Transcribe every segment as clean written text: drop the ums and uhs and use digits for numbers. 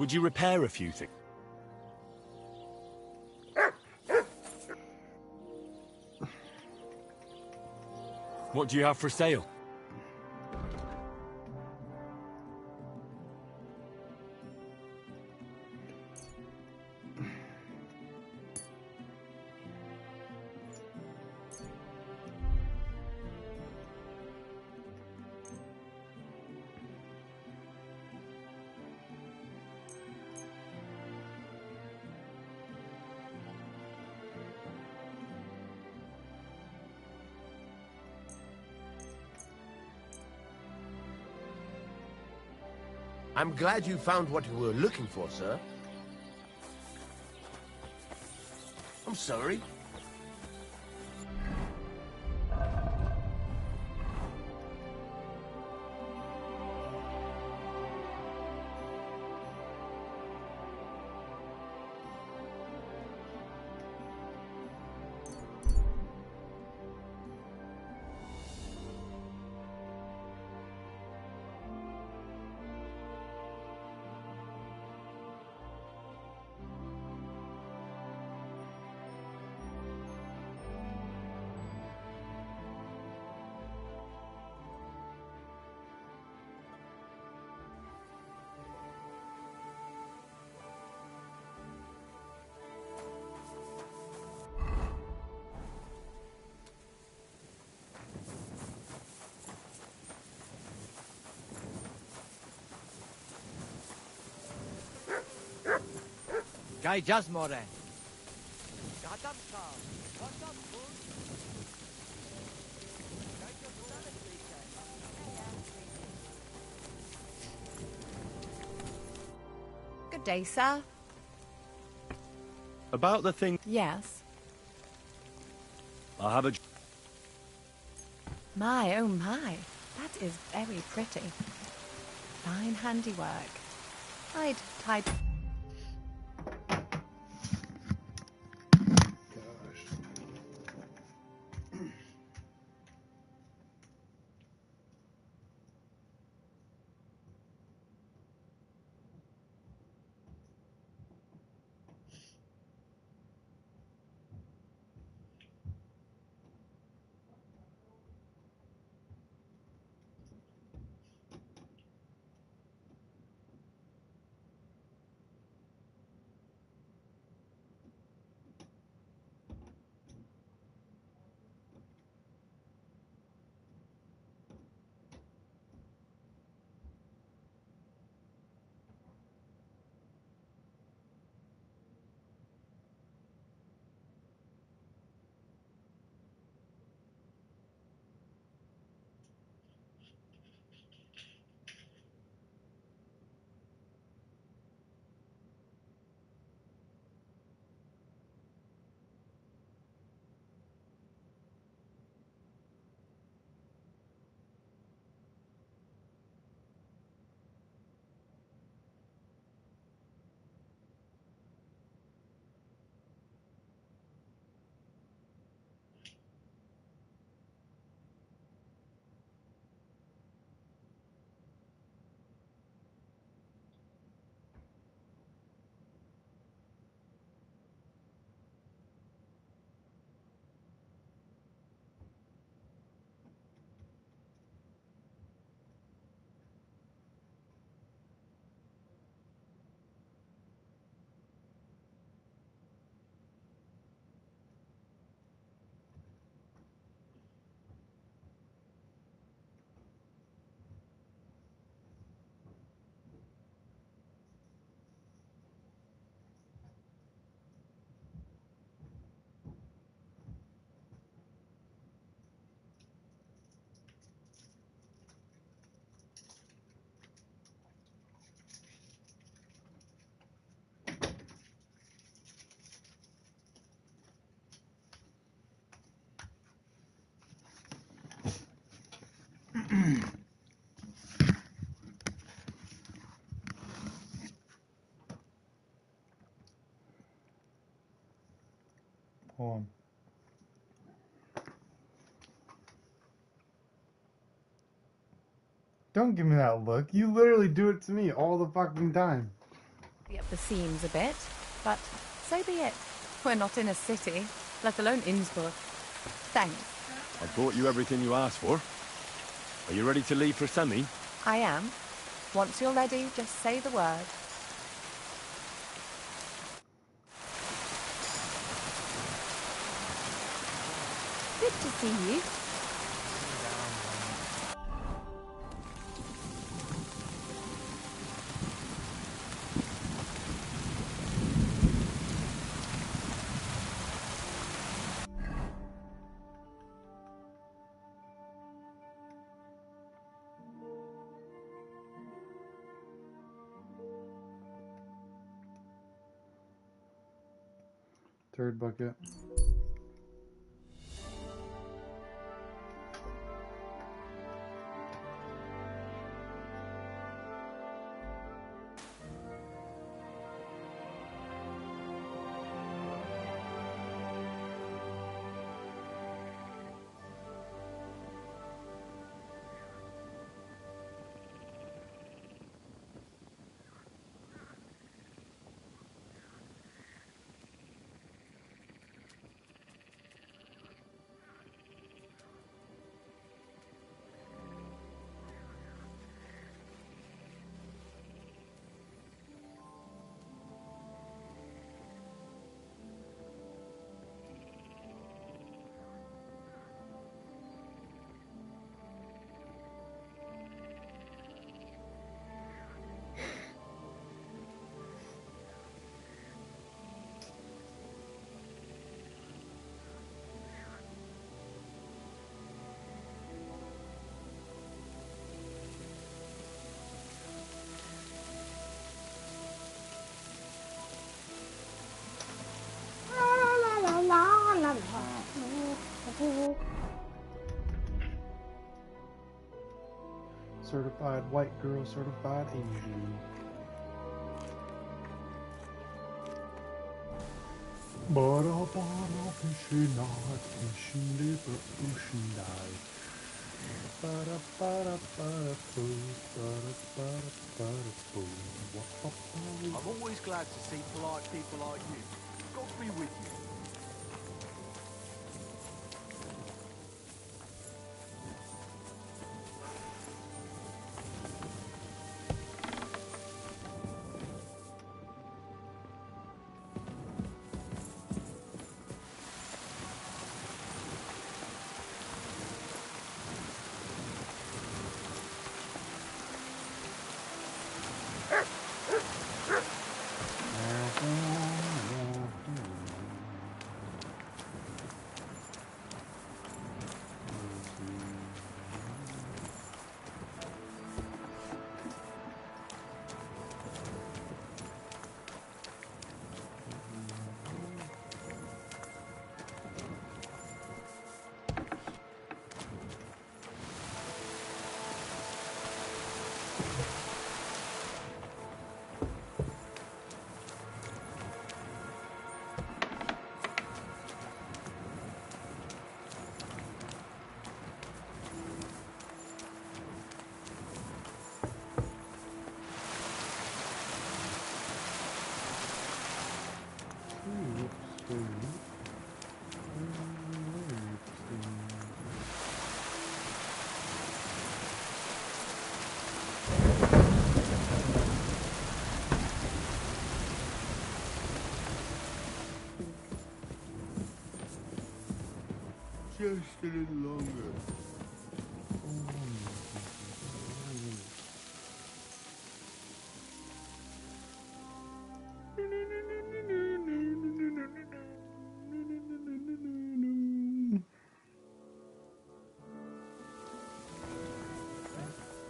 Would you repair a few things? What do you have for sale? I'm glad you found what you were looking for, sir. I'm sorry. Guy Jasmore. Got up, Carl. What's up, fool? Good day, sir. About the thing... Yes. I have a... My, oh my. That is very pretty. Fine handiwork. I'd type... Hold on. Don't give me that look. You literally do it to me all the fucking time. Up the seams a bit, but so be it. We're not in a city, let alone Innsbruck. Thanks. I brought you everything you asked for. Are you ready to leave for Semi? I am. Once you're ready, just say the word. Good to see you. Third bucket. Certified white girl, certified Asian. Bara fishing not fishing liver ocean dive. Bara bara bara boo, bara bara bara boo. I'm always glad to see polite people like you. God be with you. Just a little longer.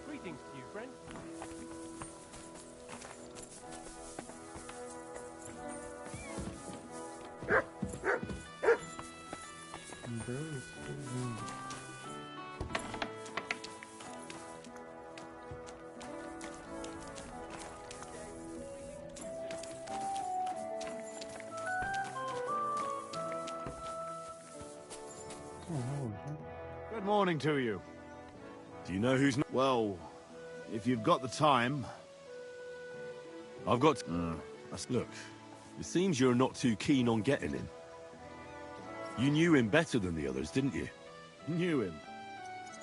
Greetings to you, friend. Good morning to you. Do you know who's... Well, if you've got the time. I've got... Look, it seems you're not too keen on getting him. You knew him better than the others, didn't you? Knew him.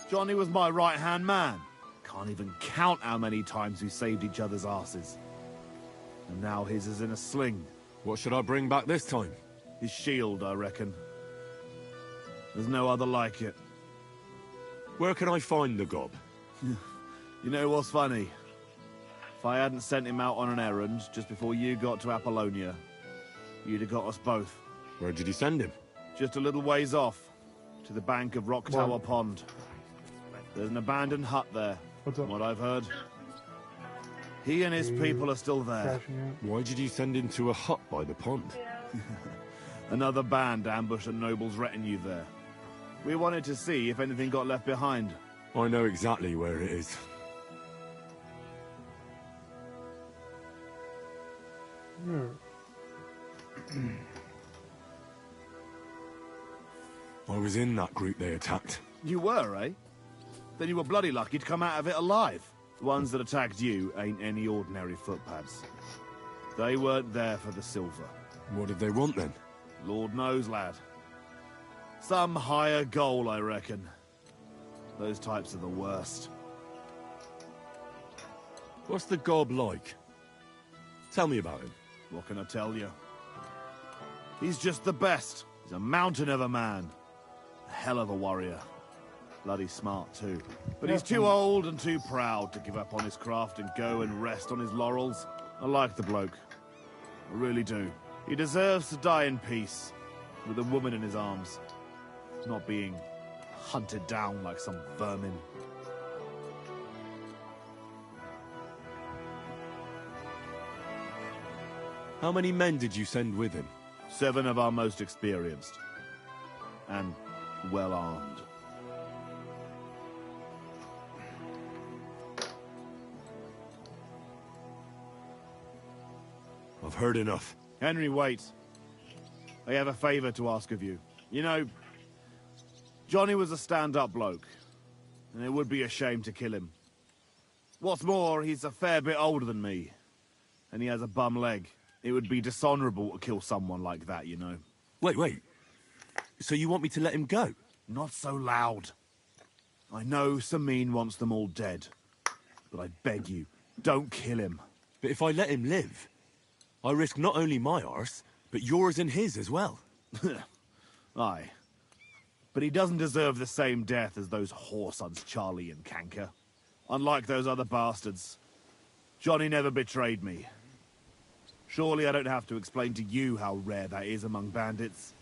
Johnny was my right-hand man. Can't even count how many times we saved each other's asses. And now his is in a sling. What should I bring back this time? His shield, I reckon. There's no other like it. Where can I find the gob? You know what's funny? If I hadn't sent him out on an errand just before you got to Apollonia, you'd have got us both. Where did you send him? Just a little ways off, to the bank of Rock Tower Pond. There's an abandoned hut there, What's up? from what I've heard. He and his people are still there. Crashing Why did you send him to a hut by the pond? Another band ambushed a noble's retinue there. We wanted to see if anything got left behind. I know exactly where it is. out. I was in that group they attacked. You were, eh? Then you were bloody lucky to come out of it alive. The ones that attacked you ain't any ordinary footpads. They weren't there for the silver. What did they want then? Lord knows, lad. Some higher goal, I reckon. Those types are the worst. What's the gob like? Tell me about him. What can I tell you? He's just the best. He's a mountain of a man. A hell of a warrior. Bloody smart, too. But he's too old and too proud to give up on his craft and go and rest on his laurels. I like the bloke. I really do. He deserves to die in peace, with a woman in his arms. Not being hunted down like some vermin. How many men did you send with him? 7 of our most experienced. And well armed. I've heard enough. Henry, wait. I have a favor to ask of you. You know, Johnny was a stand-up bloke, and it would be a shame to kill him. What's more, he's a fair bit older than me, and he has a bum leg. It would be dishonorable to kill someone like that, you know. Wait. So you want me to let him go? Not so loud. I know Samin wants them all dead, but I beg you, don't kill him. But if I let him live, I risk not only my arse, but yours and his as well. Aye. But he doesn't deserve the same death as those whoresons Charlie and Kanker. Unlike those other bastards, Johnny never betrayed me. Surely I don't have to explain to you how rare that is among bandits.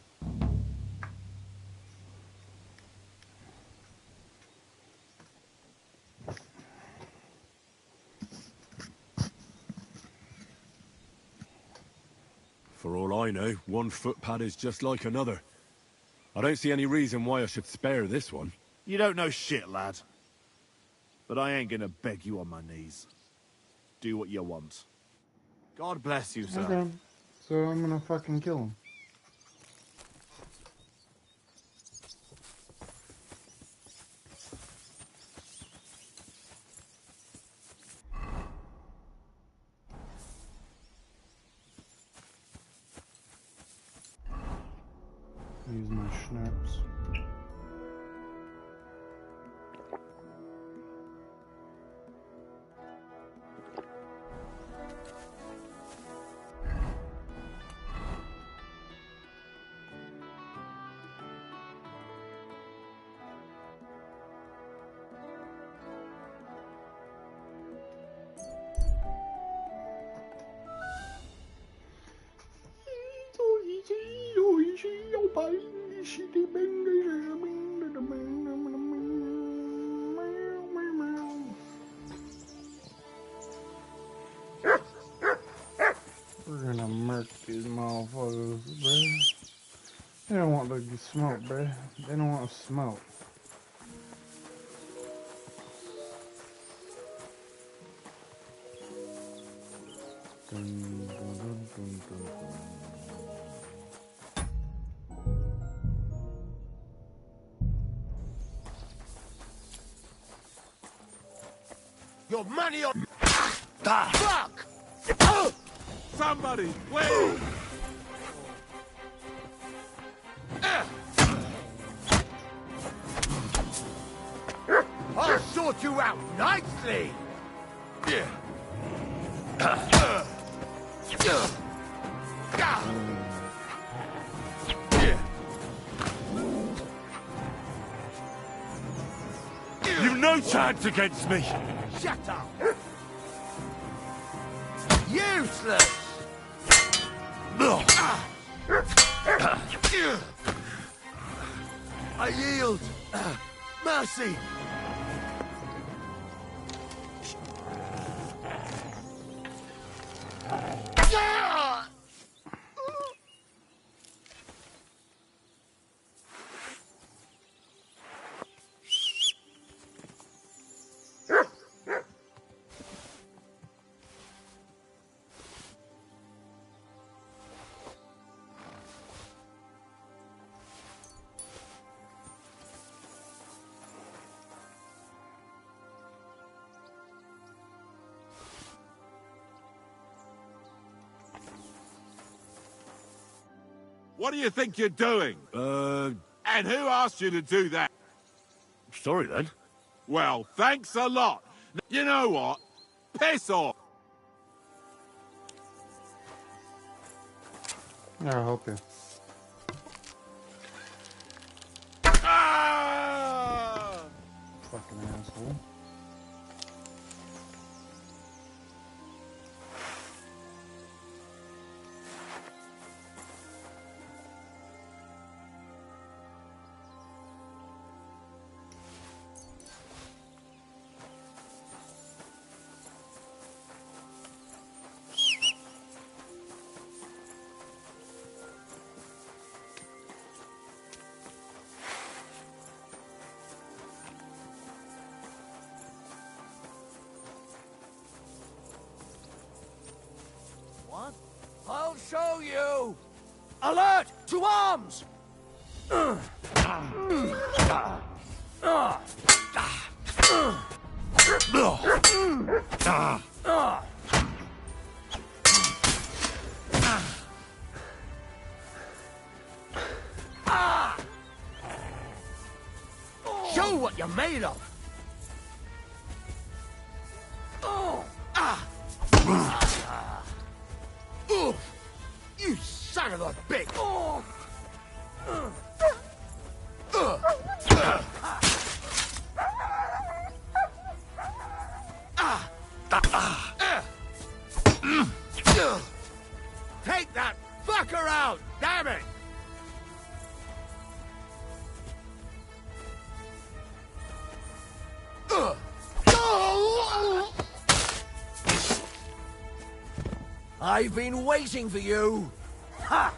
For all I know, one footpad is just like another. I don't see any reason why I should spare this one. You don't know shit, lad. But I ain't gonna beg you on my knees. Do what you want. God bless you, sir. Okay. So I'm gonna fucking kill him. Use my schnapps. We're gonna murk these motherfuckers, bruh. They don't want to smoke, bruh. They don't want to smoke. Dun, dun, dun, dun, dun, dun. Your money on... Fuck! Somebody, please! I'll sort you out nicely! Yeah. You've no chance against me! Shut up! Useless! I yield! Mercy! What do you think you're doing? And who asked you to do that? Sorry then. Well, thanks a lot. You know what? Piss off! Yeah, I'll help you. Ah! Fucking asshole. What? I'll show you! Alert! To arms! Show what you're made of! You son of a bitch! Take that fucker out! Damn it! I've been waiting for you! Ha!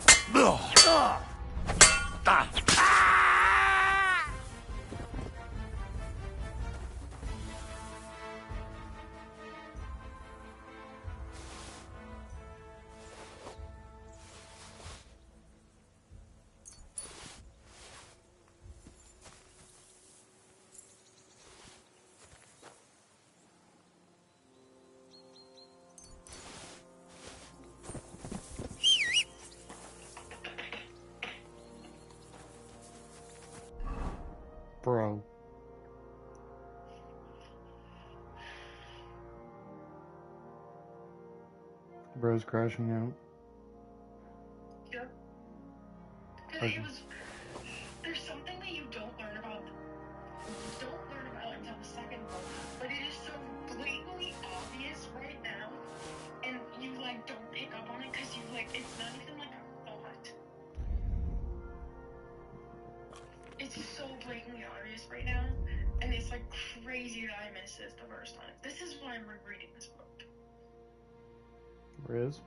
Bro. Bro's crashing out. Yep. Okay. It was. There's something that you don't learn about until the second book, but it is so blatantly obvious right now, and you like don't pick up on it because you like it's not even like a thought. It's so blatantly obvious right now, and it's like crazy that I missed this the first time. This is why I'm rereading this book. Riz.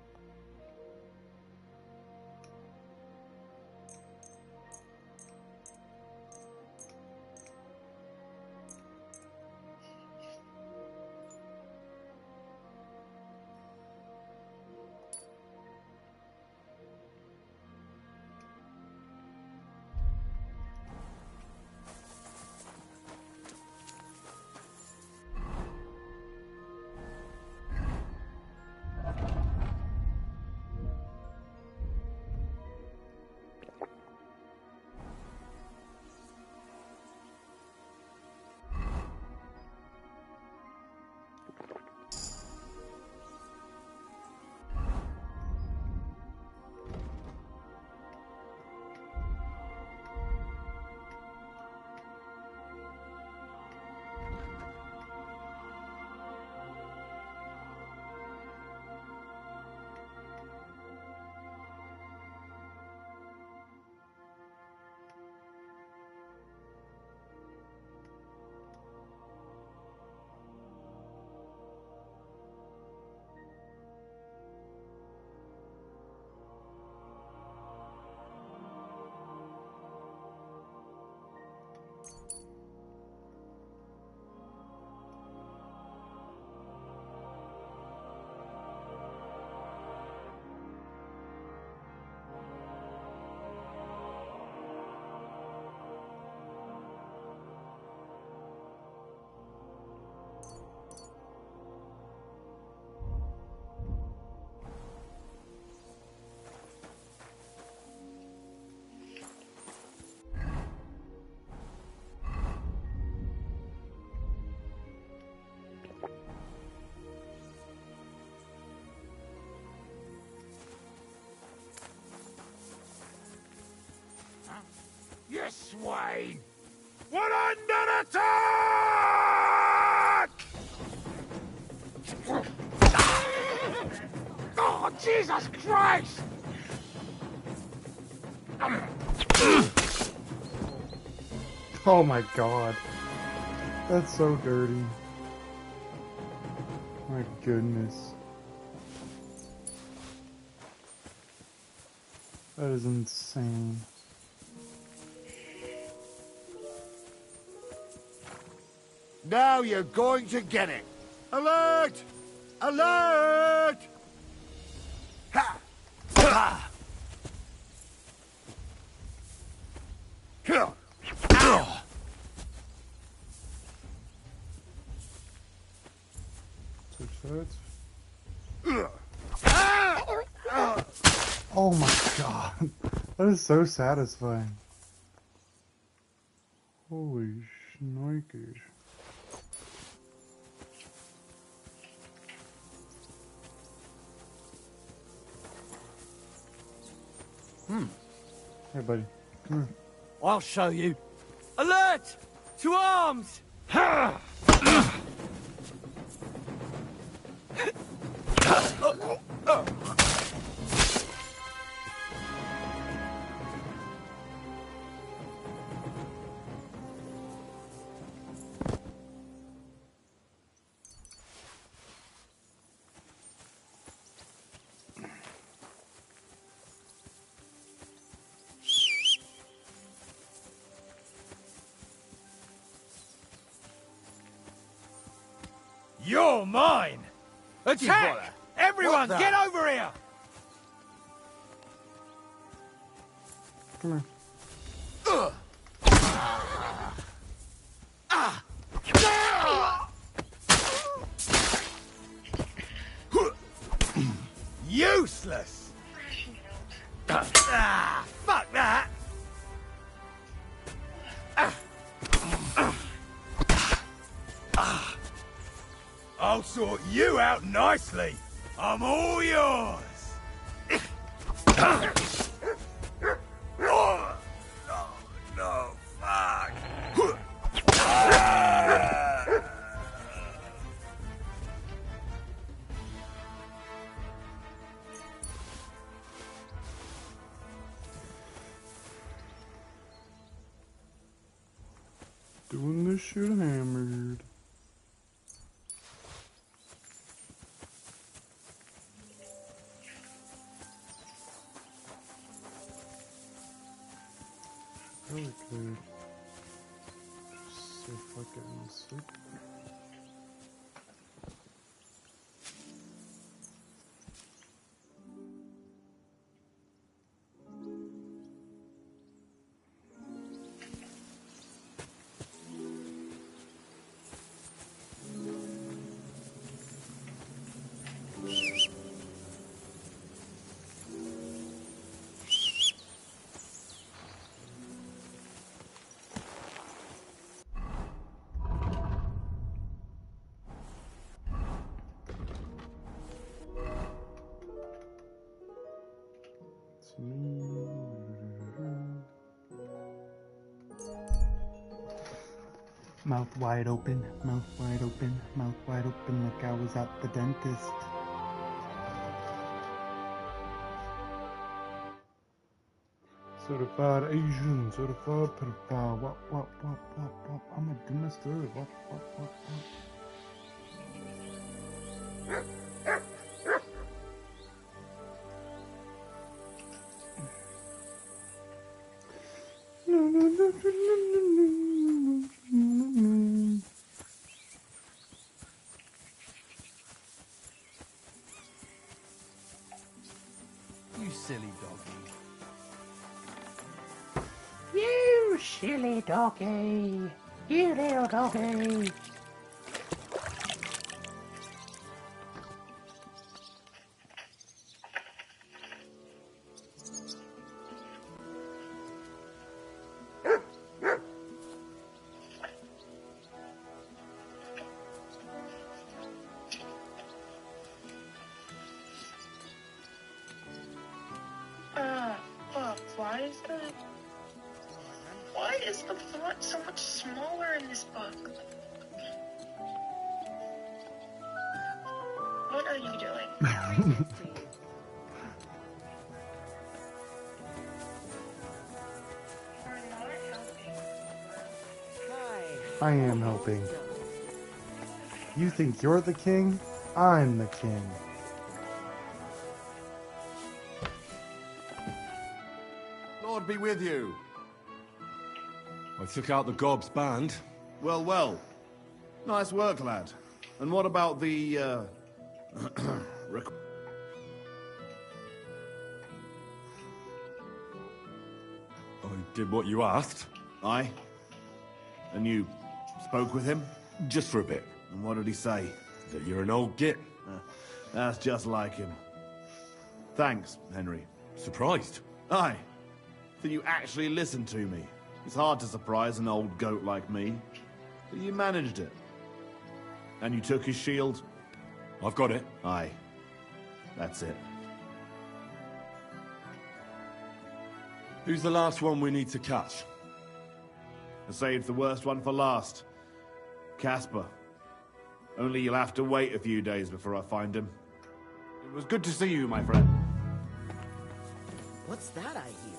Wayne! We're under attack! Oh, Jesus Christ! Oh my god. That's so dirty. My goodness. That is insane. Now you're going to get it. Alert! Alert! Ha! Ha! Ow! Switch sides. Oh my god. That is so satisfying. Holy shnikers. Hey buddy, come here. I'll show you. Alert! To arms! You're mine! Attack! Everyone, get over here! Come here. Useless! Fuck that! I'll sort you out nicely. I'm all yours. Oh, no, fuck. Doing this shit hammered. Really could just say fuck it and sleep. It's me. Mouth wide open, mouth wide open, mouth wide open like I was at the dentist. Certified Asian, certified pedophile, what, I'm a dentist, what. You silly doggy. You silly doggy. You little doggy. Why is is the font so much smaller in this book? What are you doing? You're not helping. I am helping. You think you're the king? I'm the king. Lord be with you. I took out the gob's band. Well, well. Nice work, lad. And what about the, I did what you asked. Aye? And you spoke with him? Just for a bit. And what did he say? That you're an old git. That's just like him. Thanks, Henry. Surprised. Aye. That you actually listened to me. It's hard to surprise an old goat like me. But you managed it. And you took his shield? I've got it. Aye. That's it. Who's the last one we need to catch? I saved the worst one for last. Casper. Only you'll have to wait a few days before I find him. It was good to see you, my friend. What's that I hear?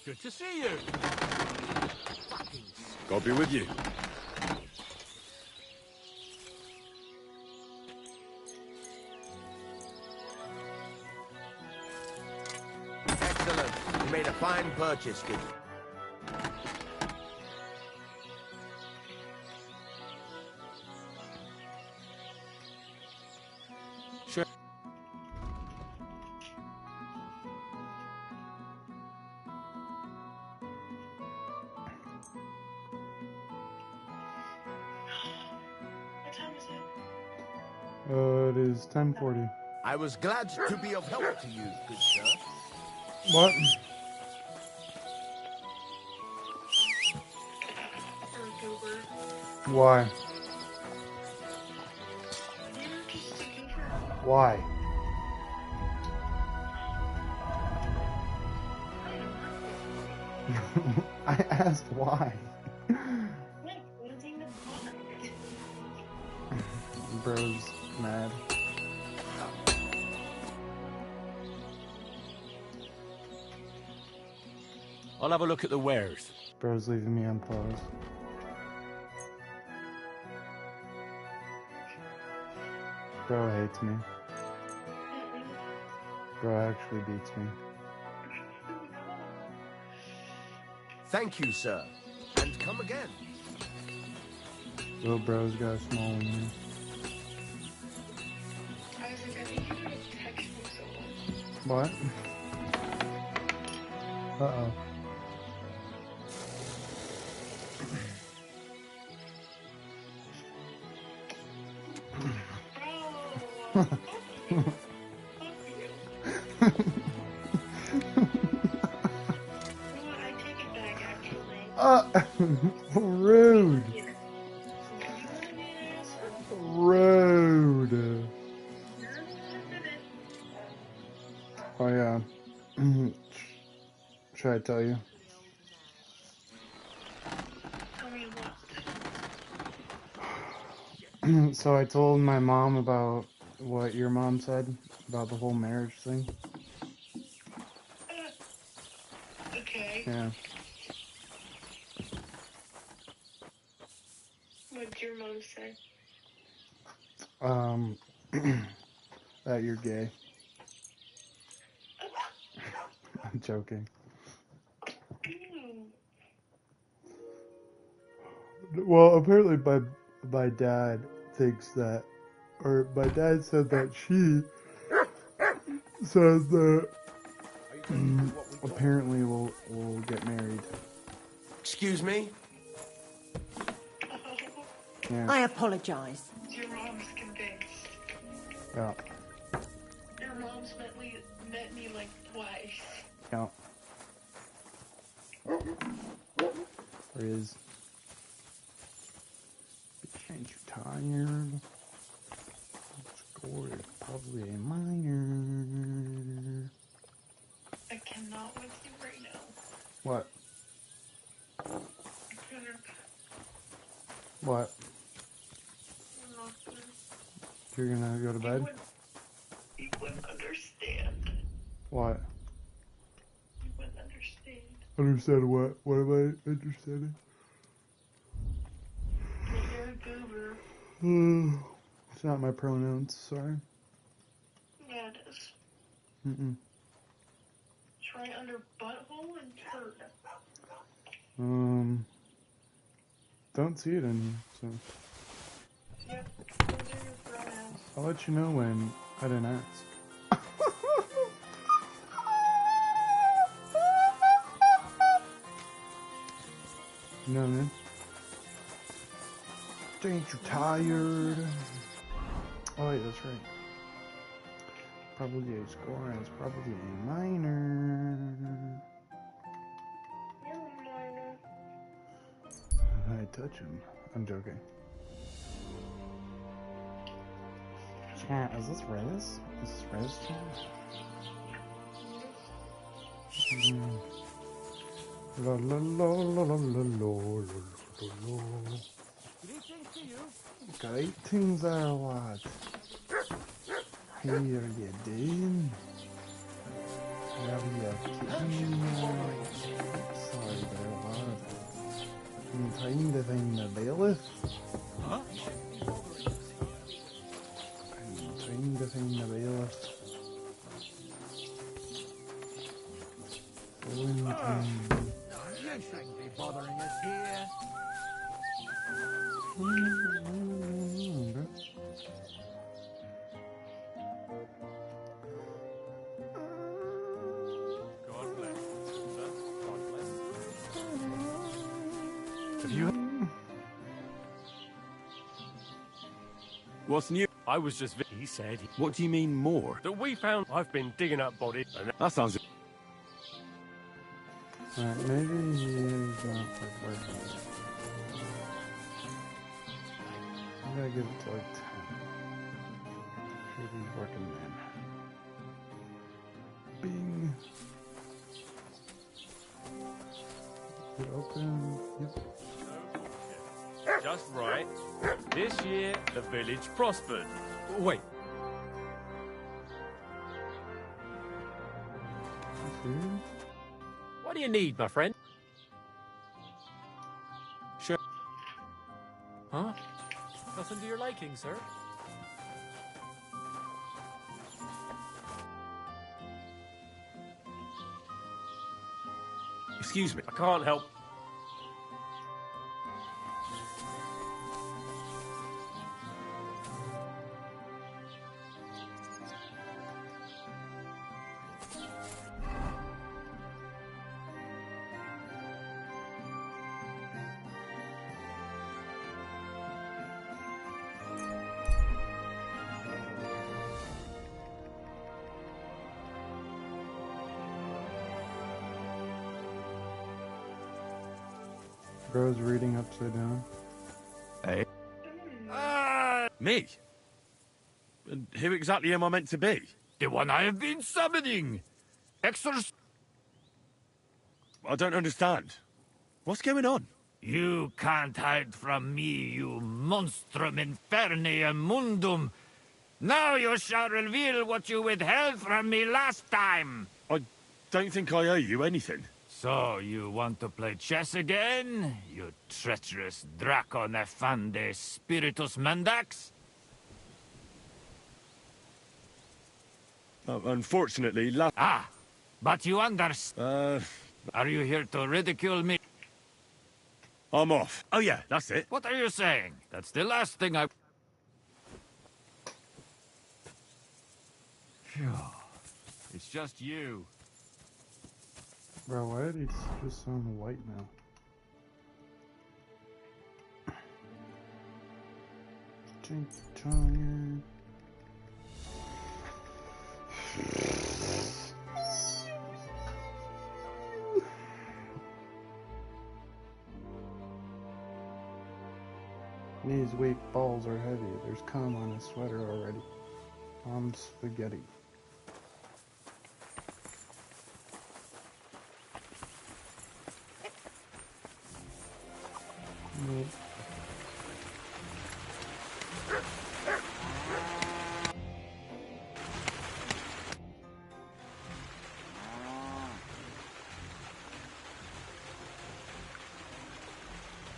Good to see you. God be with you. Excellent. You made a fine purchase, did you? Sure. What time is it? It is 10:40. I was glad to be of help to you, good sir. What? October. Why? You're just a goober. Why? I asked why. Like, losing the book. Bro's mad. I'll have a look at the wares. Bro's leaving me on pause. Bro hates me. Bro actually beats me. Thank you, sir. And come again. Little bro's got a small one. I was like, I think you would have texted me so much. What? Uh-oh. Bro, fuck you. Fuck you. You know what? I take it back, actually. Rude. Yeah. You wanna be an asshole? Rude. You're the one that did it. Oh yeah. Should I tell you? Tell me what? So I told my mom about what your mom said about the whole marriage thing. Okay. Yeah. What'd your mom say? That you're gay. I'm joking. Mm. Well, apparently my dad thinks that, or my dad said that she says that apparently we'll get married. Excuse me? Yeah. I apologize. Your mom's convinced. Yeah. Your mom's met me like twice. Yeah. Riz. Ain't you tired? Score is probably a minor. I cannot with you right now. What? I couldn't. What? Nothing. You're gonna go to bed? You wouldn't understand. What? You wouldn't understand. Understand what? What am I understanding? You're a goober. It's not my pronouns, sorry. Yeah, it is. Mm-mm. Try under butthole and turd. Don't see it in here, so Yep, those are your pronouns. I'll let you know when I didn't ask. You know what I mean? Ain't you tired? Oh wait, that's right. Probably a score and it's probably a minor. You're a minor. I touch him. I'm joking. Chat, is this Riz? Is this Riz chat? La la la la la la la la la. Greetings to you. Greetings there, lad. Here you doing? How are you keeping? Sorry there, lad. You trying to find the bailiff? Huh? I'm trying to find the bailiff. You shouldn't be bothering us here. God bless. God bless. Have you? What's new? I was just. He said What do you mean more? that we found. I've been digging up bodies. And That sounds... Alright, maybe he is not like working. I'm gonna give it to like 10. Maybe he's working then. Bing. Is it open? Yep. just right. This year, the village prospered. Wait, See? what do you need, my friend? Sure. Huh? Nothing to your liking, sir. Excuse me. I can't help. Bro's reading upside down. Hey? Me? And who exactly am I meant to be? The one I have been summoning. Exorc... I don't understand. What's going on? You can't hide from me, you monstrum infernae mundum. Now you shall reveal what you withheld from me last time. I don't think I owe you anything. So, you want to play chess again? You treacherous Draco Nefande Spiritus Mendax? Unfortunately, Ah, but you understand. Uh, Are you here to ridicule me? I'm off. Oh yeah, that's it. What are you saying? That's the last thing I... Phew. It's just you. Bro, why did he just sound white now? Drink the tongue. These weak balls are heavy. There's cum on his sweater already. I'm spaghetti. Nope.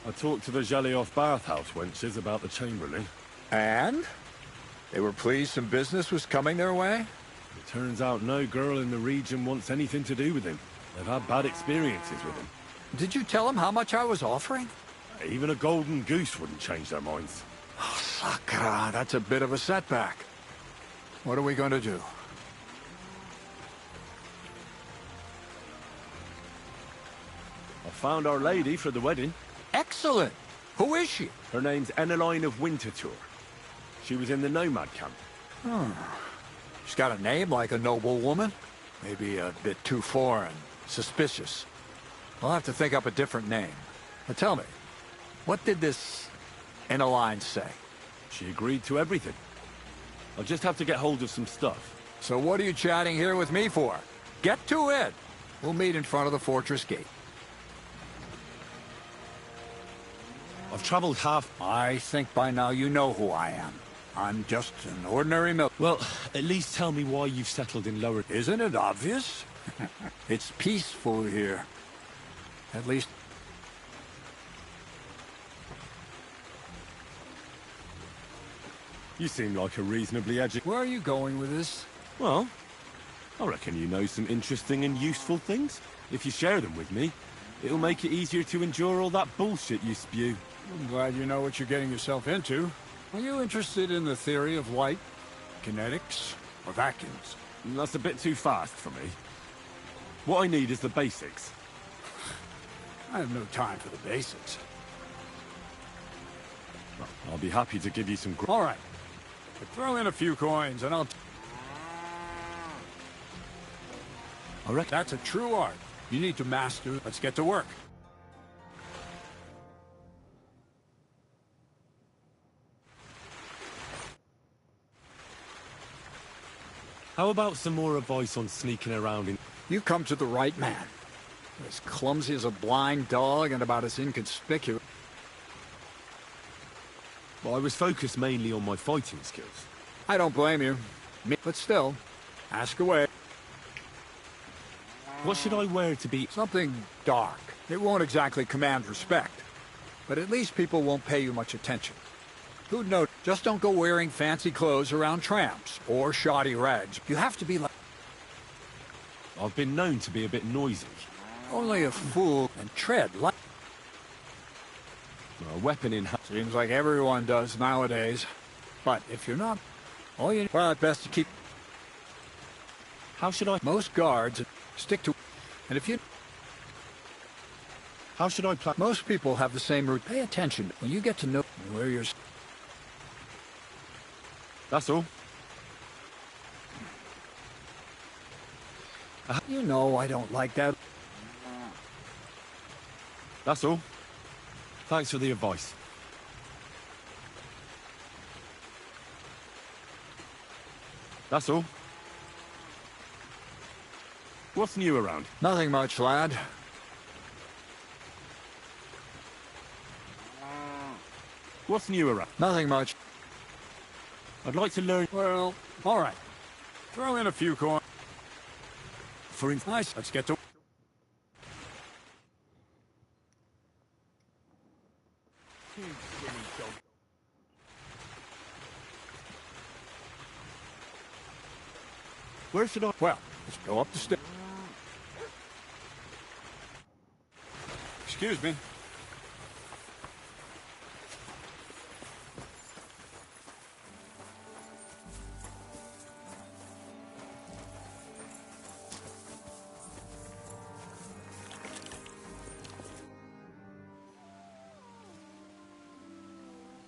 I talked to the Jalioff bathhouse wenches about the Chamberlain. And? They were pleased some business was coming their way? It turns out no girl in the region wants anything to do with him. They've had bad experiences with him. Did you tell them how much I was offering? Even a golden goose wouldn't change their minds. Oh, Sakra, that's a bit of a setback. What are we going to do? I found Our Lady for the wedding. Excellent! Who is she? Her name's Eneline of Winterthur. She was in the nomad camp. She's got a name like a noble woman. Maybe a bit too foreign, suspicious. I'll have to think up a different name. Now tell me, what did this Eneline say? She agreed to everything. I'll just have to get hold of some stuff. So what are you chatting here with me for? Get to it! We'll meet in front of the fortress gate. I've traveled half... I think by now you know who I am. I'm just an ordinary Well, at least tell me why you've settled in Lower... Isn't it obvious? It's peaceful here. At least... You seem like a reasonably educated... Where are you going with this? Well, I reckon you know some interesting and useful things. If you share them with me, it'll make it easier to endure all that bullshit you spew. I'm glad you know what you're getting yourself into. Are you interested in the theory of light, kinetics, or vacuums? That's a bit too fast for me. What I need is the basics. I have no time for the basics. Well, I'll be happy to give you some... All right. But throw in a few coins and I'll... I reckon... That's a true art. You need to master. Let's get to work. How about some more advice on sneaking around in... You come to the right man. As clumsy as a blind dog and about as inconspicuous. Well, I was focused mainly on my fighting skills. I don't blame you. But still, ask away. What should I wear to be... Something dark. It won't exactly command respect. But at least people won't pay you much attention. Who'd know? Just don't go wearing fancy clothes around tramps or shoddy rags. You have to be like... I've been known to be a bit noisy. Only a fool and tread light. A weapon in hand. Seems like everyone does nowadays. But if you're not, all you... Well, it's best to keep... How should I... Most guards stick to... And if you... How should I plan... Most people have the same route. Pay attention when you get to know where you're... That's all. You know I don't like that. That's all. Thanks for the advice. That's all. What's new around? Nothing much, lad. What's new around? Nothing much. I'd like to learn... Well, all right. Throw in a few coins. For instance... Nice. Let's get to... Where should I... Well, let's go up the stairs. Excuse me.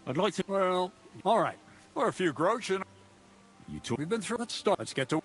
I'd like to... Well, all right. We're a few groats, and You talk... we've been through. Let's start. Let's get to...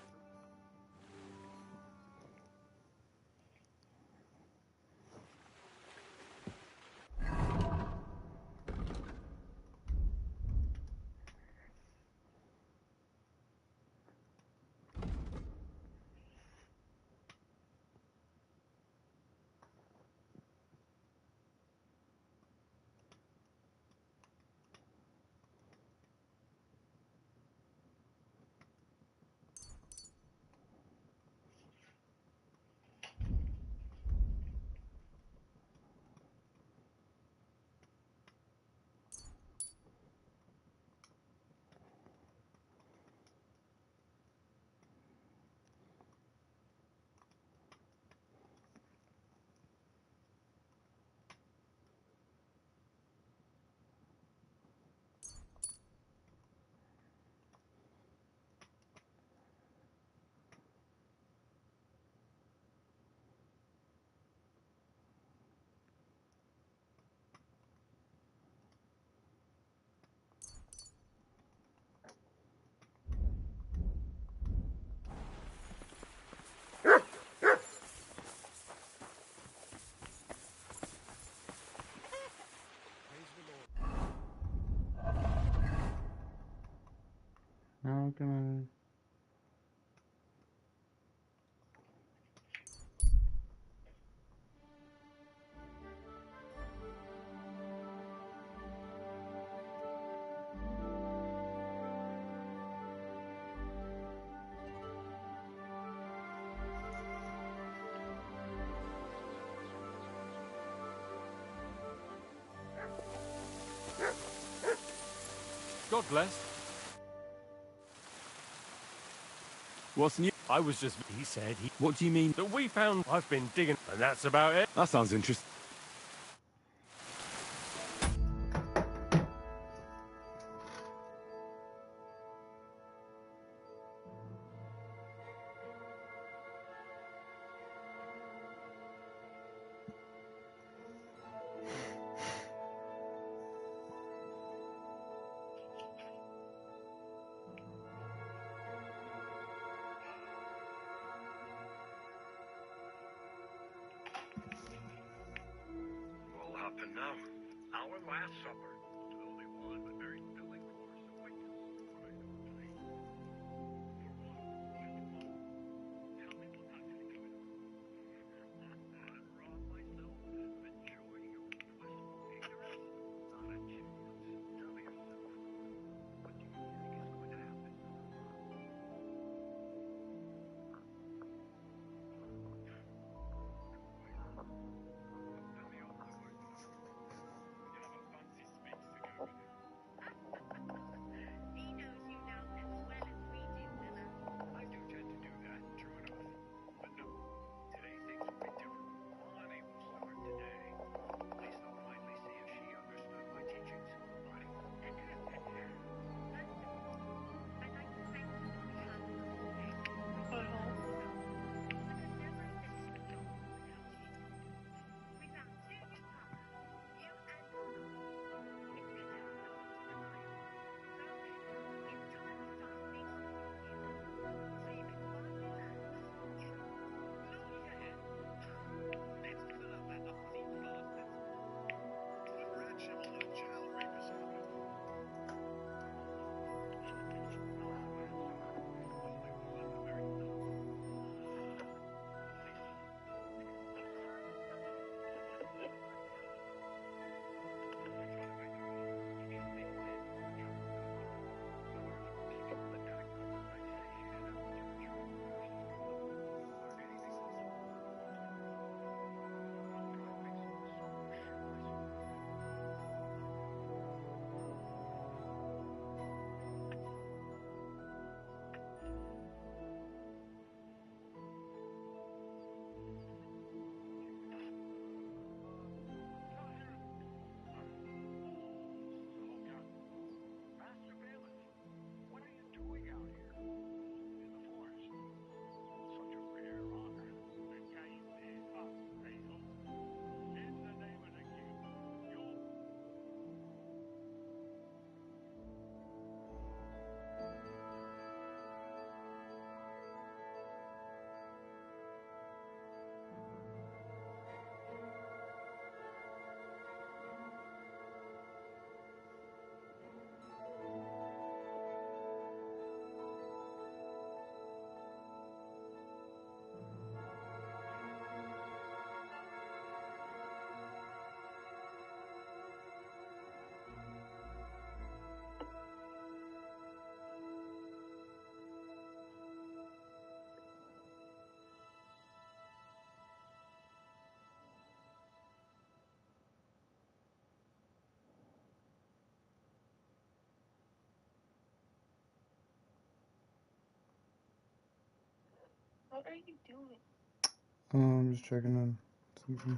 Now I'm gonna... God bless. What's new? I was just... He said he... What do you mean? That we found... I've been digging, and that's about it. That sounds interesting. What'll happen now? Our last supper. Only one, but very filling course awaits us. Right, please. For one, tell me what's actually going on. I'd rob myself of enjoying your blissful ignorance. Not a chance. Tell yourself. What do you think is going to happen? Tell me all the words. We have a fancy speech to go with it. What are you doing? I'm just checking on something.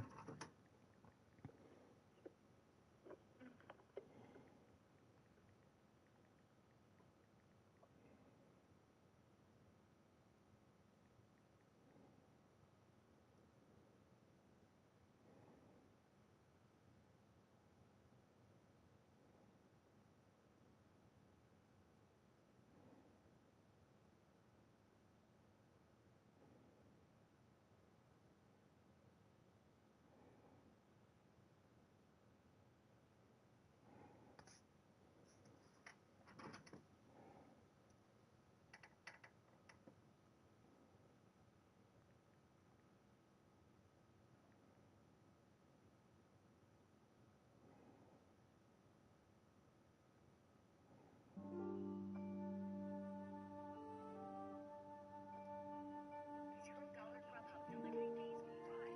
$0 from up delivery days by.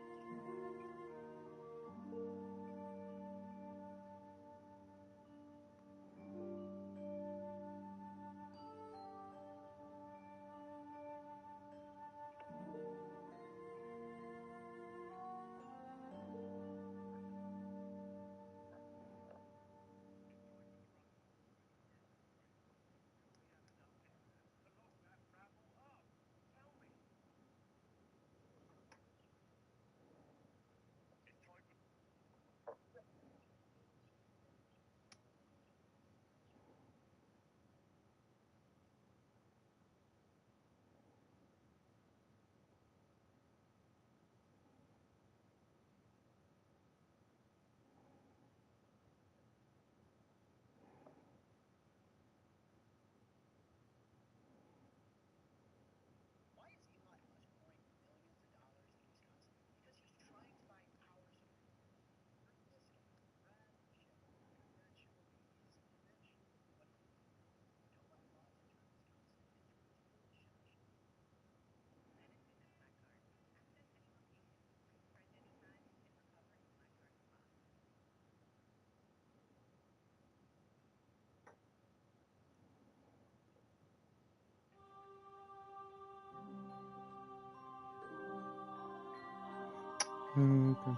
Okay.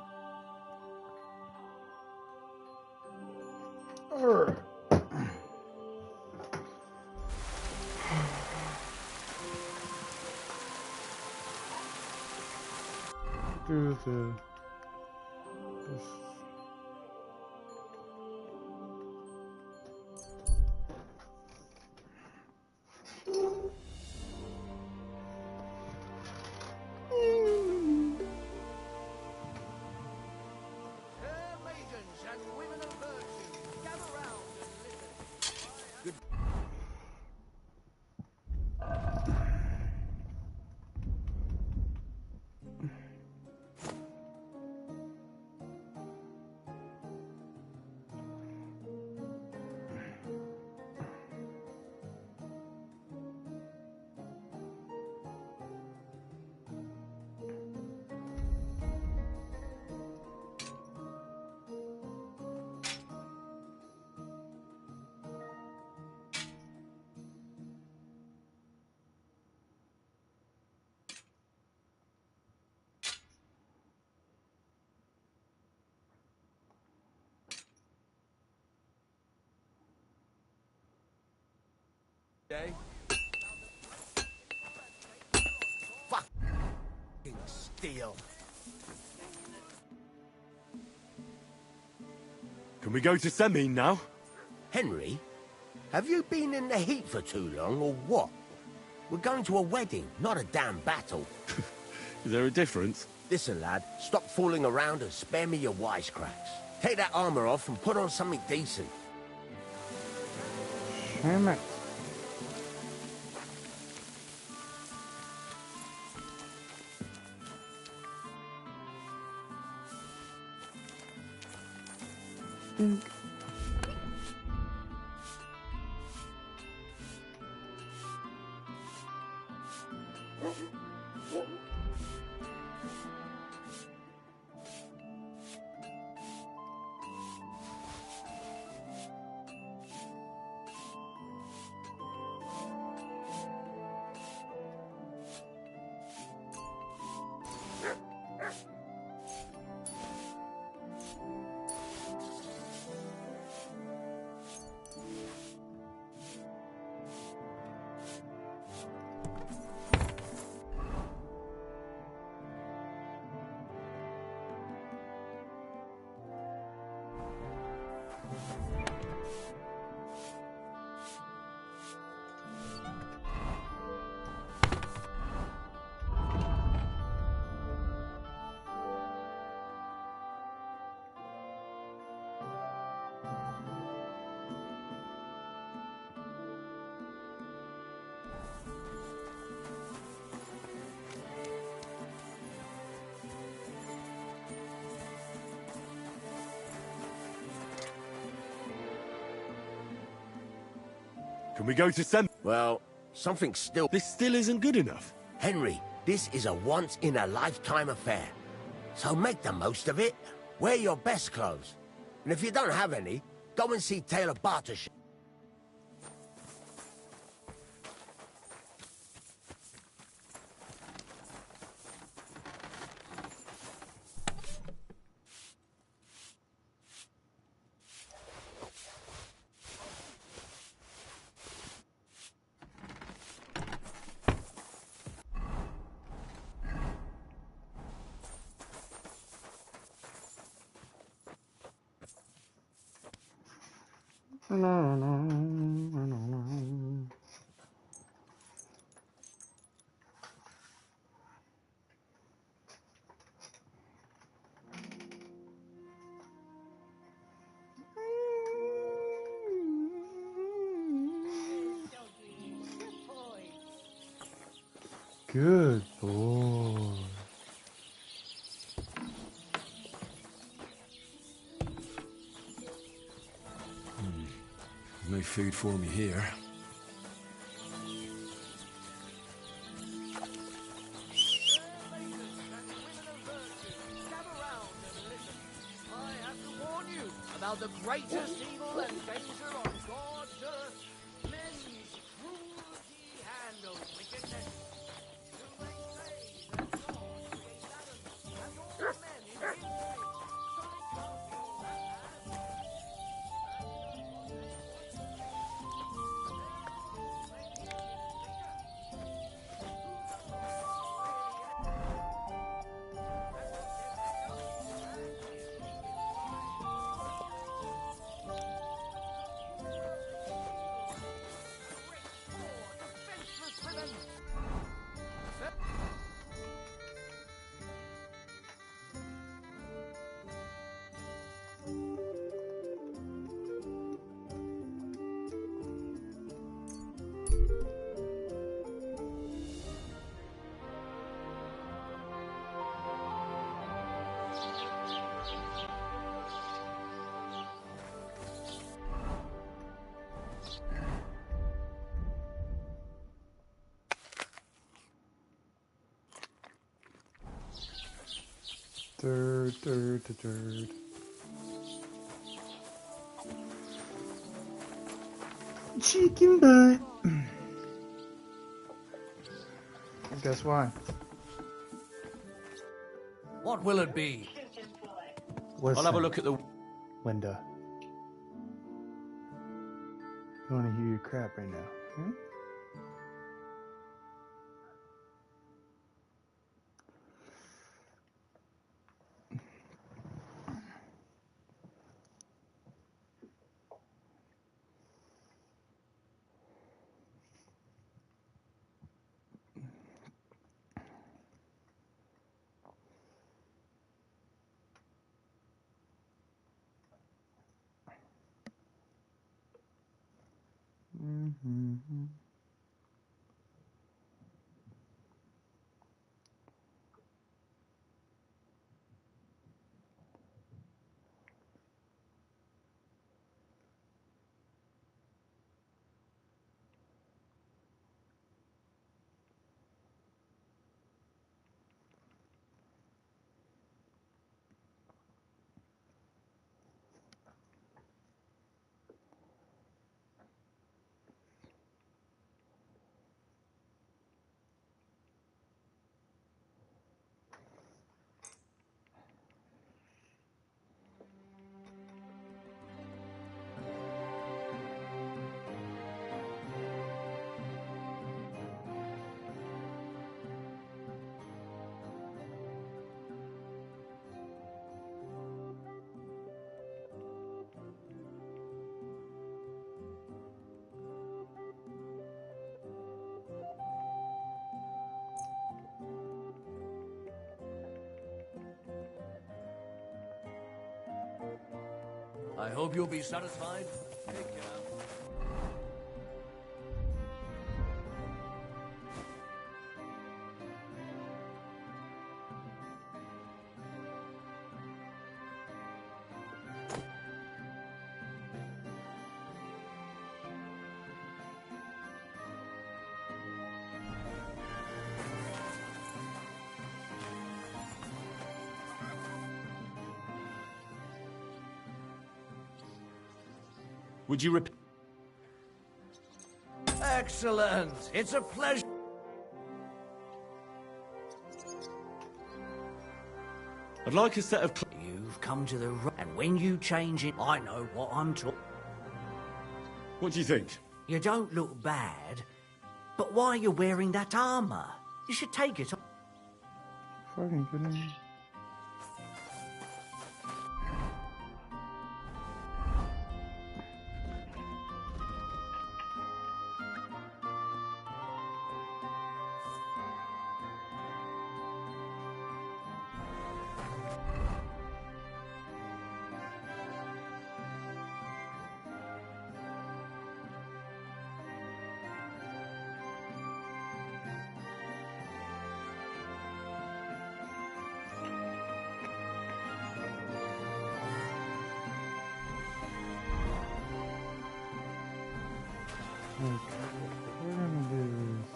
Alright. Do this. Fair maidens and women of virtue, gather round and listen. Good. Day. Fucking steel. Can we go to Semine now? Henry, have you been in the heat for too long, or what? We're going to a wedding, not a damn battle. Is there a difference? Listen, lad, stop fooling around and spare me your wisecracks. Take that armor off and put on something decent. Damn it. Can we go to Sem... Well, something still... This still isn't good enough. Henry, this is a once-in-a-lifetime affair. So make the most of it. Wear your best clothes. And if you don't have any, go and see Taylor Bartosh. Good boy. No food for me here. About the greatest evil and danger on God's earth, men's cruelty and wickedness. Do they say that God created Adam and all men in his image? So they can't be all that bad. Third. Chicken butt. Guess why? What will it be? Listen. I'll have a look at the Linda. You want to hear your crap right now? Hmm? Mm-hmm. I hope you'll be satisfied. Take care. Would you Excellent. It's a pleasure. I'd like a set of... You've come to the right. And when you change it, I know what I'm talking. What do you think? You don't look bad, but why are you wearing that armor? You should take it off. Fucking kidding me. We're gonna do this.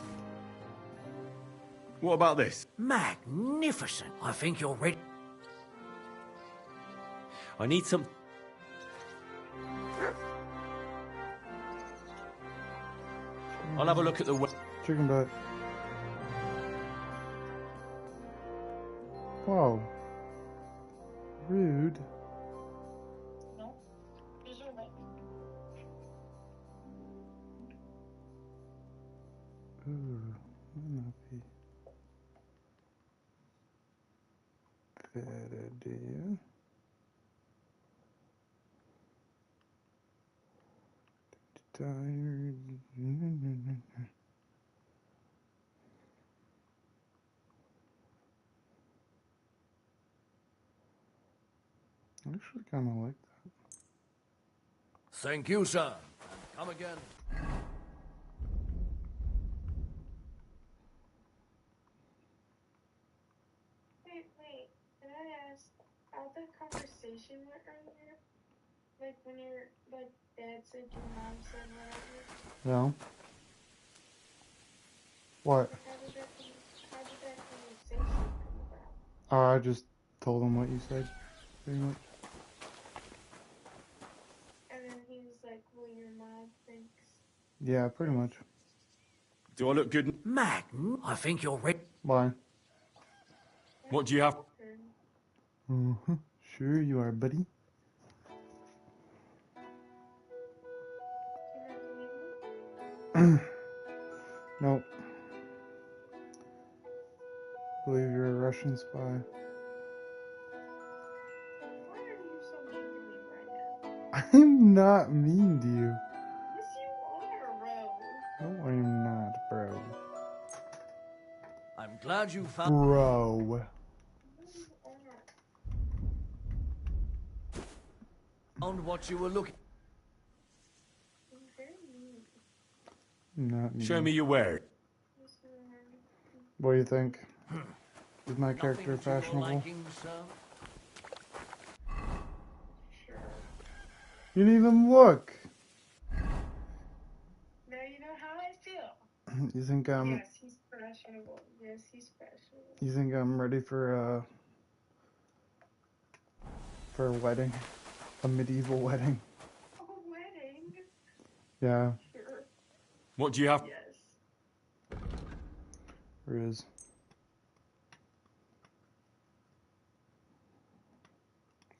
What about this? Magnificent. I think you're ready. I need some... I'll have a look at the... Chicken butt. Whoa. Rude. No. Deserve it. Ooh, that might be a bad idea. Tired. I actually kind of like that. Thank you, sir. And come again. Wait. Can I ask how the conversation went earlier? Like when your dad said your mom said whatever. No. What? How did that conversation come about? Oh, I just told him what you said, pretty much. And then he was like, well, your mom thinks. Yeah, pretty much. Do I look good? I think you're ready. Why? What do you have? Mm-hmm. Sure you are, buddy. Nope. Believe you're a Russian spy. Why are you so mean to me right now? I'm not mean to you. Yes, you are, bro. No, I'm not, bro. I'm glad you found. Bro. Found what you were looking. Not mean. Show me your wear. What do you think? Is my character Nothing to your fashionable? liking, sir? You didn't even look. Now you know how I feel. You think I'm? Yes, he's fashionable. Yes, he's fashionable. You think I'm ready for a wedding? A medieval wedding? A wedding? Yeah. Sure. What do you have? Yes. Riz.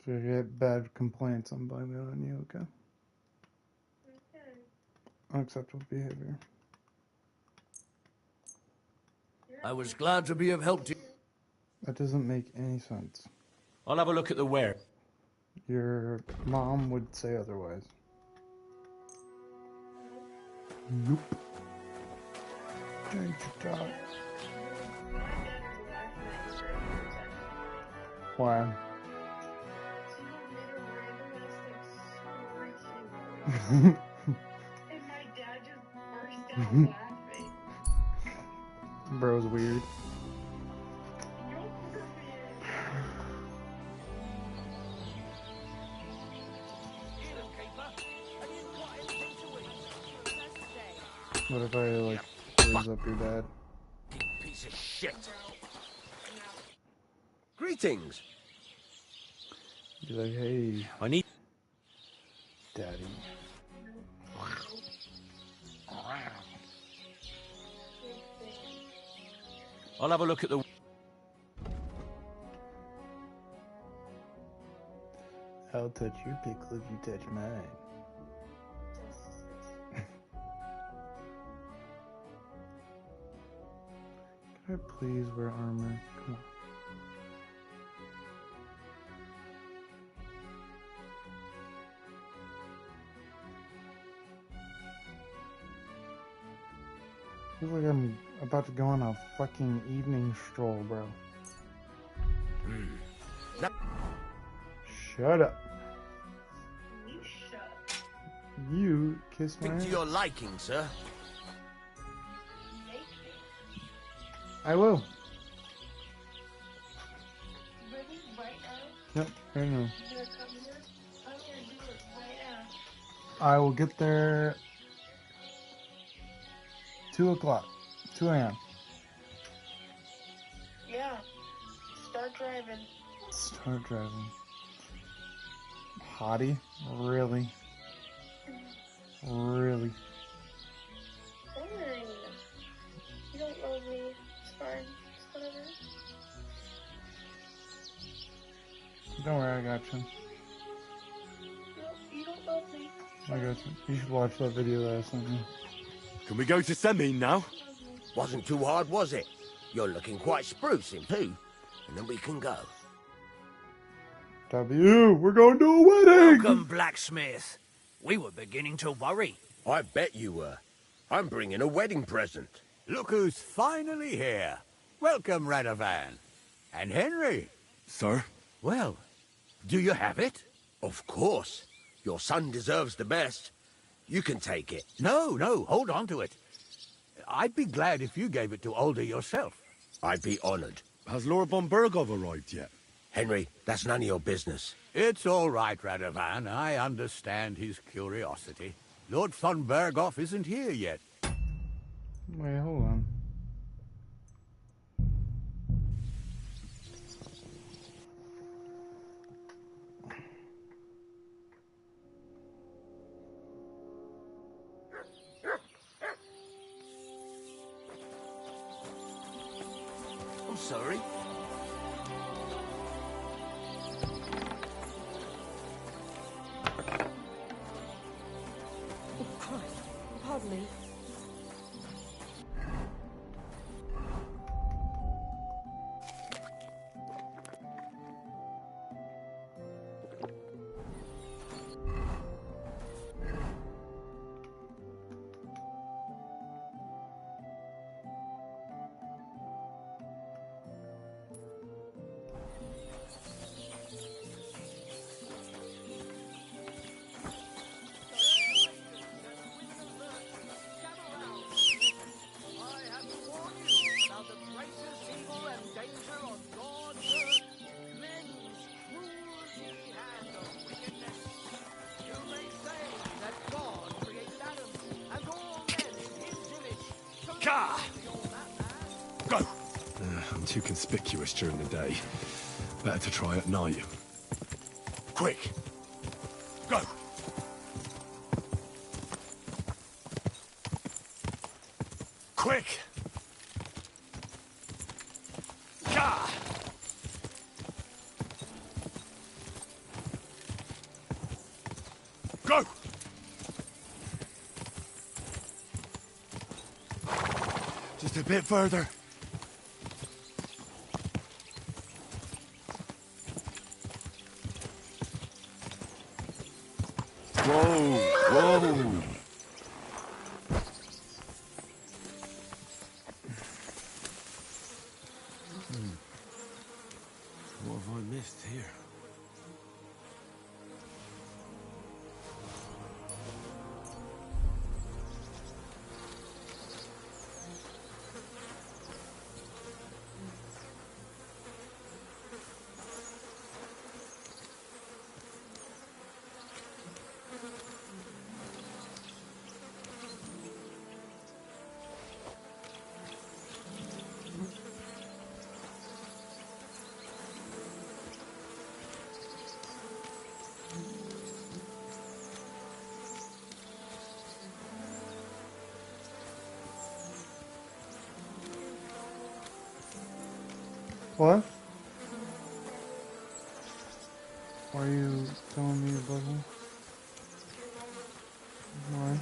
If you get bad complaints, I'm blaming it on you, okay? Okay. Unacceptable behavior. I was glad to be of help to you. That doesn't make any sense. I'll have a look at the wear. Your mom would say otherwise. Nope. Change your talk. Why? And my dad just burst out laughing. Bro's weird. What if I, like, raise up your dad? Piece of shit. Greetings. Be like, hey, I need... daddy. I'll have a look at the... I'll touch your pickle if you touch mine. Can I please wear armor? Come on. Feels like I'm about to go on a fucking evening stroll, bro. Shut up. You shut. You kiss my Think to ass. your liking, sir. Make me. I will. Really? Right now? Yep, I know. You're gonna come here? I'm gonna do it right now. I will get there 2 o'clock. 2 a.m. Yeah. Start driving. Start driving. Hottie? Really? Really? Fine. You don't love me. It's fine. It's whatever. Don't worry, I got you. No, you don't love me. I got you. You should watch that video that I sent you. Can we go to Semi now? Wasn't too hard, was it? You're looking quite spruce in too. And then we can go. W, we're going to a wedding! Welcome, blacksmith. We were beginning to worry. I bet you were. I'm bringing a wedding present. Look who's finally here. Welcome, Radovan. And Henry. Sir? Well, do you have it? Of course. Your son deserves the best. You can take it. No, hold on to it. I'd be glad if you gave it to Alder yourself. I'd be honored. Has Lord von Bergov arrived yet? Henry, that's none of your business. It's all right, Radovan. I understand his curiosity. Lord von Berghoff isn't here yet. Wait, hold on. I'm sorry. Oh, Christ. Pardon me. Go! I'm too conspicuous during the day. Better to try at night. Quick! Go! Quick! Gah! Go! Just a bit further. Whoa! Whoa! What have I missed here? What? Why are you telling me about him? Why?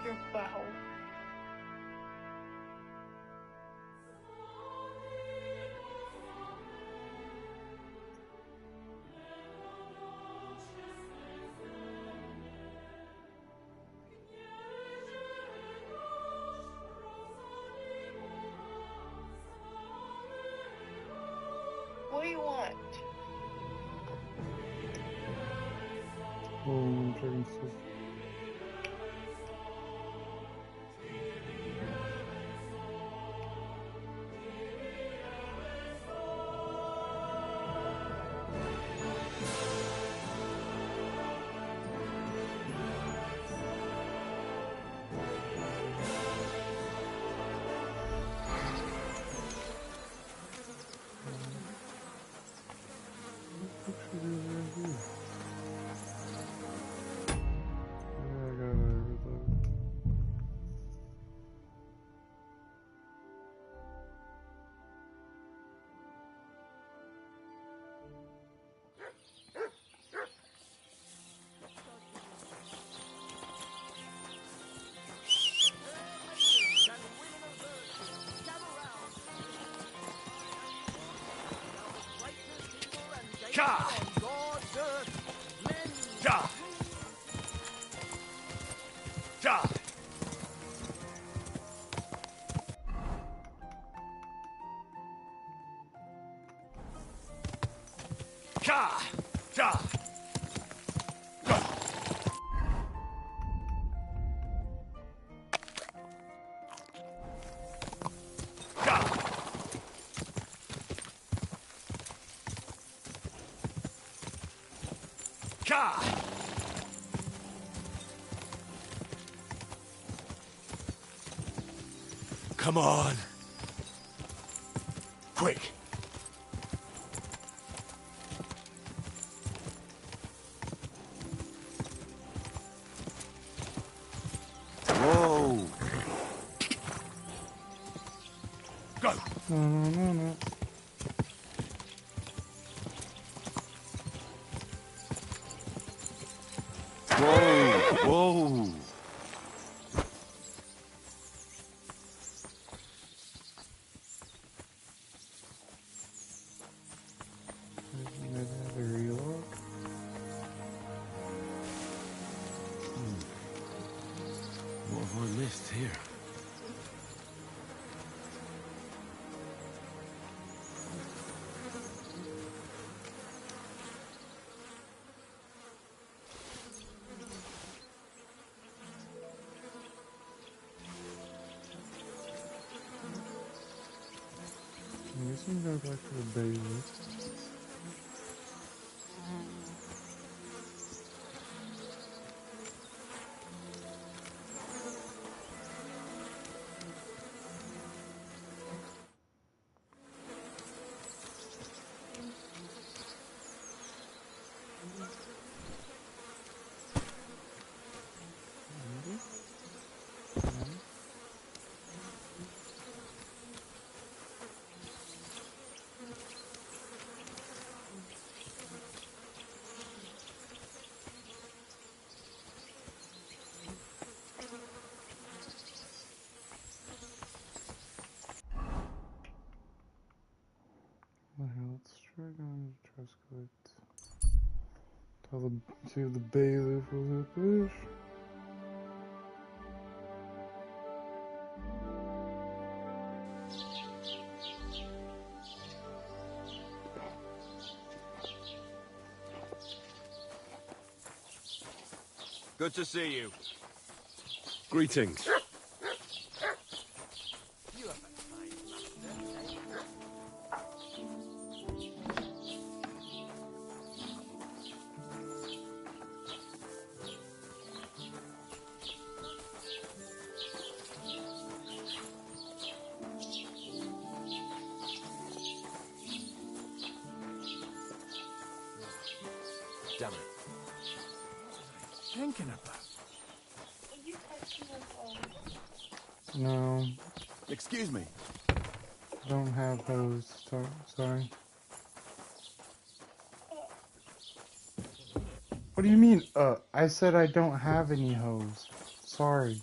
Your butthole. What do you want? Oh, I'm checking stuff. Cha! Cha! Cha! Cha! Cha! Cha! Come on. Quick. No, no, no, no. Whoa! Whoa! Maybe I have a reload. What have I missed here? I guess we can go back to the base. Well, let's try going to trust collect. See if the bailiff will help us. Good to see you. Greetings. Damn it. Thinking about. Are you touching your phone? No, Excuse me. I don't have hose. Sorry. What do you mean, I said I don't have any hose. Sorry.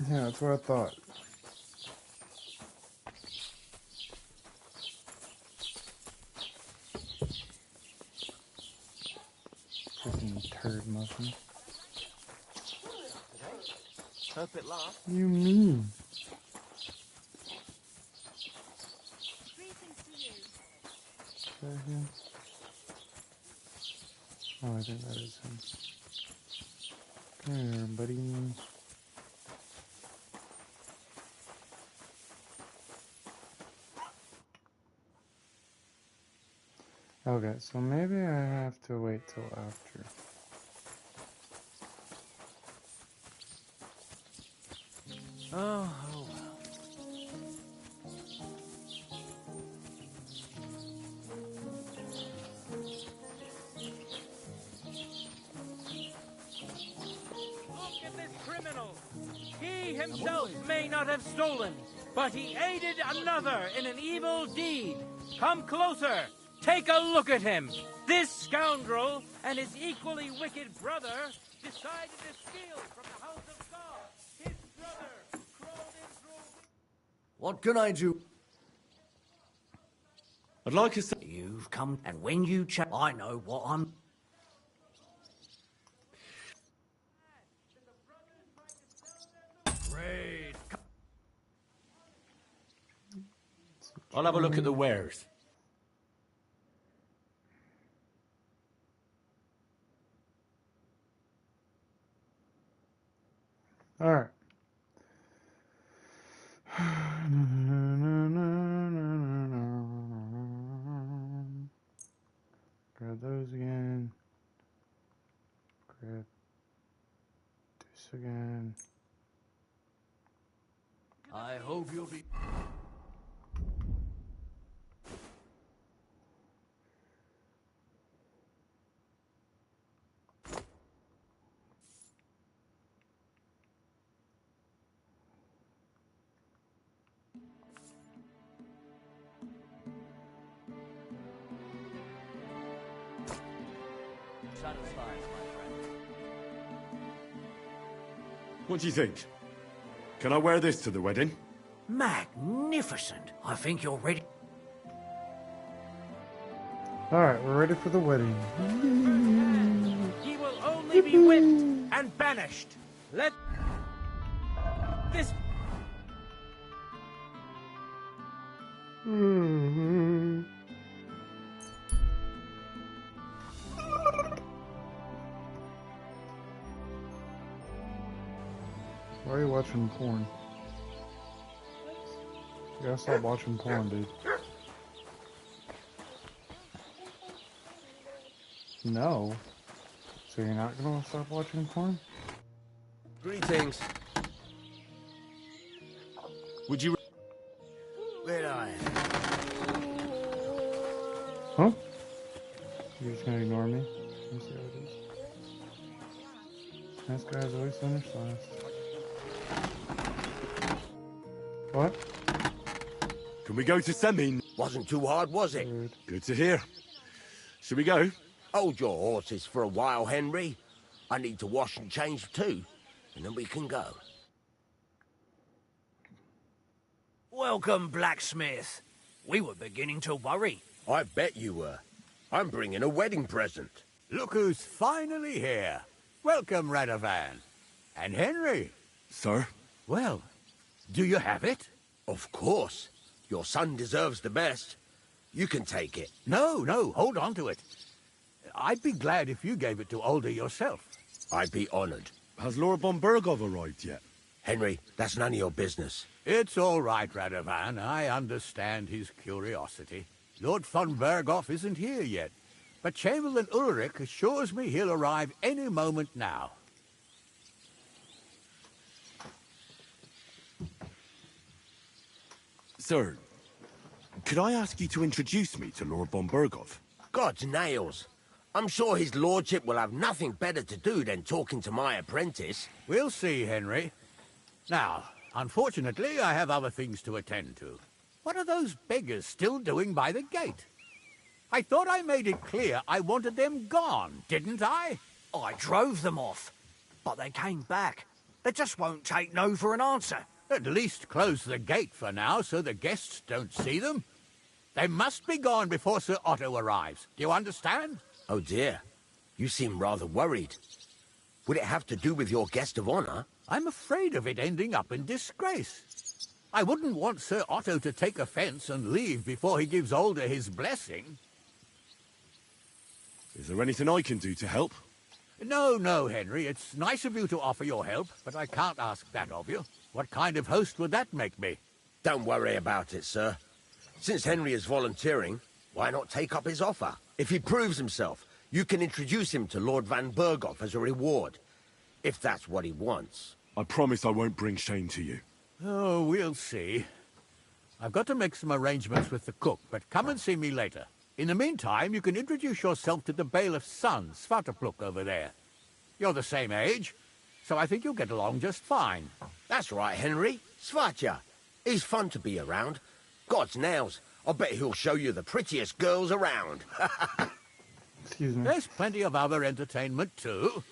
Yeah, that's what I thought. Freaking turd muffin. Hope it lasts. What do you mean? Is that him? Oh, I think that is him. Come here, buddy. Okay, so maybe I have to wait till after. Oh, well. Look at this criminal. He himself may not have stolen, but he aided another in an evil deed. Come closer. Take a look at him. This scoundrel and his equally wicked brother decided to steal from the house of God. His brother crawled in through... What can I do? I'd like us to... You've come, and when you I know what I'm... Great. I'll have a look at the wares. Alright. Grab those again. Grab this again. I hope you'll be... Satisfies, my friend. What do you think? Can I wear this to the wedding? Magnificent. I think you're ready. Alright, we're ready for the wedding. He will only be whipped and banished. Let this... Why are you watching porn? You gotta stop watching porn, dude. No. So you're not gonna stop watching porn? Greetings. Would you... Where I am? Huh? You're just gonna ignore me? Let's see how it is. Nice guys always finish last. What? Can we go to Semin? Wasn't too hard, was it? Good to hear. Should we go? Hold your horses for a while, Henry. I need to wash and change too, and then we can go. Welcome, blacksmith. We were beginning to worry. I bet you were. I'm bringing a wedding present. Look who's finally here. Welcome, Radovan. And Henry. Sir? Well, do you have it? Of course. Your son deserves the best. You can take it. No, hold on to it. I'd be glad if you gave it to Older yourself. I'd be honored. Has Lord von Bergov arrived yet? Henry, that's none of your business. It's all right, Radovan. I understand his curiosity. Lord von Bergov isn't here yet, but Chamberlain Ulrich assures me he'll arrive any moment now. Sir, could I ask you to introduce me to Lord von Bergov? God's nails. I'm sure his lordship will have nothing better to do than talking to my apprentice. We'll see, Henry. Now, unfortunately, I have other things to attend to. What are those beggars still doing by the gate? I thought I made it clear I wanted them gone, didn't I? I drove them off, but they came back. They just won't take no for an answer. At least close the gate for now so the guests don't see them. They must be gone before Sir Otto arrives. Do you understand? Oh dear. You seem rather worried. Would it have to do with your guest of honor? I'm afraid of it ending up in disgrace. I wouldn't want Sir Otto to take offense and leave before he gives Older his blessing. Is there anything I can do to help? No, Henry. It's nice of you to offer your help, but I can't ask that of you. What kind of host would that make me? Don't worry about it, sir. Since Henry is volunteering, why not take up his offer? If he proves himself, you can introduce him to Lord Van Berghoff as a reward. If that's what he wants. I promise I won't bring shame to you. Oh, we'll see. I've got to make some arrangements with the cook, but come and see me later. In the meantime, you can introduce yourself to the bailiff's son, Svatopluk, over there. You're the same age, so I think you'll get along just fine. That's right, Henry. Svatja. He's fun to be around. God's nails. I bet he'll show you the prettiest girls around. Excuse me. There's plenty of other entertainment, too.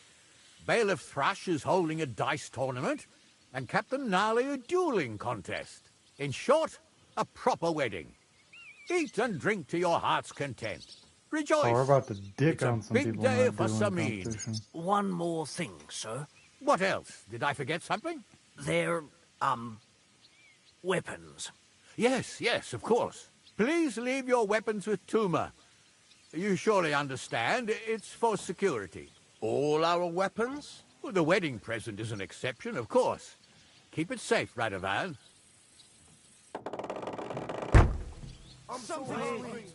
Bailiff Thrush is holding a dice tournament, and Captain Gnarly a dueling contest. In short, a proper wedding. Eat and drink to your heart's content. Rejoice. Oh, we're about to dick It's on a some big people day in for that dueling Samin. competition. One more thing, sir. What else? Did I forget something? They're, weapons. Yes, of course. Please leave your weapons with Tuma. You surely understand, it's for security. All our weapons? Well, the wedding present is an exception, of course. Keep it safe, Radovan.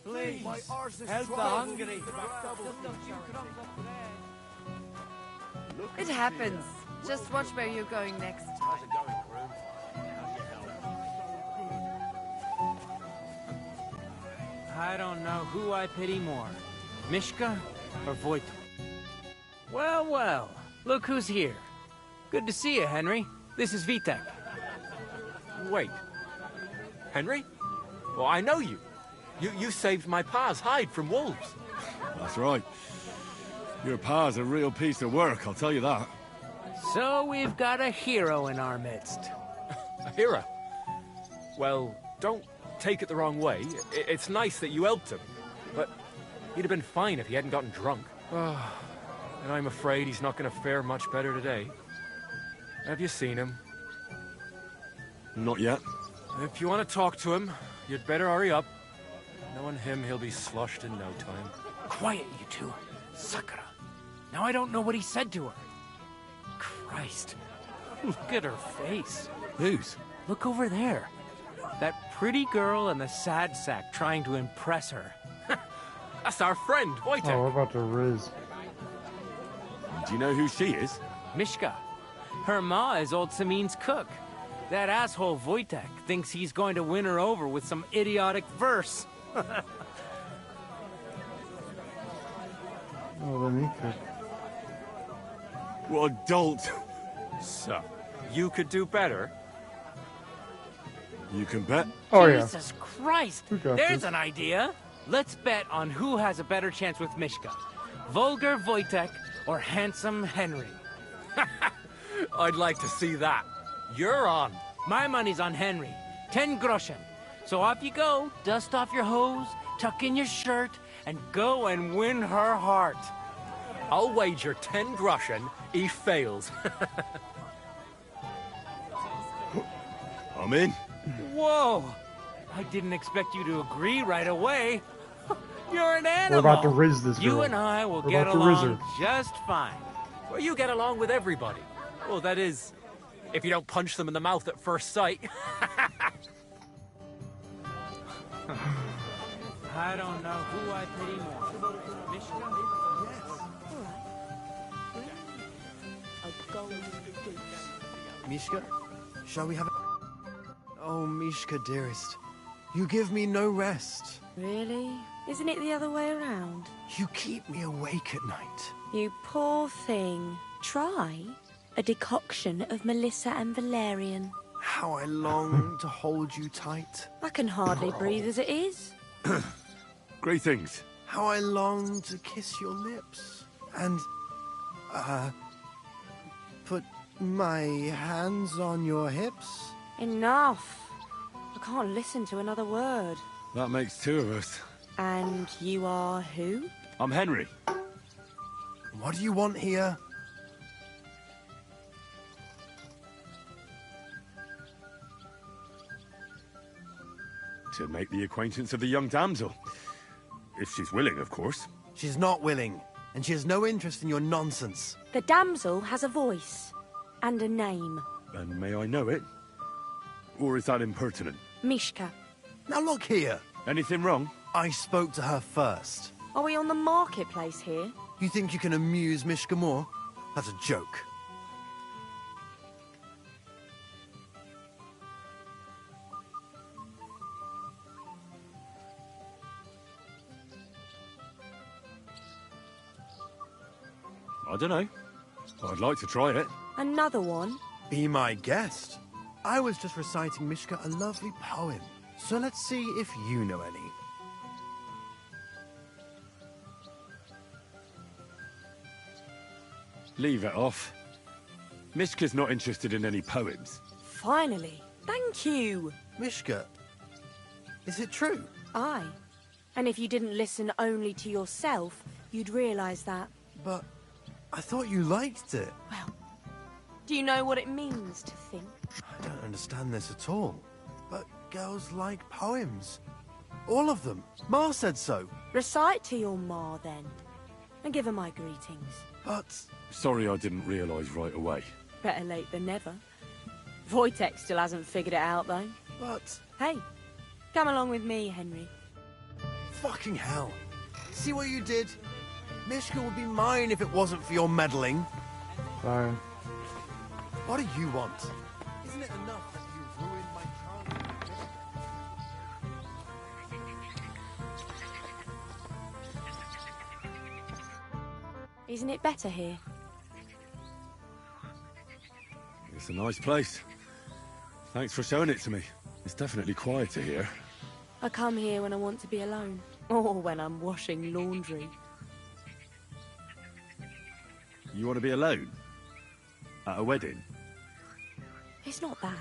Please, help the hungry. It happens. Just watch where you're going next. How's it going, groom? I don't know who I pity more, Mishka or Voit. Well, look who's here. Good to see you, Henry. This is Vitek. Wait. Henry? Well, I know you. You saved my pa's hide from wolves. That's right. Your pa's a real piece of work, I'll tell you that. So we've got a hero in our midst. A hero? Well, don't take it the wrong way. It's nice that you helped him, but he'd have been fine if he hadn't gotten drunk. And I'm afraid he's not going to fare much better today. Have you seen him? Not yet. If you want to talk to him, you'd better hurry up. Knowing him, he'll be sloshed in no time. Quiet, you two. Sakura. Now I don't know what he said to her. Christ. Look at her face. Whose? Look over there. That pretty girl in the sad sack trying to impress her. That's our friend, Wojtek. Oh, we're about to Riz. Do you know who she is? Mishka. Her ma is old Samin's cook. That asshole Wojtek thinks he's going to win her over with some idiotic verse. Oh, then he could. What a dolt. So, you could do better? You can bet. Oh, yeah. Jesus Christ! We got There's this. an idea. Let's bet on who has a better chance with Mishka. Vulgar Wojtek or handsome Henry. I'd like to see that. You're on. My money's on Henry. 10 groschen. So off you go, dust off your hose, tuck in your shirt, and go and win her heart. I'll wager 10 groschen he fails. I'm in. Whoa! I didn't expect you to agree right away. You're an We're animal. about to Riz this girl. You and I will We're get about to Riz along her. just fine. Well, you get along with everybody. Well, that is, if you don't punch them in the mouth at first sight. I don't know who I pity more. Mishka? Mishka, shall we have a... Oh, Mishka, dearest. You give me no rest. Really? Isn't it the other way around? You keep me awake at night. You poor thing. Try a decoction of Melissa and Valerian. How I long to hold you tight. I can hardly breathe as it is. Great things. How I long to kiss your lips. And, put my hands on your hips. Enough. I can't listen to another word. That makes two of us. And you are who? I'm Henry. What do you want here? To make the acquaintance of the young damsel. If she's willing, of course. She's not willing, and she has no interest in your nonsense. The damsel has a voice. And a name. And may I know it? Or is that impertinent? Mishka. Now look here. Anything wrong? I spoke to her first. Are we on the marketplace here? You think you can amuse Mishka more? That's a joke. I don't know. I'd like to try it. Another one? Be my guest. I was just reciting Mishka a lovely poem. So let's see if you know any. Leave it off. Mishka's not interested in any poems. Finally. Thank you. Mishka, is it true? Aye. And if you didn't listen only to yourself, you'd realise that. But I thought you liked it. Well, do you know what it means to think? I don't understand this at all. But girls like poems. All of them. Ma said so. Recite to your ma, then. And give her my greetings. But... Sorry I didn't realise right away. Better late than never. Wojtek still hasn't figured it out, though. But... Hey, come along with me, Henry. Fucking hell. See what you did? Mishka would be mine if it wasn't for your meddling. Fine. What do you want? Isn't it enough that you ruined my childhood? Isn't it better here? It's a nice place. Thanks for showing it to me. It's definitely quieter here. I come here when I want to be alone. Or when I'm washing laundry. You want to be alone? At a wedding? It's not that.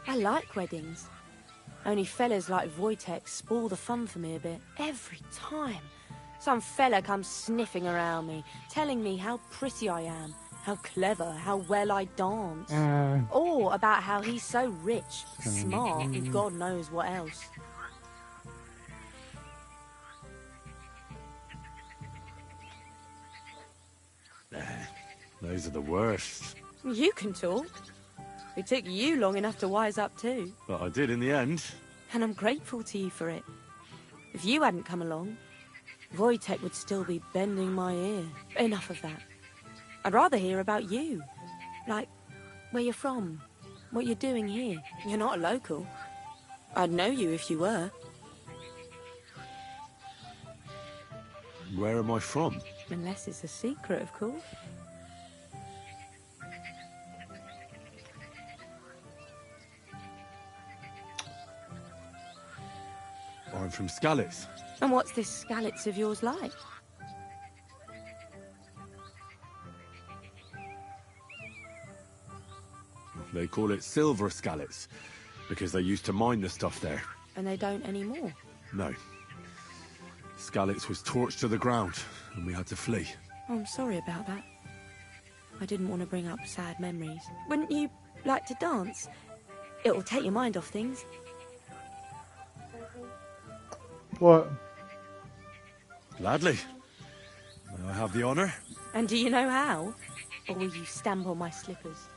I like weddings. Only fellas like Wojtek spoil the fun for me a bit. Every time. Some fella comes sniffing around me, telling me how pretty I am, how clever, how well I dance. Or about how he's so rich, smart, and God knows what else. Those are the worst. You can talk. It took you long enough to wise up too. But I did in the end. And I'm grateful to you for it. If you hadn't come along, Wojtek would still be bending my ear. Enough of that. I'd rather hear about you. Like, where you're from, what you're doing here. You're not a local. I'd know you if you were. Where am I from? Unless it's a secret, of course. I'm from Skalitz. And what's this Skalitz of yours like? They call it Silver Skalitz, because they used to mine the stuff there. And they don't anymore. No. Skalitz was torched to the ground, and we had to flee. Oh, I'm sorry about that. I didn't want to bring up sad memories. Wouldn't you like to dance? It'll take your mind off things. What? Gladly. May I have the honor? And do you know how? Or will you stamp on my slippers?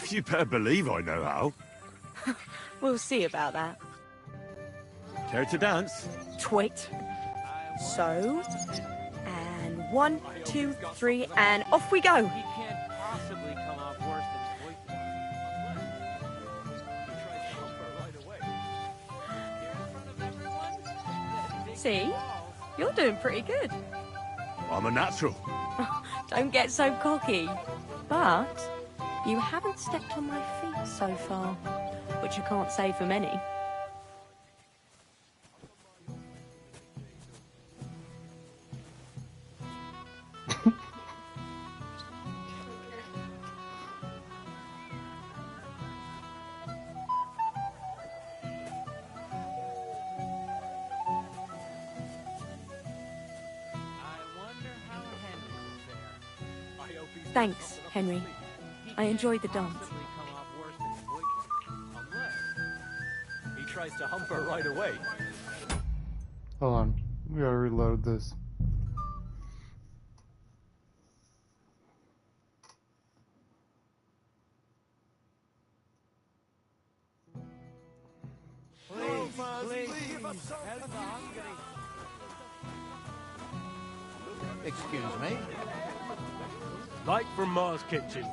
You better believe I know how. We'll see about that. Care to dance? Twit. So. And 1, 2, 3, and off we go. He can't possibly come off worse than Wojtek. See? You're doing pretty good. I'm a natural. Don't get so cocky. But you haven't stepped on my feet so far, which I can't say for many. Thanks, Henry. I enjoyed the dance. He tries to hump her right away. Hold on. We gotta reload this. Excuse me. Like from Ma's kitchen.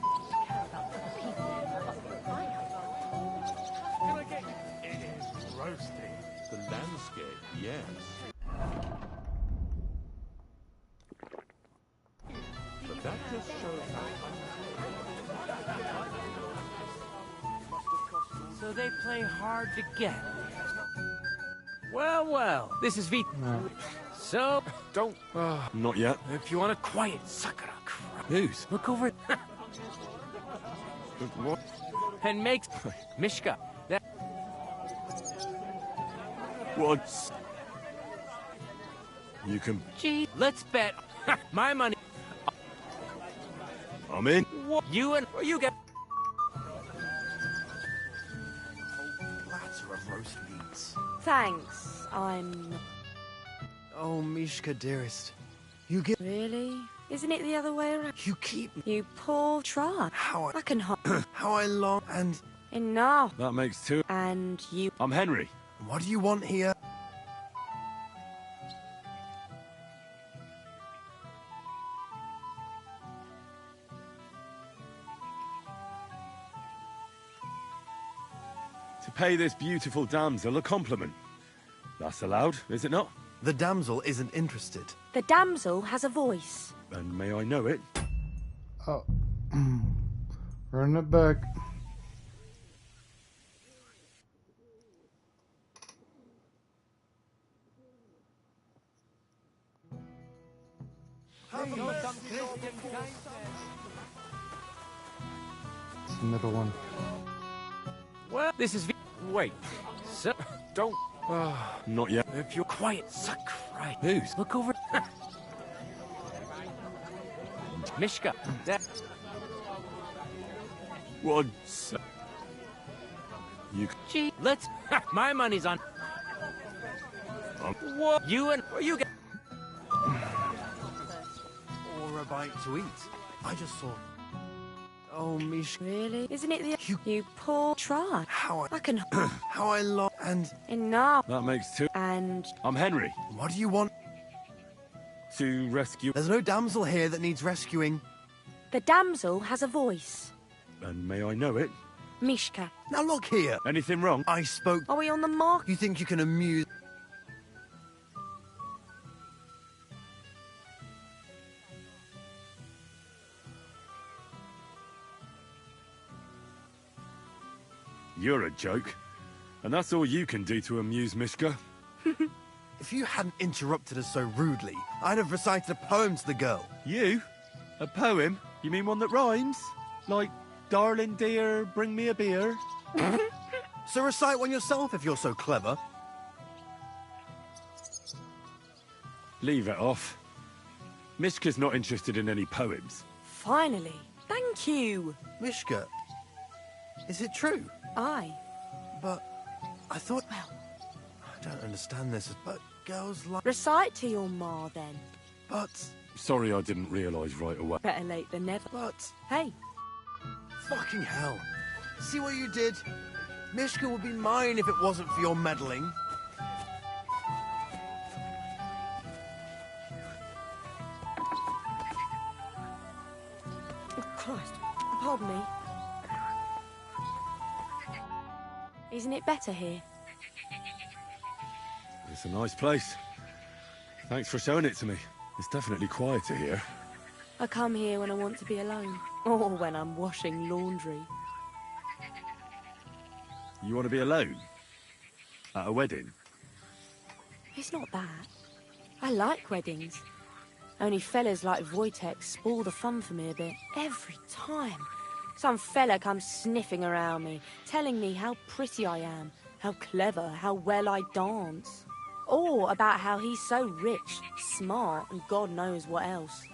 It is roasting. The landscape, yes. But that just shows So they play hard to get. Well, well, this is Vita. So, don't... Not yet. If you want a quiet sucker of crap. Whose? Look over it. What? And makes... Mishka. That... What? You can... Gee, let's bet. My money. I'm in. What? You and... You get... Platter of roast meats. Thanks, I'm... Oh, Mishka, dearest. You get... Really? Isn't it the other way around? You keep... You poor try. How I can hop. How I long and... Enough. That makes two. And you... I'm Henry. What do you want here? To pay this beautiful damsel a compliment. That's allowed, is it not? The damsel isn't interested. The damsel has a voice. And may I know it? Oh. Run it back. It's the middle one. Well, this is... Wait. So, Don't... Not yet. If you're quiet, Sakurai. Who's? Look over... Mishka. That... What? You... Gee, let's... My money's on... What? You and... You get... Or a bite to eat. I just saw... Oh, Mish. Really? Isn't it the... You poor trot. How I can... How I lost... And... Enough. That makes two. And... I'm Henry. What do you want? To rescue... There's no damsel here that needs rescuing. The damsel has a voice. And may I know it? Mishka. Now look here. Anything wrong? I spoke... Are we on the mark? You think you can amuse... You're a joke. And that's all you can do to amuse Mishka? If you hadn't interrupted us so rudely, I'd have recited a poem to the girl. You? A poem? You mean one that rhymes? Like, darling dear, bring me a beer? So recite one yourself if you're so clever. Leave it off. Mishka's not interested in any poems. Finally. Thank you. Mishka, is it true? Aye. But I thought... Well... I don't understand this, but girls like... Recite to your ma, then. But... Sorry I didn't realise right away. Better late than never. But... Hey. Fucking hell. See what you did? Mishka would be mine if it wasn't for your meddling. Oh, Christ. Pardon me. Isn't it better here? It's a nice place. Thanks for showing it to me. It's definitely quieter here. I come here when I want to be alone. Or when I'm washing laundry. You want to be alone? At a wedding? It's not that. I like weddings. Only fellas like Wojtek spoil the fun for me a bit. Every time. Some fella comes sniffing around me, telling me how pretty I am, how clever, how well I dance. Or about how he's so rich, smart, and God knows what else.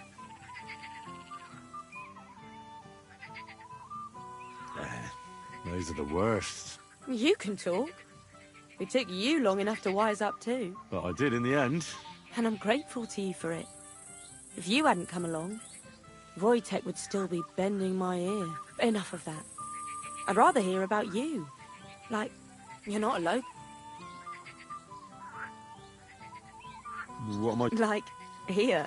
Those are the worst. You can talk. It took you long enough to wise up too. But I did in the end. And I'm grateful to you for it. If you hadn't come along, Wojtek would still be bending my ear. Enough of that. I'd rather hear about you. Like, you're not alone. What am I... Like, here.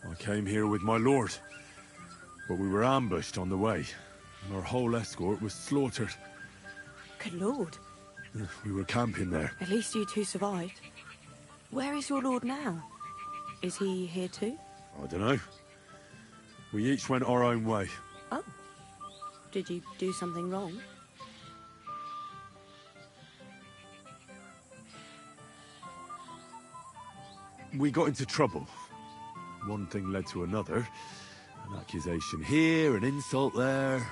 I came here with my lord. But we were ambushed on the way. And our whole escort was slaughtered. Good lord. We were camping there. At least you two survived. Where is your lord now? Is he here too? I don't know. We each went our own way. Oh. Did you do something wrong? We got into trouble. One thing led to another. An accusation here, an insult there.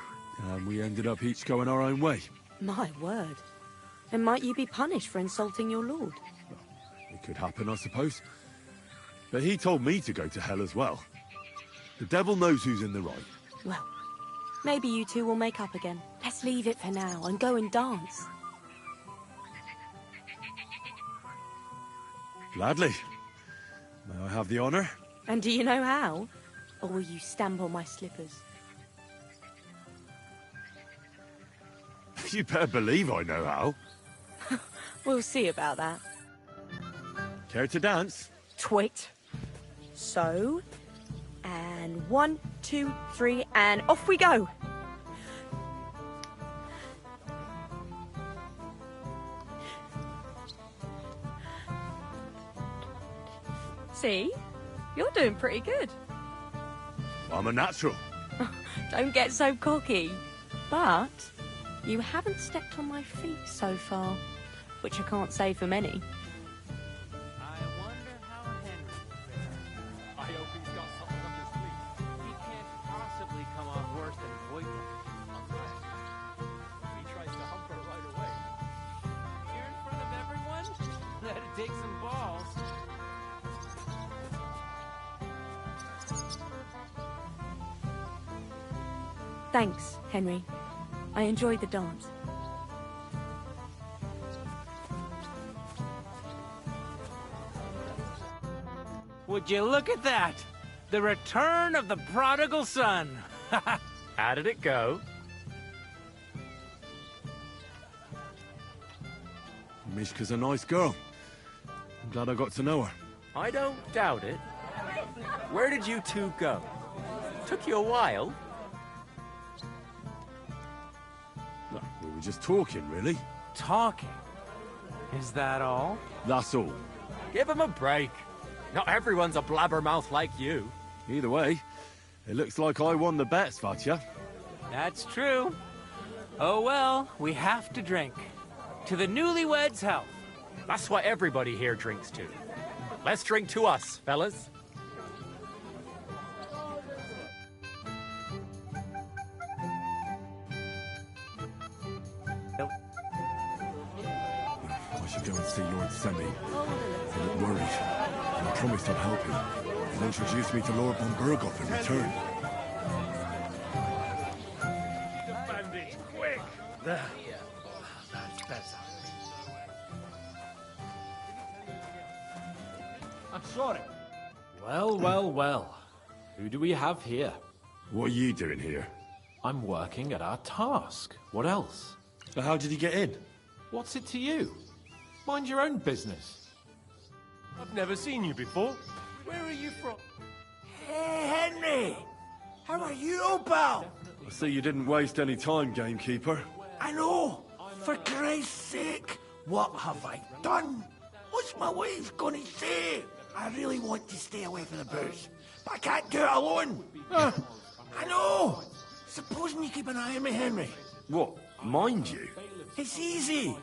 And we ended up each going our own way. My word. And might you be punished for insulting your lord? It could happen, I suppose. But he told me to go to hell as well. The devil knows who's in the right. Well, maybe you two will make up again. Let's leave it for now and go and dance. Gladly. May I have the honor? And do you know how? Or will you stamp on my slippers? You better believe I know how. We'll see about that. Care to dance? Twit. So, and 1, 2, 3, and off we go. See? You're doing pretty good. I'm a natural. Don't get so cocky. But you haven't stepped on my feet so far, which I can't say for many. take some balls. Thanks, Henry. I enjoyed the dance. Would you look at that? The return of the prodigal son. How did it go? Mishka's a nice girl. I'm glad I got to know her. I don't doubt it. Where did you two go? Took you a while. No, we were just talking, really. Talking? Is that all? That's all. Give him a break. Not everyone's a blabbermouth like you. Either way, it looks like I won the bet, Svatya. That's true. Oh well, we have to drink. To the newlyweds' health. That's what everybody here drinks to. Let's drink to us, fellas. I should go and see Lord Semi. I look worried. And I promised I'd help him. And introduce me to Lord von Burgoff in return. The bandage, quick! There. That's better. I'm sorry. Well, well, well. Who do we have here? What are you doing here? I'm working at our task. What else? So how did he get in? What's it to you? Mind your own business. I've never seen you before. Where are you from? Hey, Henry! How are you, pal? I see you didn't waste any time, gamekeeper. I know! For Christ's sake! What have I done? What's my wife gonna say? I really want to stay away from the booze, but I can't do it alone. I know! Supposing you keep an eye on me, Henry. What? Mind you? It's easy.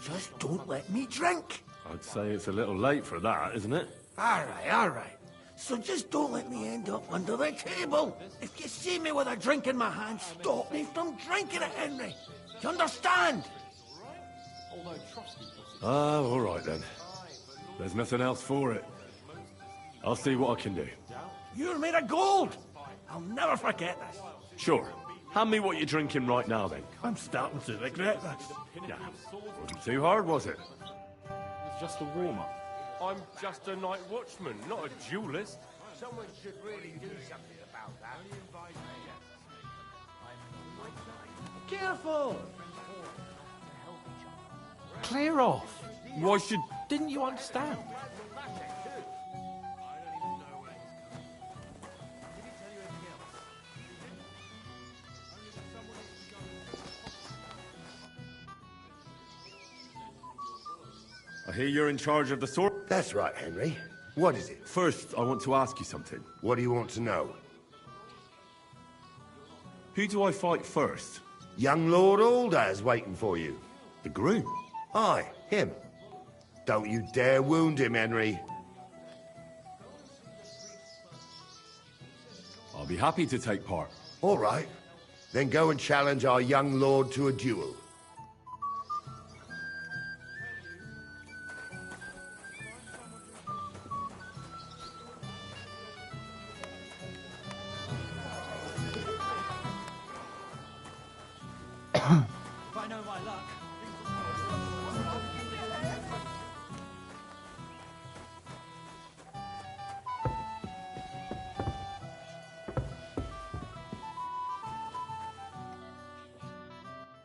Just don't let me drink. I'd say it's a little late for that, isn't it? All right. So just don't let me end up under the table. If you see me with a drink in my hand, stop me from drinking it, Henry. You understand? All right then. There's nothing else for it. I'll see what I can do. You're made of gold. I'll never forget this. Sure. Hand me what you're drinking right now, then. I'm starting to regret this. Yeah. Wasn't too hard, was it? It's just a warm-up. I'm just a night watchman, not a duelist. Someone should really do something about that. Careful! Clear off. Why should... Didn't you understand? I hear you're in charge of the sword? That's right, Henry. What is it? First, I want to ask you something. What do you want to know? Who do I fight first? Young Lord Aldaz waiting for you. The groom? Aye, him. Don't you dare wound him, Henry. I'll be happy to take part. All right. Then go and challenge our young lord to a duel. If I know my luck.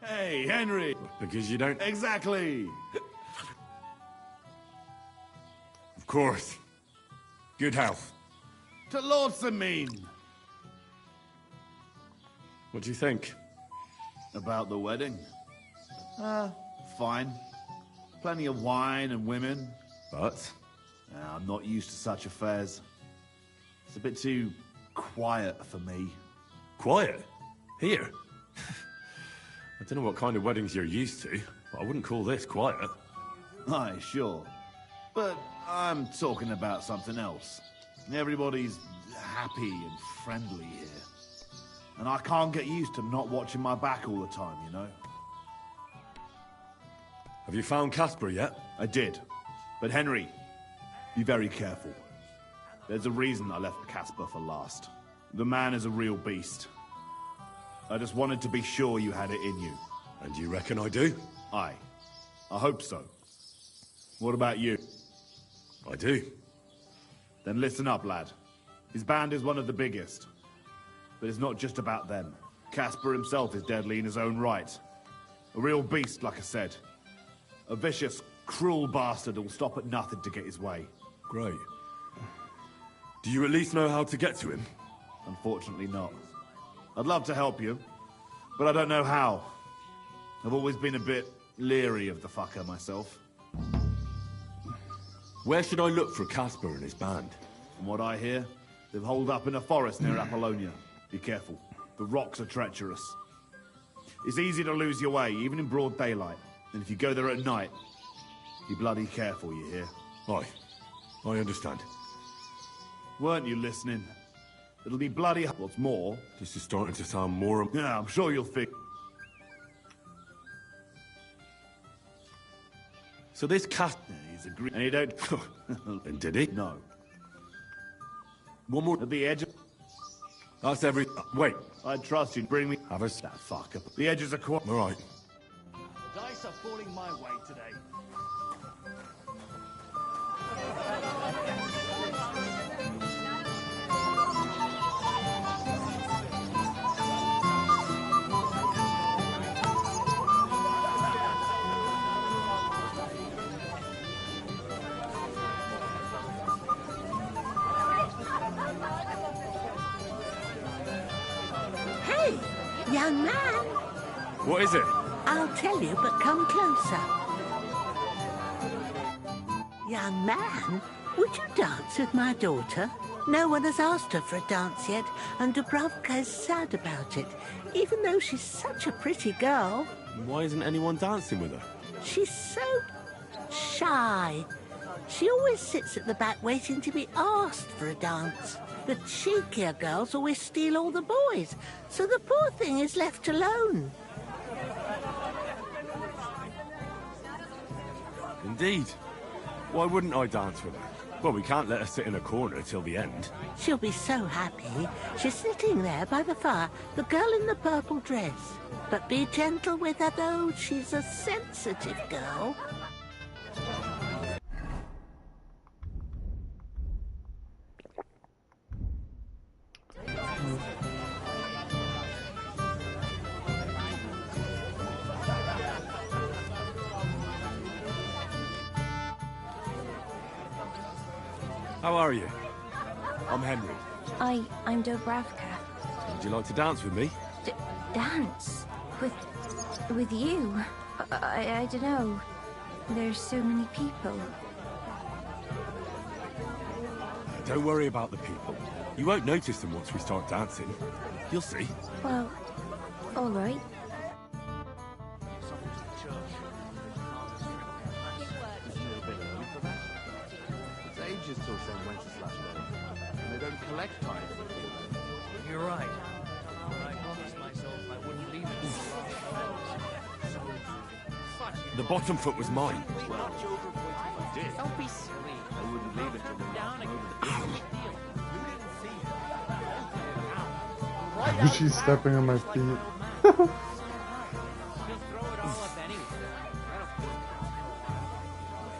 Hey, Henry! Because you don't... Exactly! Of course. Good health. To Lord Sameen! What do you think? About the wedding? Fine. Plenty of wine and women. But? I'm not used to such affairs. It's a bit too quiet for me. Quiet? Here? I don't know what kind of weddings you're used to, but I wouldn't call this quiet. Aye, sure. But I'm talking about something else. Everybody's happy and friendly here. And I can't get used to not watching my back all the time, you know? Have you found Casper yet? I did. But Henry, be very careful. There's a reason I left Casper for last. The man is a real beast. I just wanted to be sure you had it in you. And you reckon I do? Aye. I hope so. What about you? I do. Then listen up, lad. His band is one of the biggest. But it's not just about them. Casper himself is deadly in his own right. A real beast, like I said. A vicious, cruel bastard who'll stop at nothing to get his way. Great. Do you at least know how to get to him? Unfortunately not. I'd love to help you, but I don't know how. I've always been a bit leery of the fucker myself. Where should I look for Casper and his band? From what I hear, they've holed up in a forest near Apollonia. Be careful. The rocks are treacherous. It's easy to lose your way, even in broad daylight. And if you go there at night, be bloody careful, you hear? Aye. I understand. Weren't you listening? It'll be bloody... What's more... This is starting to sound more... Yeah, I'm sure you'll fix... So this Casper... Yeah, he's agreed... And he don't... And did he? No. One more... At the edge of... That's every... Wait. I'd trust you'd bring me... Have us... That fucker. The edges are quiet. All right. The dice are falling my way today. Hey, young man. What is it? I'll tell you, but come closer. Young man, would you dance with my daughter? No one has asked her for a dance yet, and Dubravka is sad about it, even though she's such a pretty girl. Why isn't anyone dancing with her? She's so shy. She always sits at the back waiting to be asked for a dance. The cheekier girls always steal all the boys, so the poor thing is left alone. Indeed. Why wouldn't I dance with her? Well, we can't let her sit in a corner till the end. She'll be so happy. She's sitting there by the fire, the girl in the purple dress. But be gentle with her, though. She's a sensitive girl. How are you? I'm Henry. I'm Dubravka. Would you like to dance with me? Dance? With you? I don't know. There's so many people. Don't worry about the people. You won't notice them once we start dancing. You'll see. Well, all right. It's ages till St. Wenceslas, and they don't collect time. You're right. I promised myself I wouldn't leave it. The bottom foot was mine. Don't be silly. I wouldn't leave it till the Down again. She's stepping on my feet. He'll throw it all up anyway.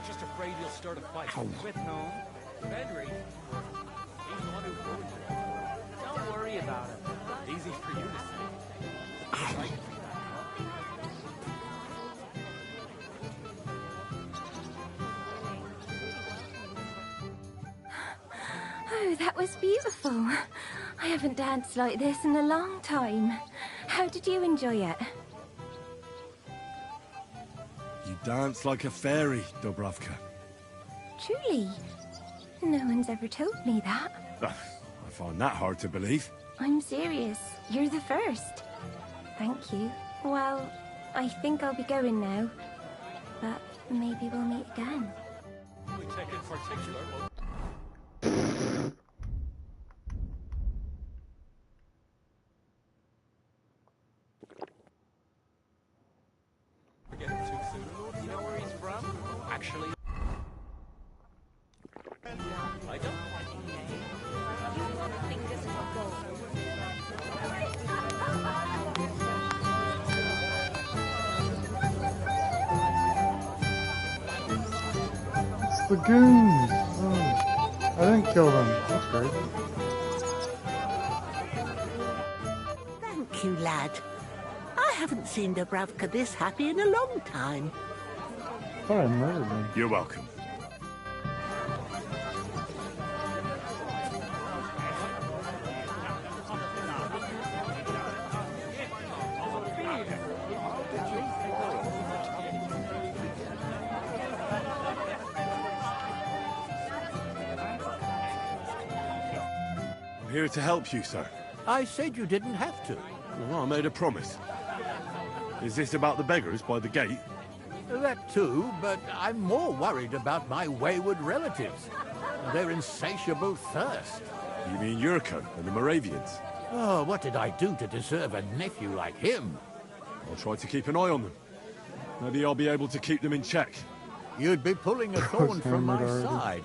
Just afraid you'll start a fight. With whom? Henry. He's the one who ruined it. Don't worry about it. Easy for you to say. Oh, that was beautiful. I haven't danced like this in a long time. How did you enjoy it? You dance like a fairy, Dubravka. Truly? No one's ever told me that. I find that hard to believe. I'm serious. You're the first. Thank you. Well, I think I'll be going now. But maybe we'll meet again. We take in particular. Forget it too soon. You know where he's from? Actually. The goons! Oh, I didn't kill them. That's great. Thank you, lad. I haven't seen Dubravka this happy in a long time. I thought I murdered him. You're welcome. I'm here to help you, sir. I said you didn't have to. Well, I made a promise. Is this about the beggars by the gate? That too, but I'm more worried about my wayward relatives. Their insatiable thirst. You mean Yurko and the Moravians? Oh, what did I do to deserve a nephew like him? I'll try to keep an eye on them. Maybe I'll be able to keep them in check. You'd be pulling a thorn from my side.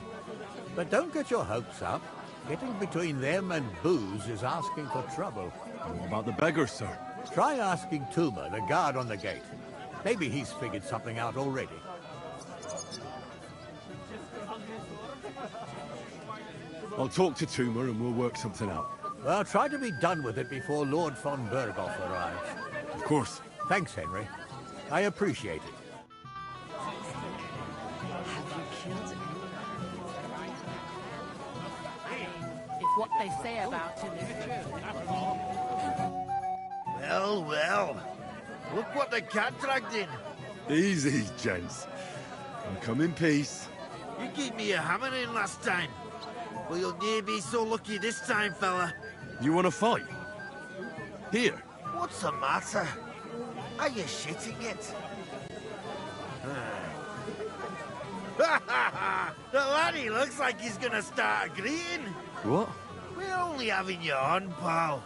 But don't get your hopes up. Getting between them and booze is asking for trouble. What about the beggars, sir? Try asking Tuma, the guard on the gate. Maybe he's figured something out already. I'll talk to Tuma and we'll work something out. Well, try to be done with it before Lord von Berghoff arrives. Of course. Thanks, Henry. I appreciate it. If what they say about him is true. Well, well. Look what the cat dragged in. Easy, gents. I'll come in peace. You gave me a hammer in last time. Well, you'll near be so lucky this time, fella. You want to fight? Here. What's the matter? Are you shitting it? The laddie looks like he's gonna start agreeing. What? We're only having you on, pal.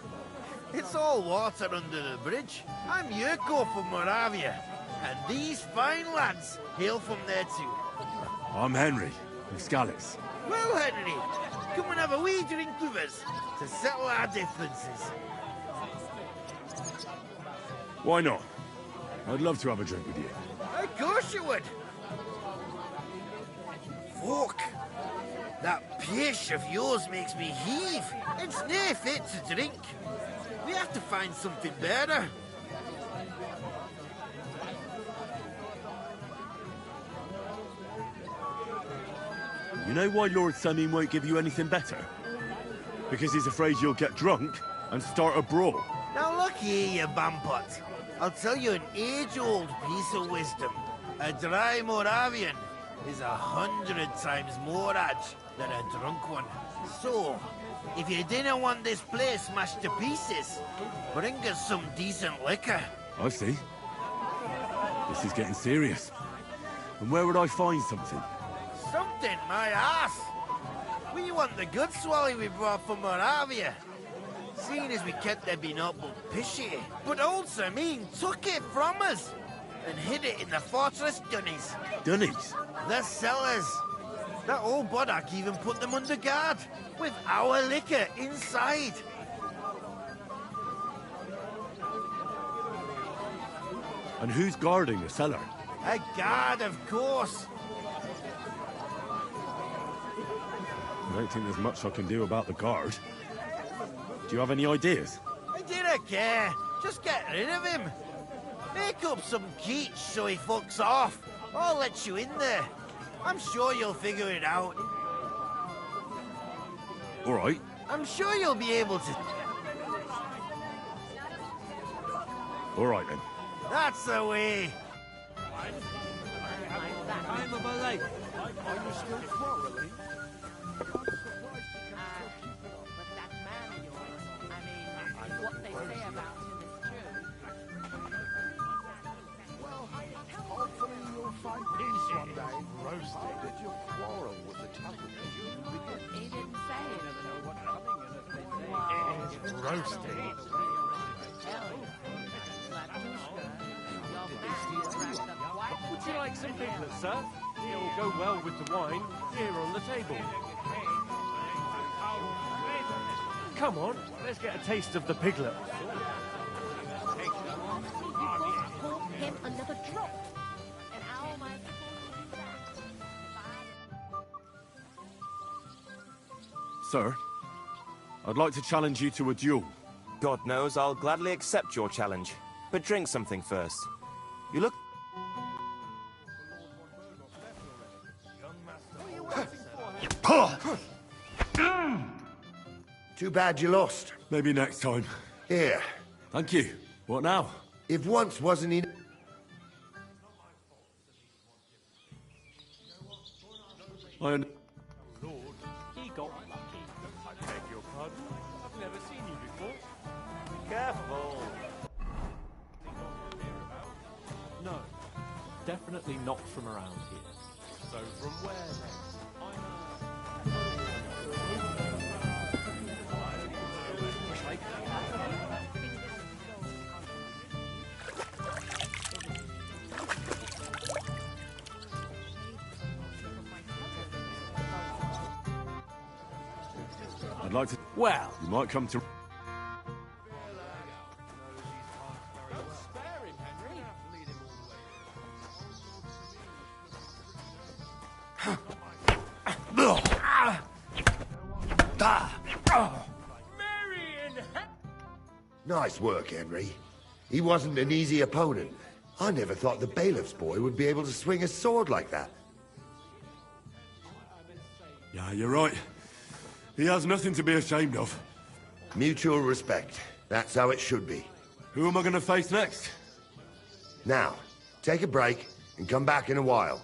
It's all water under the bridge. I'm Yurko from Moravia, and these fine lads hail from there too. I'm Henry, from Skalitz. Well, Henry, come and have a wee drink with us to settle our differences. Why not? I'd love to have a drink with you. Of course you would. Fuck. That pish of yours makes me heave. It's near fit to drink. We have to find something better. You know why Lord Samin won't give you anything better? Because he's afraid you'll get drunk and start a brawl. Now look here, you bampot. I'll tell you an age-old piece of wisdom. A dry Moravian is 100 times more edge than a drunk one. So, if you didn't want this place smashed to pieces, bring us some decent liquor. I see. This is getting serious. And where would I find something? Something, my ass! We want the good swally we brought from Moravia. Seeing as we kept there being up but pishy, but old Samin took it from us and hid it in the fortress dunnies. Dunnies? The cellars. That old Boddock even put them under guard, with our liquor inside. And who's guarding the cellar? A guard, of course. I don't think there's much I can do about the guard. Do you have any ideas? I didn't care. Just get rid of him. Make up some geech so he fucks off. I'll let you in there. I'm sure you'll figure it out. All right. I'm sure you'll be able to. All right, then. That's the way. Time of a life. Are you still quarreling? What they say about him is true. Well, hopefully you'll find peace one day. Roasted. Did you quarrel with the Tattoo? He didn't say it. It's roasting. Would you like some piglets, sir? It will go well with the wine here on the table. Come on, let's get a taste of the piglet. Pour him another drop. And how am I supposed to do that? Sir, I'd like to challenge you to a duel. God knows I'll gladly accept your challenge. But drink something first. You look... Too bad you lost. Maybe next time. Here. Thank you. What now? If once wasn't enough... I... He got lucky. I beg your pardon. I've never seen you before. Careful. No, definitely not from around here. So from where then? I'd like to... Well... You might come to... Nice work, Henry. He wasn't an easy opponent. I never thought the bailiff's boy would be able to swing a sword like that. Yeah, you're right. He has nothing to be ashamed of. Mutual respect. That's how it should be. Who am I going to face next? Now, take a break and come back in a while.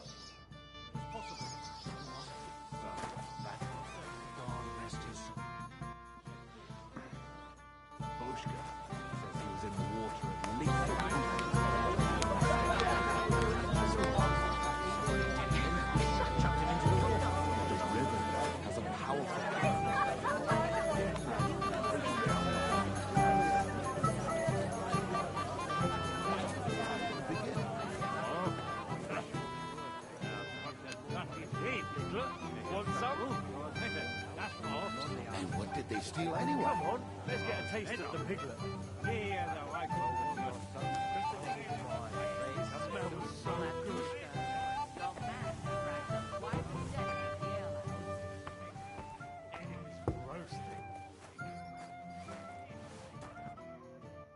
And what did they steal anyway? Come on, let's get a taste of the piglet. Yeah, no, I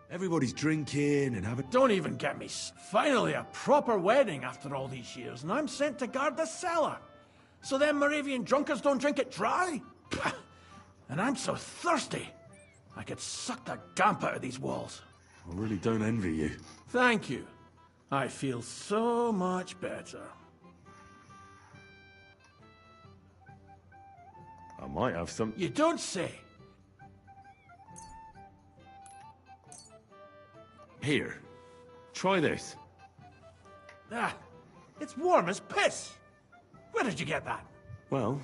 Everybody's drinking and having... Don't even get me... Finally, a proper wedding after all these years, and I'm sent to guard the cellar. So them Moravian drunkards don't drink it dry? Pah. And I'm so thirsty. I could suck the gamp out of these walls. I really don't envy you. Thank you. I feel so much better. I might have some... You don't say. Here, try this. Ah, it's warm as piss. Where did you get that? Well,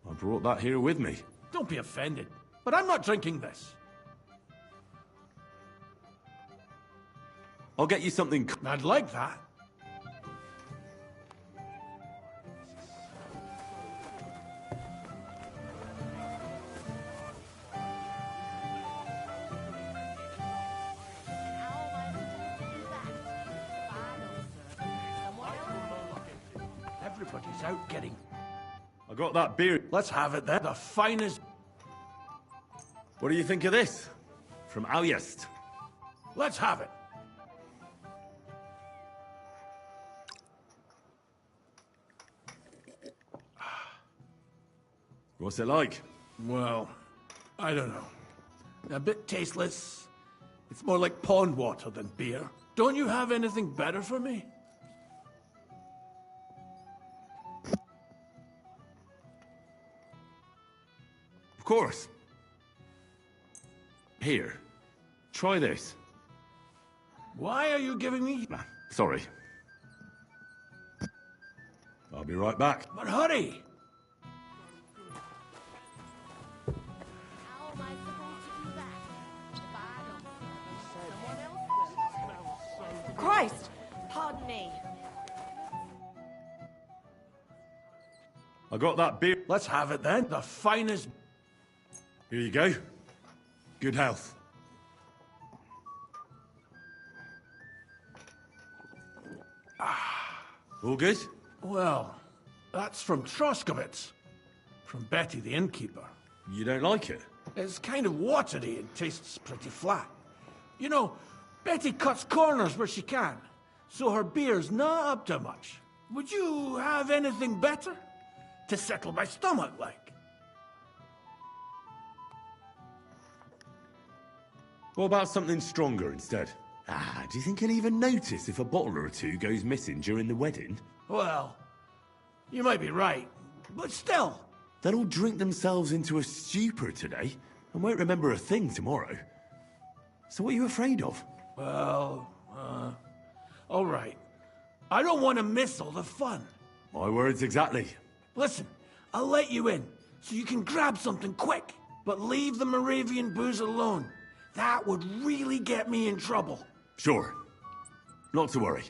I brought that here with me. Don't be offended, but I'm not drinking this. I'll get you something... I'd like that. Everybody's out getting... I got that beer. Let's have it then. The finest... What do you think of this? From Alyest. Let's have it. What's it like? Well, I don't know. A bit tasteless. It's more like pond water than beer. Don't you have anything better for me? Of course. Here, try this. Why are you giving me... Sorry. I'll be right back. But hurry! Christ! Pardon me. I got that beer. Let's have it then. The finest... Here you go. Good health. All good? Well, that's from Troskowitz. From Betty the innkeeper. You don't like it? It's kind of watery and tastes pretty flat. You know, Betty cuts corners where she can, so her beer's not up to much. Would you have anything better? To settle my stomach, like? What about something stronger instead? Do you think he'll even notice if a bottle or two goes missing during the wedding? Well, you might be right, but still. They'll all drink themselves into a stupor today and won't remember a thing tomorrow. So what are you afraid of? Well, all right. I don't want to miss all the fun. My words exactly. Listen, I'll let you in, so you can grab something quick, but leave the Moravian booze alone. That would really get me in trouble. Sure. Not to worry.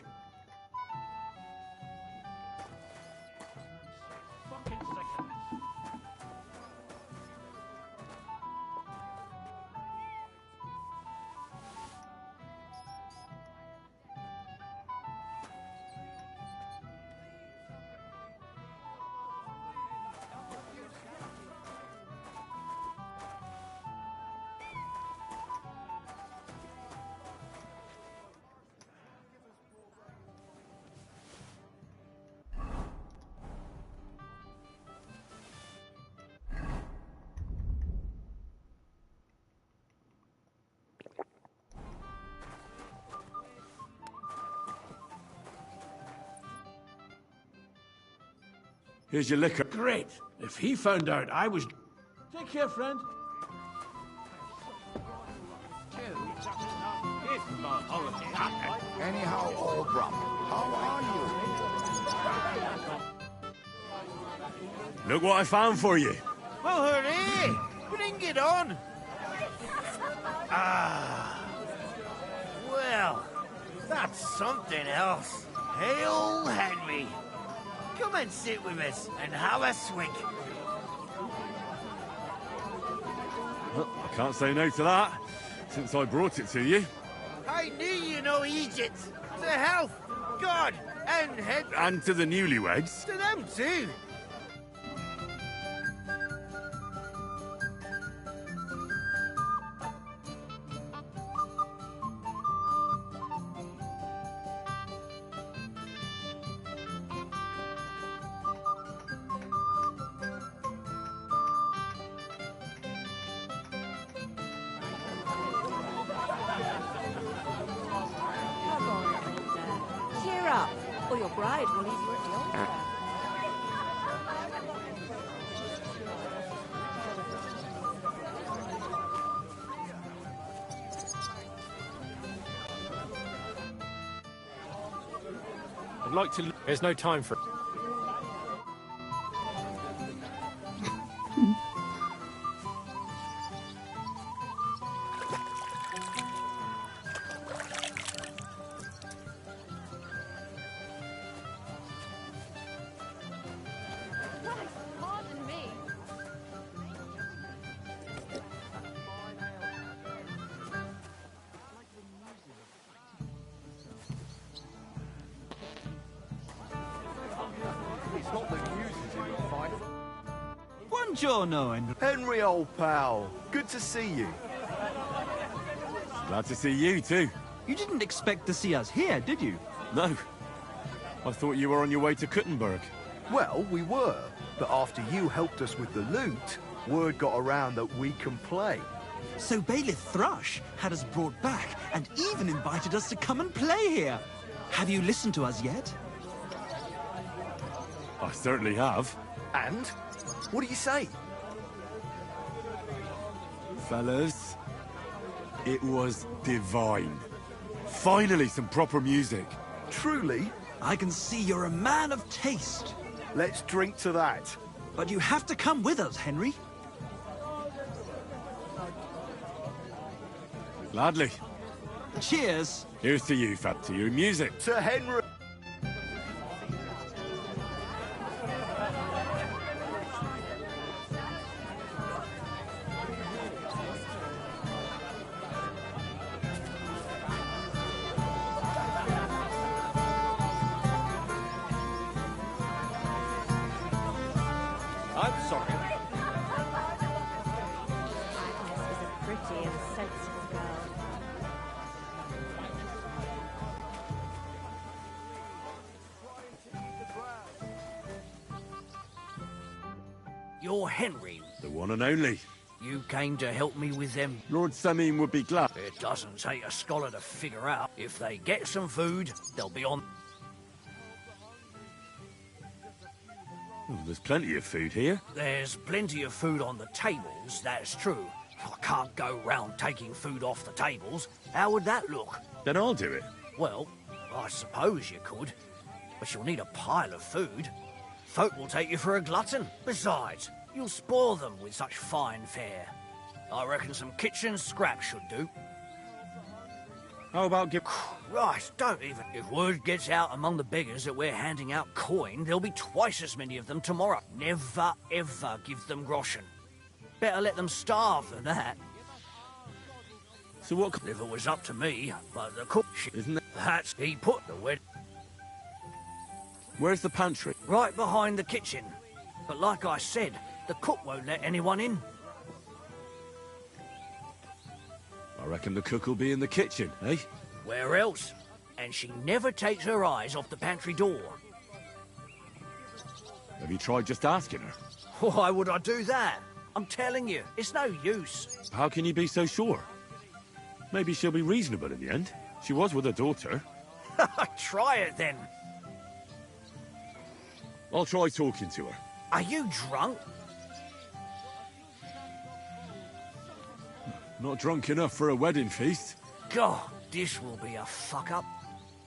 Here's your liquor. Great. If he found out I was... Take care, friend. Anyhow, old Brum, how are Look what I found for you. Well, hooray! Bring it on! Well, that's something else. Hail Henry! Come and sit with us and have a swig. Well, I can't say no to that, since I brought it to you. I knew you know Egypt. To health, God, and head... And to the newlyweds. To them too. Cheer up, or your bride will leave you at the altar. I'd like to... There's no time for... Pardon me. It's not the news he would find. Buongiorno, Henry, old pal. Good to see you. Glad to see you too. You didn't expect to see us here, did you? No. I thought you were on your way to Kuttenberg. Well, we were. But after you helped us with the loot, word got around that we can play. So Bailiff Thrush had us brought back and even invited us to come and play here. Have you listened to us yet? I certainly have. And? What do you say? Fellas, it was divine. Finally, some proper music. Truly? I can see you're a man of taste. Let's drink to that. But you have to come with us, Henry. Gladly. Cheers. Here's to you, Fab, to your music. To Henry. I'm sorry. You're Henry. The one and only. You came to help me with them. Lord Sameen would be glad. It doesn't take a scholar to figure out. If they get some food, they'll be on... Oh, there's plenty of food here. There's plenty of food on the tables, that's true. I can't go round taking food off the tables. How would that look? Then I'll do it. Well, I suppose you could. But you'll need a pile of food. Folk will take you for a glutton. Besides, you'll spoil them with such fine fare. I reckon some kitchen scraps should do. How about give... Right, don't even... If word gets out among the beggars that we're handing out coin, there'll be twice as many of them tomorrow. Never, ever give them groschen. Better let them starve than that. So what... If it was up to me, but the cook... Isn't it? That's... He put the wed... Where's the pantry? Right behind the kitchen. But like I said, the cook won't let anyone in. I reckon the cook will be in the kitchen, eh? Where else? And she never takes her eyes off the pantry door. Have you tried just asking her? Why would I do that? I'm telling you, it's no use. How can you be so sure? Maybe she'll be reasonable in the end. She was with her daughter. Try it then. I'll try talking to her. Are you drunk? Not drunk enough for a wedding feast. God, this will be a fuck-up.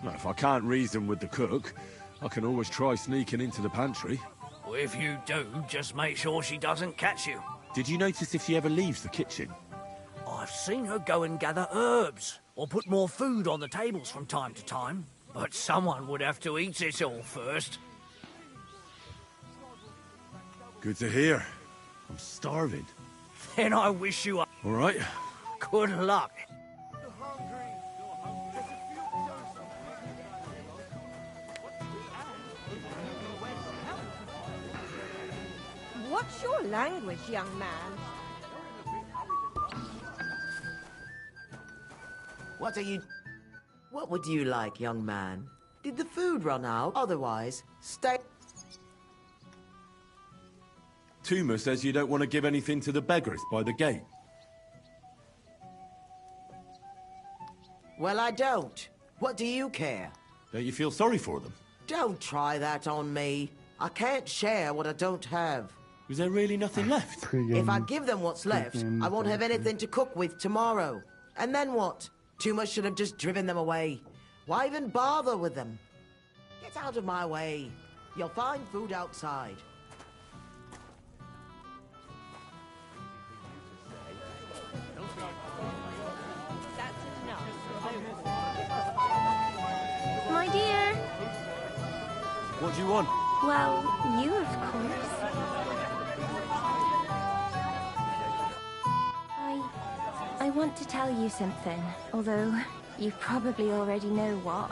Well, if I can't reason with the cook, I can always try sneaking into the pantry. Well, if you do, just make sure she doesn't catch you. Did you notice if she ever leaves the kitchen? I've seen her go and gather herbs, or put more food on the tables from time to time. But someone would have to eat it all first. Good to hear. I'm starving. Then I wish you... All right. Good luck. What's your language, young man? What would you like, young man? Did the food run out? Otherwise, stay... Tuma says you don't want to give anything to the beggars by the gate. Well, I don't. What do you care? Don't you feel sorry for them? Don't try that on me. I can't share what I don't have. Is there really nothing left? If I give them what's left, I won't have anything to cook with tomorrow. And then what? Tuma should have just driven them away. Why even bother with them? Get out of my way. You'll find food outside. My dear. What do you want? Well, you, of course. I want to tell you something, although you probably already know what.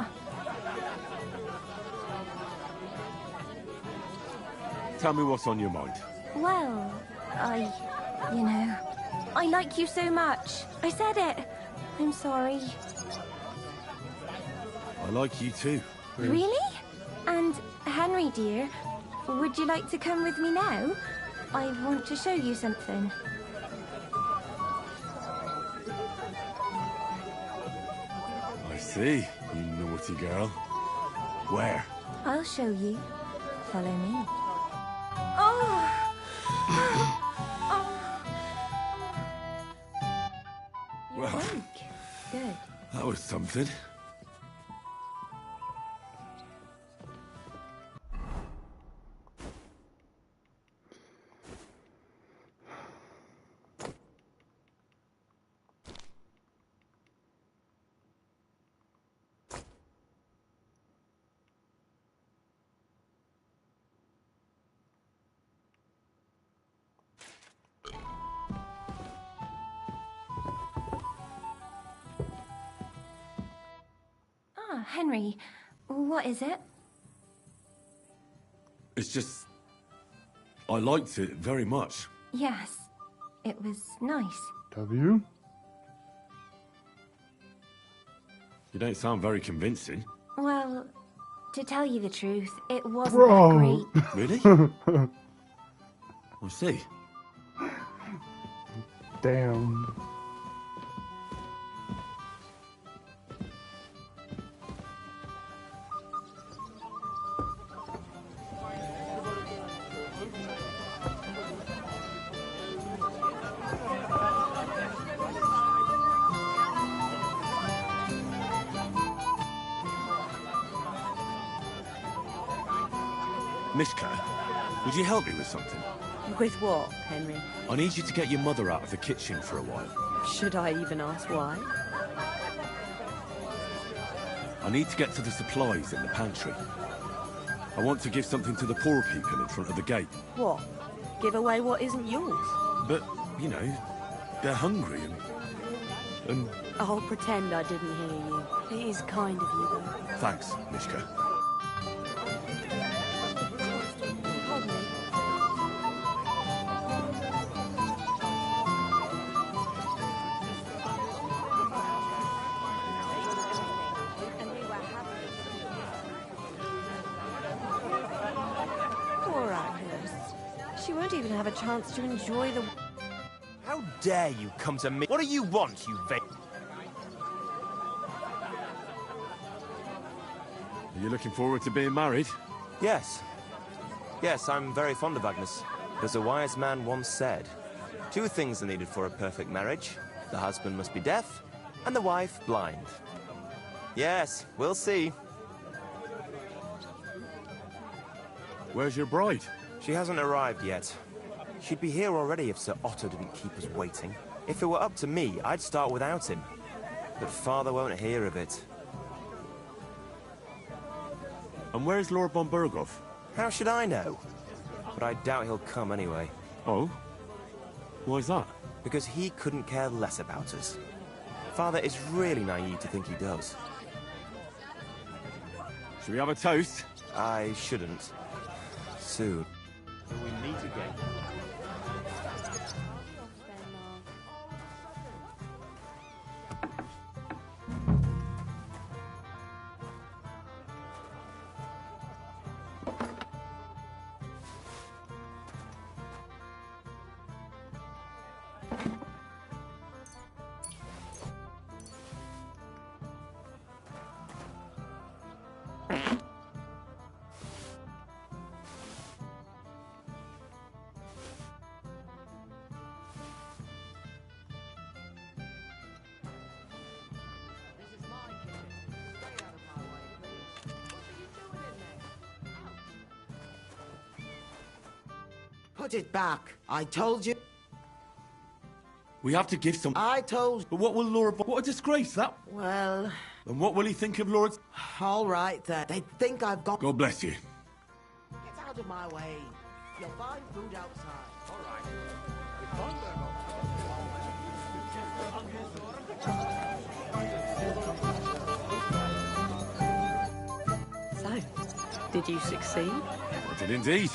Tell me what's on your mind. Well, you know, I like you so much. I said it. I'm sorry. I like you too. Really? And Henry, dear, would you like to come with me now? I want to show you something. I see, you naughty girl. Where? I'll show you. Follow me. Oh! You're Well, awake. Good. that was something. Henry, what is it? It's just... I liked it very much. Yes, it was nice. W? You don't sound very convincing. Well, to tell you the truth, it wasn't Bro. that great. Really? We'll see. Damn. Mishka, would you help me with something? With what, Henry? I need you to get your mother out of the kitchen for a while. Should I even ask why? I need to get to the supplies in the pantry. I want to give something to the poor people in front of the gate. What? Give away what isn't yours? But, you know, they're hungry and... I'll pretend I didn't hear you. It is kind of you, though. Thanks, Mishka. Poor Agnes. She won't even have a chance to enjoy the... How dare you come to me? What do you want, you va- Are you looking forward to being married? Yes. Yes, I'm very fond of Agnes. As a wise man once said, 2 things are needed for a perfect marriage. The husband must be deaf, and the wife blind. Yes, we'll see. Where's your bride? She hasn't arrived yet. She'd be here already if Sir Otto didn't keep us waiting. If it were up to me, I'd start without him. But Father won't hear of it. And where's Lord von Burgov? How should I know? But I doubt he'll come anyway. Oh? Why's that? Because he couldn't care less about us. Father is really naive to think he does. Should we have a toast? I shouldn't. Soon. Till we meet again. Put it back. I told you. We have to give some... I told... But what will Lord... What a disgrace, that... Well... And what will he think of Lord... All right, then. They think I've got... God bless you. Get out of my way. You'll find food outside. All right. So, did you succeed? I did indeed.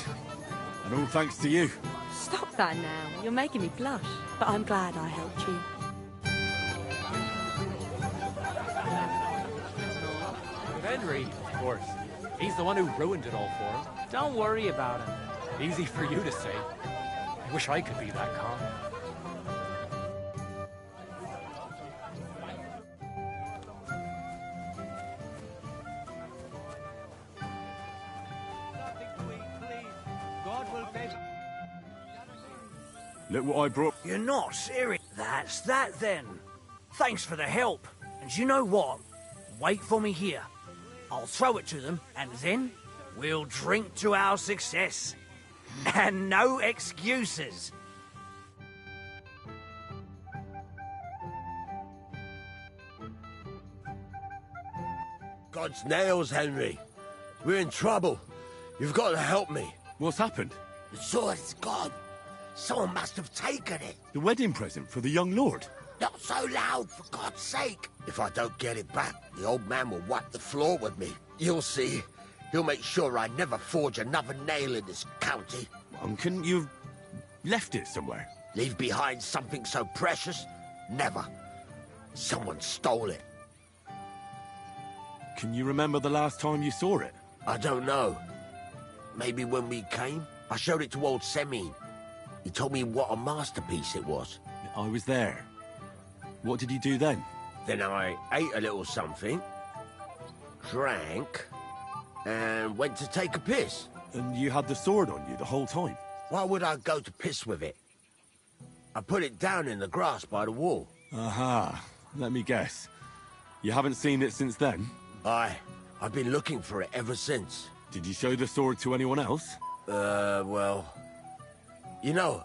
And all thanks to you. Stop that now. You're making me blush. But I'm glad I helped you. With Henry, of course. He's the one who ruined it all for him. Don't worry about him. Easy for you to say. I wish I could be that calm. Look what I brought. You're not serious. That's that then. Thanks for the help. And you know what? Wait for me here. I'll throw it to them, and then we'll drink to our success. And no excuses. God's nails, Henry. We're in trouble. You've got to help me. What's happened? The sword's gone. Someone must have taken it. The wedding present for the young lord. Not so loud, for God's sake. If I don't get it back, the old man will wipe the floor with me. You'll see. He'll make sure I never forge another nail in this county. And couldn't you have left it somewhere? Leave behind something so precious? Never. Someone stole it. Can you remember the last time you saw it? I don't know. Maybe when we came? I showed it to old Semine. He told me what a masterpiece it was. I was there. What did you do then? Then I ate a little something, drank, and went to take a piss. And you had the sword on you the whole time? Why would I go to piss with it? I put it down in the grass by the wall. Aha. Let me guess. You haven't seen it since then? I've been looking for it ever since. Did you show the sword to anyone else? Well... You know,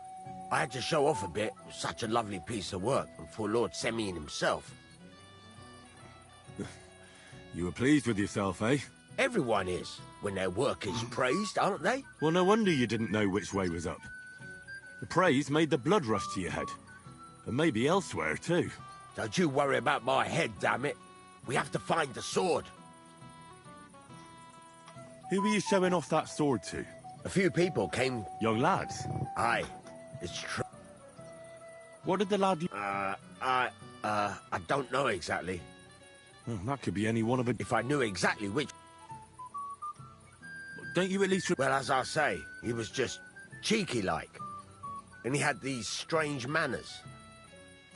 I had to show off a bit. It was such a lovely piece of work for Lord Semyon himself. You were pleased with yourself, eh? Everyone is, when their work is praised, aren't they? Well, no wonder you didn't know which way was up. The praise made the blood rush to your head. And maybe elsewhere, too. Don't you worry about my head, damn it. We have to find the sword. Who were you showing off that sword to? A few people came... Young lads? Aye, it's true. What did the lad... I don't know exactly. Well, that could be any one of a... If I knew exactly which... Don't you at least... Well, as I say, he was just cheeky-like. And he had these strange manners.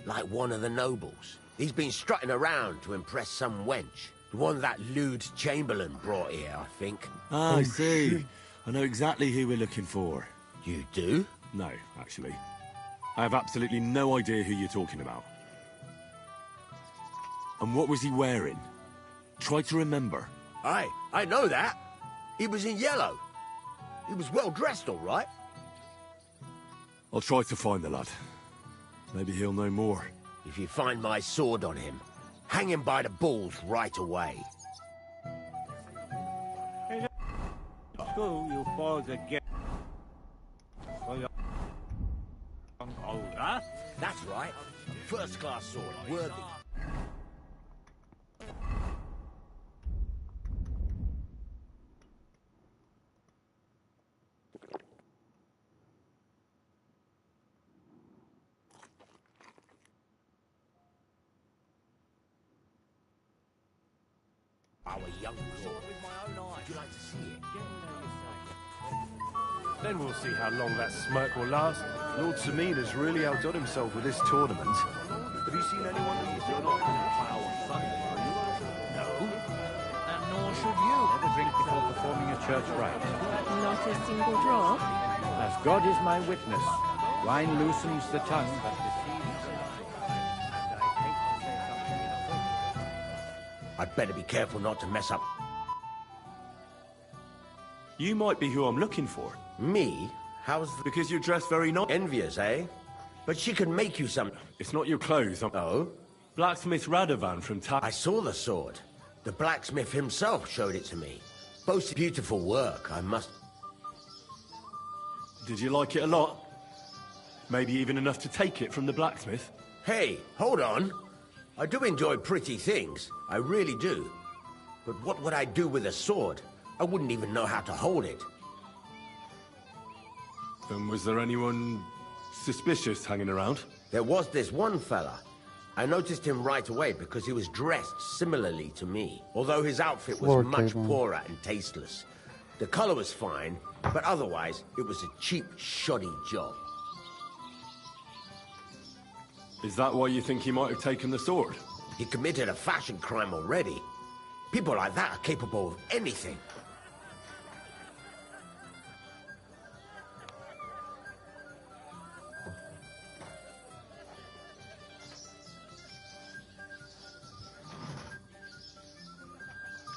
Like one of the nobles. He's been strutting around to impress some wench. The one that lewd Chamberlain brought here, I think. Ah, I see. I know exactly who we're looking for. You do? No, actually. I have absolutely no idea who you're talking about. And what was he wearing? Try to remember. Aye, I know that. He was in yellow. He was well dressed, all right. I'll try to find the lad. Maybe he'll know more. If you find my sword on him, hang him by the balls right away. School, you fall again. Older. That's right. First-class sword, worthy. Our young lord. Would you like to see it? Then we'll see how long that smirk will last. Lord Semyon has really outdone himself with this tournament. Have you seen anyone who's done it? No. And nor should you. Never drink before performing a church rite. Not a single drop? As God is my witness, wine loosens the tongue, but deceives. I'd better be careful not to mess up. You might be who I'm looking for. Me? How's the... Because you're dressed very nice. Envious, eh? But she can make you some... It's not your clothes. Oh? Blacksmith Radovan from I saw the sword. The blacksmith himself showed it to me. Most beautiful work, I must... Did you like it a lot? Maybe even enough to take it from the blacksmith? Hey, hold on. I do enjoy pretty things. I really do. But what would I do with a sword? I wouldn't even know how to hold it. Then was there anyone suspicious hanging around? There was this one fella. I noticed him right away because he was dressed similarly to me, although his outfit was much poorer and tasteless. The color was fine, but otherwise, it was a cheap, shoddy job. Is that why you think he might have taken the sword? He committed a fashion crime already. People like that are capable of anything.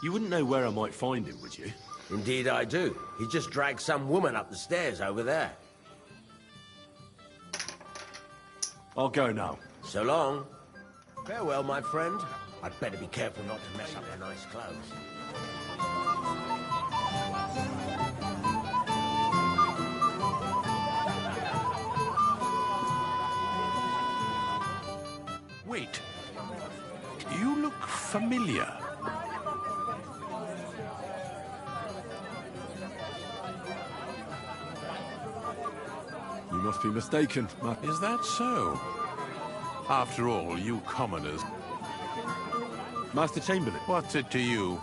You wouldn't know where I might find him, would you? Indeed I do. He just dragged some woman up the stairs over there. I'll go now. So long. Farewell, my friend. I'd better be careful not to mess up her nice clothes. Wait. You look familiar. You must be mistaken, Matt. Is that so? After all, you commoners... Master Chamberlain. What's it to you?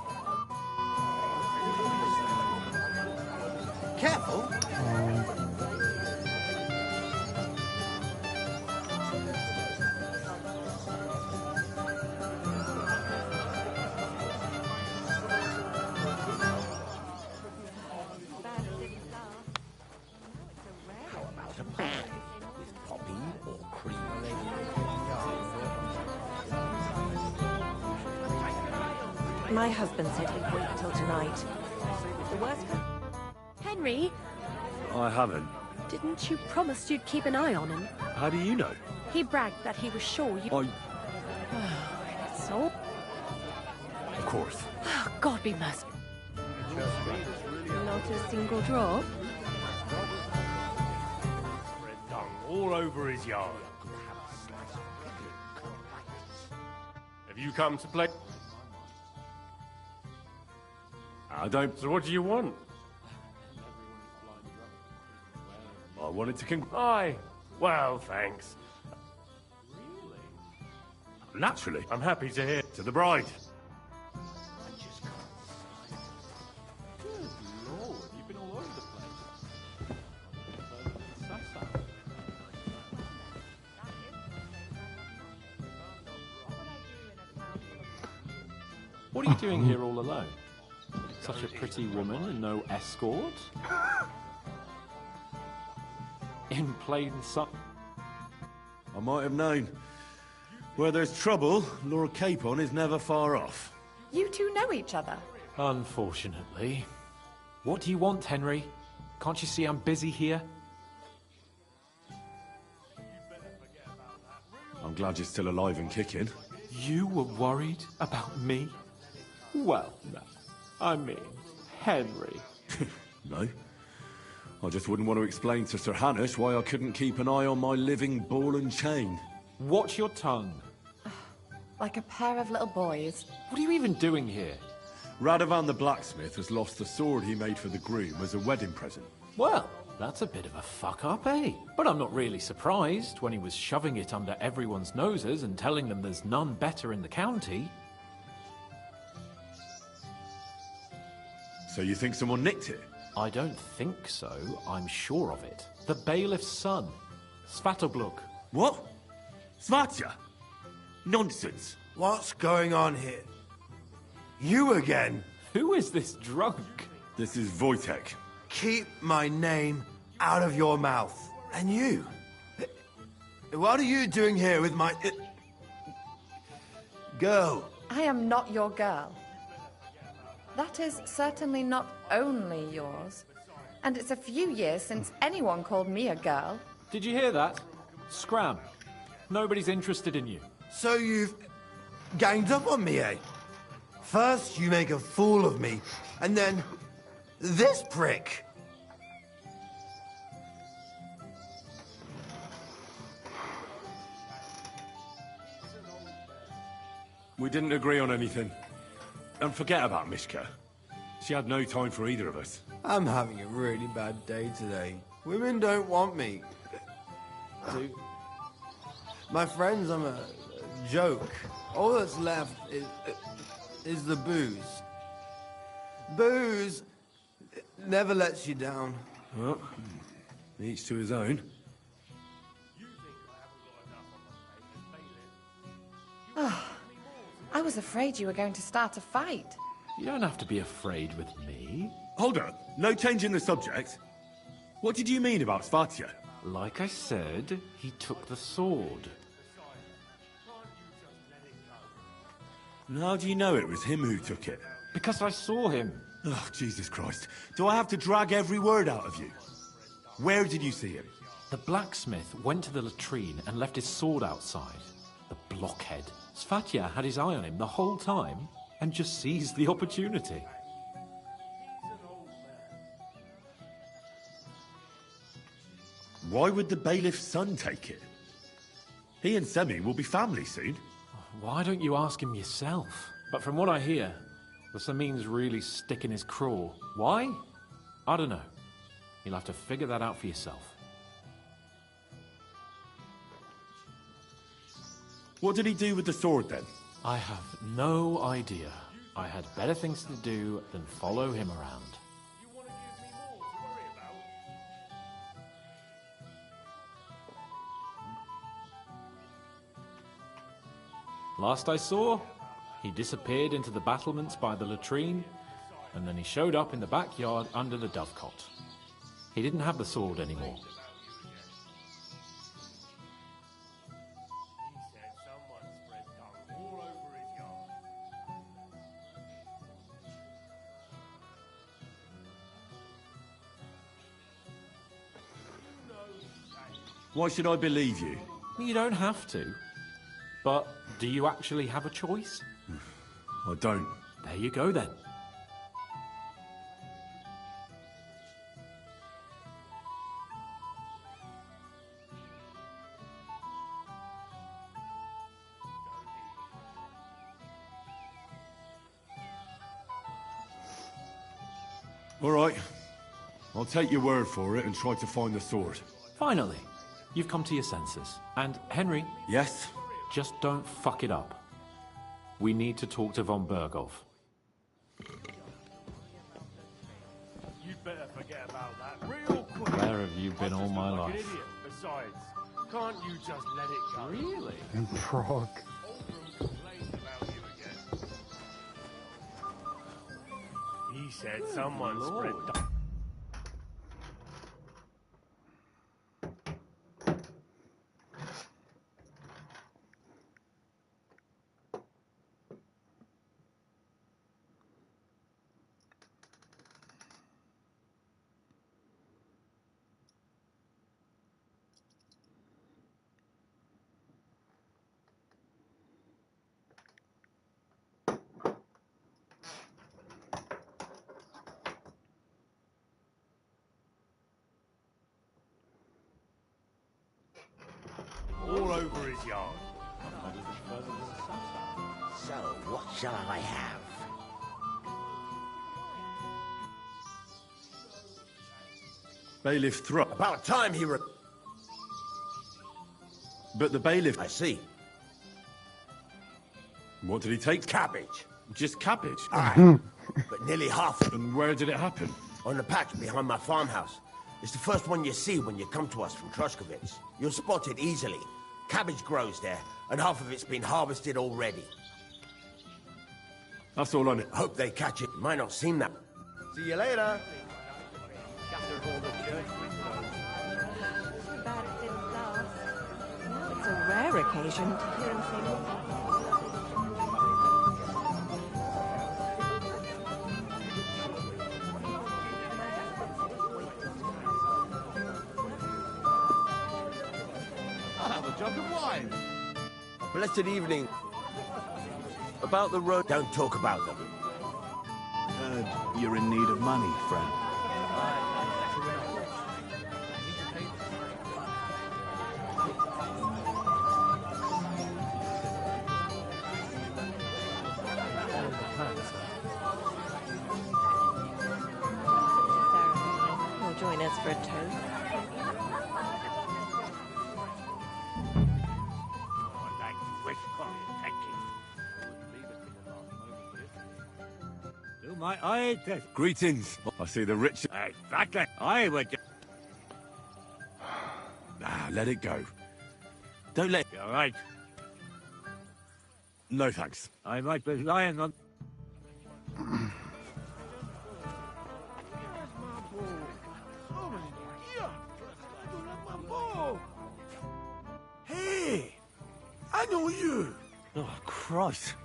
Careful. to pie with poppy or cream. My husband said he'd wait till tonight. The worst... Henry, I haven't. didn't you promise you'd keep an eye on him? How do you know? He bragged that he was sure you... So? Of course. Oh, God be merciful. Not a single drop? Red dung all over his yard. Have you come to play? I don't... So what do you want? I wanted to Aye. Well, thanks. Naturally. I'm happy to hear. To the bride. Lord, you've been all over the place. What are you doing here all alone? Such a pretty woman and no escort? In plain sight. I might have known. Where there's trouble, Lord Capon is never far off. You two know each other? Unfortunately. What do you want, Henry? Can't you see I'm busy here? I'm glad you're still alive and kicking. You were worried about me? Well, no. I mean, Henry. No. I just wouldn't want to explain to Sir Hanush why I couldn't keep an eye on my living ball and chain. Watch your tongue. Like a pair of little boys. What are you even doing here? Radovan the blacksmith has lost the sword he made for the groom as a wedding present. Well, that's a bit of a fuck-up, eh? But I'm not really surprised when he was shoving it under everyone's noses and telling them there's none better in the county. So you think someone nicked it? I don't think so. I'm sure of it. The bailiff's son, Svatobluk. What? Svatya? Nonsense. What's going on here? You again? Who is this drunk? This is Wojtek. Keep my name out of your mouth. And you? What are you doing here with my... girl? I am not your girl. That is certainly not only yours. And it's a few years since anyone called me a girl. Did you hear that? Scram. Nobody's interested in you. So you've ganged up on me, eh? First you make a fool of me, and then this prick. We didn't agree on anything. And forget about Mishka. She had no time for either of us. I'm having a really bad day today. Women don't want me. My friends, I'm a joke. All that's left is the booze. Booze never lets you down. Well, each to his own. Oh, I was afraid you were going to start a fight. You don't have to be afraid with me. Hold on. No change in the subject. What did you mean about Svatya? Like I said, he took the sword. And how do you know it was him who took it? Because I saw him. Oh, Jesus Christ. Do I have to drag every word out of you? Where did you see him? The blacksmith went to the latrine and left his sword outside. The blockhead. Svatya had his eye on him the whole time and just seized the opportunity. Why would the bailiff's son take it? He and Semi will be family soon. Why don't you ask him yourself? But from what I hear, the Samin's really sticking his craw. Why? I don't know. You'll have to figure that out for yourself. What did he do with the sword then? I have no idea. I had better things to do than follow him around. Last I saw, he disappeared into the battlements by the latrine, and then he showed up in the backyard under the dovecot. He didn't have the sword anymore. Why should I believe you? You don't have to. But do you actually have a choice? I don't. There you go then. All right. I'll take your word for it and try to find the sword. Finally, you've come to your senses. And Henry... Yes? Just don't fuck it up. We need to talk to von Berghoff. You'd better forget about that real quick. Where have you been all my life? Idiot. Besides, can't you just let it go? Really? In Prague. He said someone spread. All over his yard. So, what shall I have? Bailiff Thrupp. About time he But the bailiff... I see. What did he take? Cabbage. Just cabbage? Aye. But nearly half. And where did it happen? On the patch behind my farmhouse. It's the first one you see when you come to us from Troshkovitz. You'll spot it easily. Cabbage grows there, and half of it's been harvested already. That's all on it. Hope they catch it. Might not seem that. See you later. It's a rare occasion to hear him say I'll have a jug of wine. Blessed evening. About the road. Don't talk about them. Heard you're in need of money, friend. You'll join us for a toast. Greetings. I see the rich... Exactly. I would... let it go. Don't let... You're right. No thanks. I might be lying on... Hey! I know you! Oh, Christ.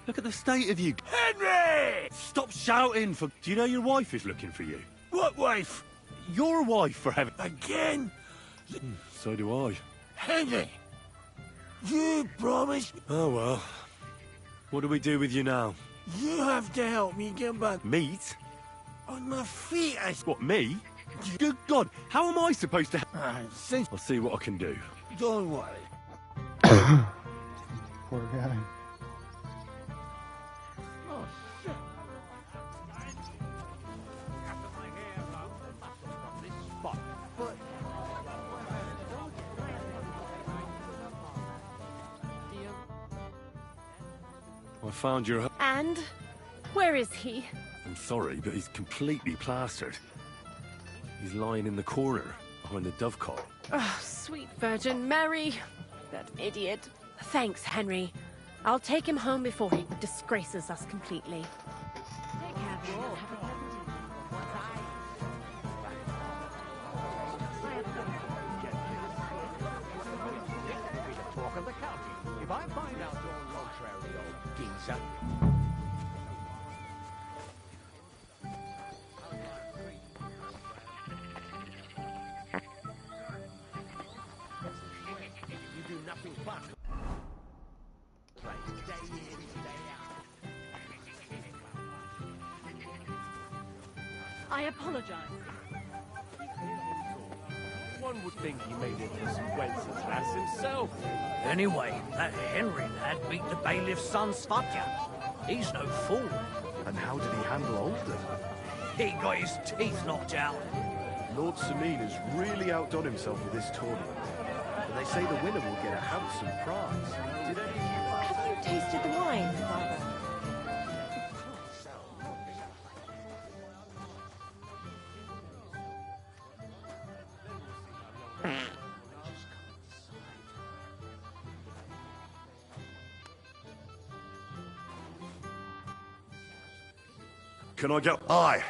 Look at the state of you. Henry! Stop shouting for... Do you know your wife is looking for you? What wife? Your wife, for heaven... Again? So do I. Henry! You promised... Oh, well. What do we do with you now? You have to help me get back Meat? on my feet. What, me? Good God, how am I supposed to... Since... I'll see what I can do. Don't worry. Poor guy. I found your... And? Where is he? I'm sorry, but he's completely plastered. He's lying in the corner, behind the dovecot. Oh, sweet Virgin Mary. That idiot. Thanks, Henry. I'll take him home before he disgraces us completely. Take care of him. Talk of the county. If I find out your contrary old geezer... I apologize. One would think he made it as Wenceslas himself. Anyway, that Henry lad beat the bailiff's son Svatja. He's no fool. And how did he handle Oldham? He got his teeth knocked out. Lord Sameen has really outdone himself with this tournament. And they say the winner will get a handsome prize. Did any of you... Have you tasted the wine, Father? Can I go? Aye.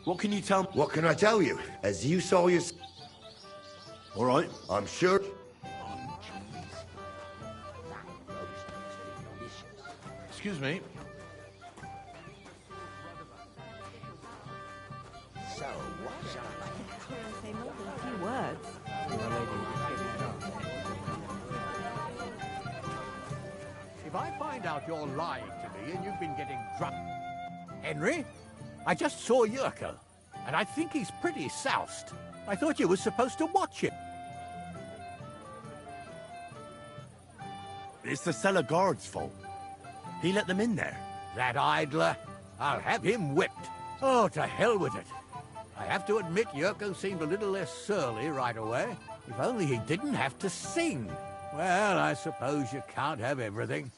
What can you tell me? What can I tell you? As you saw your... All right. I'm sure... Excuse me. So, what shall I... Say more than a few words. If I find out you're lying to me and you've been getting drunk... Henry, I just saw Yurko, and I think he's pretty soused. I thought you were supposed to watch him. It's the cellar guard's fault. He let them in there. That idler, I'll have him whipped. Oh, to hell with it. I have to admit Yurko seemed a little less surly right away. If only he didn't have to sing. Well, I suppose you can't have everything.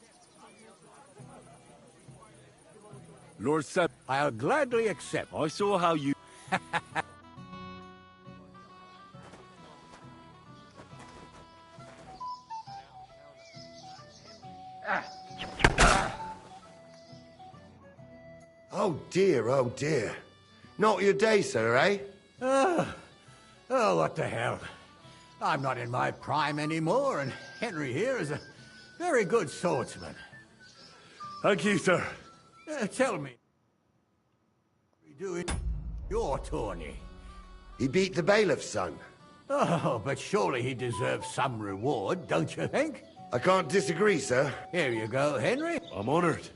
Lord Seb... I'll gladly accept. I saw how you... Oh dear. Not your day, sir, eh? Oh, what the hell. I'm not in my prime anymore, and Henry here is a very good swordsman. Thank you, sir. Tell me, what are you doing your tourney? He beat the bailiff's son. Oh, but surely he deserves some reward, don't you think? I can't disagree, sir. Here you go, Henry. I'm honored.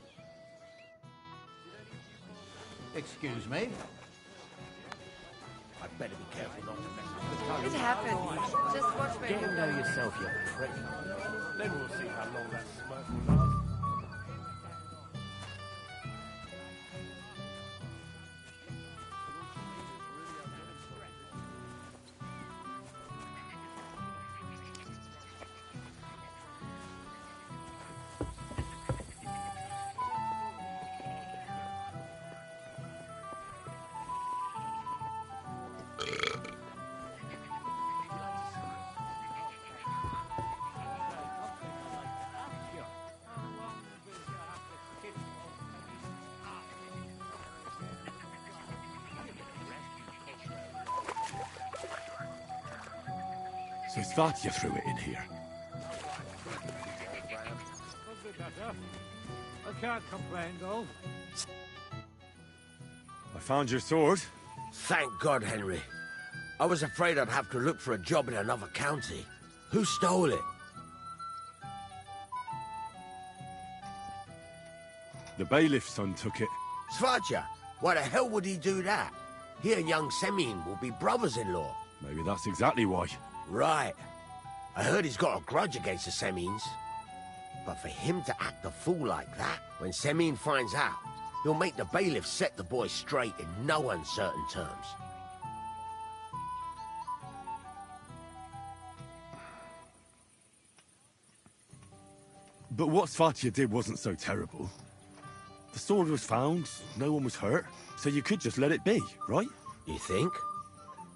Excuse me. I'd better be careful not to mess with the It happens. Just watch me. Get to know yourself, you prick. Then we'll see how long that smirk will last. So Svatja threw it in here. I can't complain, though. I found your sword. Thank God, Henry. I was afraid I'd have to look for a job in another county. Who stole it? The bailiff's son took it. Svatja? Why the hell would he do that? He and young Semyon will be brothers-in-law. Maybe that's exactly why. Right. I heard he's got a grudge against the Semyons. But for him to act a fool like that, when Semyon finds out, he'll make the bailiff set the boy straight in no uncertain terms. But what Svatja did wasn't so terrible. The sword was found, no one was hurt, so you could just let it be, right? You think?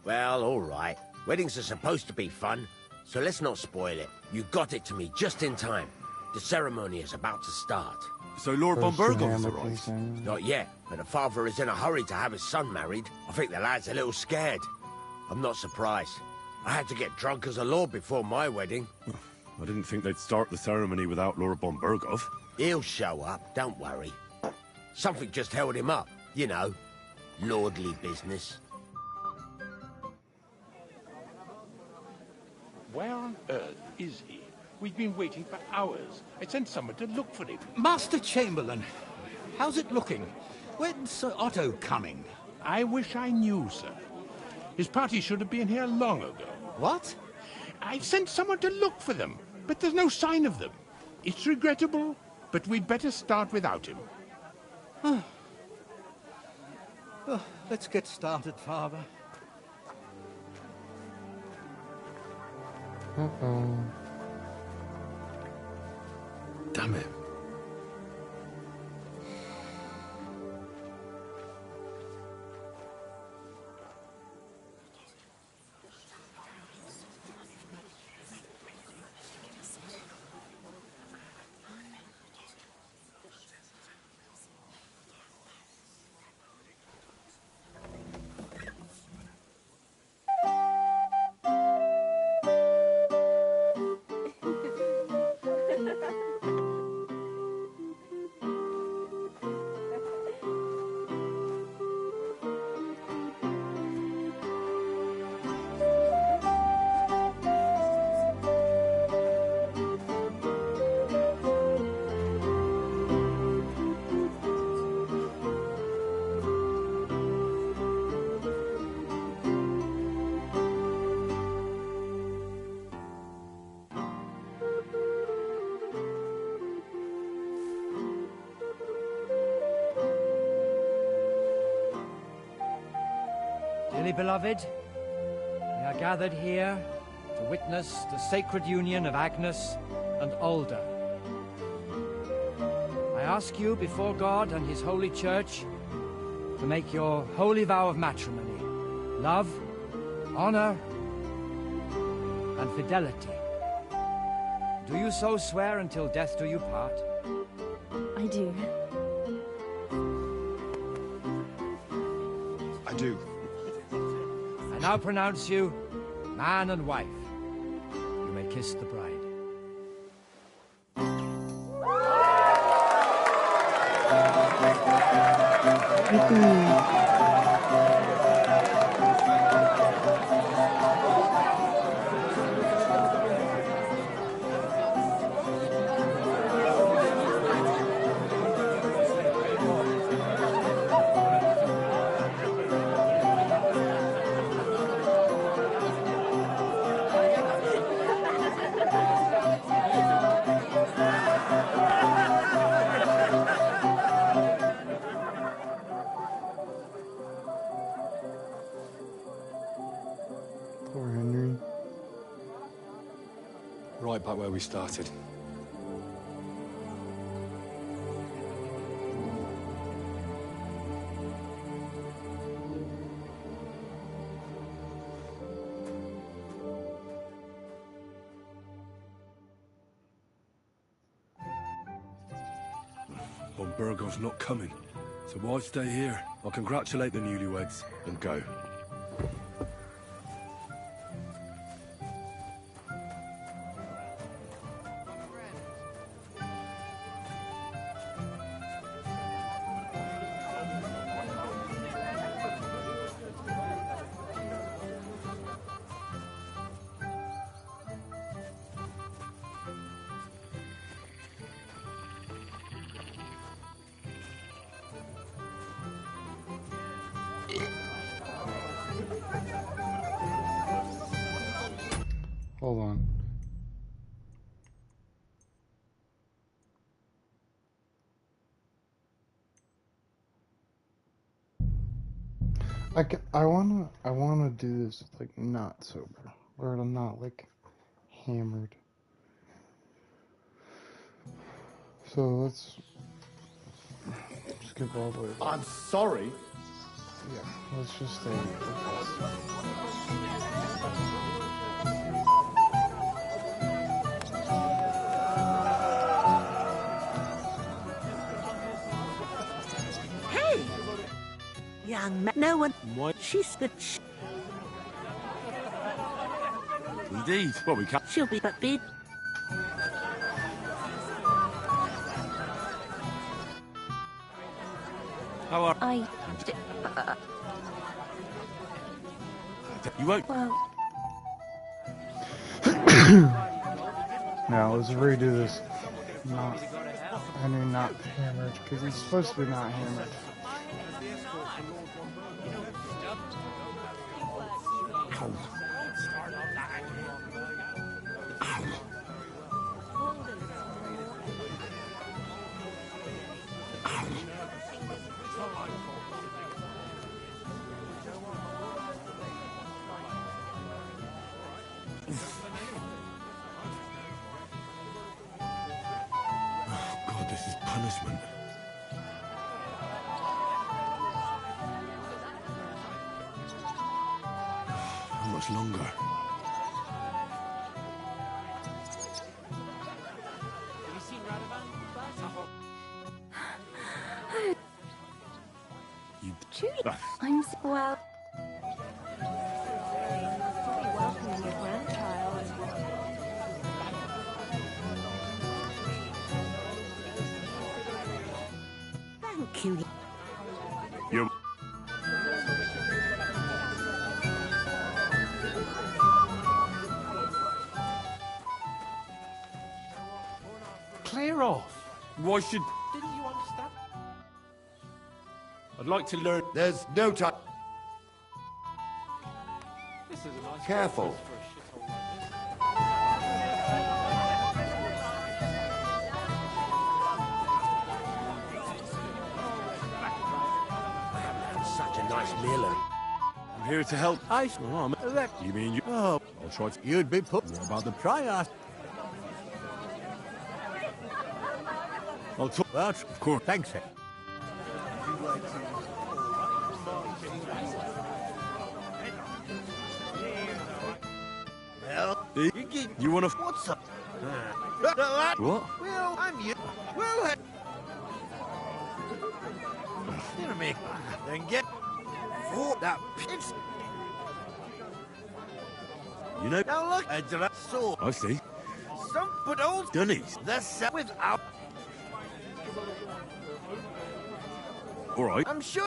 Well, all right. Weddings are supposed to be fun, so let's not spoil it. You got it to me just in time. The ceremony is about to start. So Lord von Burgov's arrived? Not yet, but the father is in a hurry to have his son married. I think the lad's a little scared. I'm not surprised. I had to get drunk as a lord before my wedding. I didn't think they'd start the ceremony without Lord von Burgov. He'll show up, don't worry. Something just held him up, you know. Lordly business. Where on earth is he? We've been waiting for hours. I sent someone to look for him. Master Chamberlain, how's it looking? When's Sir Otto coming? I wish I knew, sir. His party should have been here long ago. What? I've sent someone to look for them, but there's no sign of them. It's regrettable, but we'd better start without him. Let's get started, Father. Uh-oh. Damn it. Dearly beloved, we are gathered here to witness the sacred union of Agnes and Alda. I ask you before God and His holy church to make your holy vow of matrimony, love, honor, and fidelity. Do you so swear until death do you part? I do. I do. I now pronounce you man and wife. You may kiss the bride. Poor Henry. Right back where we started. Well, Burgo's not coming, so why stay here? I'll congratulate the newlyweds and go. Hold on. I wanna do this like not sober, where I'm not like hammered. So let's skip all the way. I'm sorry. Yeah, let's just stay with this. Hey! Young man, no one... What? She's the... Indeed. Well, we can't... She'll be but big. How are... You won't... Well... Now let's redo this. Not Henry not hammered, because he's supposed to be not hammered. God, this is punishment. How much longer? Truly, well. Welcoming your grandchild. Thank you. You. Clear off. Why should... Didn't you understand? I'd like to learn... There's no time. This is a nice Careful. breakfast for a shithole like this. Such a nice meal. I'm here to help. You mean you... Oh, I'll try to... you'd be put. What about the... Try us. I'll talk... Well, of course. Thanks, sir. Well, You want to... what's up? What? Well, I'm you. Well, hear me. Then get for that pitch. You know... Now look at that sword. I see. Some put old Dunnies. the set without. All right. I'm sure.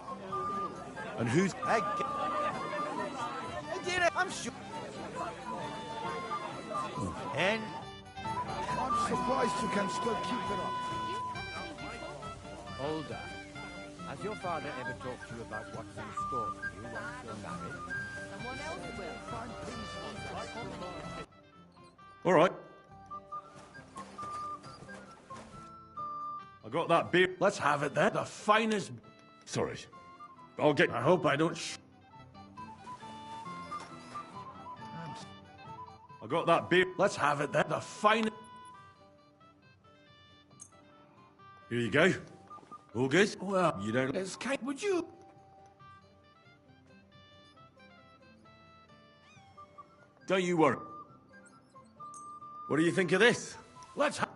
And who's... I did it. I'm sure. And I'm surprised you can still keep it up. Older, has your father ever talked to you about what's in store for you once you're married? Someone else will. Find peace. All right. I got that beer. Let's have it then. The finest... Sorry. I'll get... I hope I don't I got that beer. Let's have it then. The finest... Here you go. All good? Well, You don't... it's kind... Would you... Don't you worry. What do you think of this? Let's have...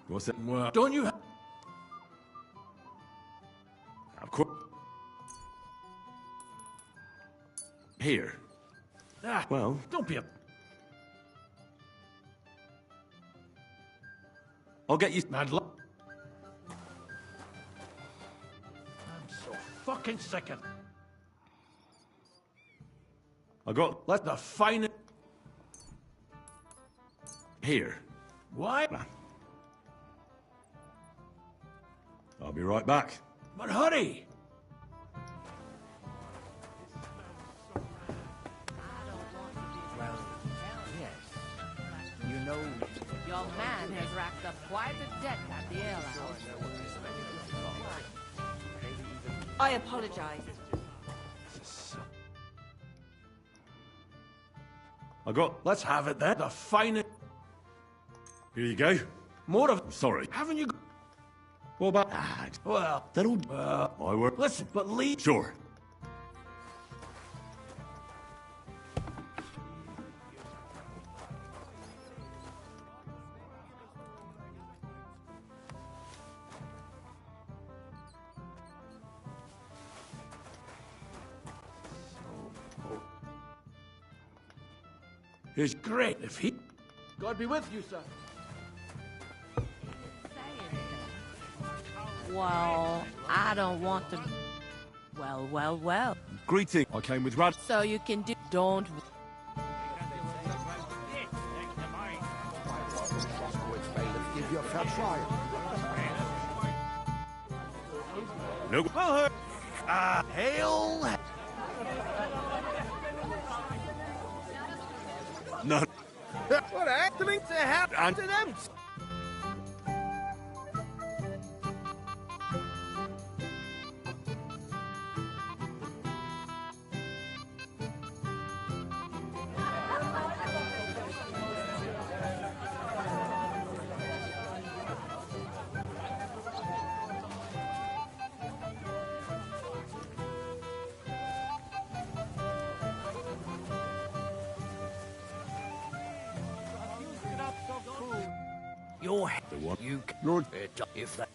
What's it? Well, don't you... Of course. Here. Ah, Well... don't be a... I'll get you... Mad luck. I'm so fucking sick of... I got... Let the finest... Here. Why? I'll be right back. But hurry! Well, yes. You know, Your man has racked up quite a debt at the alehouse. I apologize. I got... Let's have it then. The finest... Here you go. More of... Sorry. Haven't you... What about... Well... That'll... I work... Listen, but leave... Sure. Here's... Great, if he... God be with you, sir. Well, I don't want to... Well, well, well. Greeting. I came with Rad... So you can do... Don't... Give you a fair trial. No. Hail. No. What happening to happen to them? your head. The one. You Lord. If that.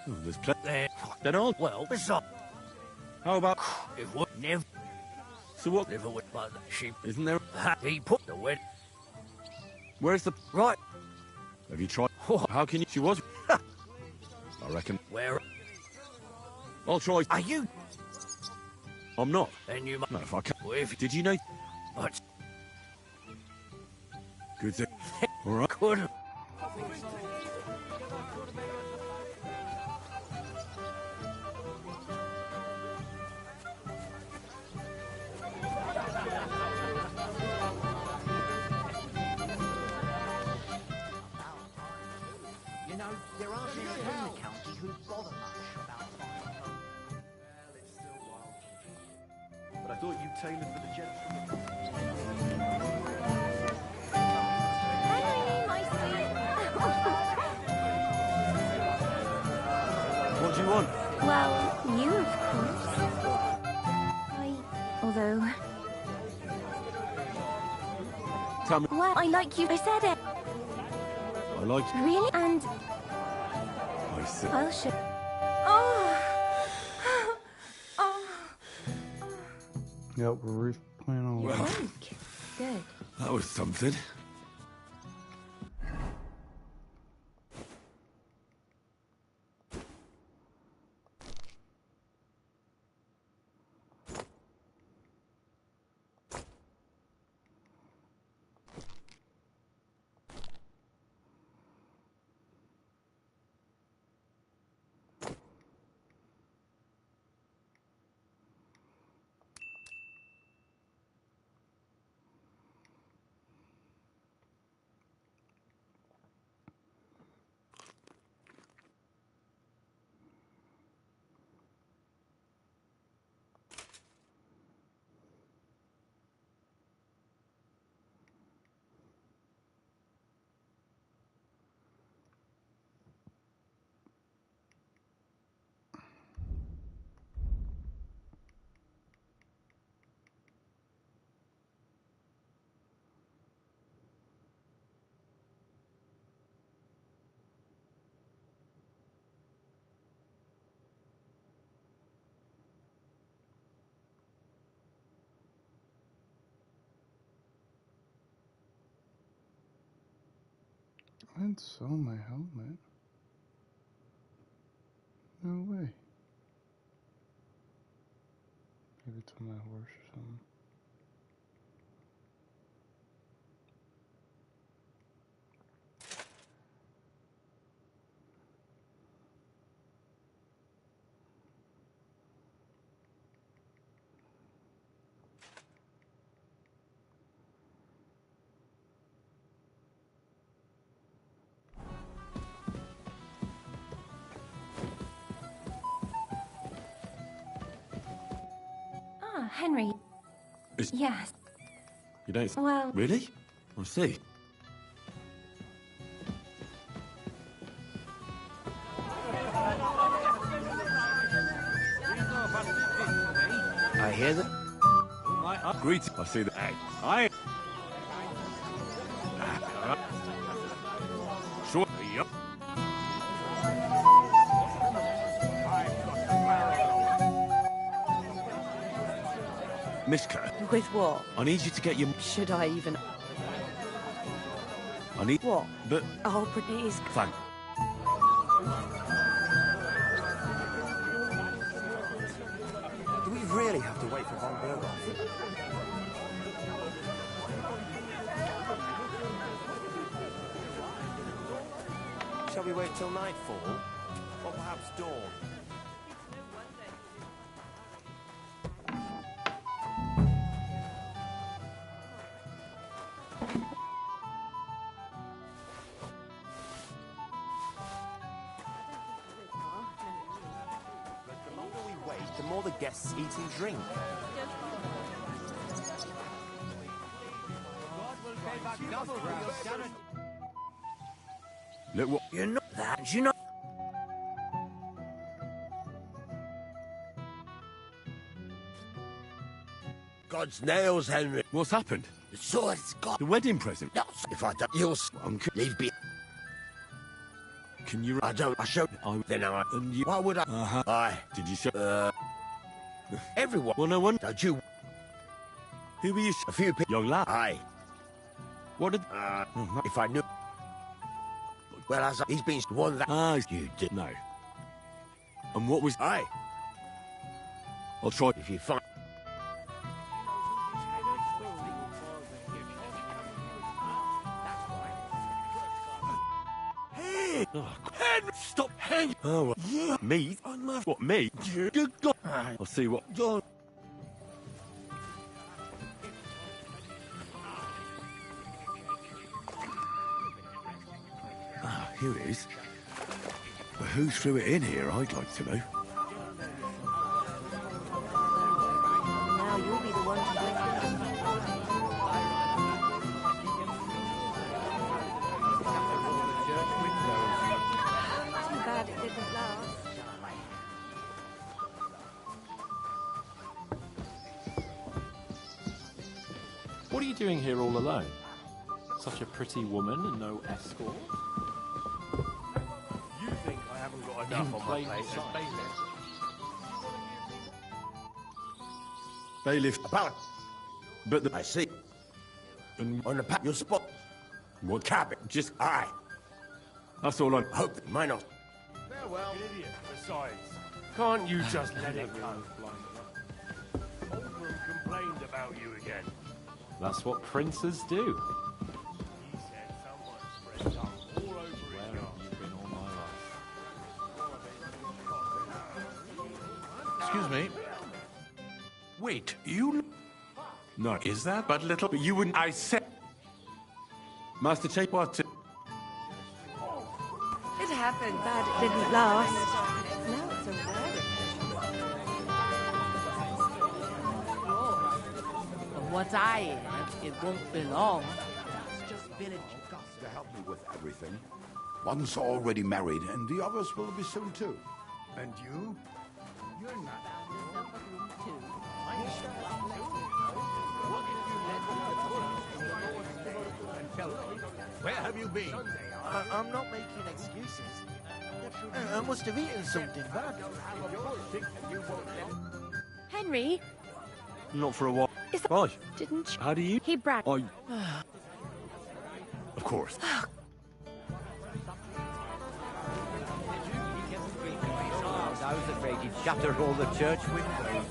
Oh, there's plenty. There. Then all. Well, besides. How about? It would never. So what? Never would. But she. Isn't there? He put the wed. Where's the? Right. Have you tried? How can you? She was. I reckon. Where? I'll try. Are you? I'm not. Then you must. No, if I can. Well, if Did you know? But. Good thing. All right. Could. You know, there aren't many in the county who bother much about finding home. Well, it's still wild. But I thought you tailored for the gents from the... What do you want? Well, you, of course. Although... Tell me. Well, I like you. I said it. I like you. Really? And I see. I'll show... Oh! Oh! Yep, we're replaying all You're that. awake. Good. That was something. I didn't sell my helmet. No way. Maybe it's on my horse or something. Ah, Henry. Yes. You don't. Well... Really? I see. I hear that. Greet. I see that. I. Sure. Yup. Mishka, With what? I need you to get your... Should I even... I need... What? But... Oh, please. Thank... Do we really have to wait for Von Berghoff? Shall we wait till nightfall? Or perhaps dawn? The longer we wait, the more the guests eat and drink. Look what... You know that, you know. God's nails, Henry. What's happened? The sword's gone. The wedding present? No, if I don't, you'll leave me. Can you... I don't. I showed... Then I... And you... Why would I... Aye. Did you show... Everyone. Well, no one... Don't you... Who were you... A few people. Young lad. Aye. What did... If I knew... Well, as he's been the one that... You did... No. And what was... Aye. I'll try... If you find... Oh, Henry, stop hanging! Oh, well, yeah. Me? What, me? Yeah. Good God! I'll see what... Ah, here it is. But who threw it in here, I'd like to know. Now you'll be the one to blame. Too bad it didn't last. What are you doing here all alone? Such a pretty woman and no escort? You think I haven't got enough on my plate as bailiff? Bailiff. About... But the... I see. And... On the pack, you'll spot... What? Cabin. Just... Aye. That's all I... Hope that mine not... Farewell, idiot. Besides, can't you just let it go? Oldman complained about you again. That's what princes do. He said someone spread tongue all over his Where yard. have you been all my life? Excuse me. Wait, you... No. Is that but little... But you wouldn't... I said... Master Chase... What? It happened. Bad it didn't last. Now it's a rare. From what I hear, it won't be long. It's just village gossip to help me with everything. One's already married, and the others will be soon too. And you? You're not. Where have you been? I'm not making excuses. I must have eaten something bad. Henry, Not for a while. is that... Why? Didn't you... How do you... He bragged... I... Of course. I was afraid he'd shatter all the church windows.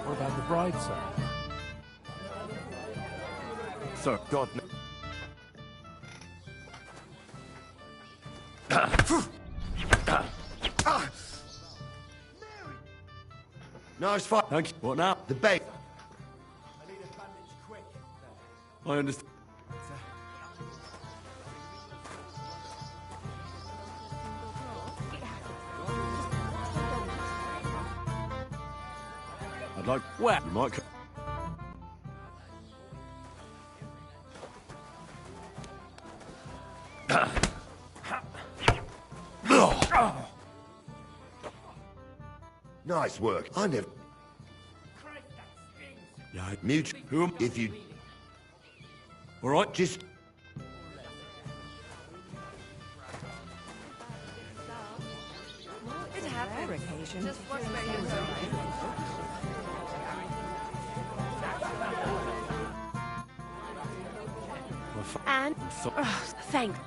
What about the bride, sir? Sir, God... Nice fight. Thank you. What now? The bait. I understand. I'd like... Well... You might... Nice work. I never... Yeah, Mute. Who am... If you... All right? Just... It happened. Rare occasion. Just what's made it so. And... So... thanks.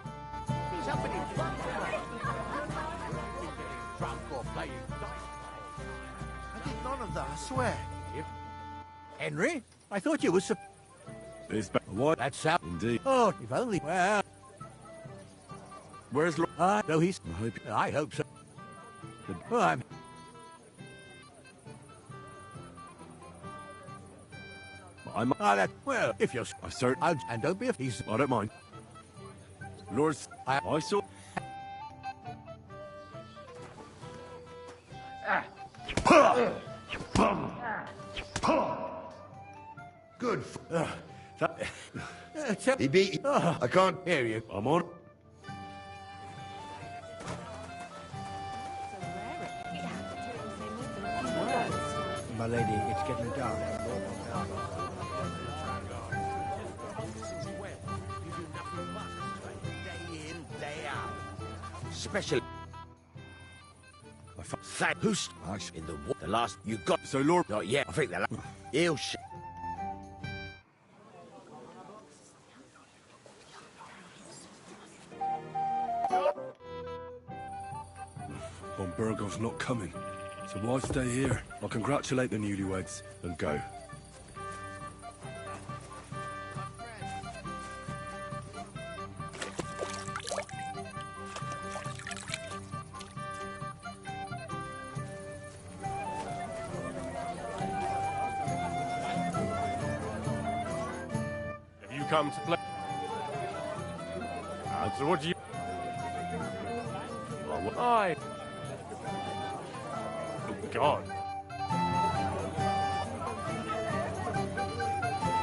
He's up in his butt. Drunk or playing dice. I did none of that, I swear. Henry, I thought you were... It's back. What? That's out. Indeed. Oh, if only... Well... Where's... No, he's... I hope so. Well, I'm... I'm... that... Well, if you're... I certain... And don't be a... He's... I don't mind. Lord's... I saw... Good. He beat you. I can't hear you. I'm on. My lady, it's getting dark. Day in, day out. Especially... Who's in the last you got? So, Lord... Not yet. I think he'll Von Burgov's not coming, so why stay here? I'll congratulate the newlyweds and go. Have you come to play? So what do you... Well, what I... Oh, God.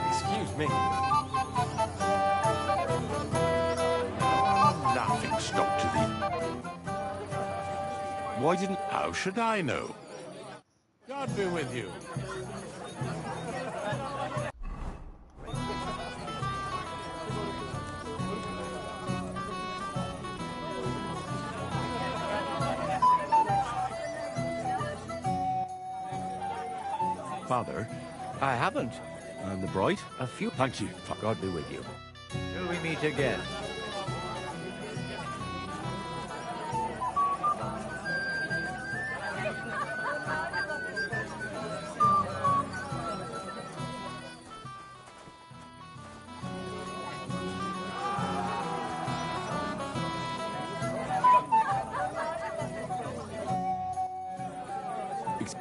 Excuse me. Laughing stock to the... Why didn't... How should I know? God be with you. Father? I haven't. And the bride? A few... Thank you. God be with you. Till we meet again.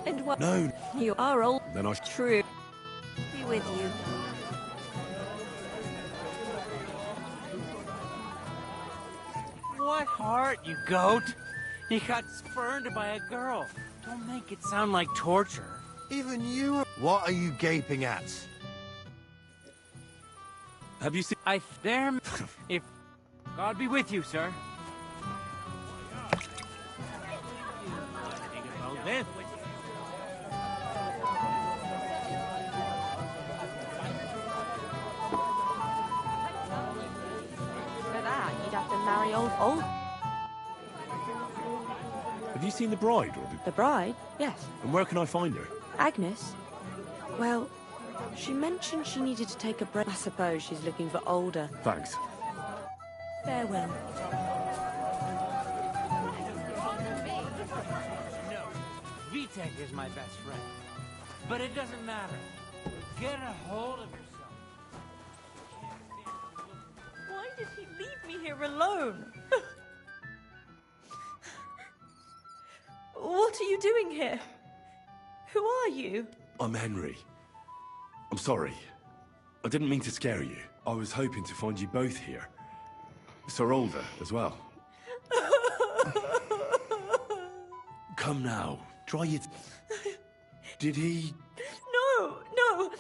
And what? No. You are old. Then I... True. Be with you. What heart, you goat? You got spurned by a girl. Don't make it sound like torture. Even you... What are you gaping at? Have you seen... I dare... If... God be with you, sir. Think about this. For that, you'd have to marry old. Have you seen the bride or the... The bride? Yes. And where can I find her? Agnes? Well, she mentioned she needed to take a break. I suppose she's looking for older. Thanks. Farewell. No, Vitek is my best friend. But it doesn't matter. Get a hold of yourself. Why did he leave me here alone? What are you doing here? Who are you? I'm Henry. I'm sorry. I didn't mean to scare you. I was hoping to find you both here. Sir Older as well. Come now. Dry it. Did he... No!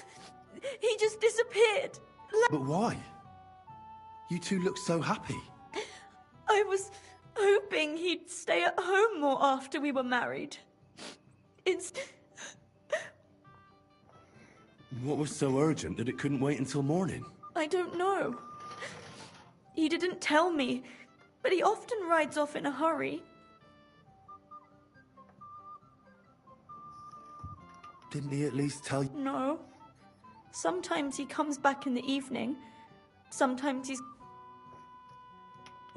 He just disappeared. But why? You two look so happy. I was hoping he'd stay at home more after we were married. What was so urgent that it couldn't wait until morning? I don't know. He didn't tell me, but he often rides off in a hurry. Didn't he at least tell you? No. Sometimes he comes back in the evening. Sometimes he's...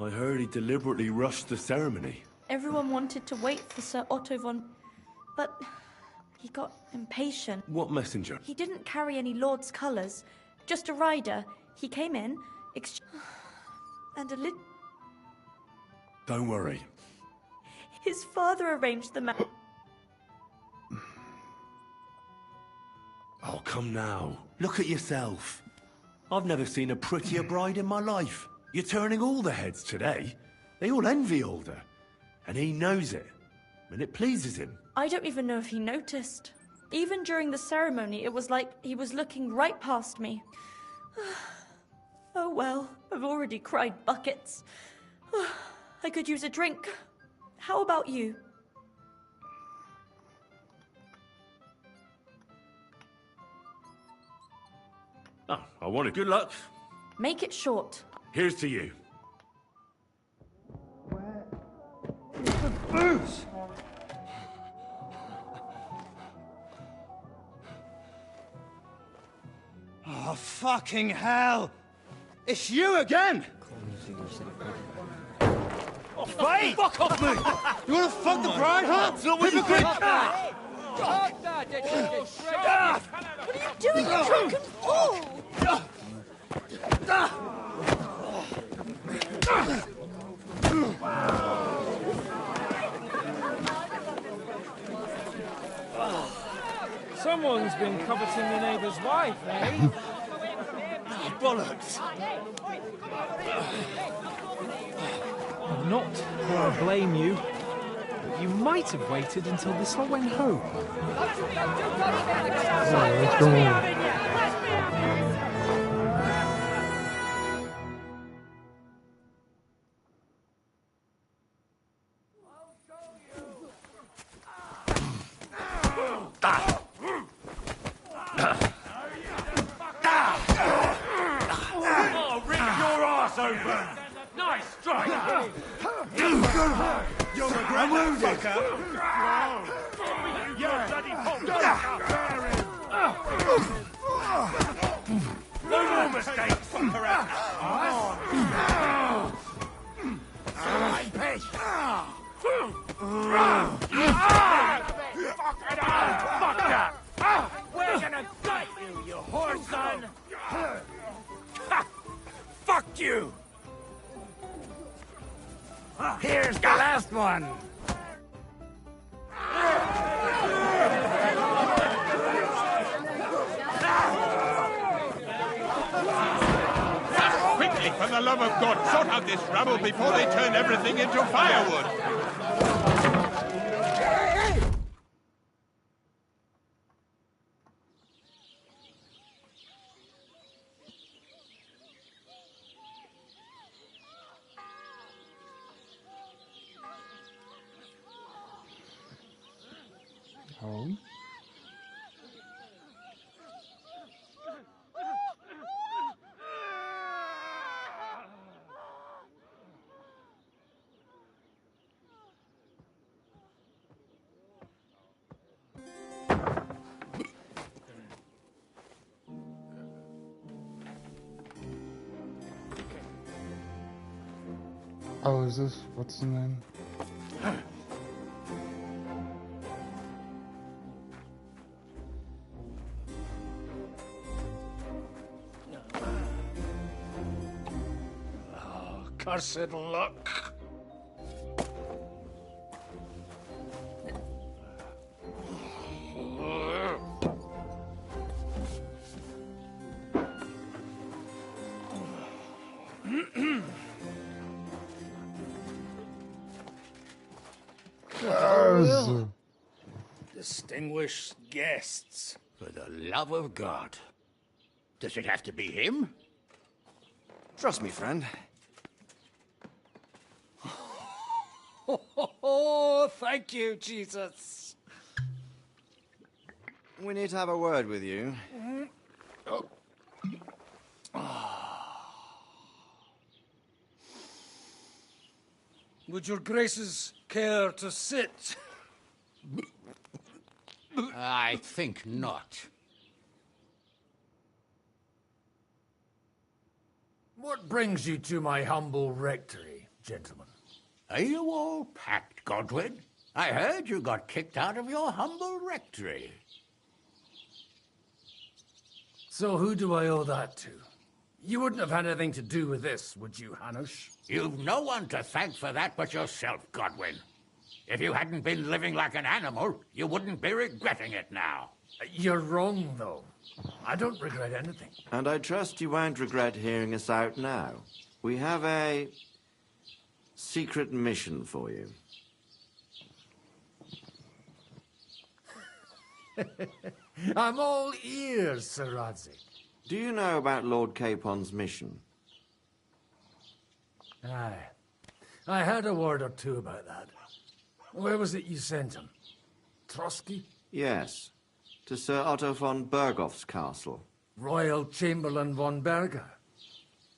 I heard he deliberately rushed the ceremony. Everyone wanted to wait for Sir Otto von... But he got impatient. What messenger? He didn't carry any lord's colours, just a rider. He came in, and a little... Don't worry. His father arranged the match. Oh, come now. Look at yourself. I've never seen a prettier bride in my life. You're turning all the heads today. They all envy Older. And he knows it. And it pleases him. I don't even know if he noticed. Even during the ceremony, it was like he was looking right past me. Oh well, I've already cried buckets. I could use a drink. How about you? Oh, I wanted good luck. Make it short. Here's to you. Booze! Oh, fucking hell! It's you again! Oh, Hey, fuck off me! You wanna fuck the bride, huh? It's not what you think! What are you doing, you drunken fool? Someone's been coveting your neighbour's wife, eh? Bollocks! Not that I blame you, but you might have waited until this all went home. Let's go on. Oh, rip your ass open! Nice strike! You're a wounded! No more mistakes, fucker! We're gonna gut you, you whore son! Fuck you! Here's the last one! Quickly, for the love of God, sort out this rabble before they turn everything into firewood! Home. Oh, is this what's the name? Cursed luck. Distinguished guests. For the love of God. Does it have to be him? Trust me, friend. Oh, thank you, Jesus. We need to have a word with you. Would your graces care to sit? I think not. What brings you to my humble rectory, gentlemen? Are you all packed, Godwin? I heard you got kicked out of your humble rectory. So who do I owe that to? You wouldn't have had anything to do with this, would you, Hanush? You've no one to thank for that but yourself, Godwin. If you hadn't been living like an animal, you wouldn't be regretting it now. You're wrong, though. I don't regret anything. And I trust you won't regret hearing us out now. We have a secret mission for you. I'm all ears, Sir Radzik. Do you know about Lord Capon's mission? Aye. I heard a word or two about that. Where was it you sent him? Trotsky? Yes, to Sir Otto von Bergoff's castle. Royal Chamberlain von Berger.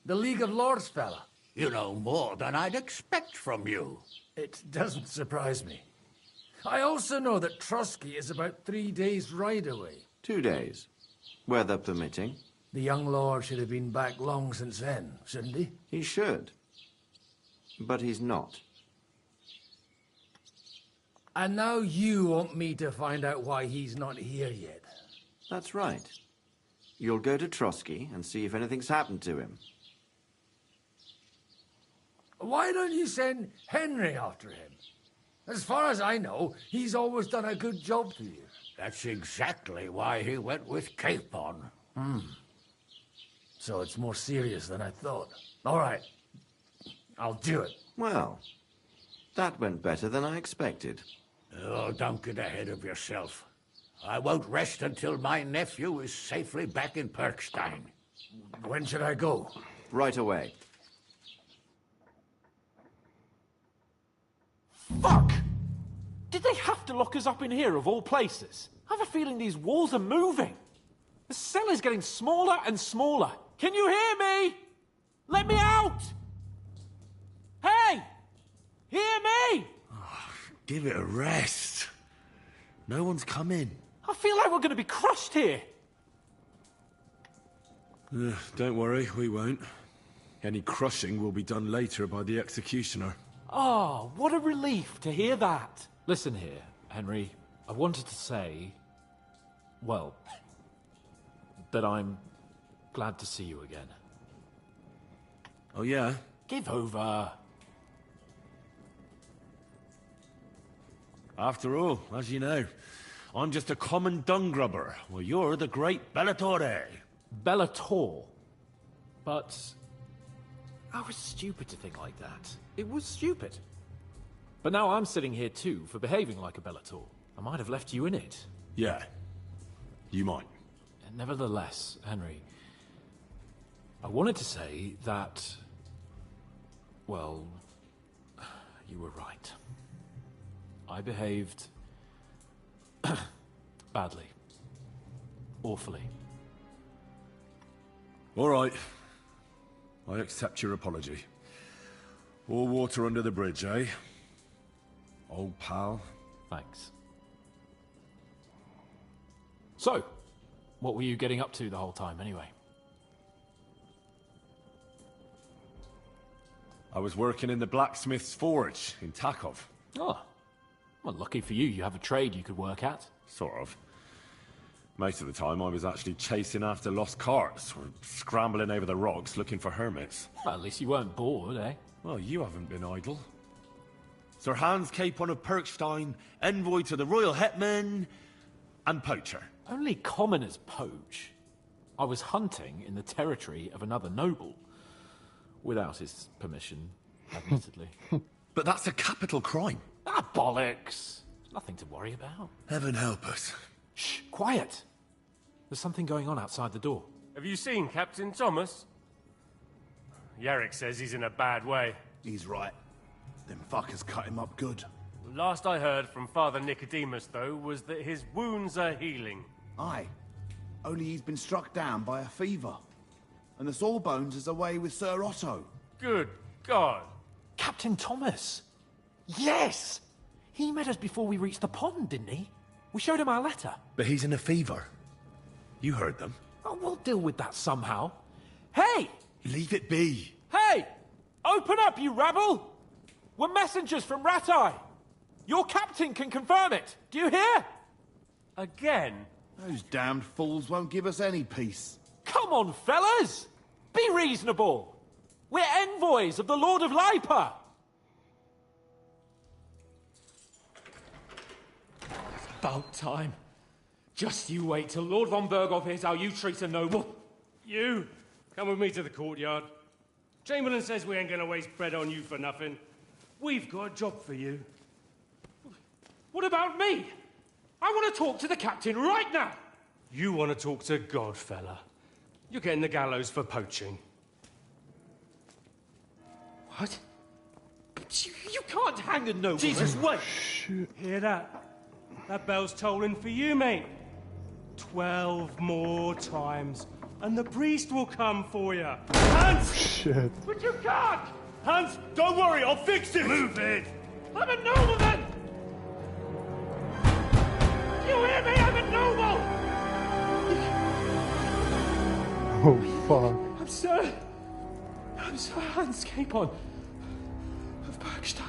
The League of Lords fella. You know more than I'd expect from you. It doesn't surprise me. I also know that Trotsky is about 3 days' ride away. 2 days. Weather permitting. The young lord should have been back long since then, shouldn't he? He should. But he's not. And now you want me to find out why he's not here yet. That's right. You'll go to Trotsky and see if anything's happened to him. Why don't you send Henry after him? As far as I know, he's always done a good job for you. That's exactly why he went with Capon. So it's more serious than I thought. All right. I'll do it. Well, that went better than I expected. Oh, don't get ahead of yourself. I won't rest until my nephew is safely back in Perkstein. When should I go? Right away. Fuck! Did they have to lock us up in here, of all places? I have a feeling these walls are moving. The cell is getting smaller and smaller. Can you hear me? Let me out! Hey! Hear me! Give it a rest. No one's coming. I feel like we're going to be crushed here. Don't worry, we won't. Any crushing will be done later by the executioner. Oh, what a relief to hear that. Listen here, Henry. I wanted to say, well, that I'm glad to see you again. Oh, yeah? Give over. After all, as you know, I'm just a common dung grubber, while you're the great Bellatore. Bellator. But I was stupid to think like that. It was stupid. But now I'm sitting here too for behaving like a Bellator. I might have left you in it. Yeah, you might. Nevertheless, Henry, I wanted to say that, well, you were right. I behaved badly. Awfully. All right. I accept your apology. All water under the bridge, eh? Old pal. Thanks. So, what were you getting up to the whole time, anyway? I was working in the blacksmith's forge in Takov. Oh. Well, lucky for you, you have a trade you could work at. Sort of. Most of the time I was actually chasing after lost carts, or scrambling over the rocks looking for hermits. Well, at least you weren't bored, eh? Well, you haven't been idle. Sir Hans Capon of Perkstein, envoy to the royal hetman, and poacher. Only commoners poach. I was hunting in the territory of another noble. Without his permission, admittedly. But that's a capital crime. Ah, bollocks! Nothing to worry about. Heaven help us. Shh, quiet! There's something going on outside the door. Have you seen Captain Thomas? Yarrick says he's in a bad way. He's right. Them fuckers cut him up good. Last I heard from Father Nicodemus, though, was that his wounds are healing. Aye. Only he's been struck down by a fever. And the Sawbones is away with Sir Otto. Good God. Captain Thomas! Yes! He met us before we reached the pond, didn't he? We showed him our letter. But he's in a fever. You heard them. Oh, we'll deal with that somehow. Hey! Leave it be. Hey! Open up, you rabble! We're messengers from Ratai. Your captain can confirm it. Do you hear? Again? Those damned fools won't give us any peace. Come on, fellas! Be reasonable. We're envoys of the Lord of Lipa. About time. Just you wait till Lord von Berghoff hears how you treat a noble. You, come with me to the courtyard. Chamberlain says we ain't gonna waste bread on you for nothing. We've got a job for you. What about me? I want to talk to the captain right now. You want to talk to God, fella. You're getting the gallows for poaching. What? But you can't hang a noble. Jesus, wait! Hear that? That bell's tolling for you, mate. 12 more times. and the priest will come for you. Hans! Shit. But you can't! Hans, don't worry, I'll fix it! Move it! I'm a nobleman! You hear me? I'm a noble! Oh, fuck. I'm Sir Hans Capon of Bergstein.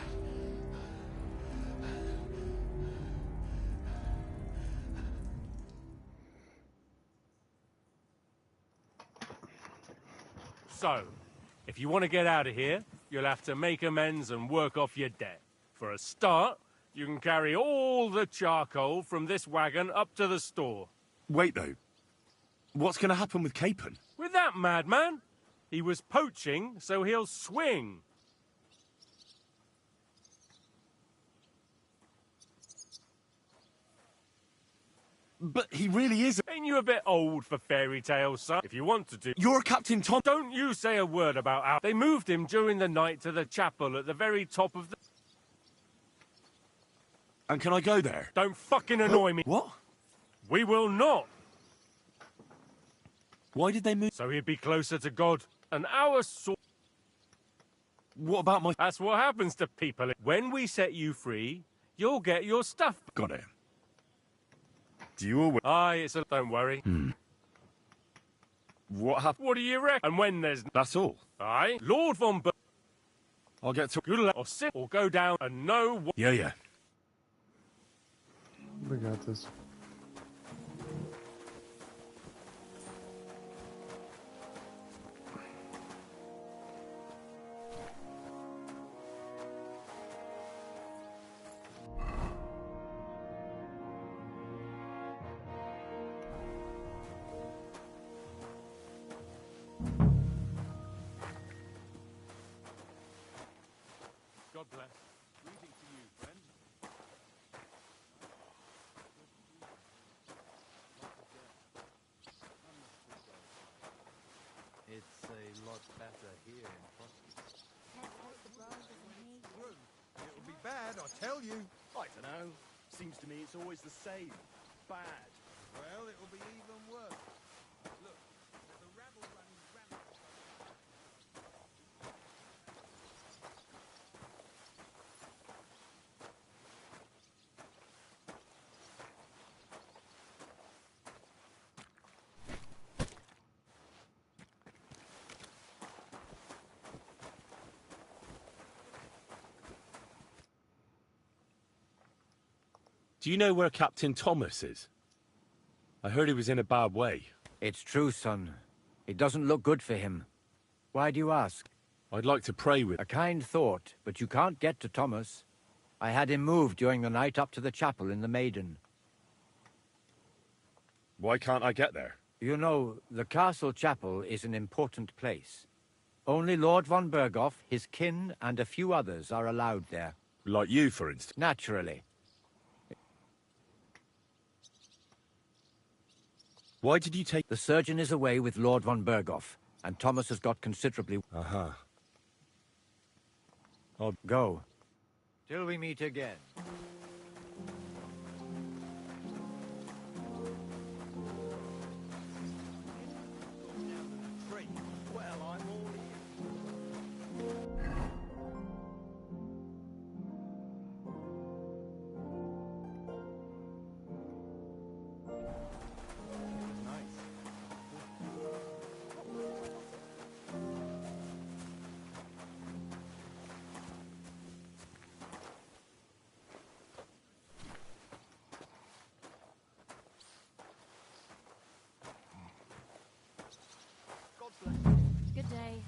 So, if you want to get out of here, you'll have to make amends and work off your debt. For a start, you can carry all the charcoal from this wagon up to the store. Wait, though. What's going to happen with Capon? With that madman? He was poaching, so he'll swing. But he really is. Ain't you a bit old for fairy tales, son? If you want to do... You're Captain Tom... Don't you say a word about how... They moved him during the night to the chapel at the very top of the... And can I go there? Don't fucking annoy me. What? We will not. Why did they move? So he'd be closer to God. And our sort... What about my... That's what happens to people. When we set you free, you'll get your stuff. Got it. Do you always... Aye, it's a... Don't worry. What happened? What do you reckon? And when there's... That's all. Aye. Lord von Ber... I'll get to... Good luck. Or sit or go down and know what... Yeah. We got this. God bless. Greeting to you, friend. It's a lot better here in Boston. It'll be bad, I tell you. I don't know. Seems to me it's always the same. Bad. Well, it'll be even worse. Look, there's a rabble running rampant. Do you know where Captain Thomas is? I heard he was in a bad way. It's true, son. It doesn't look good for him. Why do you ask? I'd like to pray with... A kind thought, but you can't get to Thomas. I had him moved during the night up to the chapel in the Maiden. Why can't I get there? You know, the castle chapel is an important place. Only Lord von Berghoff, his kin, and a few others are allowed there. Like you, for instance? Naturally. Why did you take... The surgeon is away with Lord von Berghoff, and Thomas has got considerably... I'll go. Till we meet again. Well, I'm all Good day.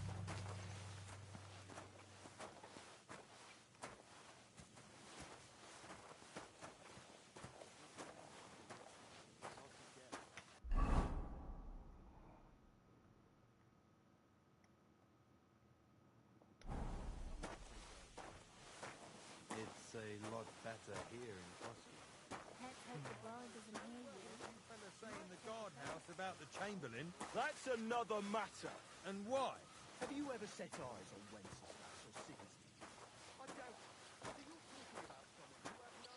It's a lot better here in Boston. Let's hope the bride doesn't hear you. Fella saying the guardhouse about the Chamberlain. That's another matter. And why? Have you ever set eyes on Wenceslas or Sigismund? I doubt. So you're talking about someone who has no...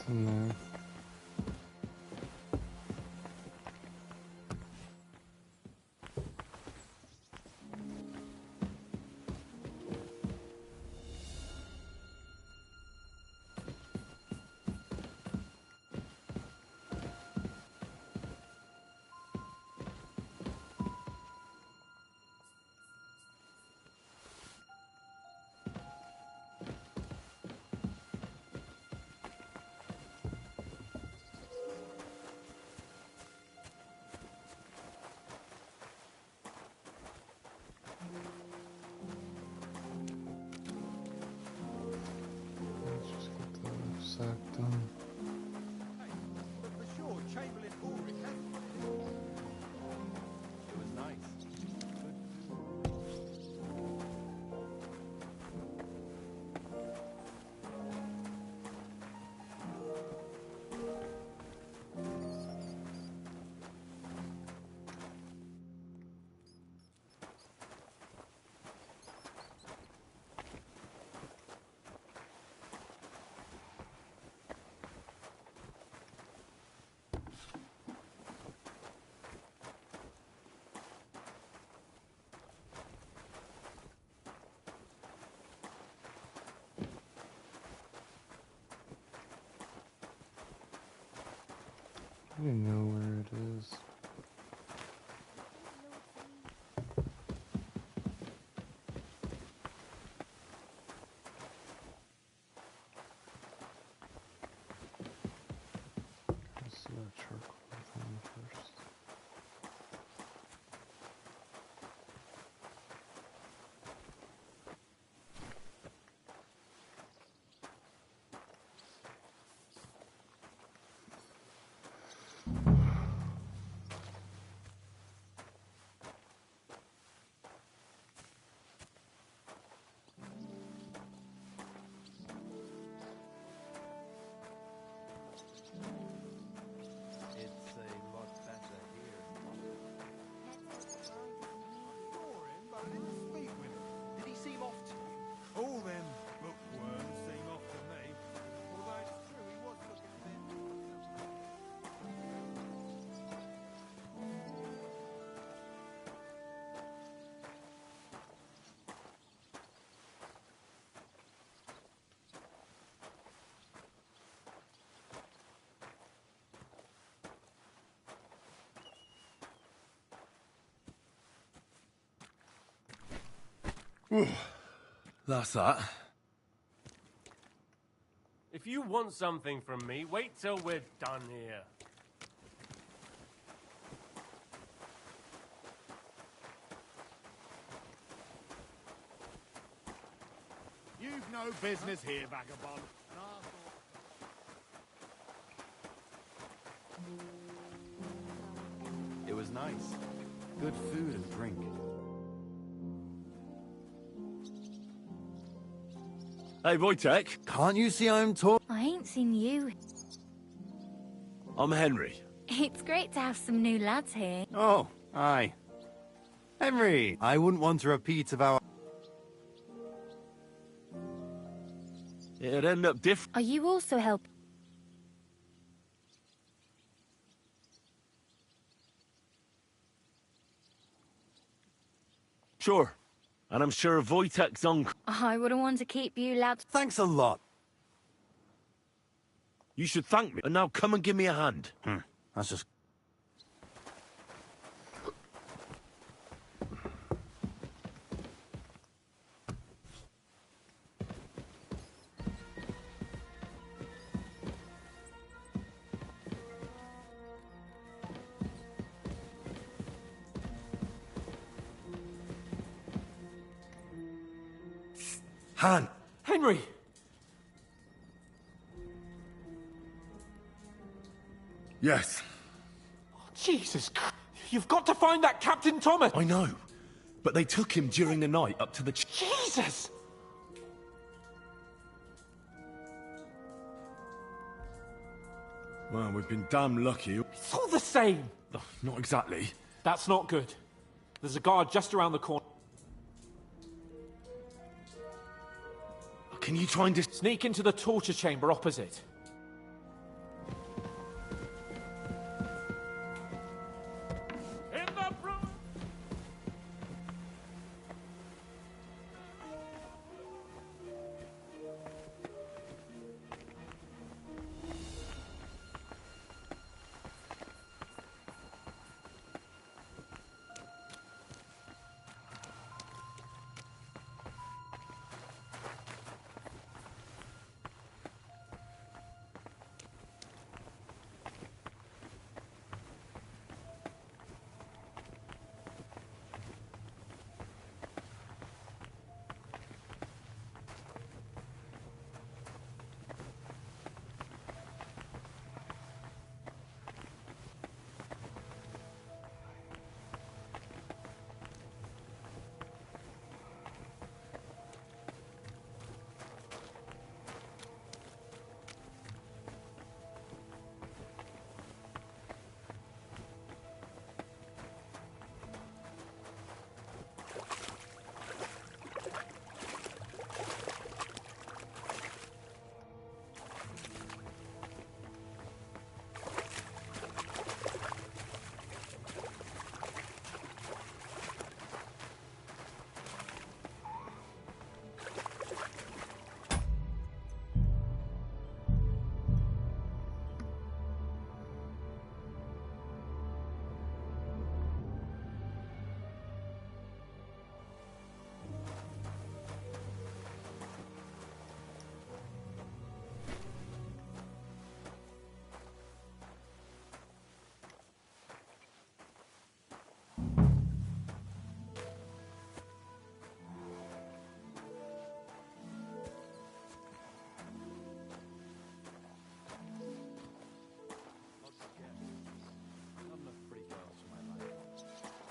nothing there. Let's just get the sack done. But for sure, Chamberlain Ulrich has... It was nice. I don't know where it is. Let's see that charcoal thing first. It's a lot better here. Saw him, but I didn't speak with him. Did he seem off to you? All them bookworms seem off to me. Although it's true, he was looking a bit... That's that. If you want something from me, wait till we're done here. You've no business here, vagabond. And I thought... It was nice. Good food and drink. Hey, Wojtek. Can't you see I'm talking? I ain't seen you. I'm Henry. It's great to have some new lads here. Oh, aye. Henry, I wouldn't want to repeat of our... It'd end up different. Are you also helping? Sure. And I'm sure Wojtek's uncle... I wouldn't want to keep you lads. Thanks a lot. You should thank me. And now come and give me a hand. That's just... Han! Henry! Yes. Jesus Christ. You've got to find that Captain Thomas! I know. But they took him during the night up to the... Jesus! Well, we've been damn lucky. It's all the same! Not exactly. That's not good. There's a guard just around the corner. Can you try and sneak into the torture chamber opposite?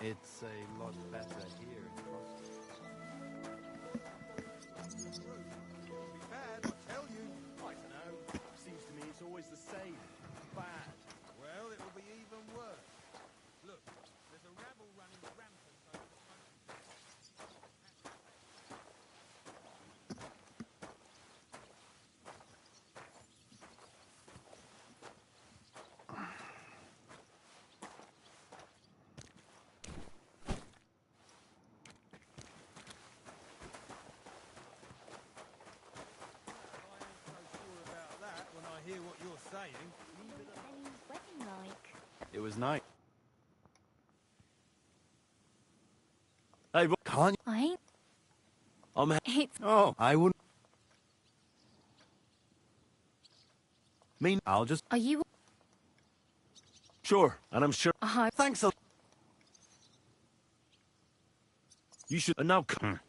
It's a lot better here in Cross. It'll be bad, I tell you. I don't know. Seems to me it's always the same. Bad. Well, it'll be even worse. Look, there's a rabble running rampant over the when I hear what you're saying. Wedding like. It was nice. Hey, can't I ain't. It's Oh, I wouldn't. I'll just. Are you? Sure, and I'm sure. Thanks a. You should. And now come.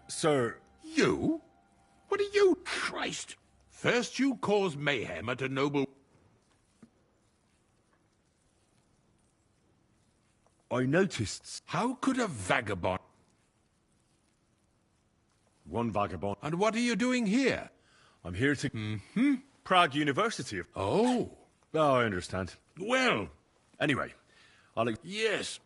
Sir. You? What are you, Christ? First you cause mayhem at a noble... I noticed... How could a vagabond... One vagabond. And what are you doing here? I'm here to... Prague University. Oh. Oh, I understand. Well... Anyway, I'll... Yes.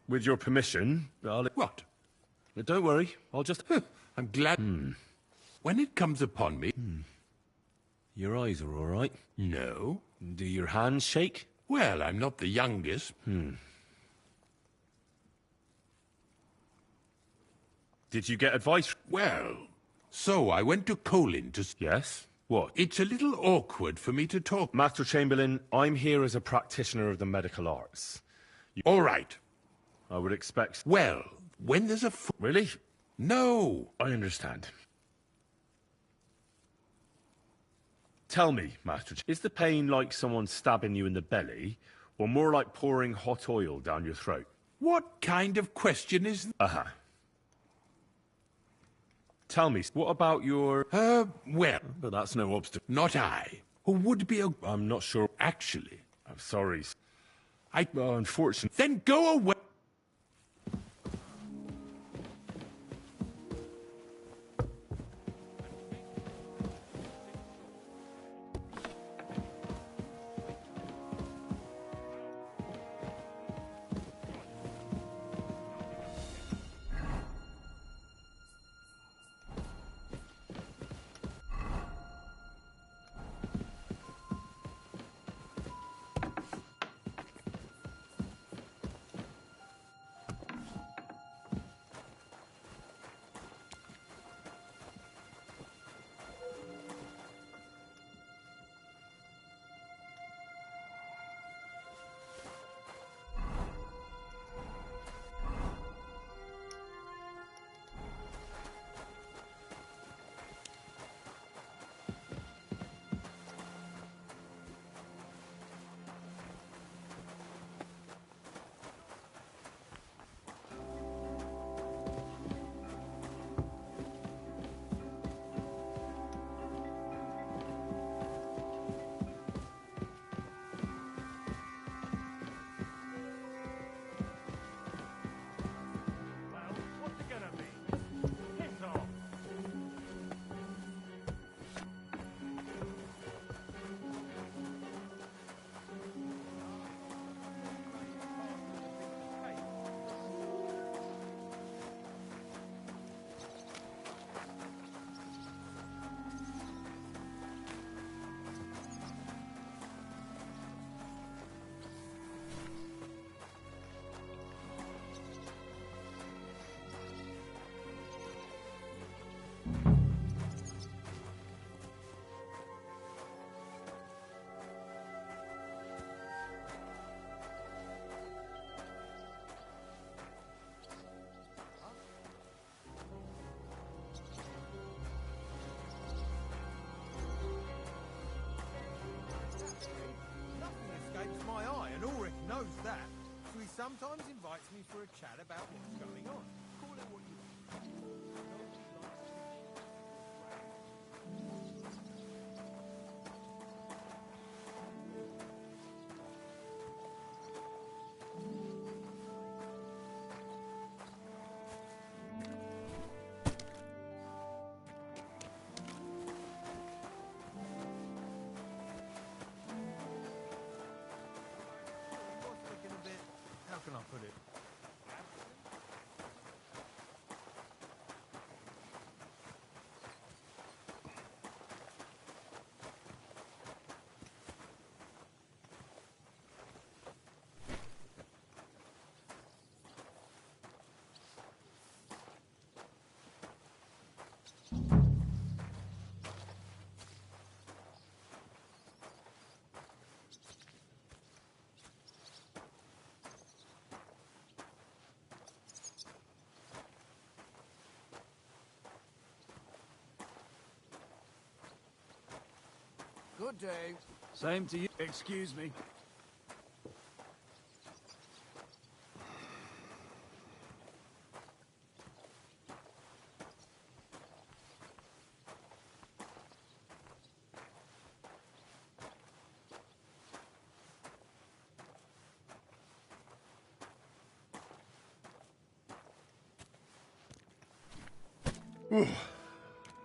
With your permission, I'll... What? Don't worry, I'll just... I'm glad... When it comes upon me... Your eyes are all right? No. Do your hands shake? Well, I'm not the youngest. Did you get advice? Well, so I went to Colin to... Yes? What? It's a little awkward for me to talk. Master Chamberlain, I'm here as a practitioner of the medical arts. All right. I would expect... Well, when there's a... Really? No. I understand. Tell me, Master, is the pain like someone stabbing you in the belly, or more like pouring hot oil down your throat? What kind of question is... Tell me, what about your... well... But that's no obstacle. Not I. Who would be a... I'm not sure. Actually. I'm sorry. Unfortunately. Then go away. sometimes invites me for a chat about what's going on. Call it what you How can I put it? Good day. Same to you. Excuse me.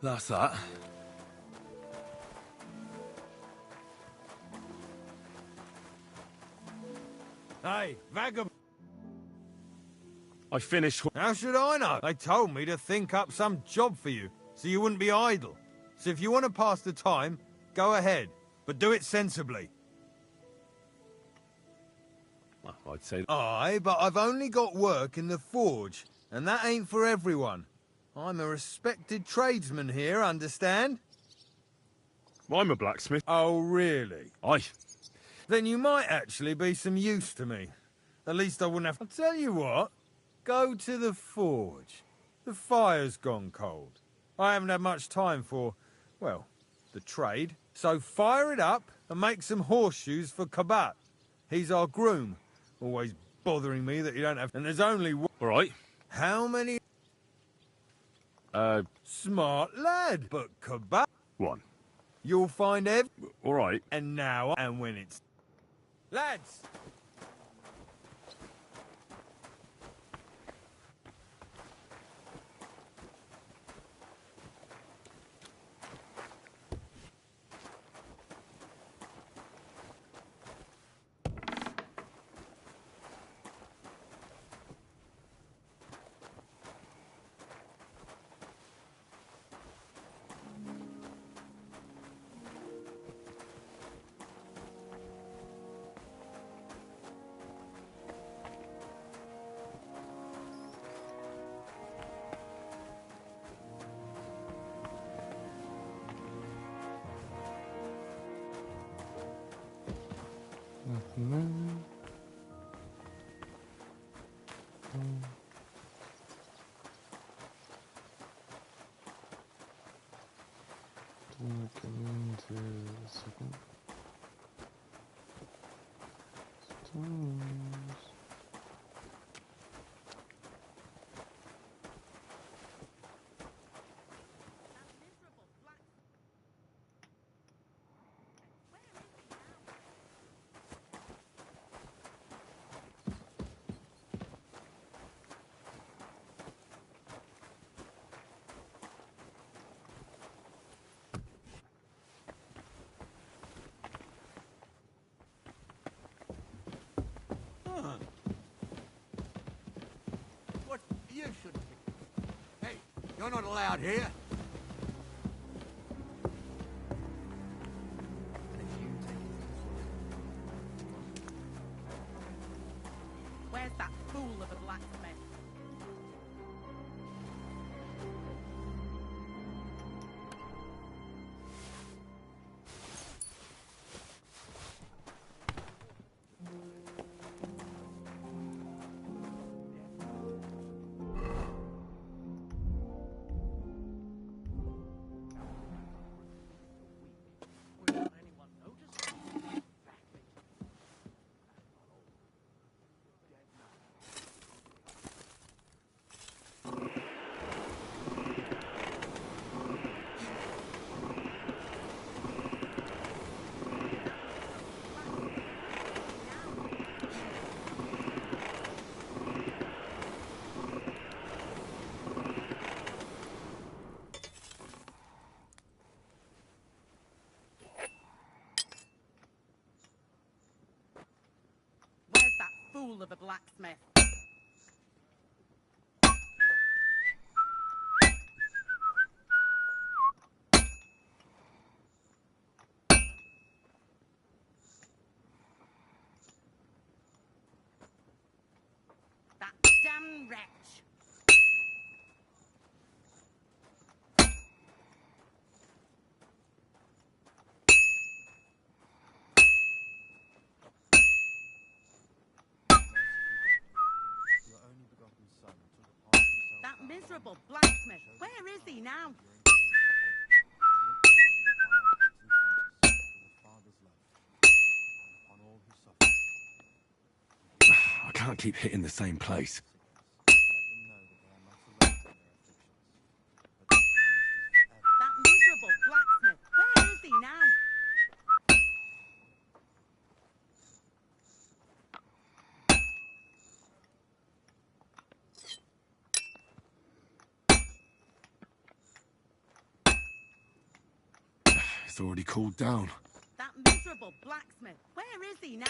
That's that. Hey, vagabond. I finished. How should I know? They told me to think up some job for you, so you wouldn't be idle. So if you want to pass the time, go ahead, but do it sensibly. Well, I'd say. Aye, but I've only got work in the forge, and that ain't for everyone. I'm a respected tradesman here, understand? I'm a blacksmith. Oh, really? Aye. Then you might actually be some use to me. At least I wouldn't have... I'll tell you what. Go to the forge. The fire's gone cold. I haven't had much time for, well, the trade. So fire it up and make some horseshoes for Kabat. He's our groom. Always bothering me that you don't have... And there's only one... All right. How many... Smart lad. But Kabat... One. You'll find All right. And now, and when it's... Lads! Nothing there. Don't get into a second. Stones. What? You shouldn't be. Hey, you're not allowed here. Where's that fool of a blacksmith? of a blacksmith. That damn wretch. That miserable blacksmith. Where is he now? I can't keep hitting the same place. That miserable blacksmith. Where is he now? It's already cooled down. That miserable blacksmith. Where is he now?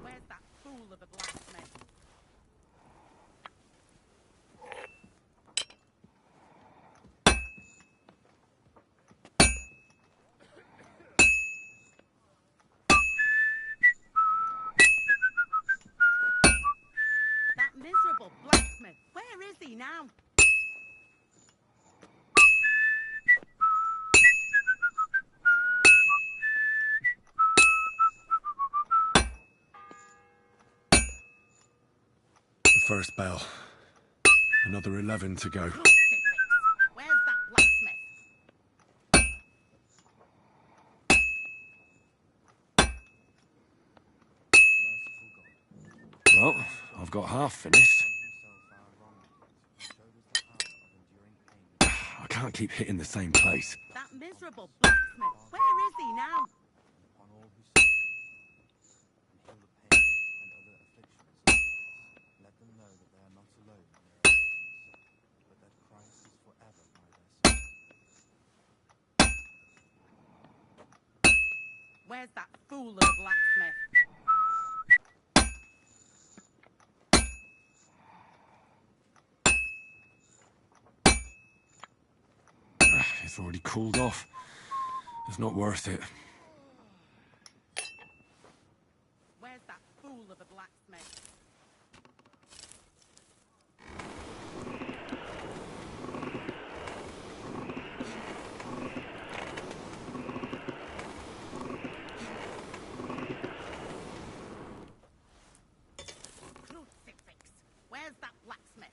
Where's that fool of a blacksmith? That miserable blacksmith. Where is he now? The first bell. Another 11 to go. Where's that blacksmith? Well, I've got half finished. I can't keep hitting the same place. That miserable blacksmith. Where is he now? Where's that fool of a blacksmith? It's already cooled off. It's not worth it. Where's that fool of a blacksmith? Crucifix. Where's that blacksmith?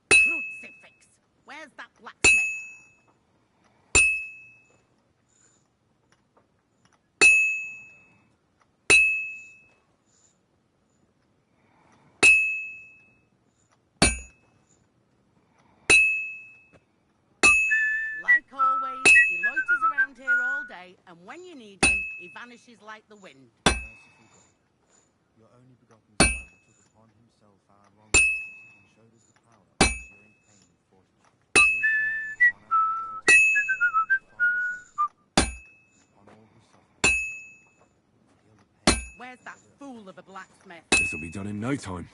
Crucifix. Where's that blacksmith? Like always, he loiters around here all day, and when you need him, he vanishes like the wind. Your only begotten Son took upon himself our wrongs and showed us the power of enduring pain and fortitude. Look down upon our upon all who suffer, and heal the pain. Where's that fool of a blacksmith? This'll be done in no time.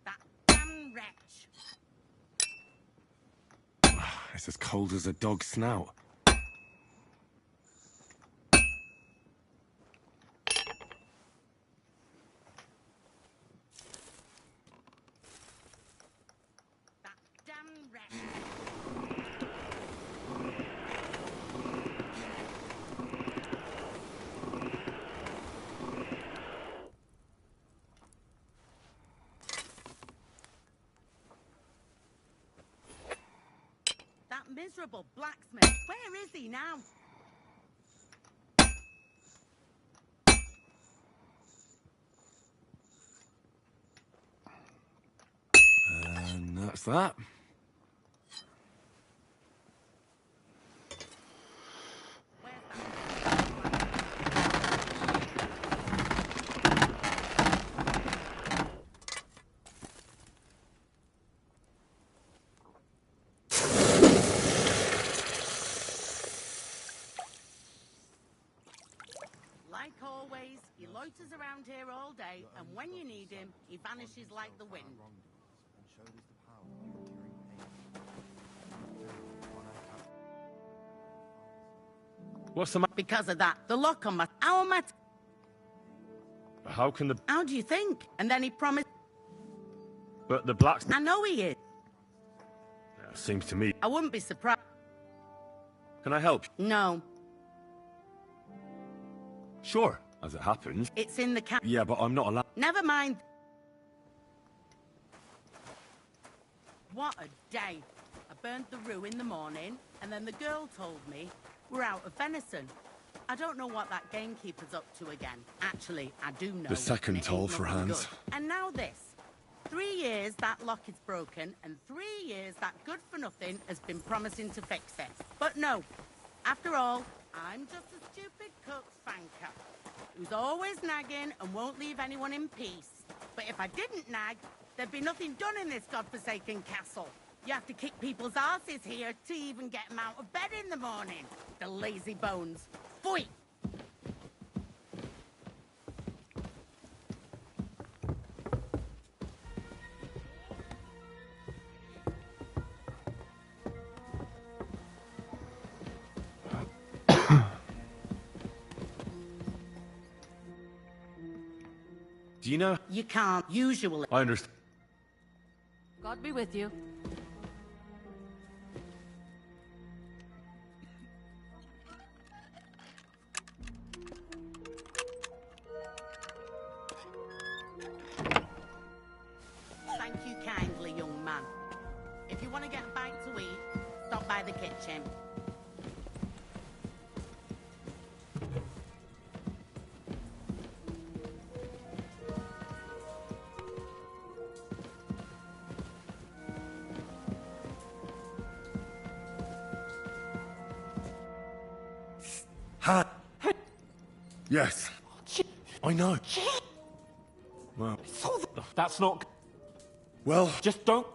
That damn wretch. It's as cold as a dog's snout. That damn wretch. miserable blacksmith. Where is he now? And that's that. Like always, he loiters around here all day, and when you need him, he vanishes like the wind. And showed us the power of curing pain. What's the matter? Because of that, the lock on our mat. How can the... How do you think? And then he promised. But the blacksmith... I know he is. Seems to me... I wouldn't be surprised. Can I help? No. Sure, as it happens. It's in the cat. Yeah, but I'm not allowed... Never mind. What a day. I burnt the roux in the morning, and then the girl told me we're out of venison. I don't know what that gamekeeper's up to again. Actually, I do know. The second and it toll ain't for nothing Hans. good. And now this. 3 years that lock is broken, and 3 years that good-for-nothing has been promising to fix it. But no. After all, I'm just a stupid cook's fanker who's always nagging and won't leave anyone in peace. But if I didn't nag, there'd be nothing done in this godforsaken castle. You have to kick people's asses here to even get them out of bed in the morning. The lazy bones. Pfui! Do you know? You can't, usually. I understand. God be with you. Thank you kindly, young man. If you want to get a bite to eat, stop by the kitchen. Ha! Yes. I know. Well. That's not... Well... Just don't...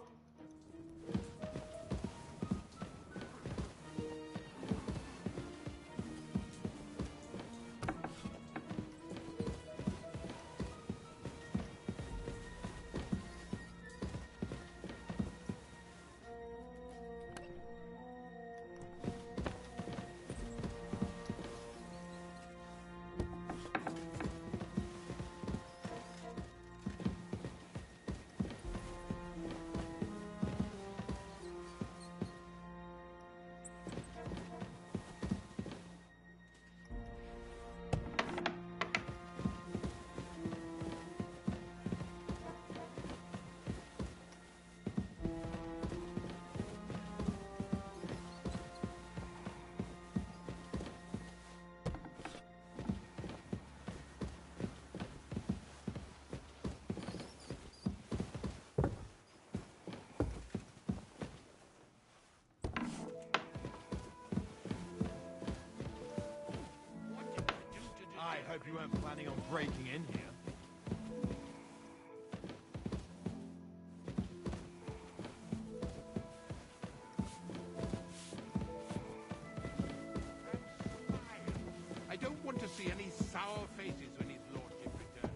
I hope you weren't planning on breaking in here. I don't want to see any sour faces when his lordship returns.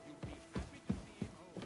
You'll be happy to see him home.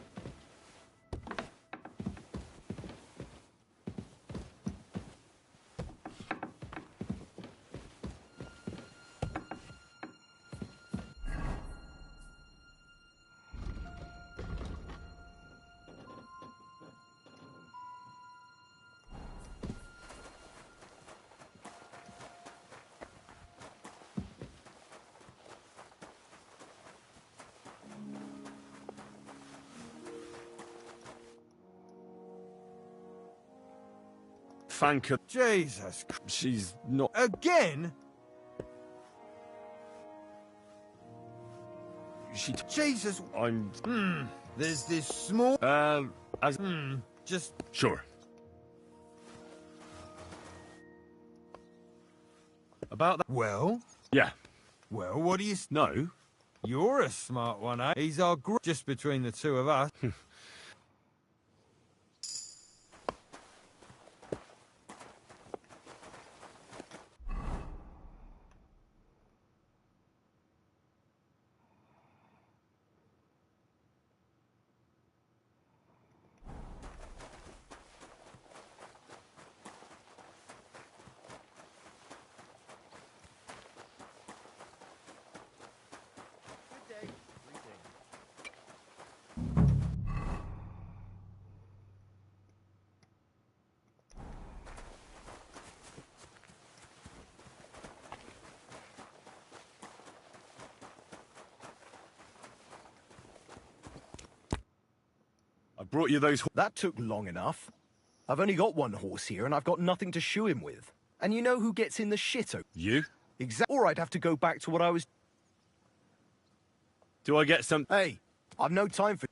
thank her. Jesus, She's not. again? Jesus, I'm. There's this small. As. Just. Sure. About that. Well? Yeah. Well, what do you... No. You're a smart one, eh? He's our just between the two of us. I brought you those. That took long enough. I've only got one horse here, and I've got nothing to shoe him with. And you know who gets in the shit? You? Exactly. Or I'd have to go back to what I was... Do I get some... Hey, I've no time for...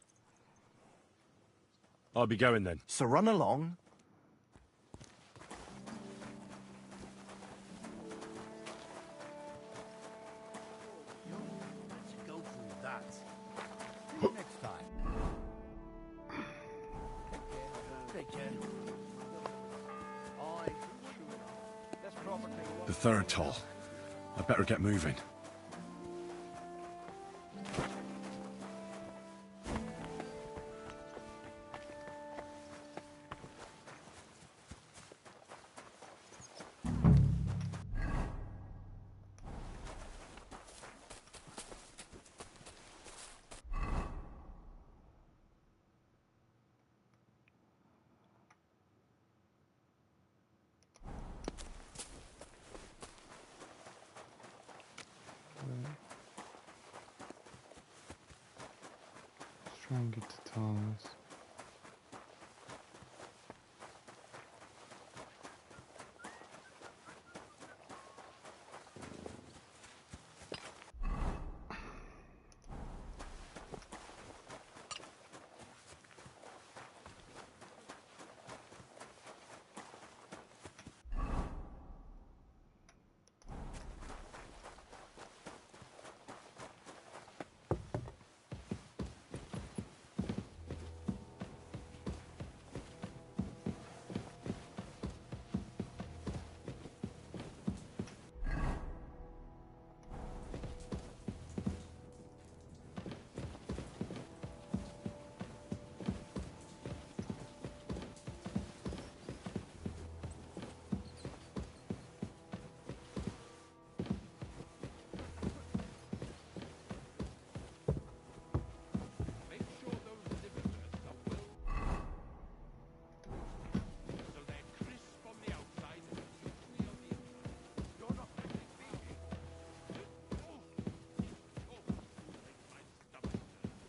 I'll be going then. So run along. Let's go through that. Next time. Take care. The third toll. I better get moving. Let's try and get to Thomas.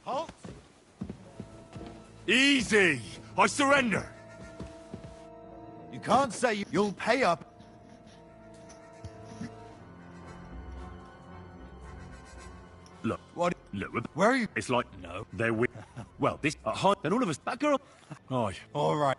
Halt! Easy! I surrender! You can't say you'll pay up. Look. What? Look, where are you? It's like, no, they're with. Well, this, high, then all of us, that girl. Aye. All right.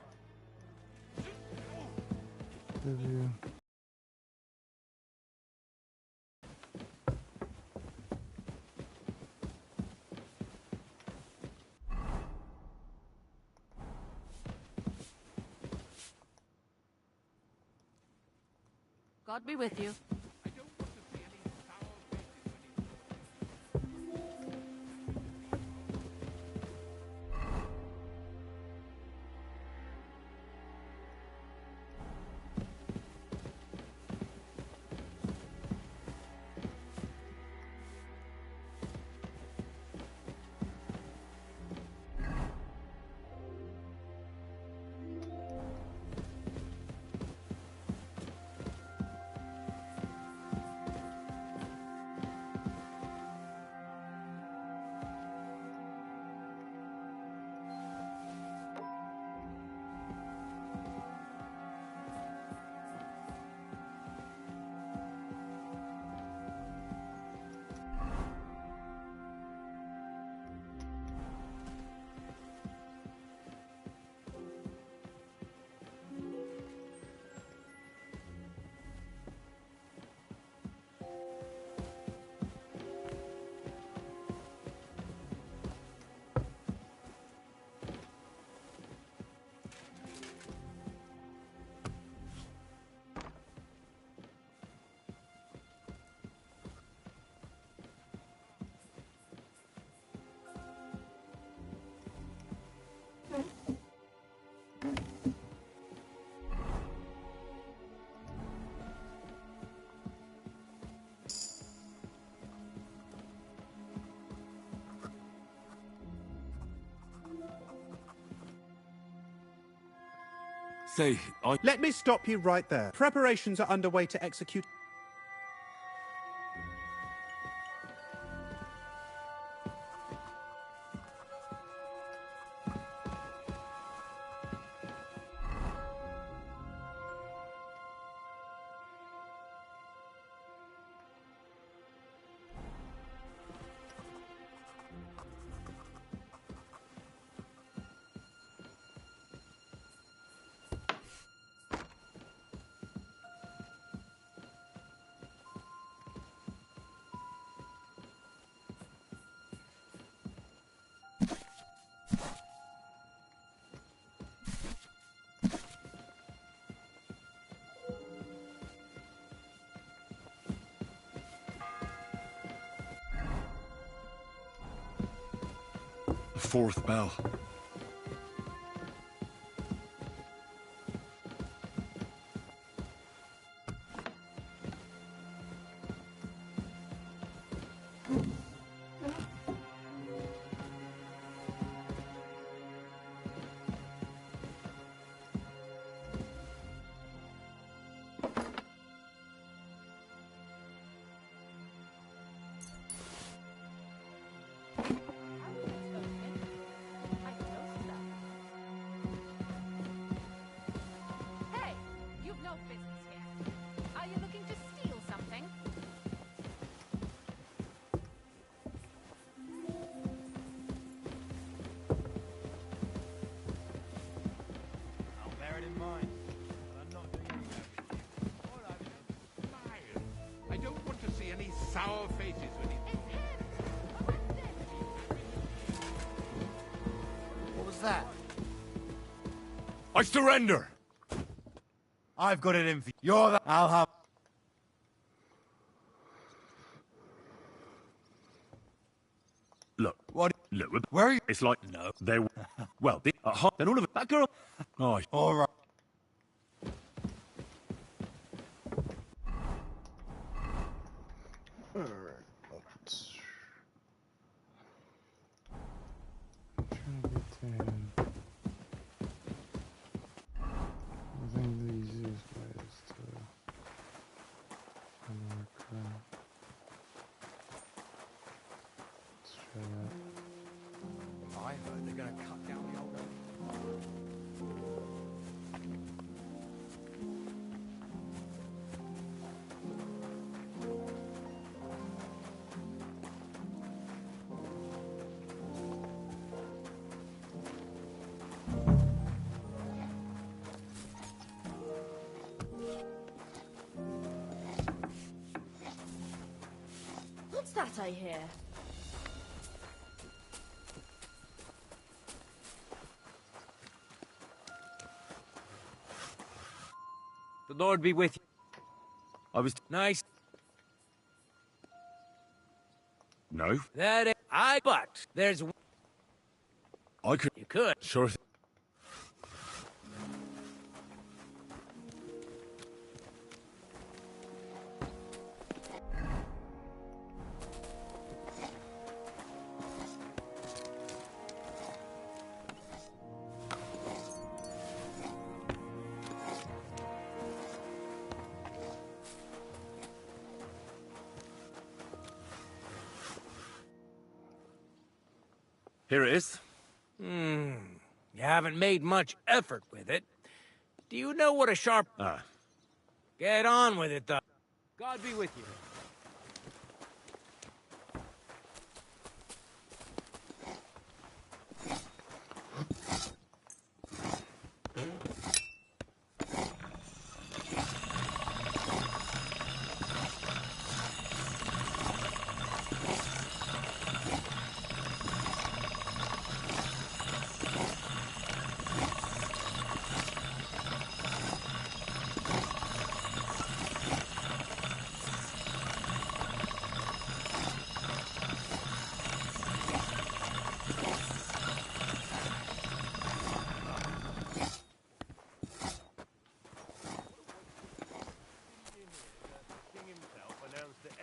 God be with you. Say, Let me stop you right there. Preparations are underway to execute. The fourth bell. Hey, you've no business here. Are you looking to steal something? I'll bear it in mind. But I'm not doing any damage. All right. Smile. I don't want to see any sour faces when he's What was that? I surrender! I've got it in for you. You're the... I'll have... Look. What? Look, where are you? It's like, no, they were... Well, then all of it... That girl... Oh, all right. Alright, let's... Trying to get to... I think the easiest way is to... unlock that. Let's try that. I heard they're going to cut down the old oak. What's that I hear? The Lord be with you. I was... Nice. No. But there's... I could... You could. Sure. Here it is. You haven't made much effort with it. Do you know what a sharp... Get on with it, though. God be with you.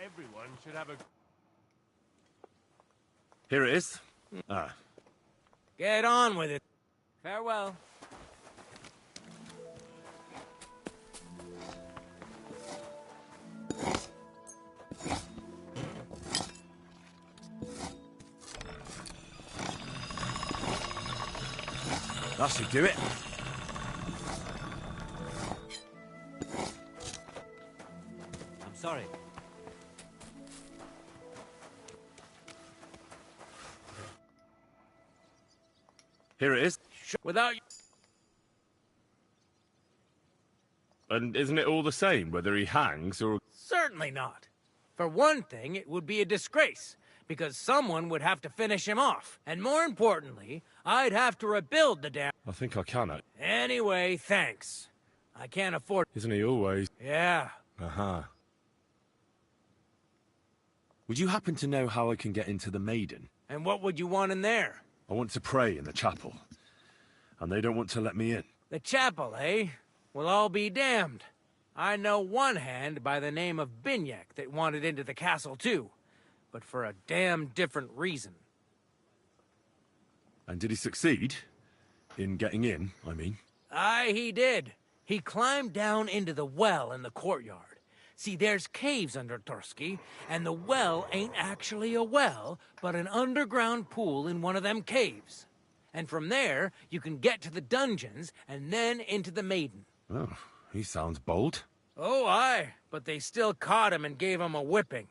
Everyone should have a... Here it is. Get on with it. Farewell. That should do it. I'm sorry. Here it is. Without... And isn't it all the same, whether he hangs or... Certainly not. For one thing, it would be a disgrace, because someone would have to finish him off. And more importantly, I'd have to rebuild the damn... I think I can. Anyway, thanks. I can't afford... Isn't he always? Yeah. Uh-huh. Would you happen to know how I can get into the Maiden? And what would you want in there? I want to pray in the chapel. And they don't want to let me in. The chapel, eh? Well, I'll be damned. I know one hand by the name of Binyak that wanted into the castle too, but for a damn different reason. And did he succeed? In getting in, I mean? Aye, he did. He climbed down into the well in the courtyard. See, there's caves under Tursky, and the well ain't actually a well, but an underground pool in one of them caves. And from there, you can get to the dungeons, and then into the Maiden. Oh, he sounds bold. Oh, aye, but they still caught him and gave him a whipping.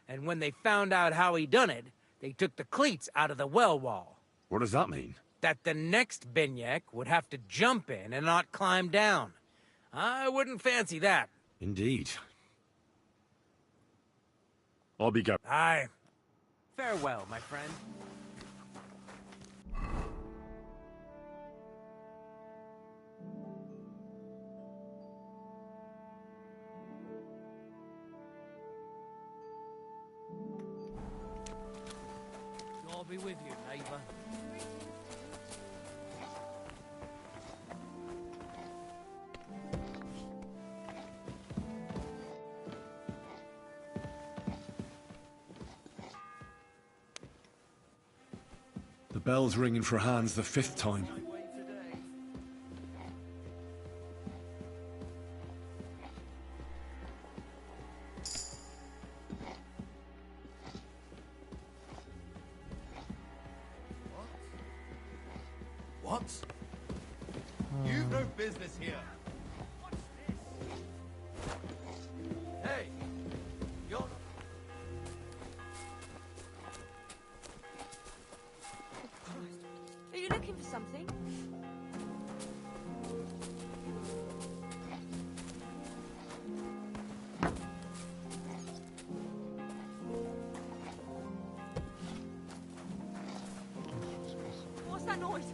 And when they found out how he done it, they took the cleats out of the well wall. What does that mean? That the next Binyak would have to jump in and not climb down. I wouldn't fancy that. Indeed. I'll be going. Aye. Farewell, my friend. I'll be with you, neighbor. The bell's ringing for hands the 5th time. What? You've no business here. Hey, you're... Are you looking for something? What's that noise?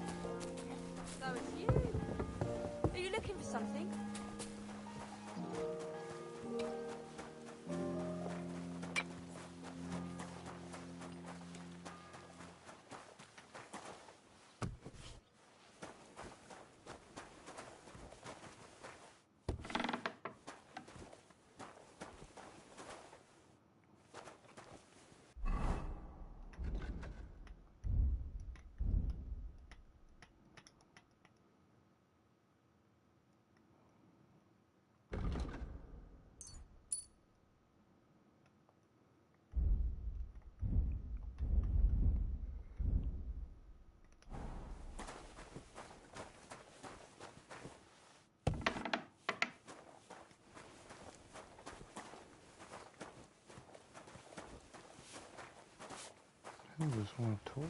So it's you. Are you looking for something? I just want a torch.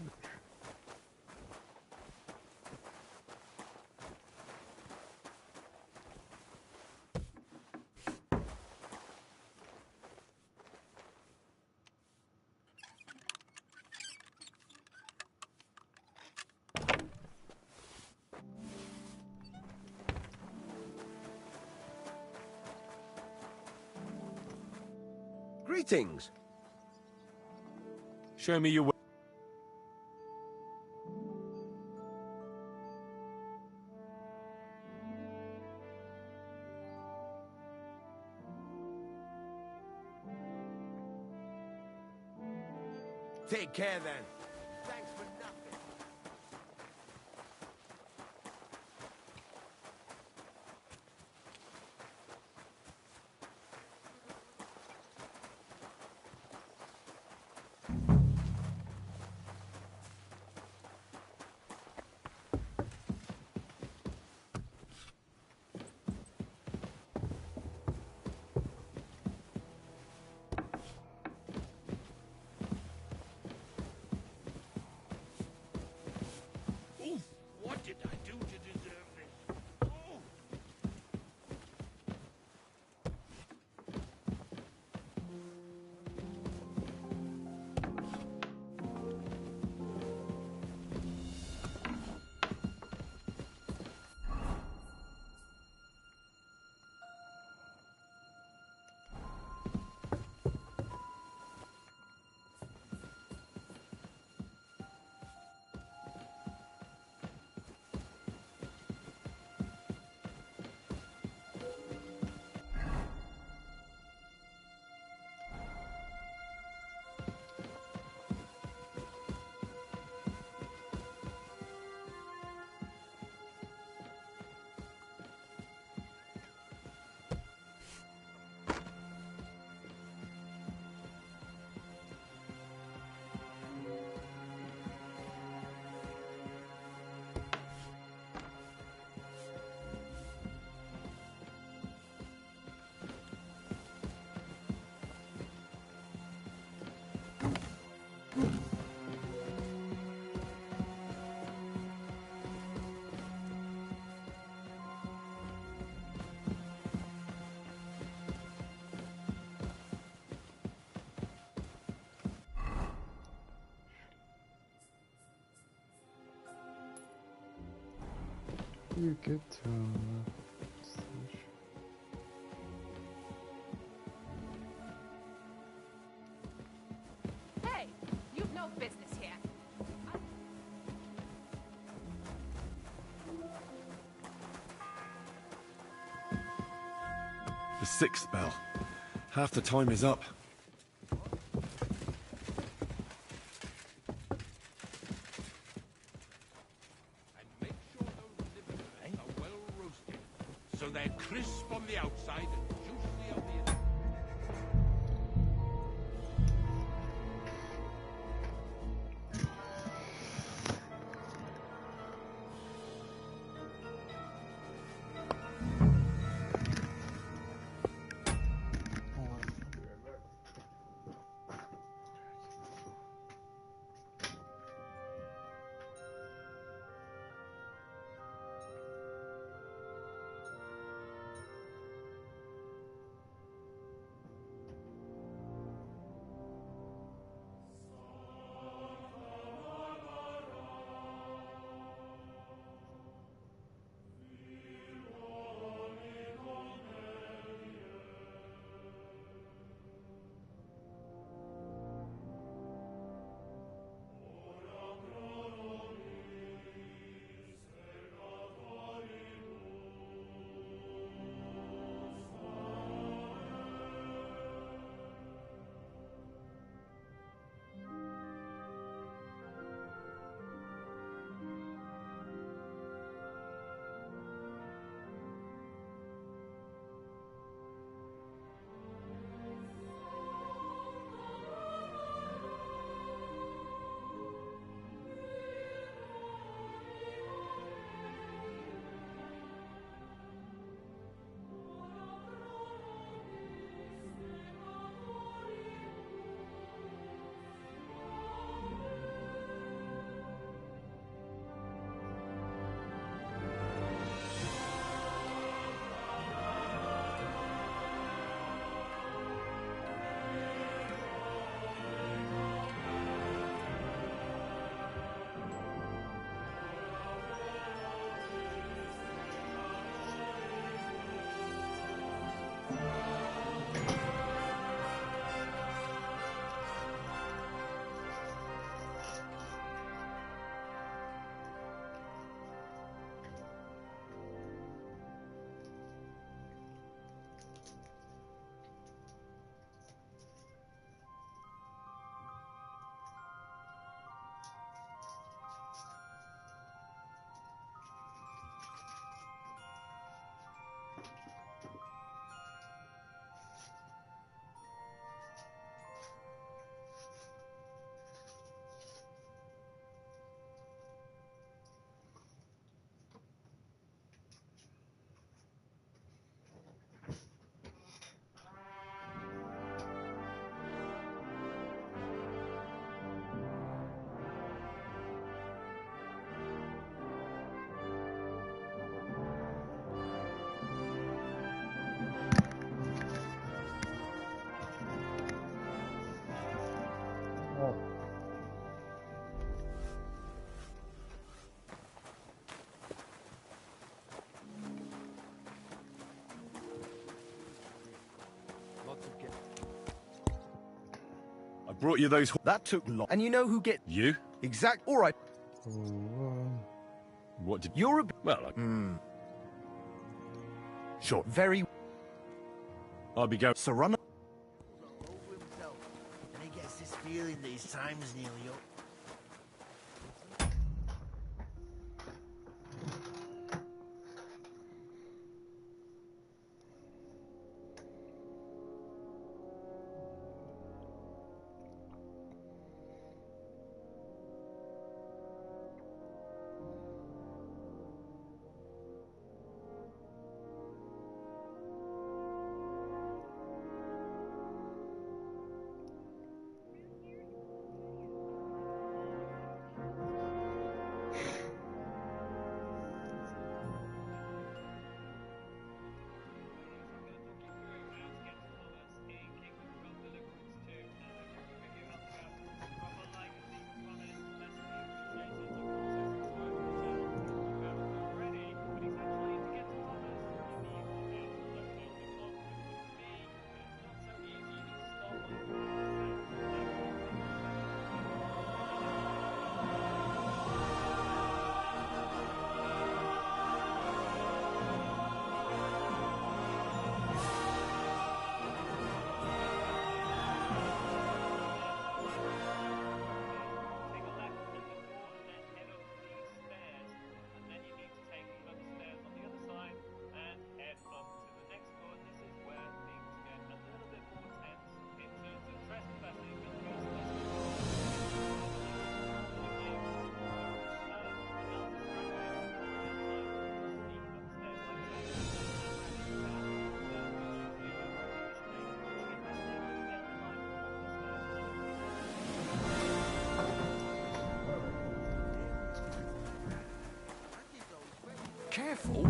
Greetings. Show me your way. Take care then. Thanks for nothing. You get to Hey, you've no business here. The sixth bell. Half the time is up. And make sure those livers are well roasted, so they're crisp on the outside and juicy on the inside. I brought you those. That took long. And you know who get You? exact. All right. What did You're a. Well, sure. Very. I'll be going. Serrano. Over himself, and he gets this feeling that his time is nearly up. careful.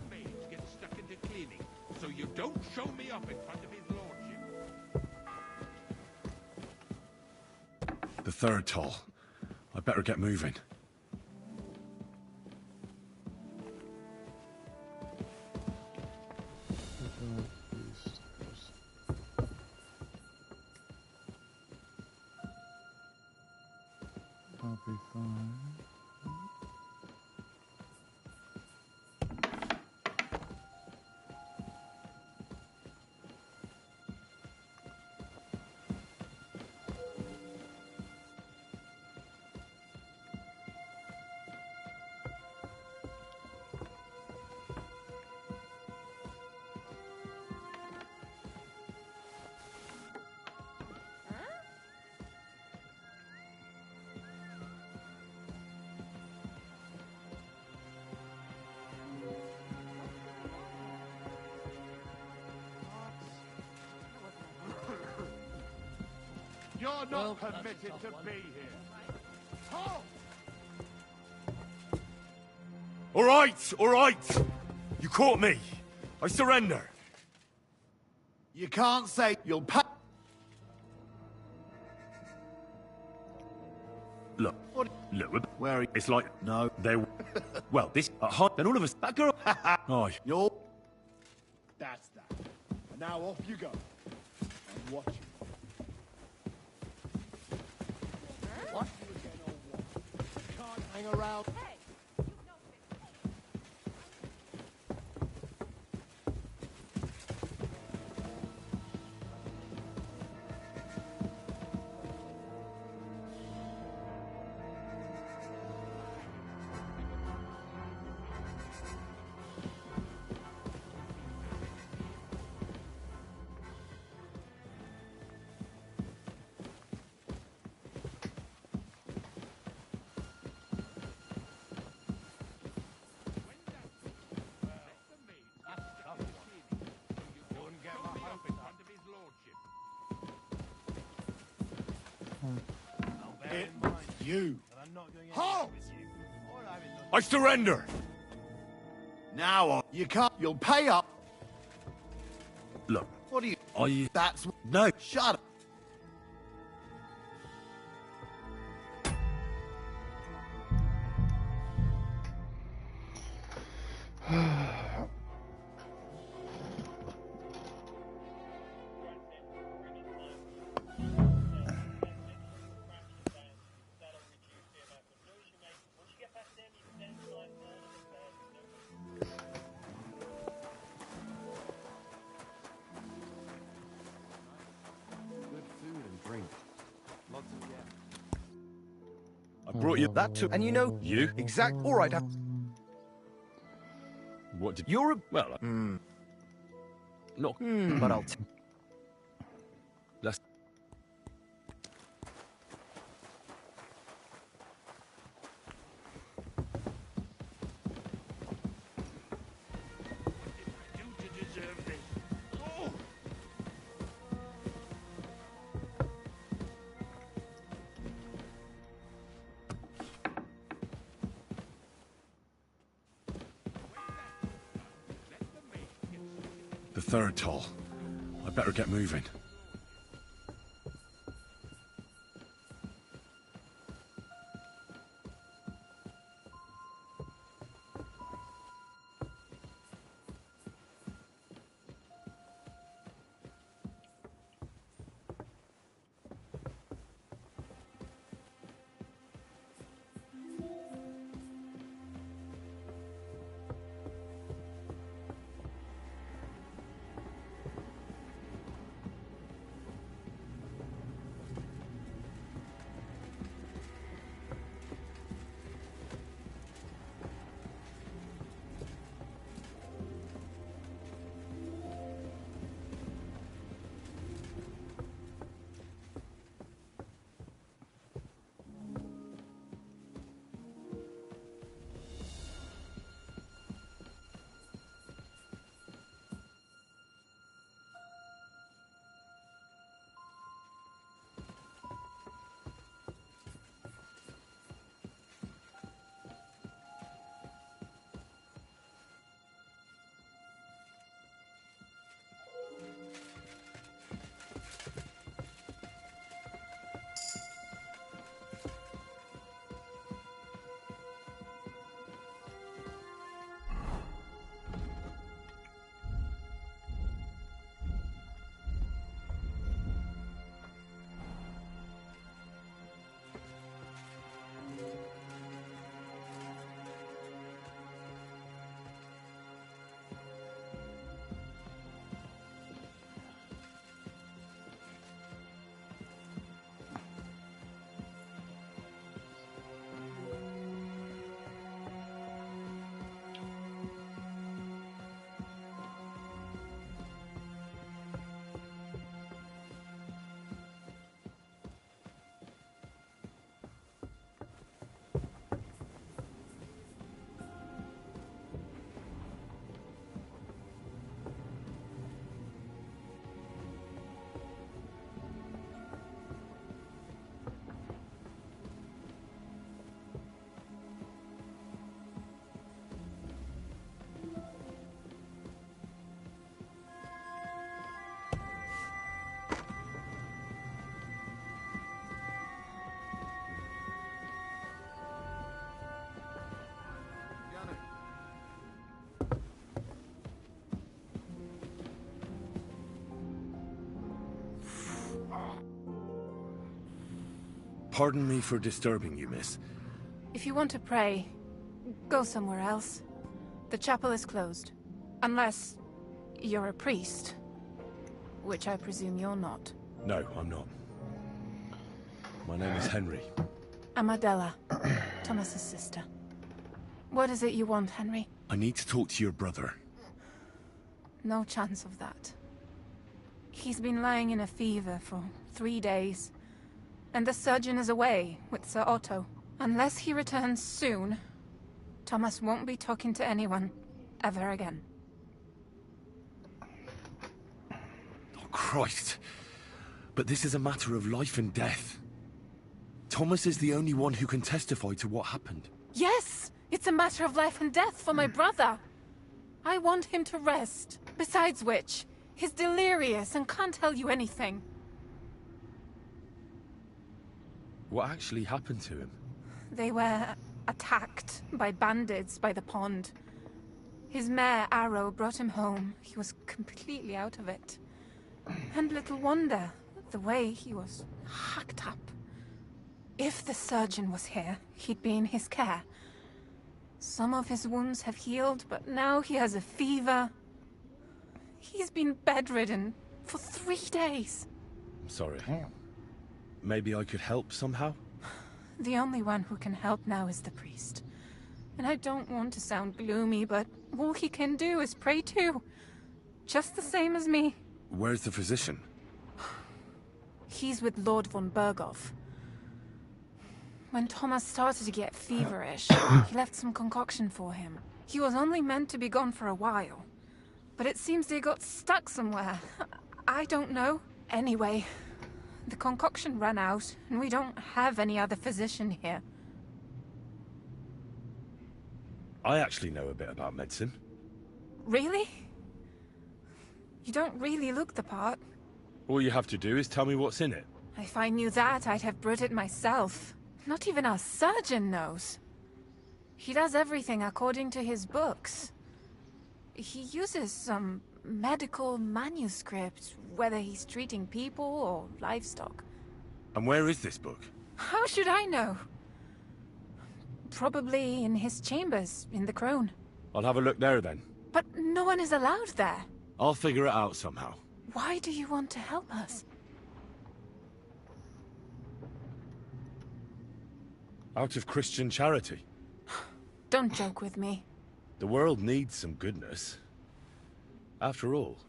Maids get stuck into cleaning, so you don't show me up in front of his lordship. The third toll. I better get moving. I'll be fine. You're not permitted to be here. Halt! All right, all right. You caught me. I surrender. You can't say you'll pay. Look, Where are you? it's like no, they. Well, this then all of us. That girl. Oh, You're. That's that. And now off you go. And watch it. What? Can't hang around. You. Halt! I surrender. Now on. You can't. You'll pay up. Look, What are you? are you? That's. No. Shut up. Good food and drink. Lots of I brought you that too. And you know you. exact. All right. What did You're a. well? No. But I'll. Let's. Do to deserve this. Oh! The third toll. I better get moving. Pardon me for disturbing you, miss. If you want to pray, go somewhere else. The chapel is closed. Unless you're a priest. Which I presume you're not. No, I'm not. My name is Henry. I'm Adela, Thomas's sister. What is it you want, Henry? I need to talk to your brother. No chance of that. He's been lying in a fever for 3 days. And the surgeon is away with Sir Otto. Unless he returns soon, Thomas won't be talking to anyone ever again. Oh, Christ. But this is a matter of life and death. Thomas is the only one who can testify to what happened. Yes! It's a matter of life and death for my brother. I want him to rest. Besides which, he's delirious and can't tell you anything. What actually happened to him? They were attacked by bandits by the pond. His mare, Arrow, brought him home. He was completely out of it. And little wonder, the way he was hacked up. If the surgeon was here, he'd be in his care. Some of his wounds have healed, but now he has a fever. He's been bedridden for 3 days. I'm sorry. Maybe I could help somehow? The only one who can help now is the priest. And I don't want to sound gloomy, but all he can do is pray too. Just the same as me. Where's the physician? He's with Lord von Berghoff. When Thomas started to get feverish, he left some concoction for him. He was only meant to be gone for a while. But it seems they got stuck somewhere. I don't know. Anyway, the concoction ran out, and we don't have any other physician here. I actually know a bit about medicine. Really? You don't really look the part. All you have to do is tell me what's in it. If I knew that, I'd have brewed it myself. Not even our surgeon knows. He does everything according to his books. He uses some medical manuscript, whether he's treating people or livestock. And where is this book? How should I know? Probably in his chambers, in the Crone. I'll have a look there then. But no one is allowed there. I'll figure it out somehow. Why do you want to help us? Out of Christian charity. Don't joke with me. The world needs some goodness. After all,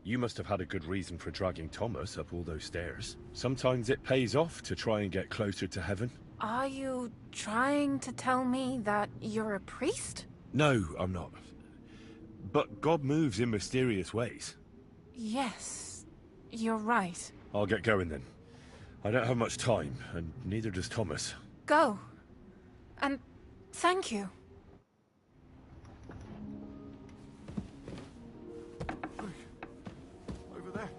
you must have had a good reason for dragging Thomas up all those stairs. Sometimes it pays off to try and get closer to heaven. Are you trying to tell me that you're a priest? No, I'm not. But God moves in mysterious ways. Yes, you're right. I'll get going then. I don't have much time, and neither does Thomas. Go. And thank you. Over there.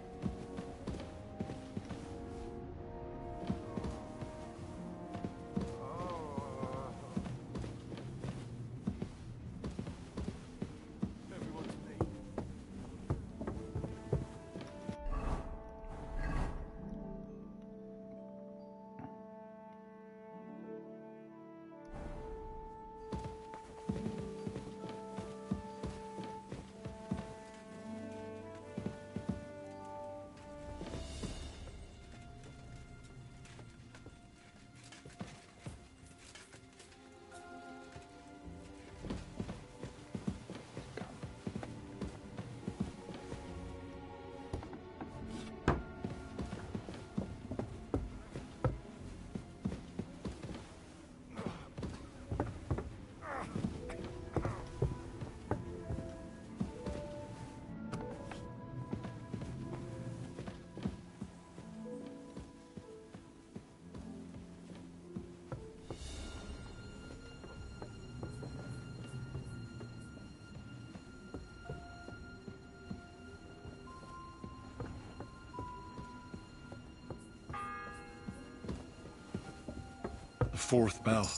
The fourth bell.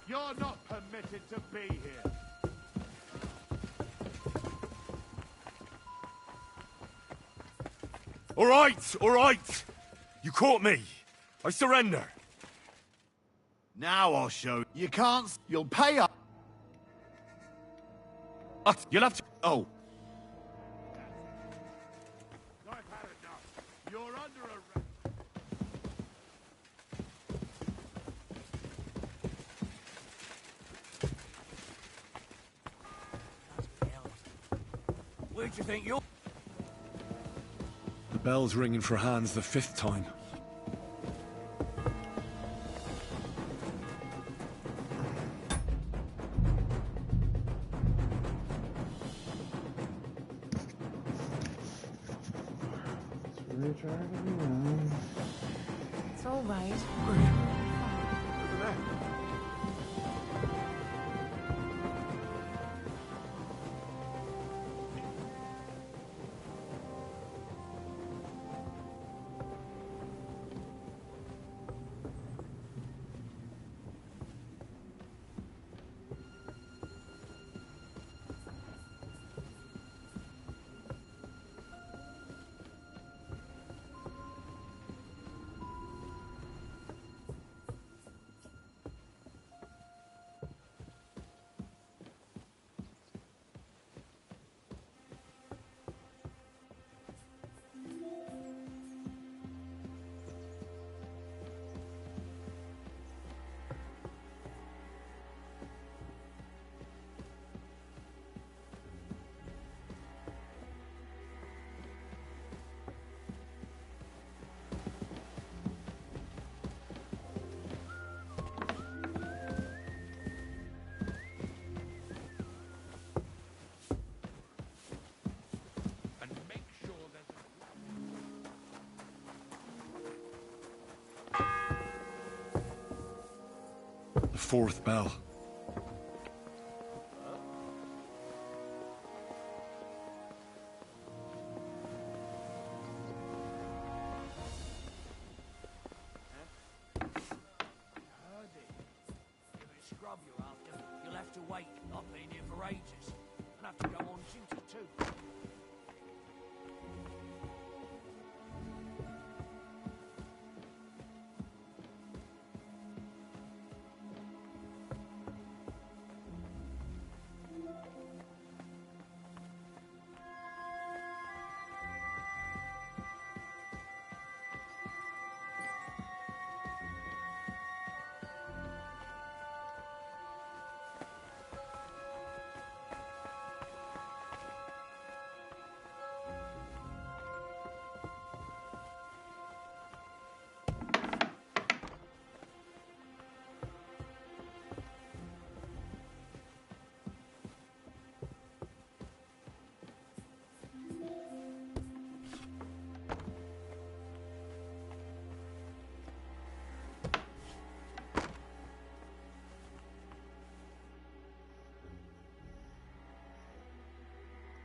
You're not permitted to be here. All right, all right. You caught me. I surrender. Now I'll show you. You can't. You'll pay up. You'll have to. Oh. I've had enough. You're under arrest. Where do you think you're... The bell's ringing for hands the 5th time. It's all right. The 4th bell. Scrub you're after. You'll have to wait. I've been here for ages. And have to go on duty too.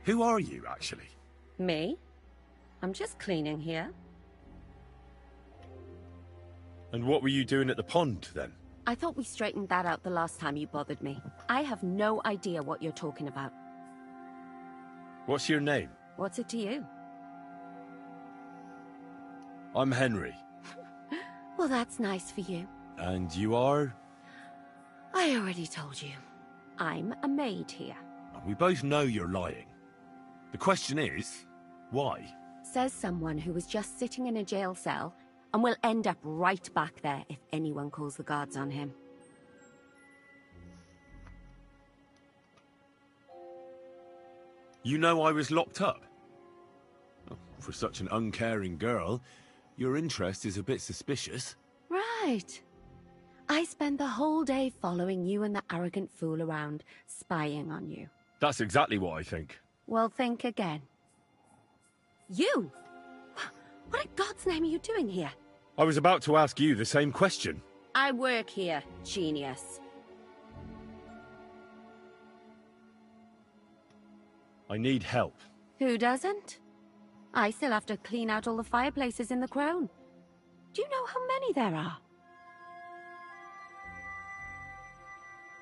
Who are you, actually? Me? I'm just cleaning here. And what were you doing at the pond, then? I thought we straightened that out the last time you bothered me. I have no idea what you're talking about. What's your name? What's it to you? I'm Henry. Well, that's nice for you. And you are? I already told you. I'm a maid here. We both know you're lying. The question is, why? Says someone who was just sitting in a jail cell and will end up right back there if anyone calls the guards on him. You know I was locked up? Oh, for such an uncaring girl, your interest is a bit suspicious. Right. I spend the whole day following you and the arrogant fool around, spying on you. That's exactly what I think. Well, think again. You? What in God's name are you doing here? I was about to ask you the same question. I work here, genius. I need help. Who doesn't? I still have to clean out all the fireplaces in the Crown. Do you know how many there are?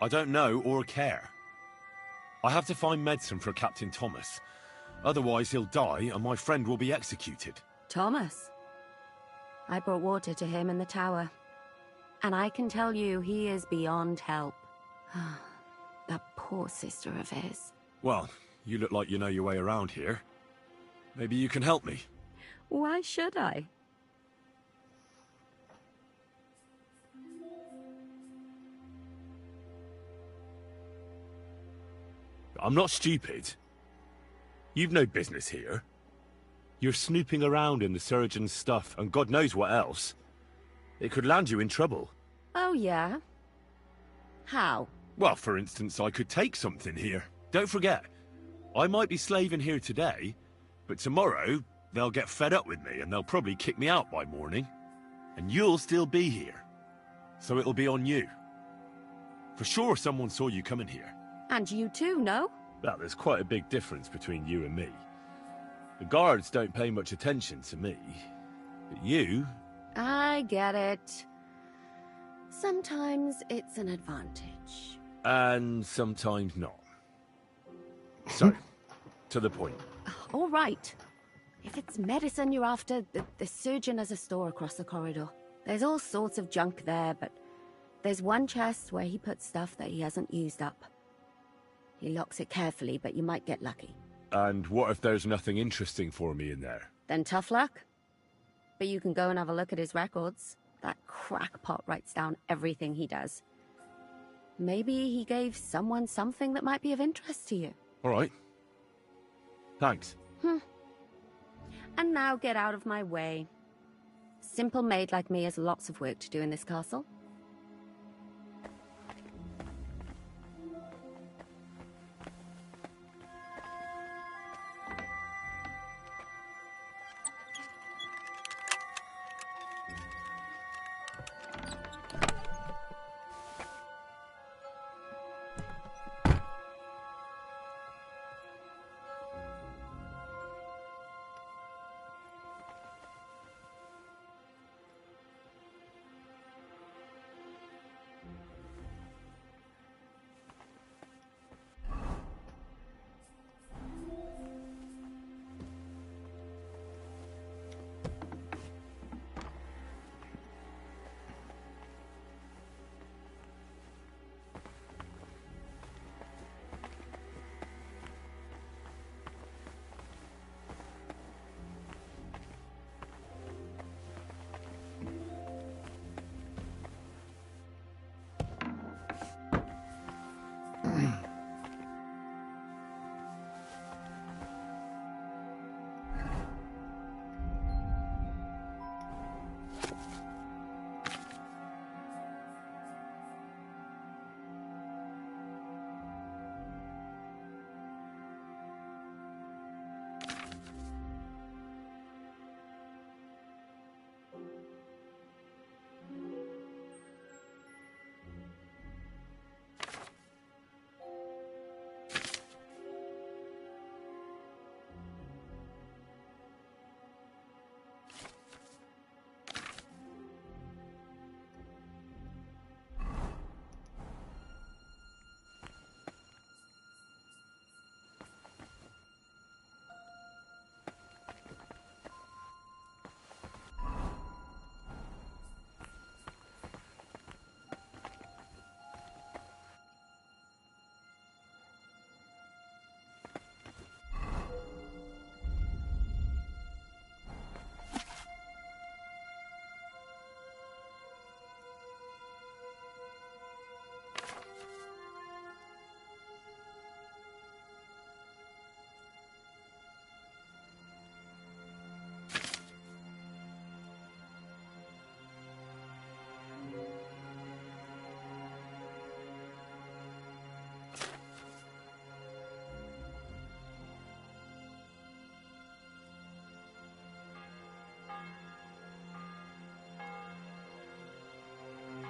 I don't know or care. I have to find medicine for Captain Thomas. Otherwise he'll die and my friend will be executed. Thomas? I brought water to him in the tower. And I can tell you he is beyond help. That poor sister of his. Well, you look like you know your way around here. Maybe you can help me. Why should I? I'm not stupid. You've no business here. You're snooping around in the surgeon's stuff and God knows what else. It could land you in trouble. Oh, yeah? How? Well, for instance, I could take something here. Don't forget, I might be slaving here today, but tomorrow they'll get fed up with me and they'll probably kick me out by morning. And you'll still be here. So it'll be on you. For sure someone saw you coming here. And you too, no? Well, there's quite a big difference between you and me. The guards don't pay much attention to me. But you... I get it. Sometimes it's an advantage. And sometimes not. So, to the point. All right. If it's medicine you're after, the surgeon has a store across the corridor. There's all sorts of junk there, but there's one chest where he puts stuff that he hasn't used up. He locks it carefully, but you might get lucky. And what if there's nothing interesting for me in there? Then tough luck. But you can go and have a look at his records. That crackpot writes down everything he does. Maybe he gave someone something that might be of interest to you. All right. Thanks. And now get out of my way. Simple maid like me has lots of work to do in this castle.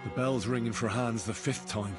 The bell's ringing for Hans the 5th time.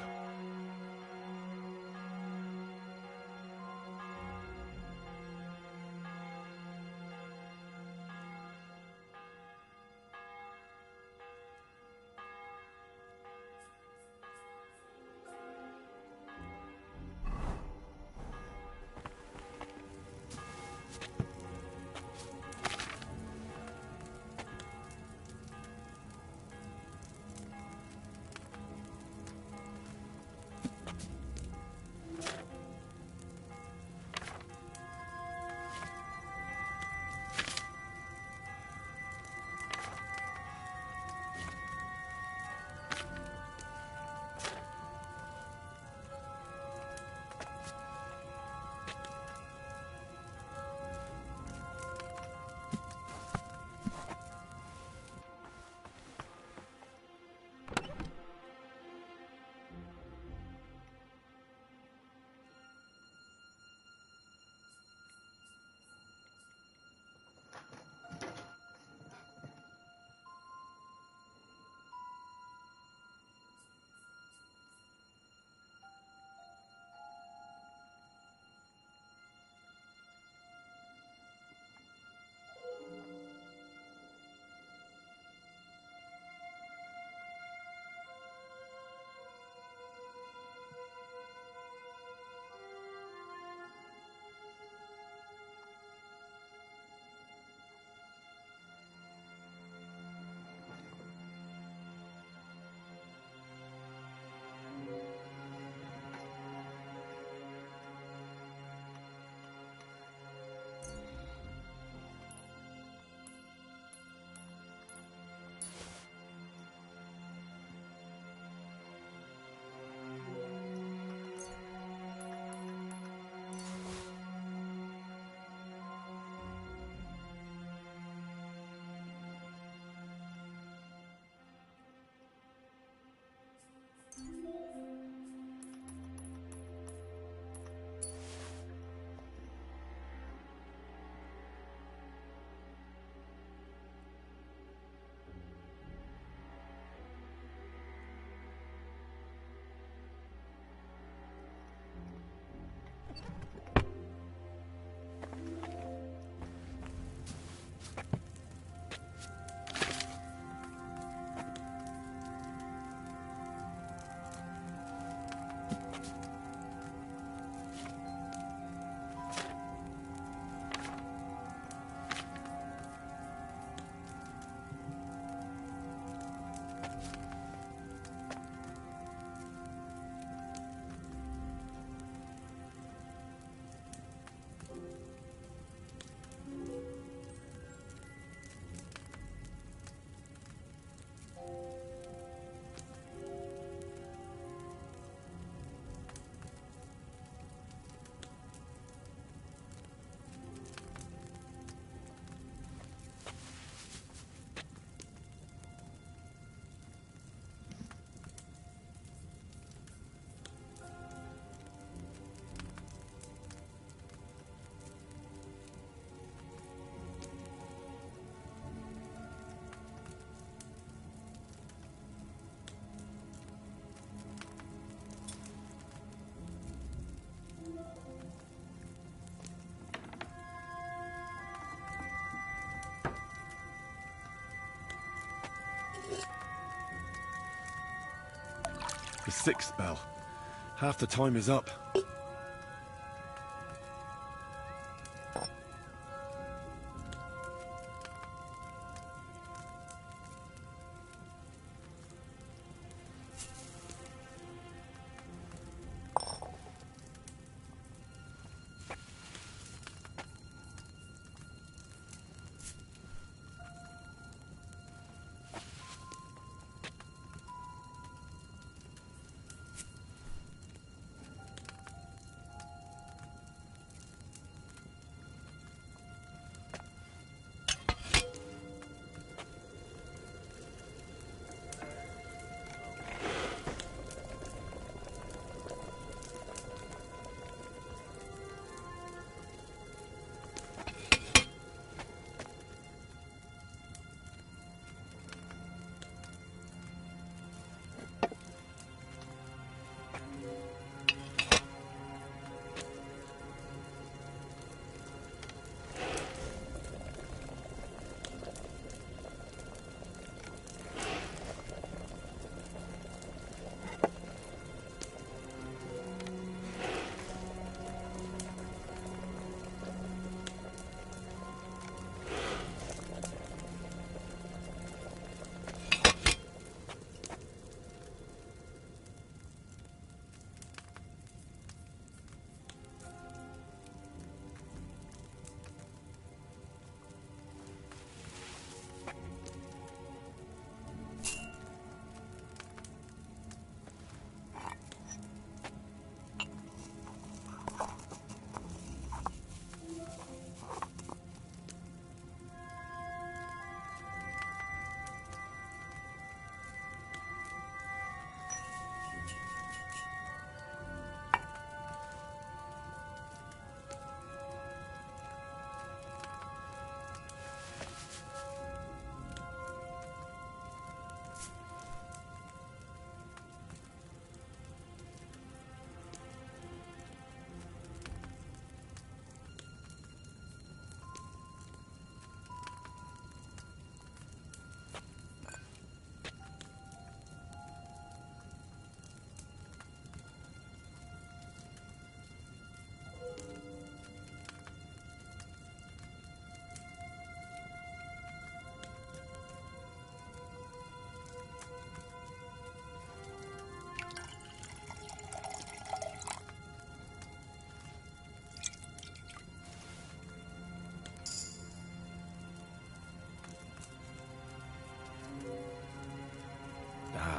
sixth bell. Half the time is up.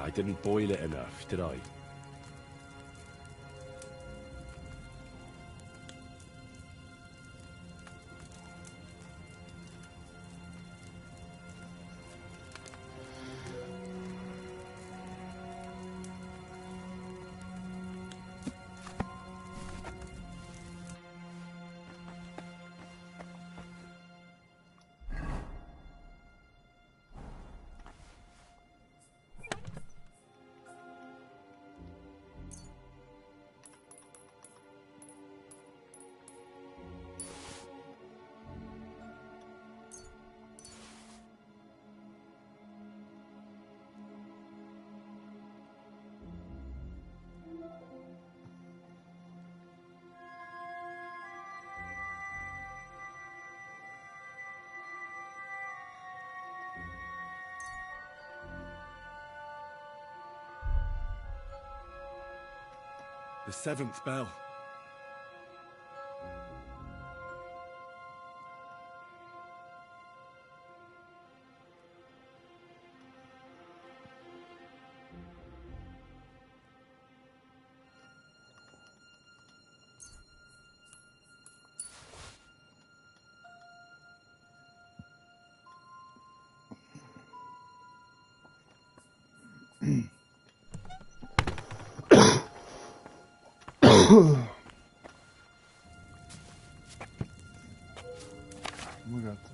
I didn't boil it enough, did I? The seventh bell. We got this.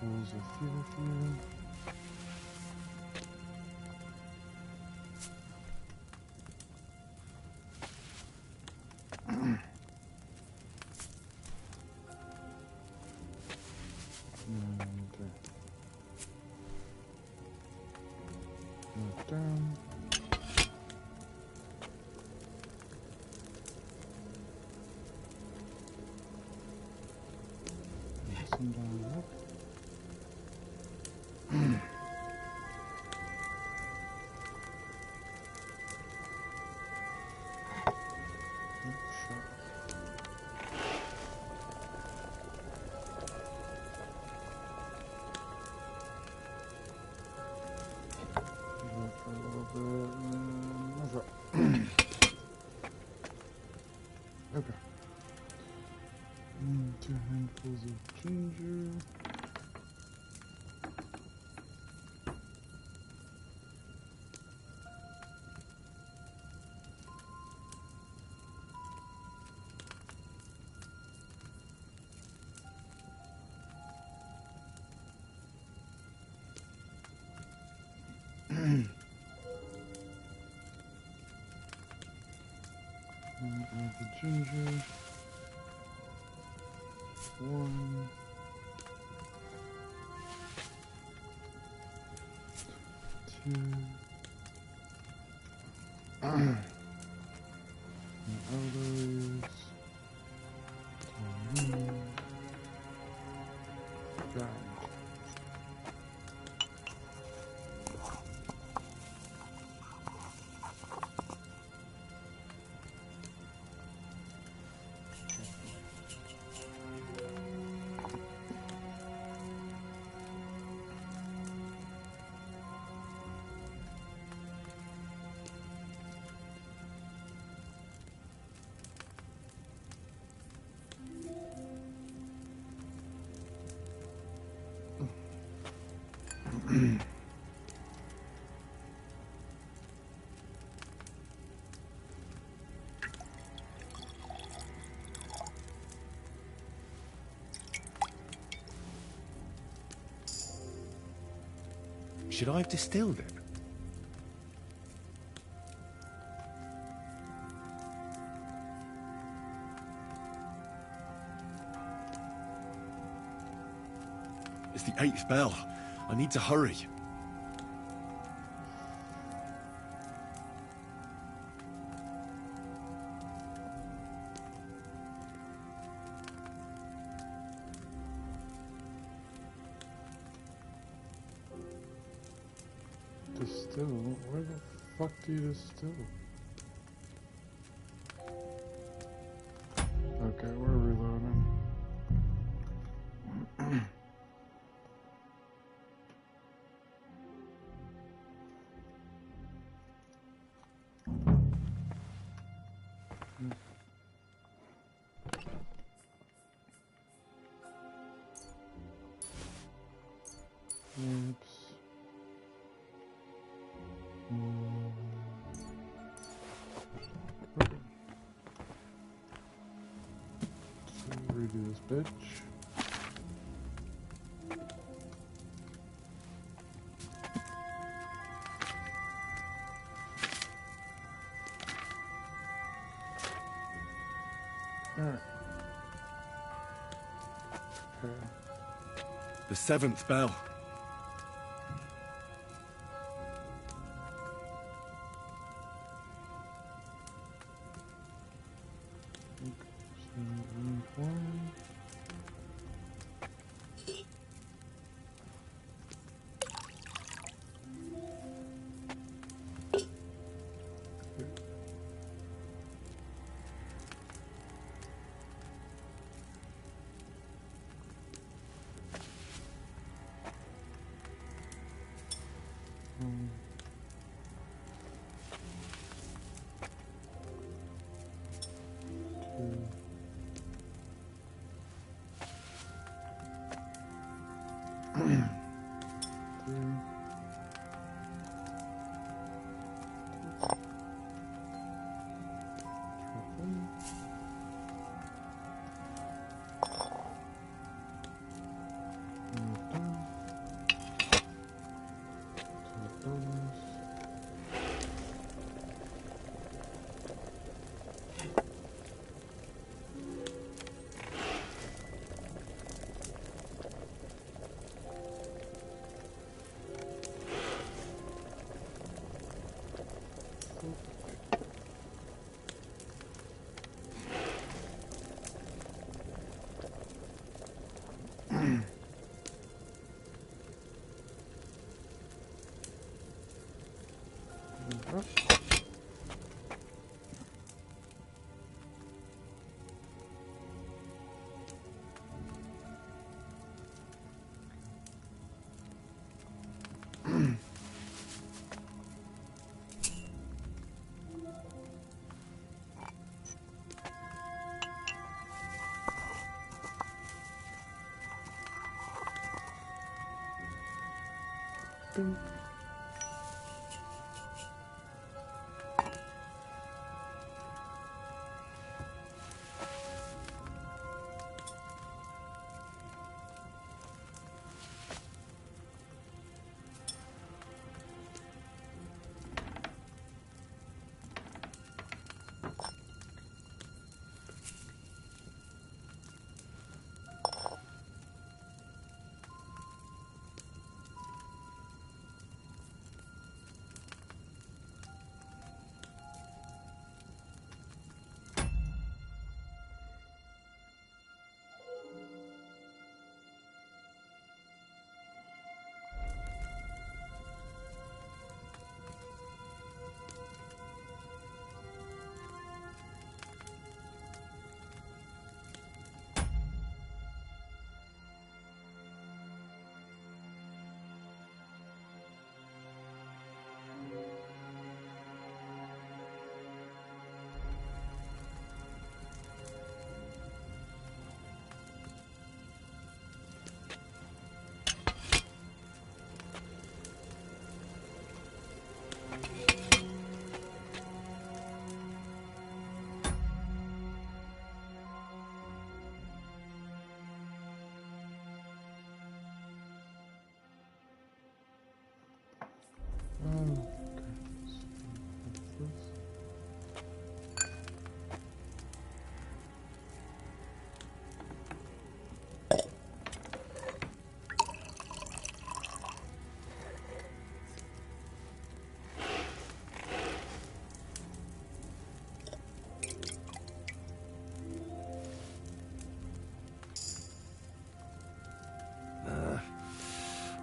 handfuls of fuel. Down. Some down up. Okay. 2 handfuls of ginger. Add the ginger. 1. 2. Others. Grind. Should I have distilled it? It's the 8th bell. I need to hurry. Distill? Where the fuck do you distill? Okay, we're reloading. Oops. So redo this bitch. Alright. Okay. The 7th bell.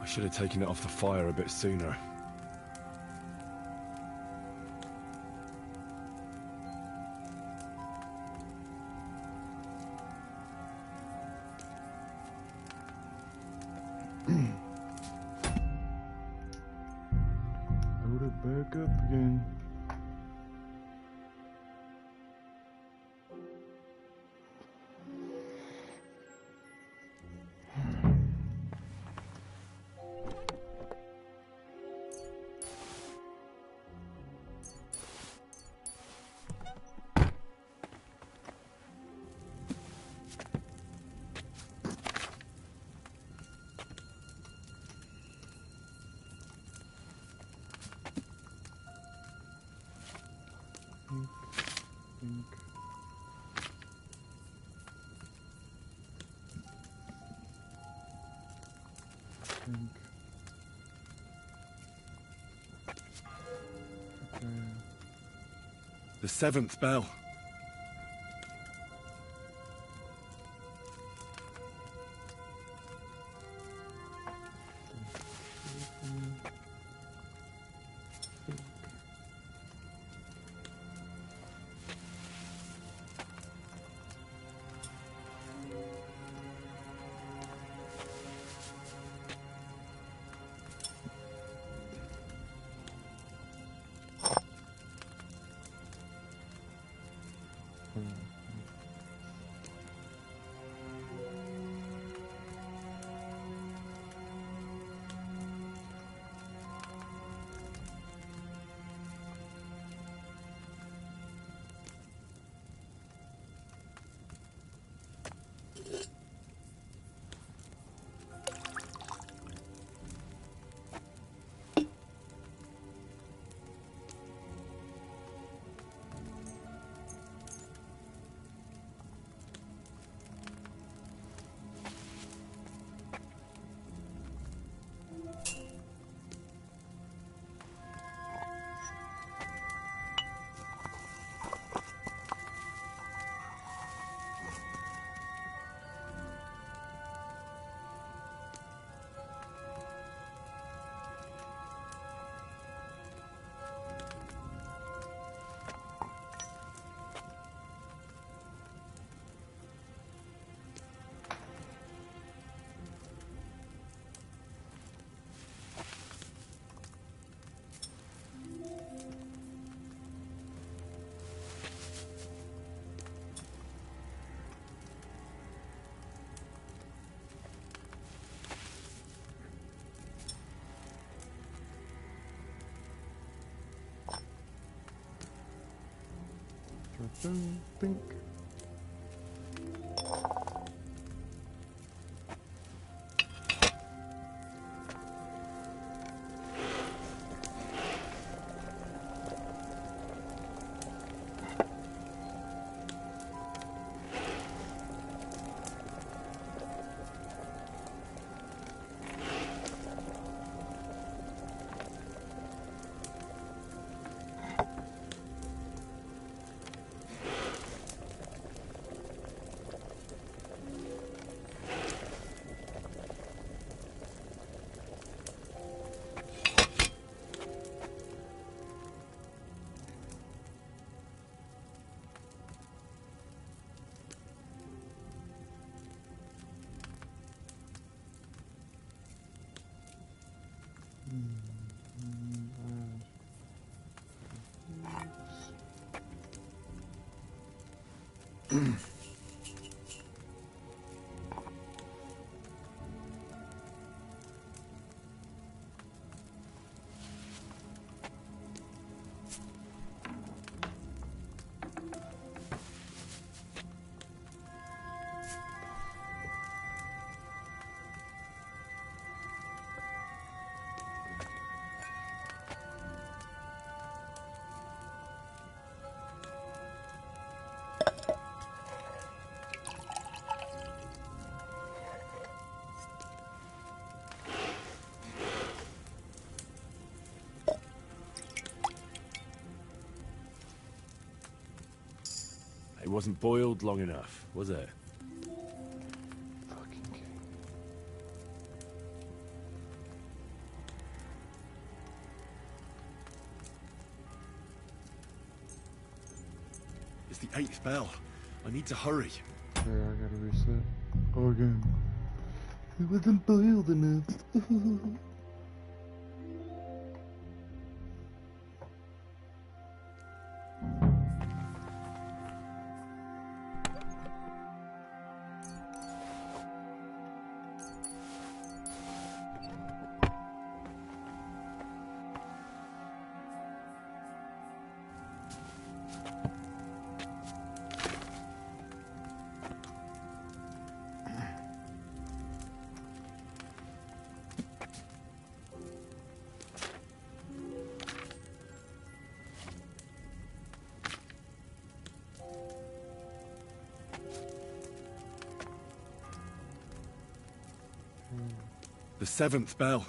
I should have taken it off the fire a bit sooner. Load it back up again. The 7th bell. Think. It wasn't boiled long enough, was it? Fucking king. It's the 8th bell. I need to hurry. Yeah, I gotta reset. Oh, again. It wasn't boiled enough. The 7th bell.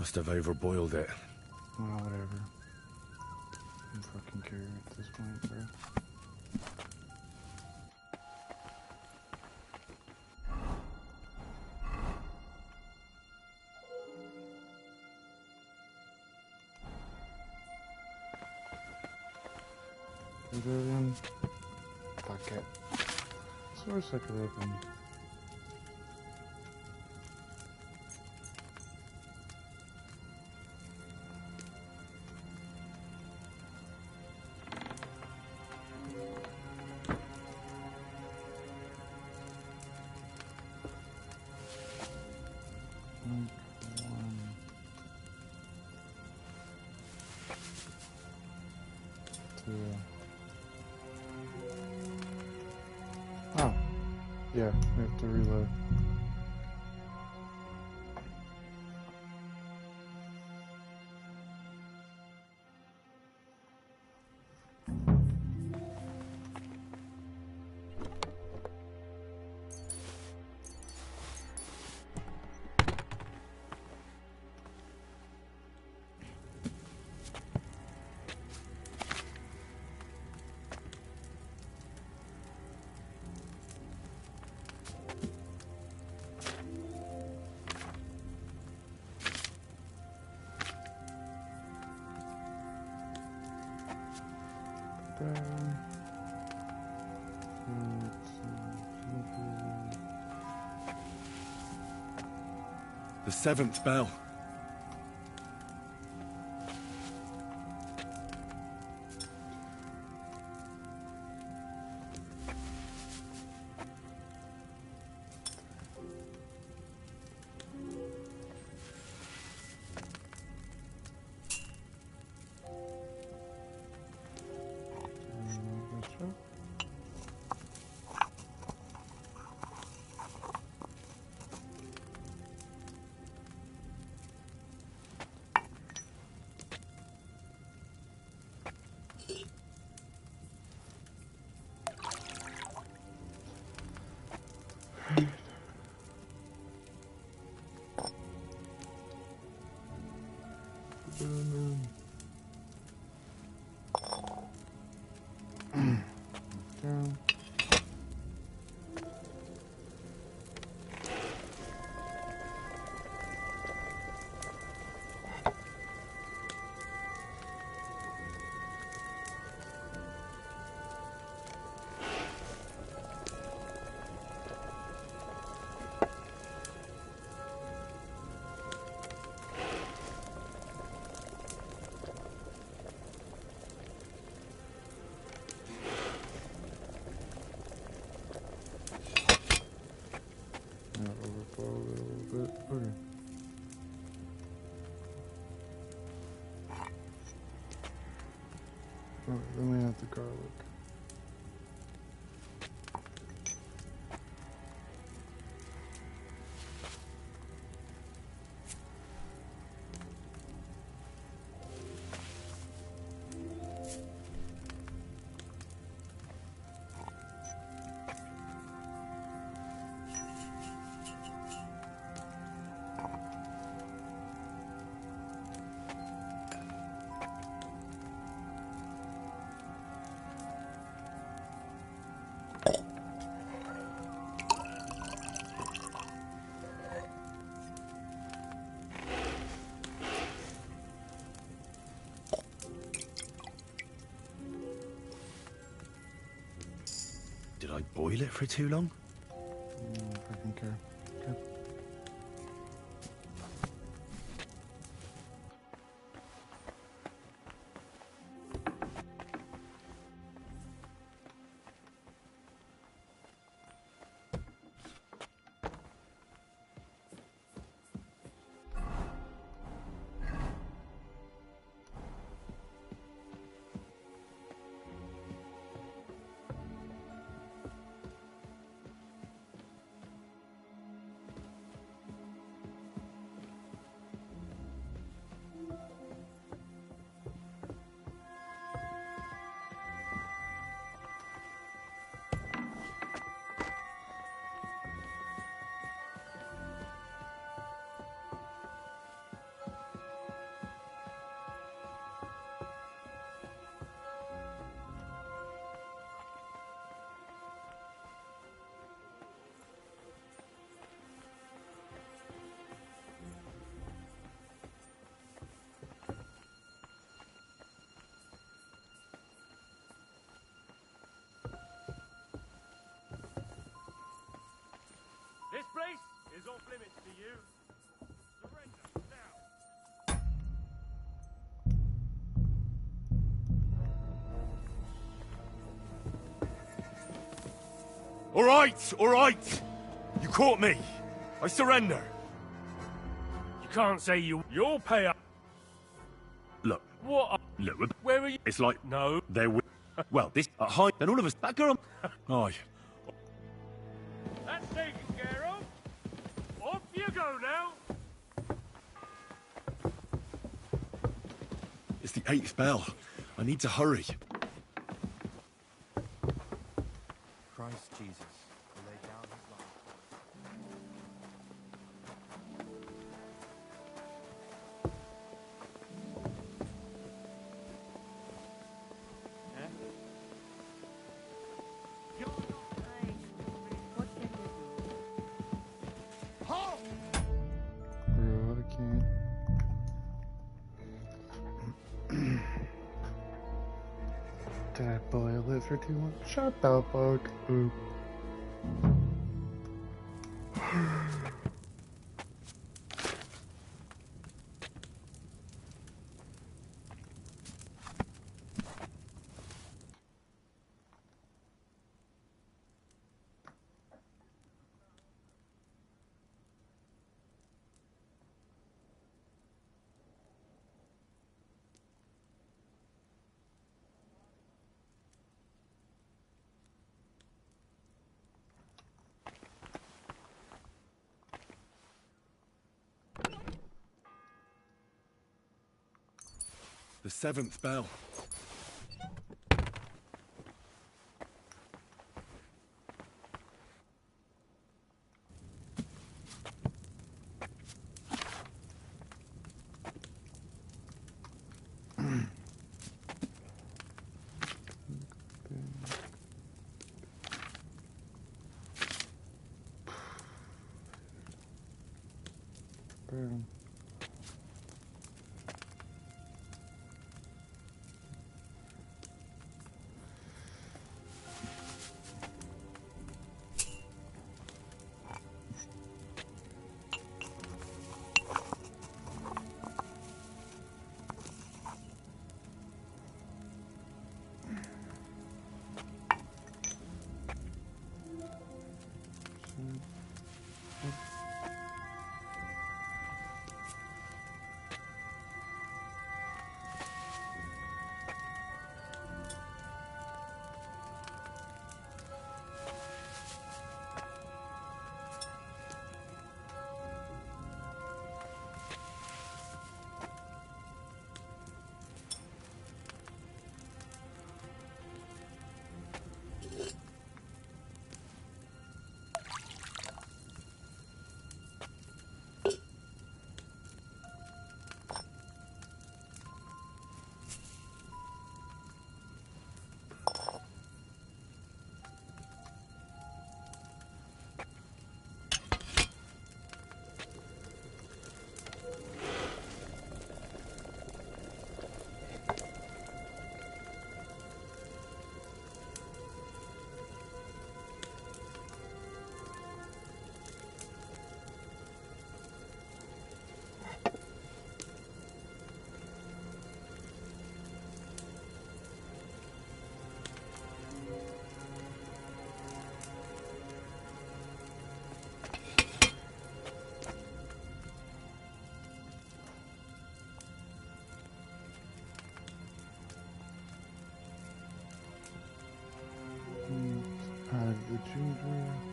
must have overboiled it. Well, whatever. I don't fucking care at this point, bro. Pavilion. Fuck it. Source I could open. Oh, yeah, we have to reload. The 7th bell. Overflow a little bit. Okay. Alright, then we have the garlic. Did I boil it for too long? I don't care. Okay. is off limits to you. Surrender, now. All right. You caught me. I surrender. You can't say you'll pay up. Look, What? look, Where are you? it's like, No. there we... Well, this, high, then all of us, that girl... Aye. That's taken care of. Off you go now. It's the 8th bell. I need to hurry. Christ Jesus, who laid down his life. Bro, I can't. Did I boil it for too long? Shut the fuck up. The 7th bell. Boom. Hide the ginger.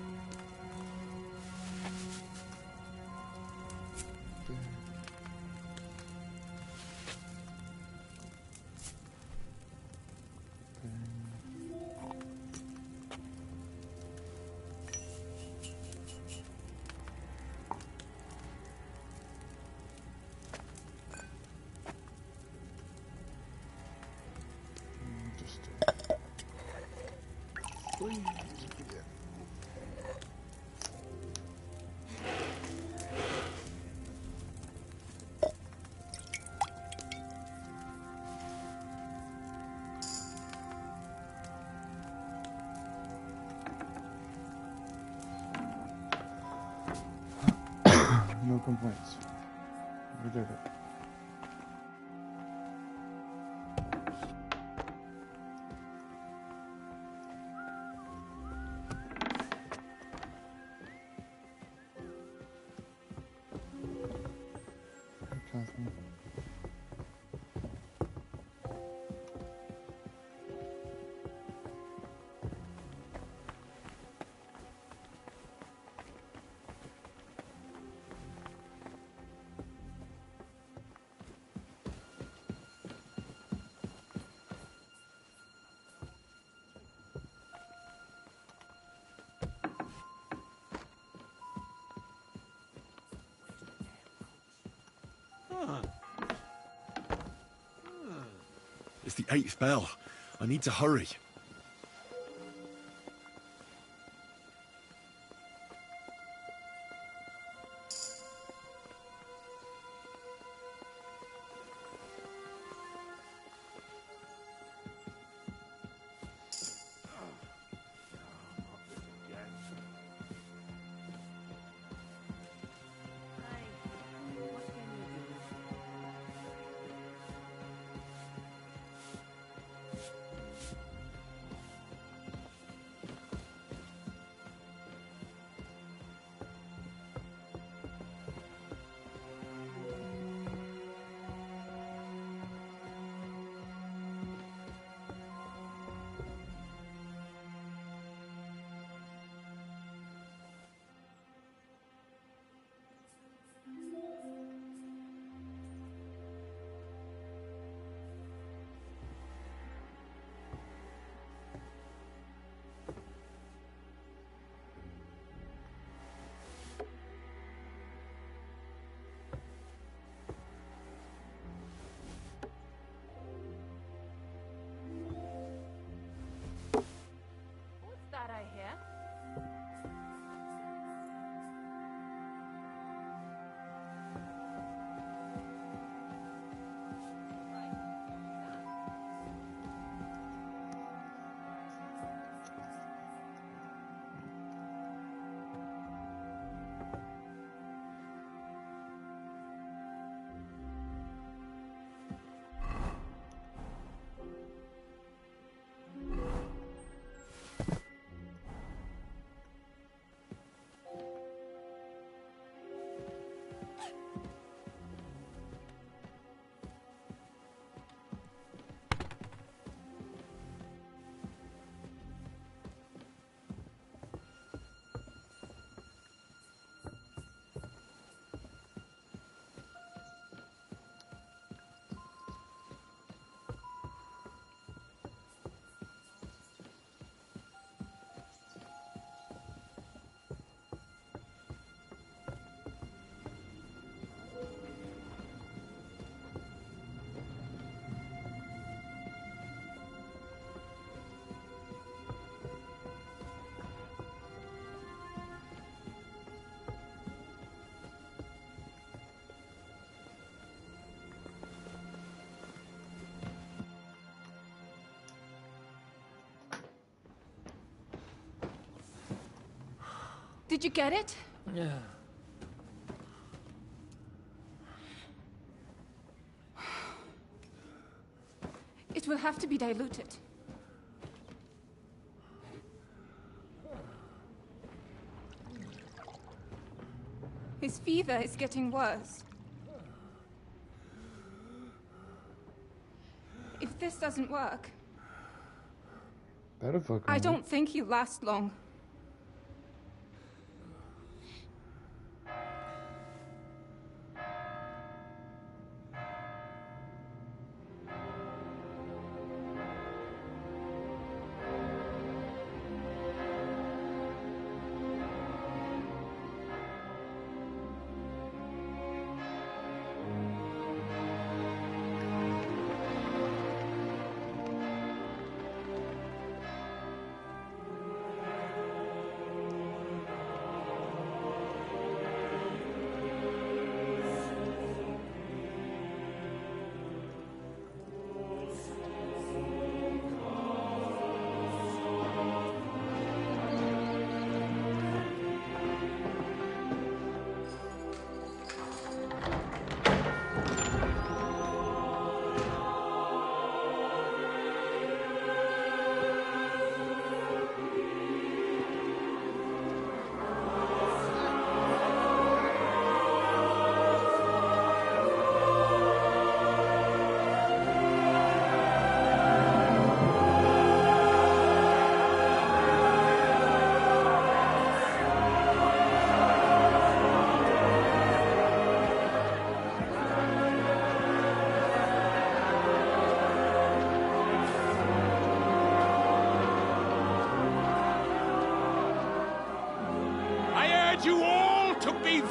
No complaints. We did it. Catherine. It's the 8th bell. I need to hurry. What's that I hear? Did you get it? Yeah. It will have to be diluted. His fever is getting worse. If this doesn't work, That'll fucking I work. don't think he'll last long.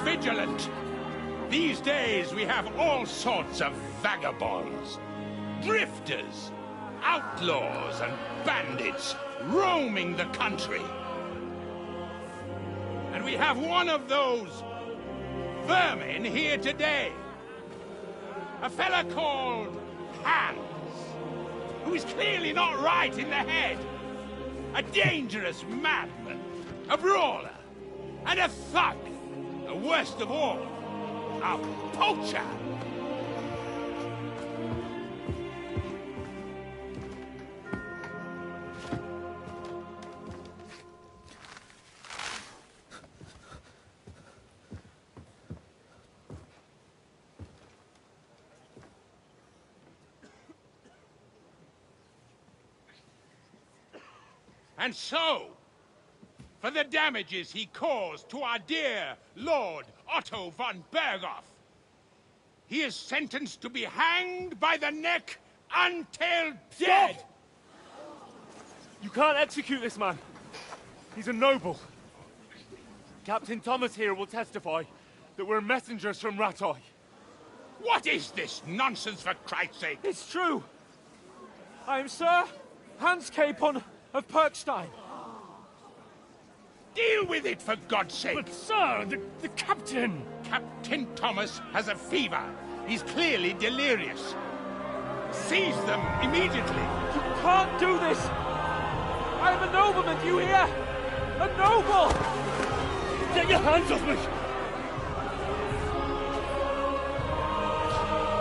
vigilant. These days we have all sorts of vagabonds, drifters, outlaws and bandits roaming the country. And we have one of those vermin here today. A fella called Hans, who is clearly not right in the head. A dangerous madman, a brawler, and a thug. The worst of all, a poacher. And so, for the damages he caused to our dear Lord Otto von Berghoff, he is sentenced to be hanged by the neck until dead! You can't execute this man. He's a noble. Captain Thomas here will testify that we're messengers from Ratoi. What is this nonsense, for Christ's sake? It's true. I am Sir Hans Capon of Perkstein. Deal with it, for God's sake! But, sir, the captain... Captain Thomas has a fever. He's clearly delirious. Seize them immediately. You can't do this! I am a nobleman, do you hear? A noble! Get your hands off me!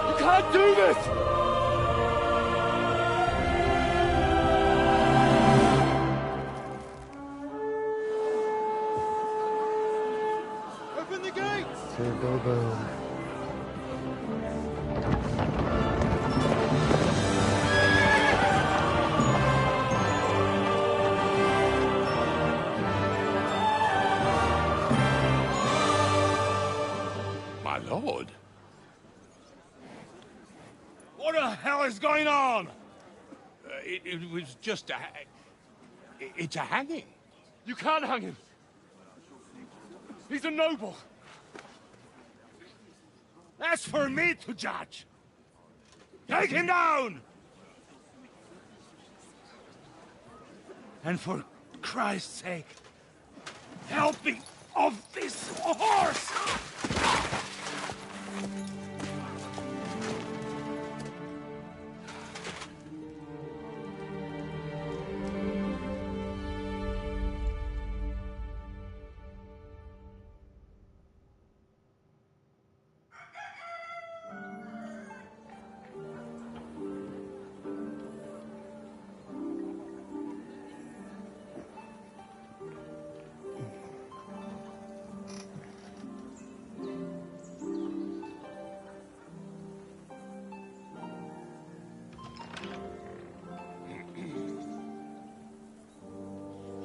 You can't do this! Open the gates! My lord. What the hell is going on? It was just a... It's a hanging. You can't hang him. He's a noble. That's for me to judge. Take him down! And for Christ's sake, help me off this horse!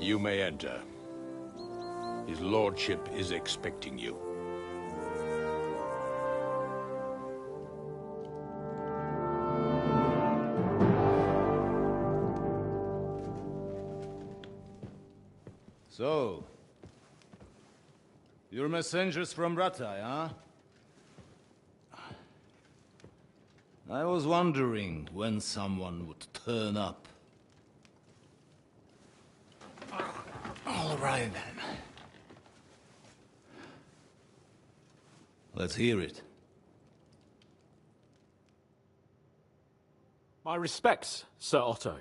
You may enter. His lordship is expecting you. So, you're messengers from Ratai, huh? I was wondering when someone would turn up. All right, then. Let's hear it. My respects, Sir Otto.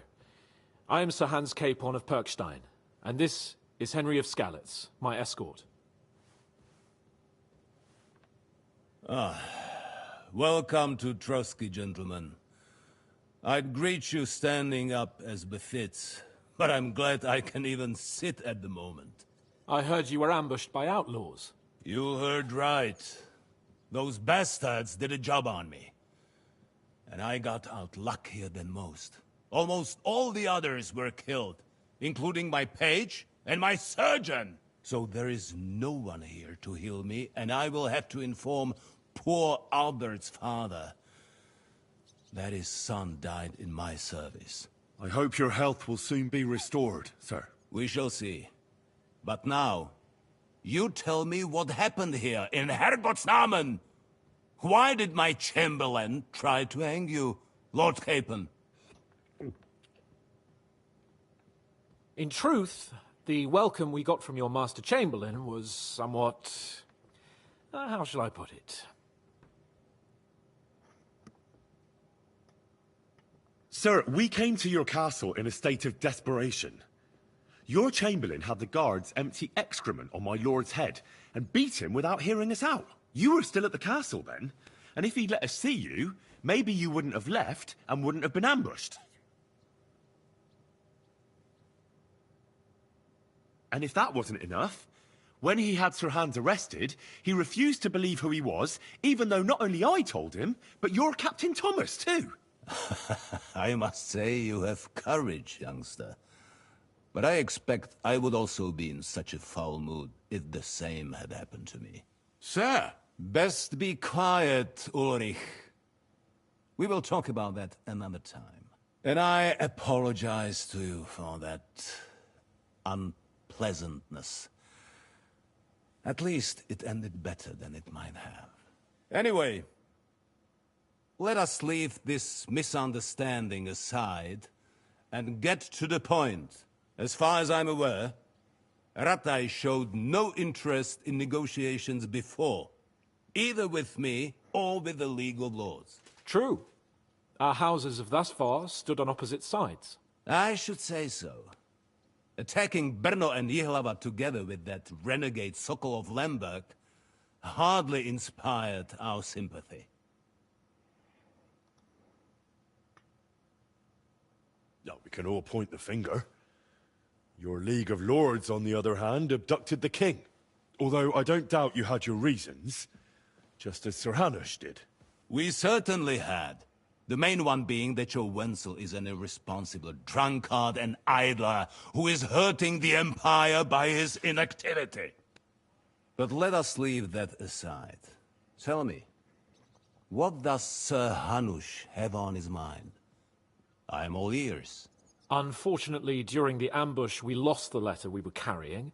I am Sir Hans Capon of Perkstein, and this is Henry of Skalitz, my escort. Welcome to Trotsky, gentlemen. I'd greet you standing up as befits, but I'm glad I can even sit at the moment. I heard you were ambushed by outlaws. You heard right. Those bastards did a job on me. And I got out luckier than most. Almost all the others were killed, including my page and my surgeon. So there is no one here to heal me, and I will have to inform poor Albert's father that his son died in my service. I hope your health will soon be restored, sir. We shall see. But now, You tell me what happened here in Herrgottsnamen. Why did my chamberlain try to hang you, Lord Capon? In truth, the welcome we got from your Master Chamberlain was somewhat... how shall I put it? Sir, we came to your castle in a state of desperation. Your chamberlain had the guards empty excrement on my lord's head and beat him without hearing us out. You were still at the castle then, and if he'd let us see you, maybe you wouldn't have left and wouldn't have been ambushed. And if that wasn't enough, when he had Sir Hans arrested, he refused to believe who he was, even though not only I told him, but your Captain Thomas too. I must say you have courage, youngster. But I expect I would also be in such a foul mood if the same had happened to me. Sir! Best be quiet, Ulrich. We will talk about that another time. And I apologize to you for that unpleasantness. At least it ended better than it might have. Anyway, let us leave this misunderstanding aside and get to the point. As far as I'm aware, Ratai showed no interest in negotiations before, either with me or with the League of Lords. True. Our houses have thus far stood on opposite sides. I should say so. Attacking Brno and Jihlava together with that renegade Sokol of Lemberg hardly inspired our sympathy. No, we can all point the finger. Your League of Lords, on the other hand, abducted the king. Although I don't doubt you had your reasons, just as Sir Hanush did. We certainly had. The main one being that your Wenzel is an irresponsible drunkard and idler who is hurting the Empire by his inactivity. But let us leave that aside. Tell me, what does Sir Hanush have on his mind? I am all ears. Unfortunately, during the ambush, we lost the letter we were carrying,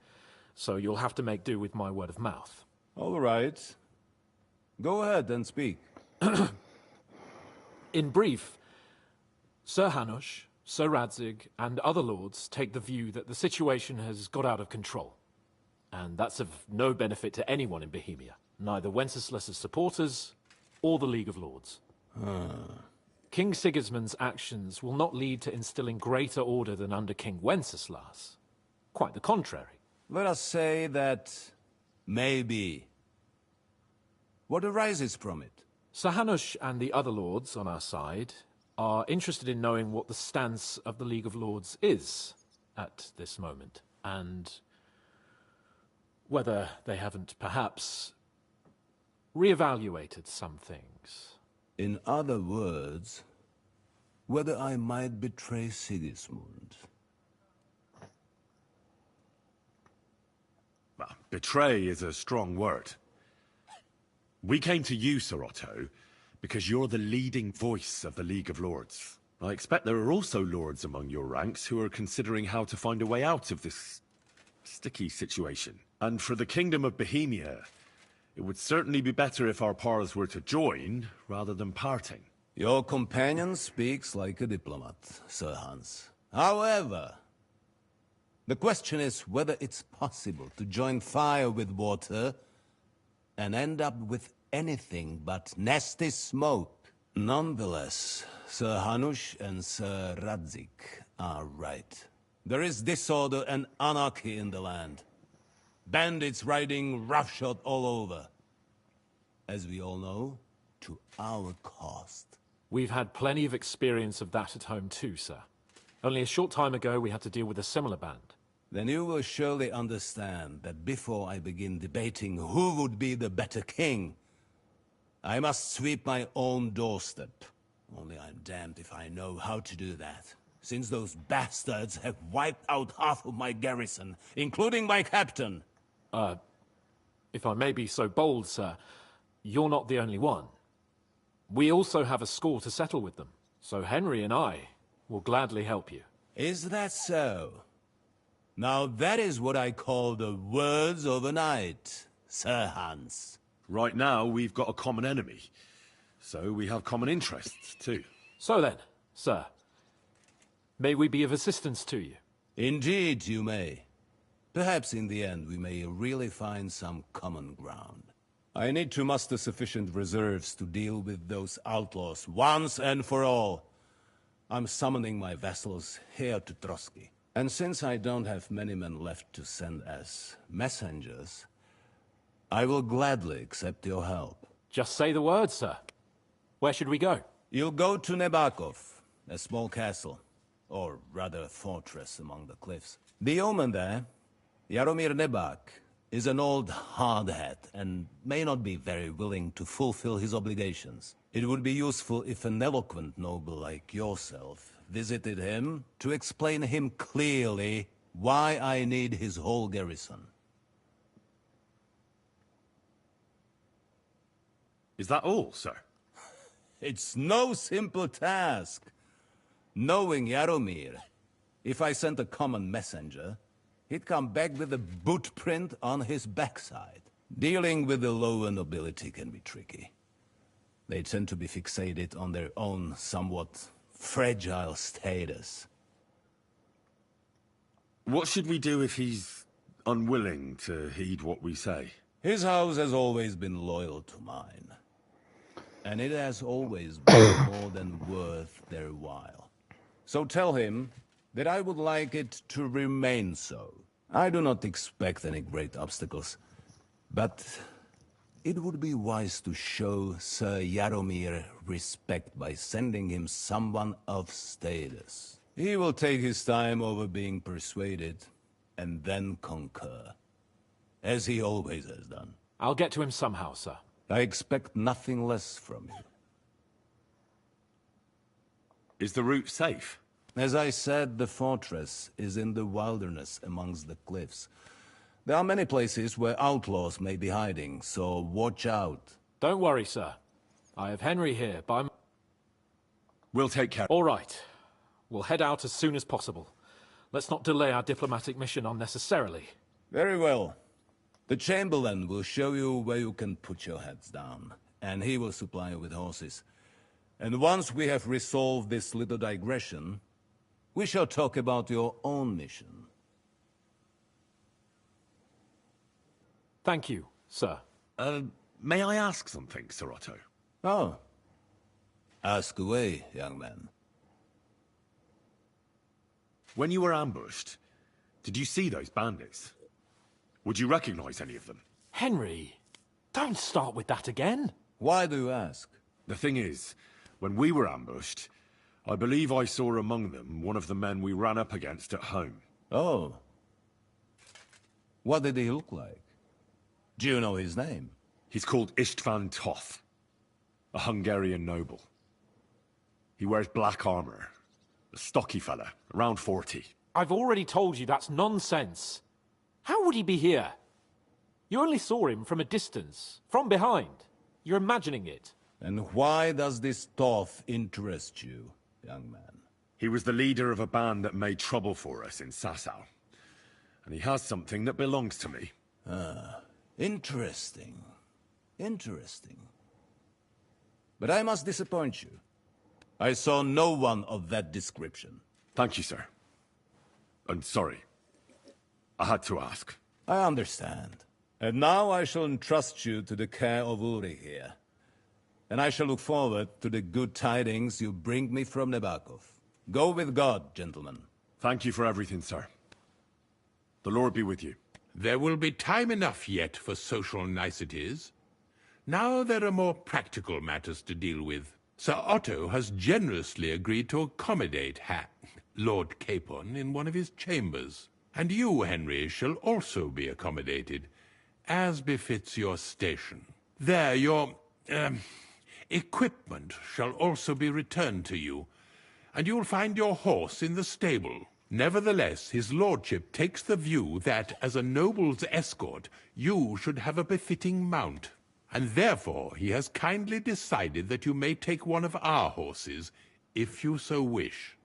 so you'll have to make do with my word of mouth. All right. Go ahead and speak. In brief, Sir Hanush, Sir Radzig, and other lords take the view that the situation has got out of control. And that's of no benefit to anyone in Bohemia, neither Wenceslas's supporters or the League of Lords. King Sigismund's actions will not lead to instilling greater order than under King Wenceslas. Quite the contrary. Let us say that maybe. What arises from it? Sir Hanush and the other lords on our side are interested in knowing what the stance of the League of Lords is at this moment, and whether they haven't perhaps reevaluated some things. In other words, whether I might betray Sigismund. Betray is a strong word. We came to you, Sir Otto, because you're the leading voice of the League of Lords. I expect there are also lords among your ranks who are considering how to find a way out of this sticky situation. And for the Kingdom of Bohemia, it would certainly be better if our paths were to join, rather than parting. Your companion speaks like a diplomat, Sir Hans. However, the question is whether it's possible to join fire with water and end up with anything but nasty smoke. Nonetheless, Sir Hanush and Sir Radzig are right. There is disorder and anarchy in the land. Bandits riding roughshod all over. As we all know, to our cost. We've had plenty of experience of that at home too, sir. Only a short time ago we had to deal with a similar band. Then you will surely understand that before I begin debating who would be the better king, I must sweep my own doorstep. Only I'm damned if I know how to do that, since those bastards have wiped out half of my garrison, including my captain. If I may be so bold, sir, you're not the only one. We also have a score to settle with them, so Henry and I will gladly help you. Is that so? Now that is what I call the words of a knight, Sir Hans. Right now, we've got a common enemy. So we have common interests, too. So then, sir, may we be of assistance to you? Indeed, you may. Perhaps in the end we may really find some common ground. I need to muster sufficient reserves to deal with those outlaws once and for all. I'm summoning my vassals here to Trotsky. And since I don't have many men left to send as messengers, I will gladly accept your help. Just say the word, sir. Where should we go? You'll go to Nebakov, a small castle, or rather fortress among the cliffs. The yeoman there, Jaromir Nebak, is an old hardhat and may not be very willing to fulfill his obligations. It would be useful if an eloquent noble like yourself visited him to explain him clearly why I need his whole garrison. Is that all, sir? It's no simple task. Knowing Jaromir, if I sent a common messenger, he'd come back with a boot print on his backside. Dealing with the lower nobility can be tricky. They tend to be fixated on their own somewhat fragile status. What should we do if he's unwilling to heed what we say? His house has always been loyal to mine. And it has always been more than worth their while. So tell him that I would like it to remain so. I do not expect any great obstacles, but it would be wise to show Sir Jaromir respect by sending him someone of status. He will take his time over being persuaded, and then concur, as he always has done. I'll get to him somehow, sir. I expect nothing less from you. Is the route safe? As I said, the fortress is in the wilderness amongst the cliffs. There are many places where outlaws may be hiding, so watch out. Don't worry, sir. I have Henry here, We'll take care. All right. We'll head out as soon as possible. Let's not delay our diplomatic mission unnecessarily. Very well. The Chamberlain will show you where you can put your heads down, and he will supply you with horses. And once we have resolved this little digression, we shall talk about your own mission. Thank you, sir. May I ask something, Sir Otto? Oh. Ask away, young man. When you were ambushed, did you see those bandits? Would you recognize any of them? Henry, don't start with that again. Why do you ask? The thing is, when we were ambushed, I believe I saw among them one of the men we ran up against at home. Oh. What did he look like? Do you know his name? He's called Istvan Toth, a Hungarian noble. He wears black armor, a stocky fella, around 40. I've already told you that's nonsense. How would he be here? You only saw him from a distance, from behind. You're imagining it. And why does this Toth interest you, young man? He was the leader of a band that made trouble for us in Sasau. And he has something that belongs to me. Ah, interesting. Interesting. But I must disappoint you. I saw no one of that description. Thank you, sir. I'm sorry. I had to ask. I understand. And now I shall entrust you to the care of Uri here. And I shall look forward to the good tidings you bring me from Nebakov. Go with God, gentlemen. Thank you for everything, sir. The Lord be with you. There will be time enough yet for social niceties. Now there are more practical matters to deal with. Sir Otto has generously agreed to accommodate Lord Capon in one of his chambers. And you, Henry, shall also be accommodated, as befits your station. There, your, equipment shall also be returned to you, and you'll find your horse in the stable. Nevertheless, his lordship takes the view that, as a noble's escort, you should have a befitting mount. And therefore he has kindly decided that you may take one of our horses, if you so wish.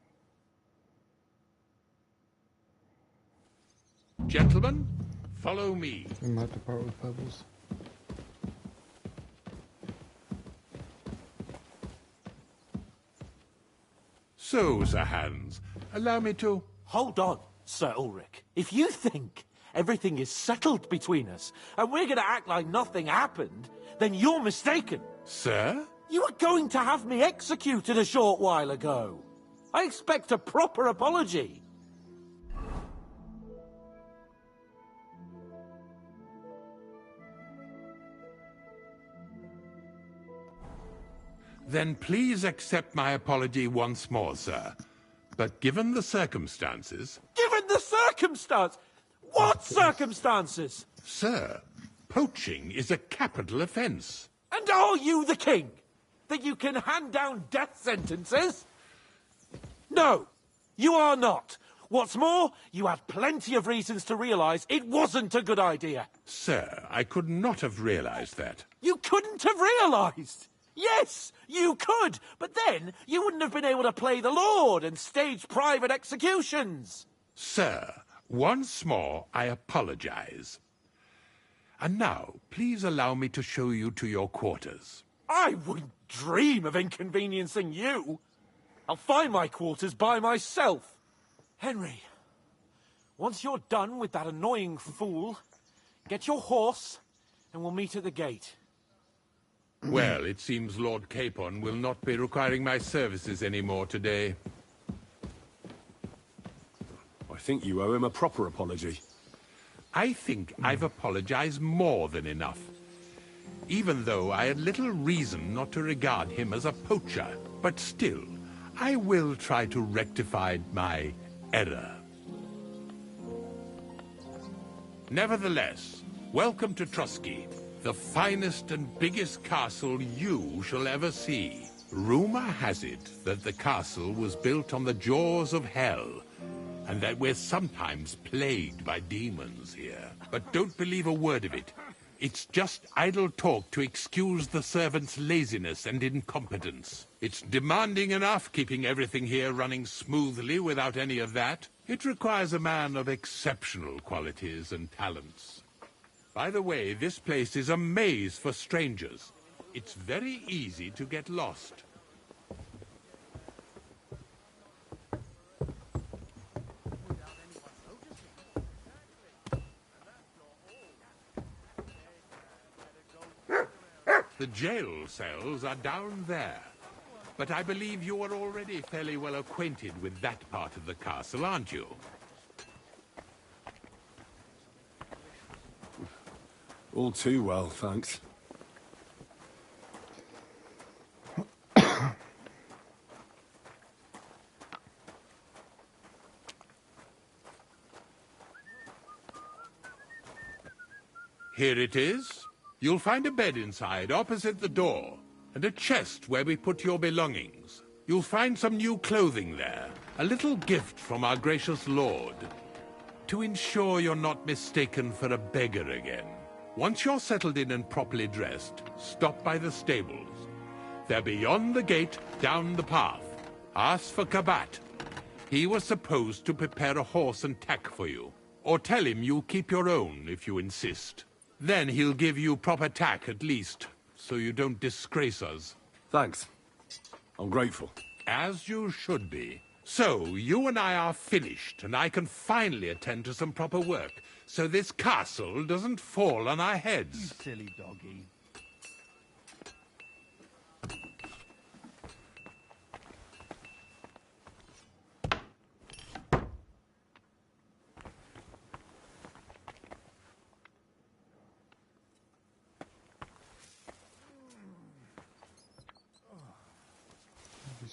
Gentlemen, follow me. We might depart with pebbles. So, Sir Hans, allow me to... Hold on, Sir Ulrich. If you think everything is settled between us, and we're gonna act like nothing happened, then you're mistaken. Sir? You were going to have me executed a short while ago. I expect a proper apology. Then please accept my apology once more, sir. But given the circumstances... Given the circumstance? What circumstances? Sir, poaching is a capital offence. And are you the king? That you can hand down death sentences? No, you are not. What's more, you had plenty of reasons to realise it wasn't a good idea. Sir, I could not have realised that. You couldn't have realised? Yes, you could, but then you wouldn't have been able to play the Lord and stage private executions. Sir, once more I apologise. And now, please allow me to show you to your quarters. I wouldn't dream of inconveniencing you. I'll find my quarters by myself. Henry, once you're done with that annoying fool, get your horse and we'll meet at the gate. Well, it seems Lord Capon will not be requiring my services anymore today. I think you owe him a proper apology. I think I've apologized more than enough. Even though I had little reason not to regard him as a poacher. But still, I will try to rectify my error. Nevertheless, welcome to Trusky, the finest and biggest castle you shall ever see. Rumor has it that the castle was built on the jaws of hell, and that we're sometimes plagued by demons here. But don't believe a word of it. It's just idle talk to excuse the servants' laziness and incompetence. It's demanding enough keeping everything here running smoothly without any of that. It requires a man of exceptional qualities and talents. By the way, this place is a maze for strangers. It's very easy to get lost. The jail cells are down there. But I believe you are already fairly well acquainted with that part of the castle, aren't you? All too well, thanks. Here it is. You'll find a bed inside, opposite the door, and a chest where we put your belongings. You'll find some new clothing there, a little gift from our gracious lord, to ensure you're not mistaken for a beggar again. Once you're settled in and properly dressed, stop by the stables. They're beyond the gate, down the path. Ask for Kabat. He was supposed to prepare a horse and tack for you. Or tell him you'll keep your own if you insist. Then he'll give you proper tack at least, so you don't disgrace us. Thanks. I'm grateful. As you should be. So, you and I are finished, and I can finally attend to some proper work, so this castle doesn't fall on our heads. You silly doggy.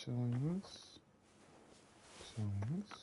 Selling this. Selling this.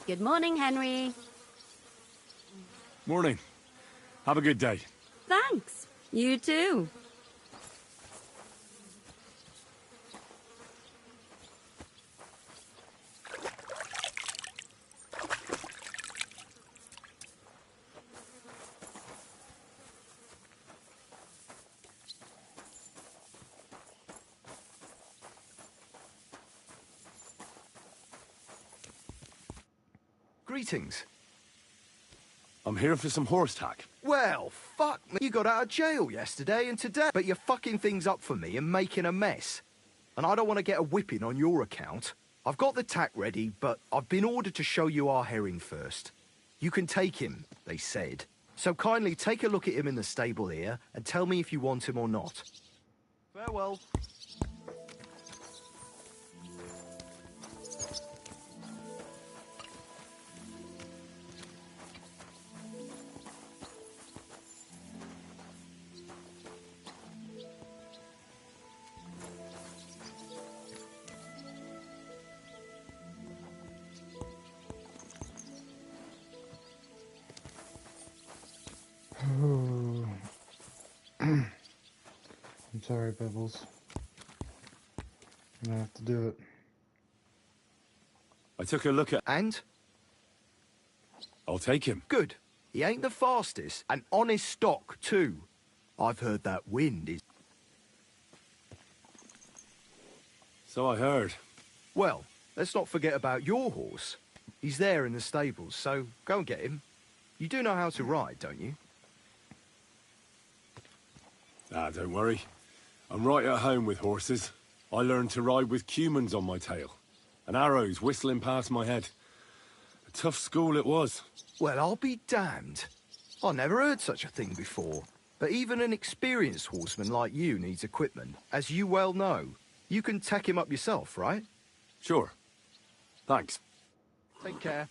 Good morning, Henry. Morning. Have a good day. Thanks. You too. Greetings. I'm here for some horse tack. Well, fuck me. You got out of jail yesterday and today, but you're fucking things up for me and making a mess. And I don't want to get a whipping on your account. I've got the tack ready, but I've been ordered to show you our herring first. You can take him, they said. So kindly take a look at him in the stable here and tell me if you want him or not. Farewell. I'm sorry, Pebbles. I'm gonna have to do it. I took a look at... And? I'll take him. Good. He ain't the fastest, and honest stock, too. I've heard that wind is... So I heard. Well, let's not forget about your horse. He's there in the stables, so go and get him. You do know how to ride, don't you? Ah, don't worry. I'm right at home with horses. I learned to ride with cumans on my tail, and arrows whistling past my head. A tough school it was. Well, I'll be damned. I never heard such a thing before. But even an experienced horseman like you needs equipment, as you well know. You can tack him up yourself, right? Sure. Thanks. Take care.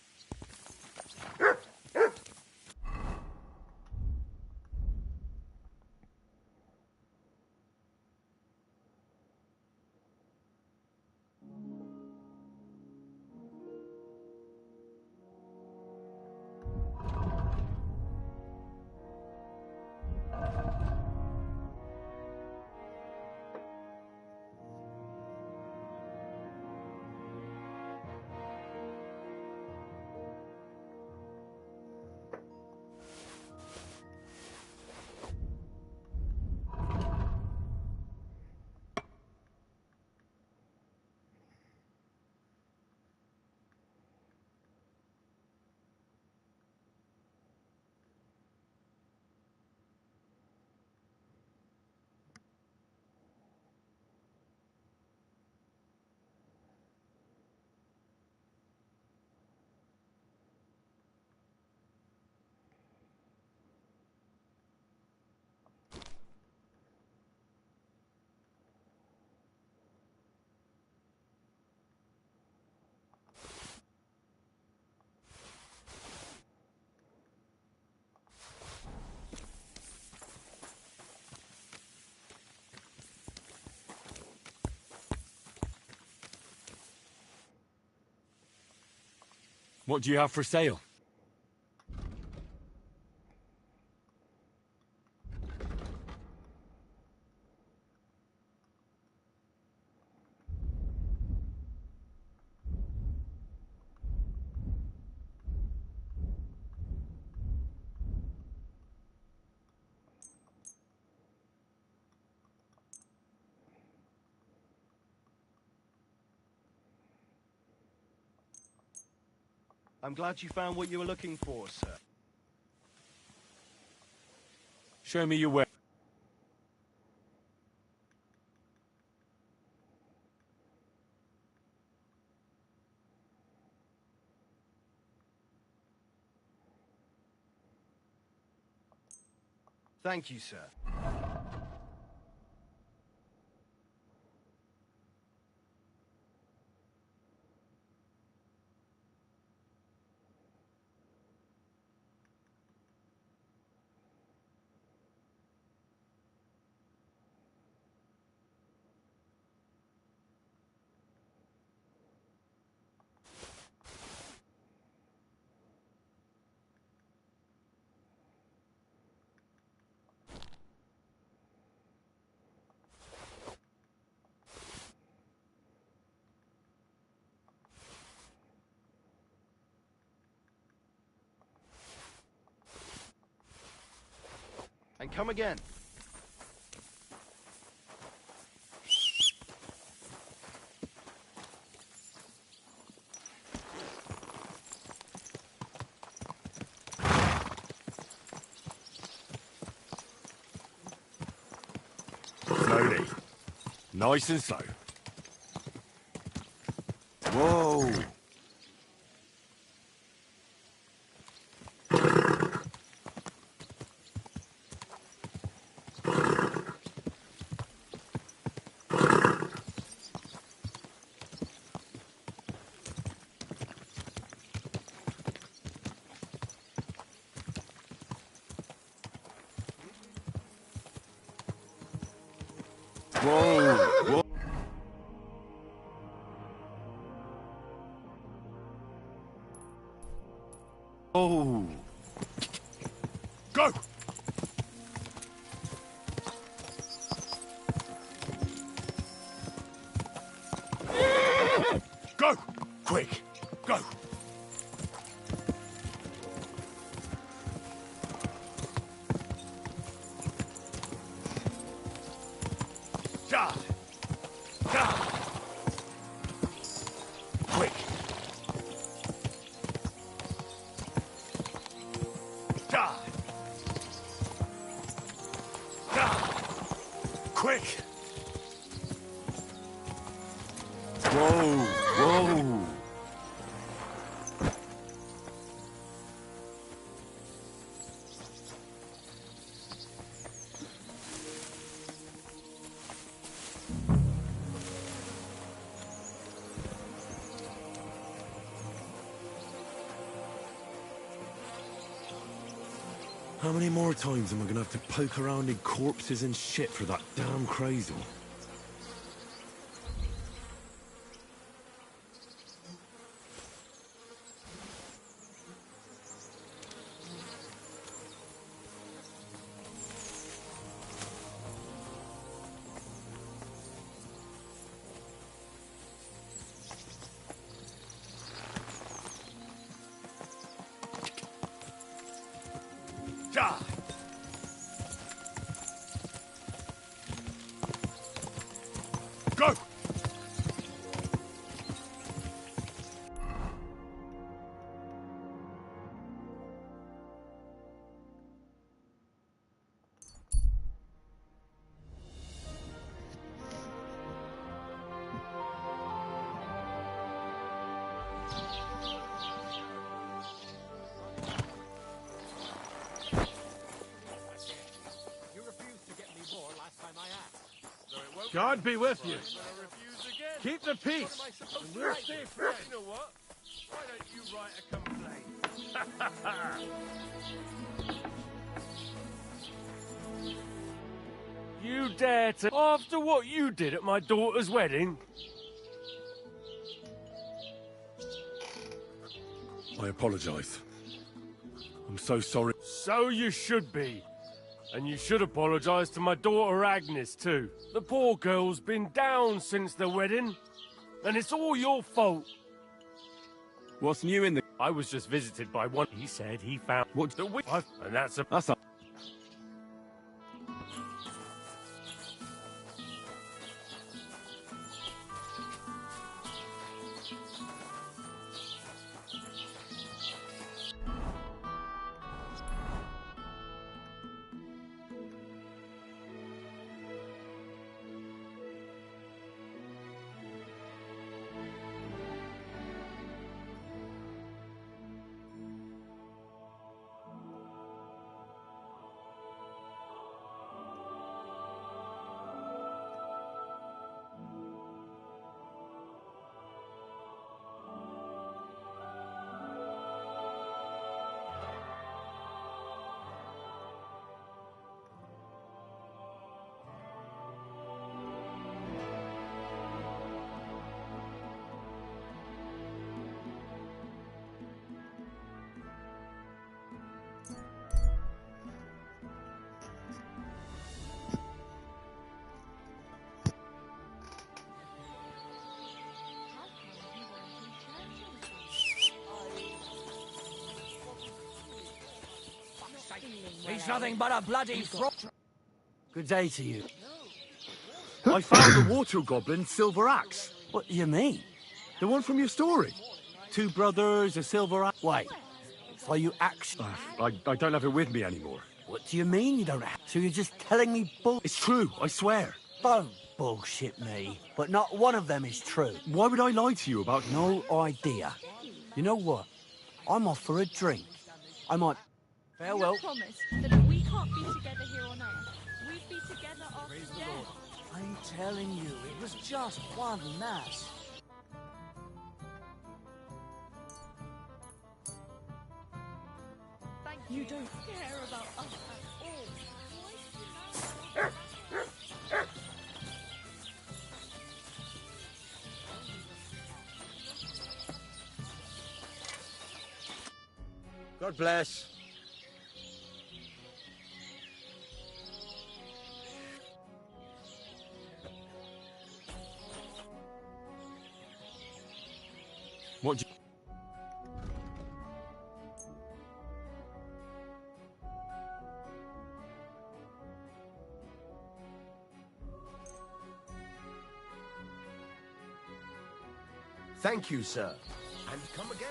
What do you have for sale? I'm glad you found what you were looking for, sir. Show me your way. Thank you, sir. Come again. Slowly. Nice and slow. Whoa! Whoa! Whoa! Oh! Go! Go! Quick! Go! Guard! Guard! Quick! Guard! Guard! Quick! Whoa! Whoa! How many more times am I gonna have to poke around in corpses and shit for that damn crazy? Die! Go! God be with you. Keep the peace. We'll stay friends. You know what? Why don't you write a complaint? You dare to... After what you did at my daughter's wedding? I apologize. I'm so sorry. So you should be. And you should apologise to my daughter Agnes, too. The poor girl's been down since the wedding. And it's all your fault. What's new in the... I was just visited by one. He said he found... What? The witch. And that's a... That's a... It's nothing but a bloody fraud. Good day to you. I found the water goblin silver axe. What do you mean? The one from your story. Two brothers, a silver axe. Wait, so you actually... I don't have it with me anymore. What do you mean you don't have? So you're just telling me bull... It's true, I swear. Don't bullshit me. But not one of them is true. Why would I lie to you about... No idea. You know what? I'm off for a drink. I might... Farewell. You promise that if we can't be together here on Earth, we'd be together after death. I'm telling you, it was just one mass. You don't care about us at all. God bless. What do you... Thank you, sir. And come again.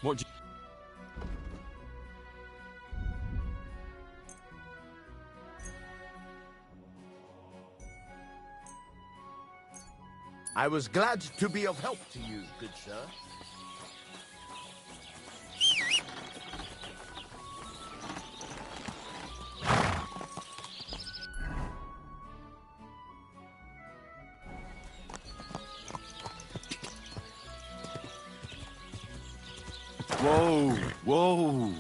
What do you... I was glad to be of help to you, good sir. Whoa, whoa.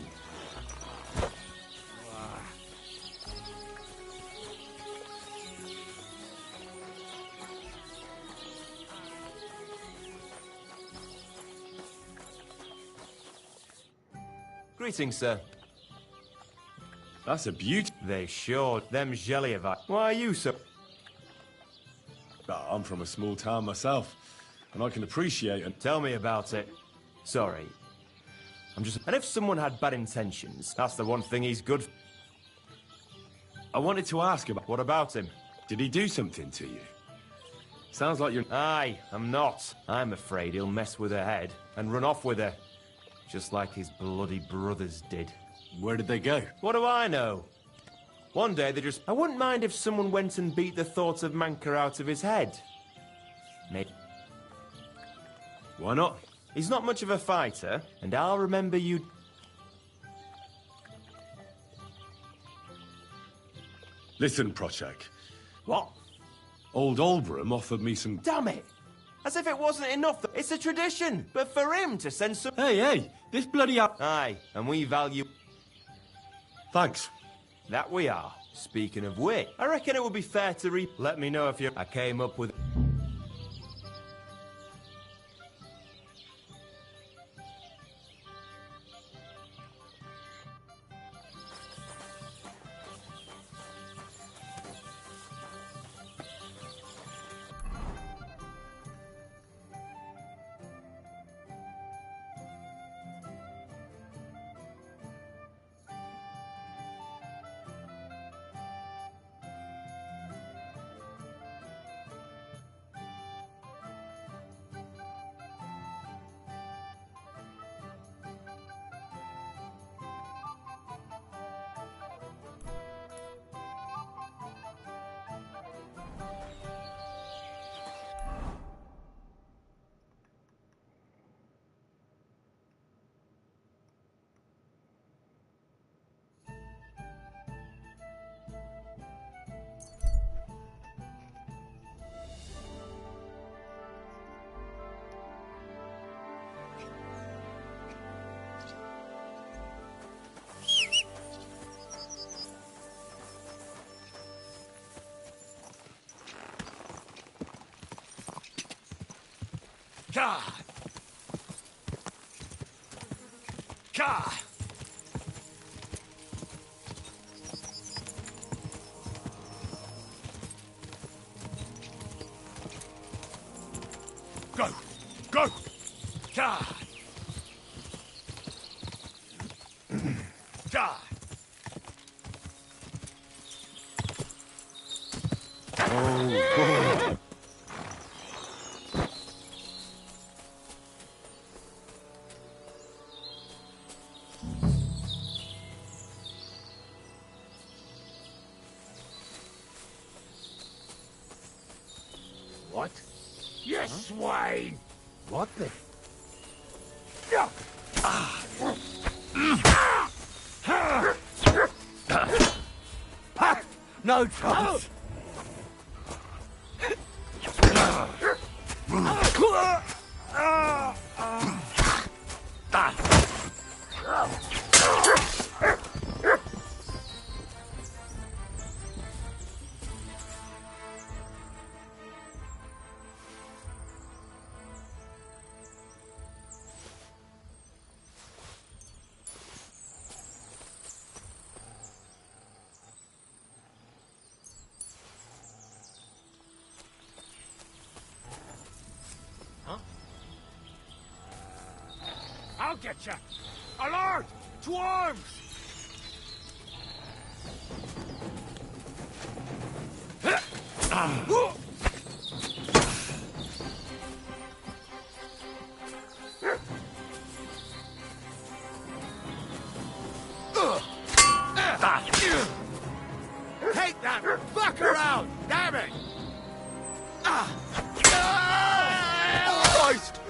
Greetings, sir. That's a beaut. They sure. Them jelly of Why are you so... I'm from a small town myself, and I can appreciate it. Tell me about it. Sorry. I'm just... And if someone had bad intentions, that's the one thing he's good for. I wanted to ask about... What about him? Did he do something to you? Sounds like you're... Aye, I'm not. I'm afraid he'll mess with her head and run off with her. Just like his bloody brothers did. Where did they go? What do I know? One day they just... I wouldn't mind if someone went and beat the thought of Manka out of his head. Maybe. Why not? He's not much of a fighter, and I'll remember you... Listen, Prochak. What? Old Olbram offered me some... Damn it! As if it wasn't enough. It's a tradition. But for him to send some... Hey, this bloody... Aye, and we value... Thanks. That we are. Speaking of which, I reckon it would be fair to Let me know if you... I came up with... God! God! Go! Go! God! God! Oh, God. What? You swine! What the? No chance. I'll get you! Alert! To arms! Take that fucker out! Damn it! Christ!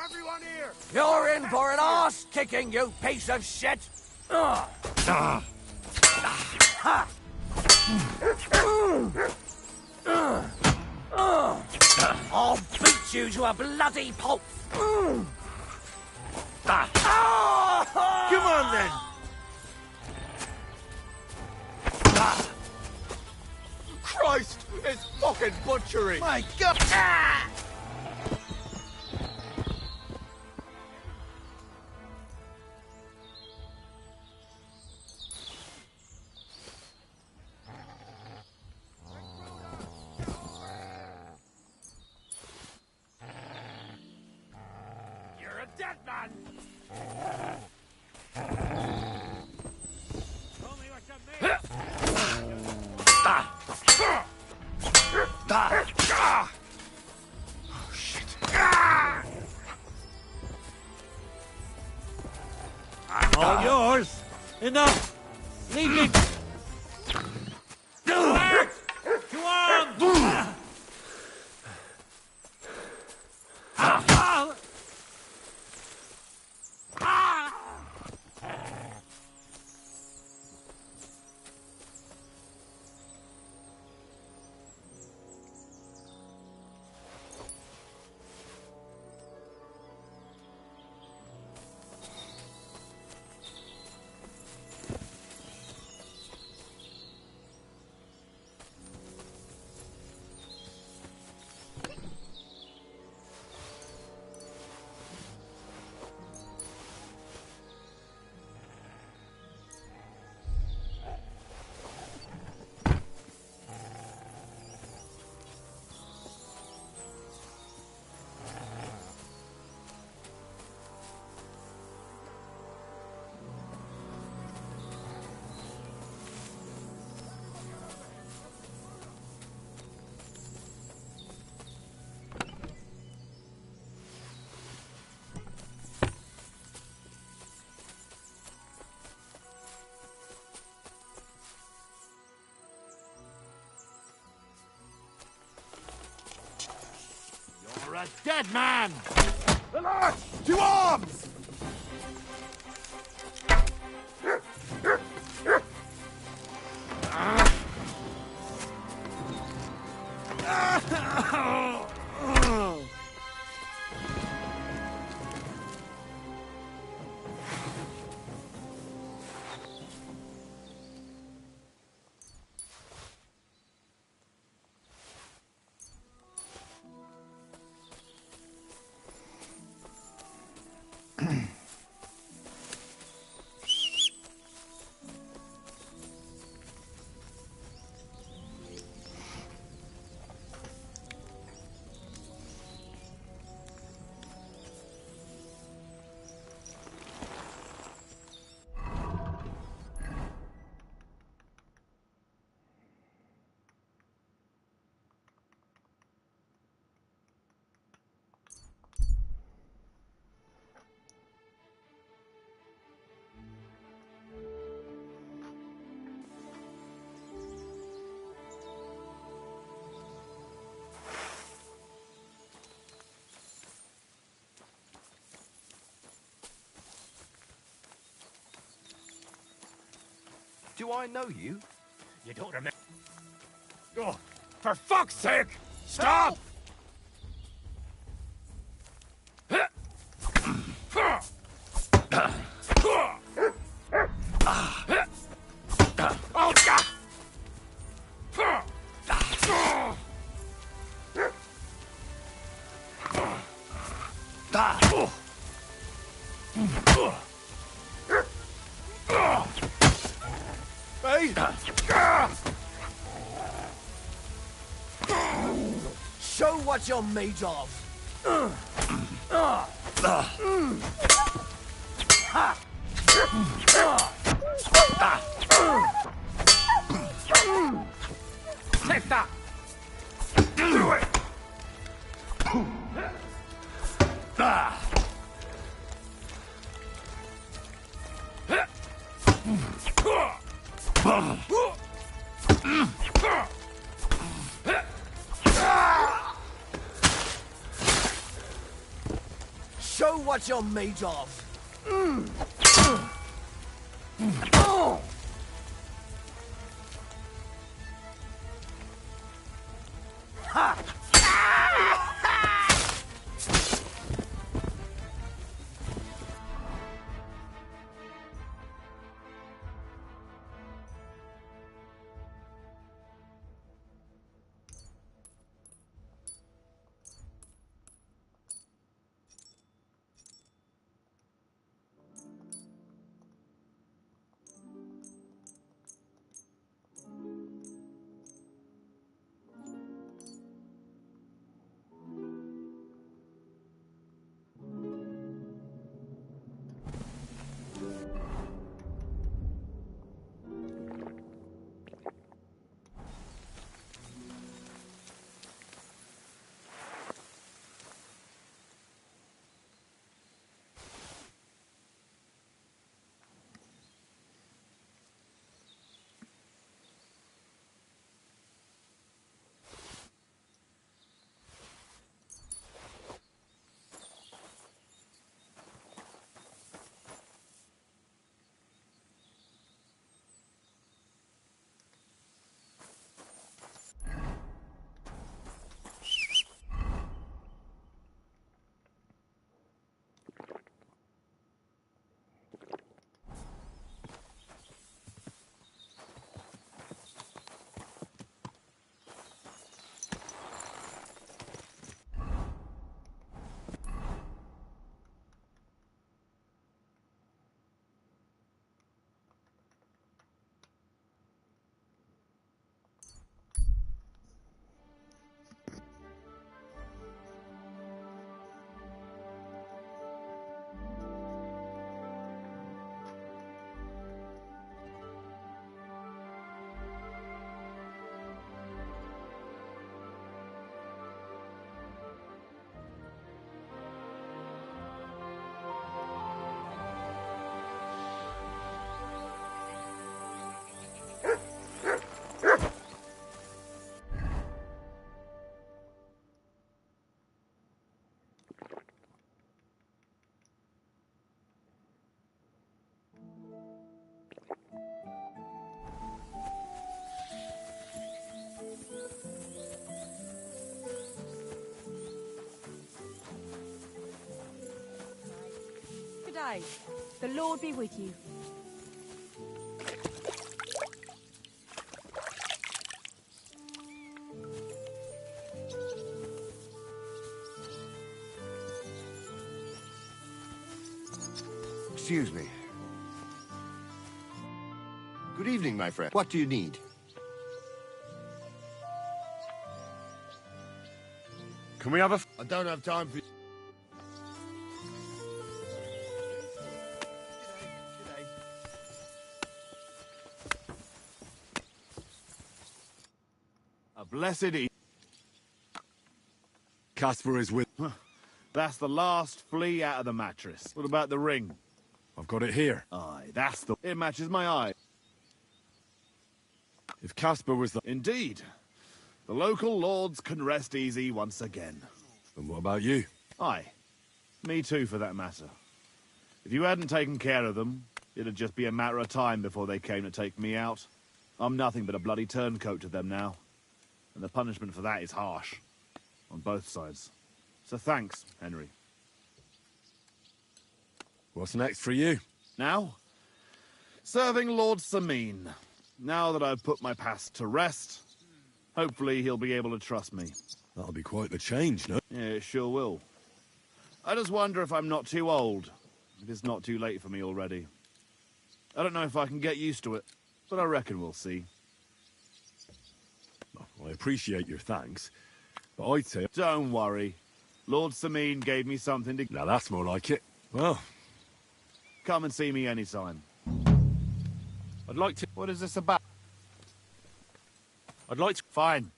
Everyone here! You're in for an arse kicking, you piece of shit! I'll beat you to a bloody pulp! Come on then! Christ! It's fucking butchery! My God! You're a dead man! Tell me what you mean! Oh, shit. All yours. Enough. Leave me. Alert! To arms! You're a dead man! Alert! To arms! do I know you? You don't remember? Oh, for fuck's sake! Stop! Oh, God! Hey! Show what you're made of! Take that! Do it! Show what you're made of! G'day. The Lord be with you. Excuse me. Good evening, my friend. What do you need? Can we have a... I don't have time for... A blessed evening. Casper is with... That's the last flea out of the mattress. What about the ring? I've got it here. Aye, that's the... It matches my eye. If Casper was the... Indeed. The local lords can rest easy once again. And what about you? Aye. Me too, for that matter. If you hadn't taken care of them, It'd just be a matter of time before they came to take me out. I'm nothing but a bloody turncoat to them now. And the punishment for that is harsh. On both sides. So thanks, Henry. What's next for you? Now? Serving Lord Sameen. Now that I've put my past to rest, hopefully he'll be able to trust me. That'll be quite the change, no? Yeah, it sure will. I just wonder if I'm not too old. If it's not too late for me already. I don't know if I can get used to it, but I reckon we'll see. I appreciate your thanks, but I'd say... Don't worry. Lord Sameen gave me something to... Now that's more like it. Well... Come and see me anytime. I'd like to... What is this about? I'd like to... Fine.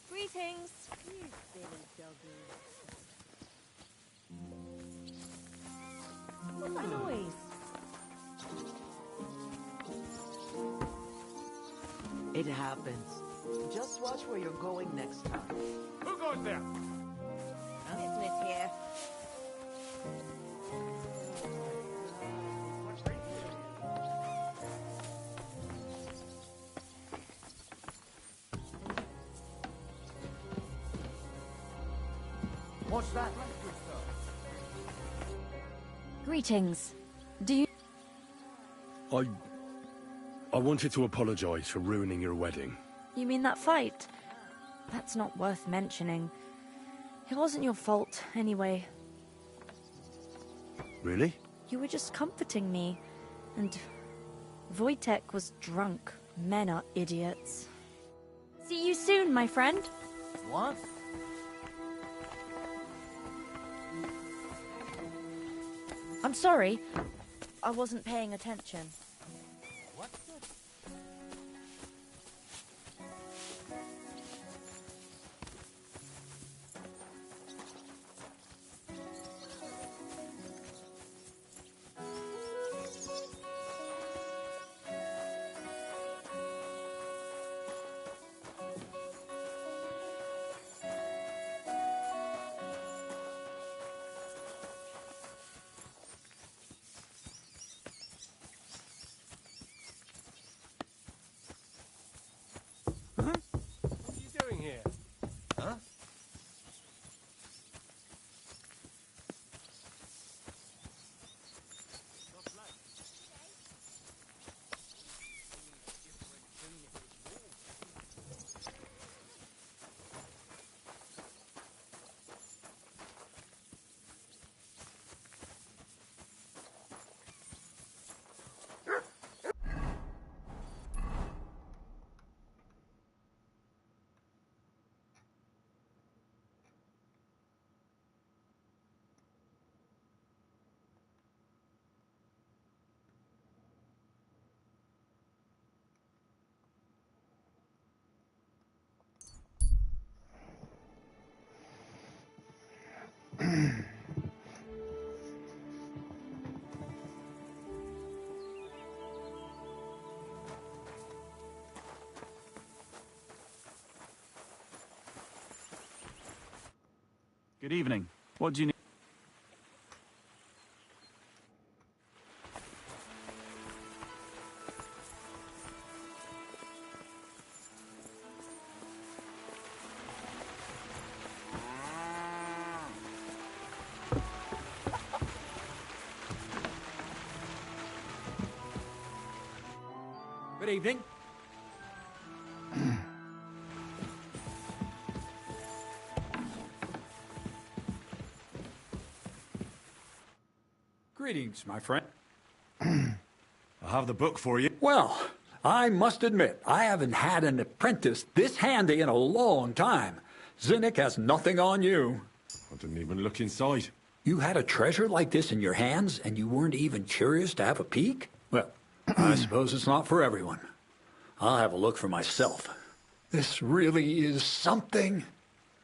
Greetings. You silly doggy. What's that noise? It happens. Just watch where you're going next time. Who goes there? Business here. What's that? Greetings. Do you... I wanted to apologize for ruining your wedding. You mean that fight? That's not worth mentioning. It wasn't your fault, anyway. Really? You were just comforting me. And Wojtek was drunk. Men are idiots. See you soon, my friend. What? I'm sorry. I wasn't paying attention. What? Here. Huh? Good evening. What do you need? Good evening. Greetings, my friend. I have the book for you. Well, I must admit, I haven't had an apprentice this handy in a long time. Zinnik has nothing on you. I didn't even look inside. You had a treasure like this in your hands, and you weren't even curious to have a peek? Well, I suppose it's not for everyone. I'll have a look for myself. This really is something.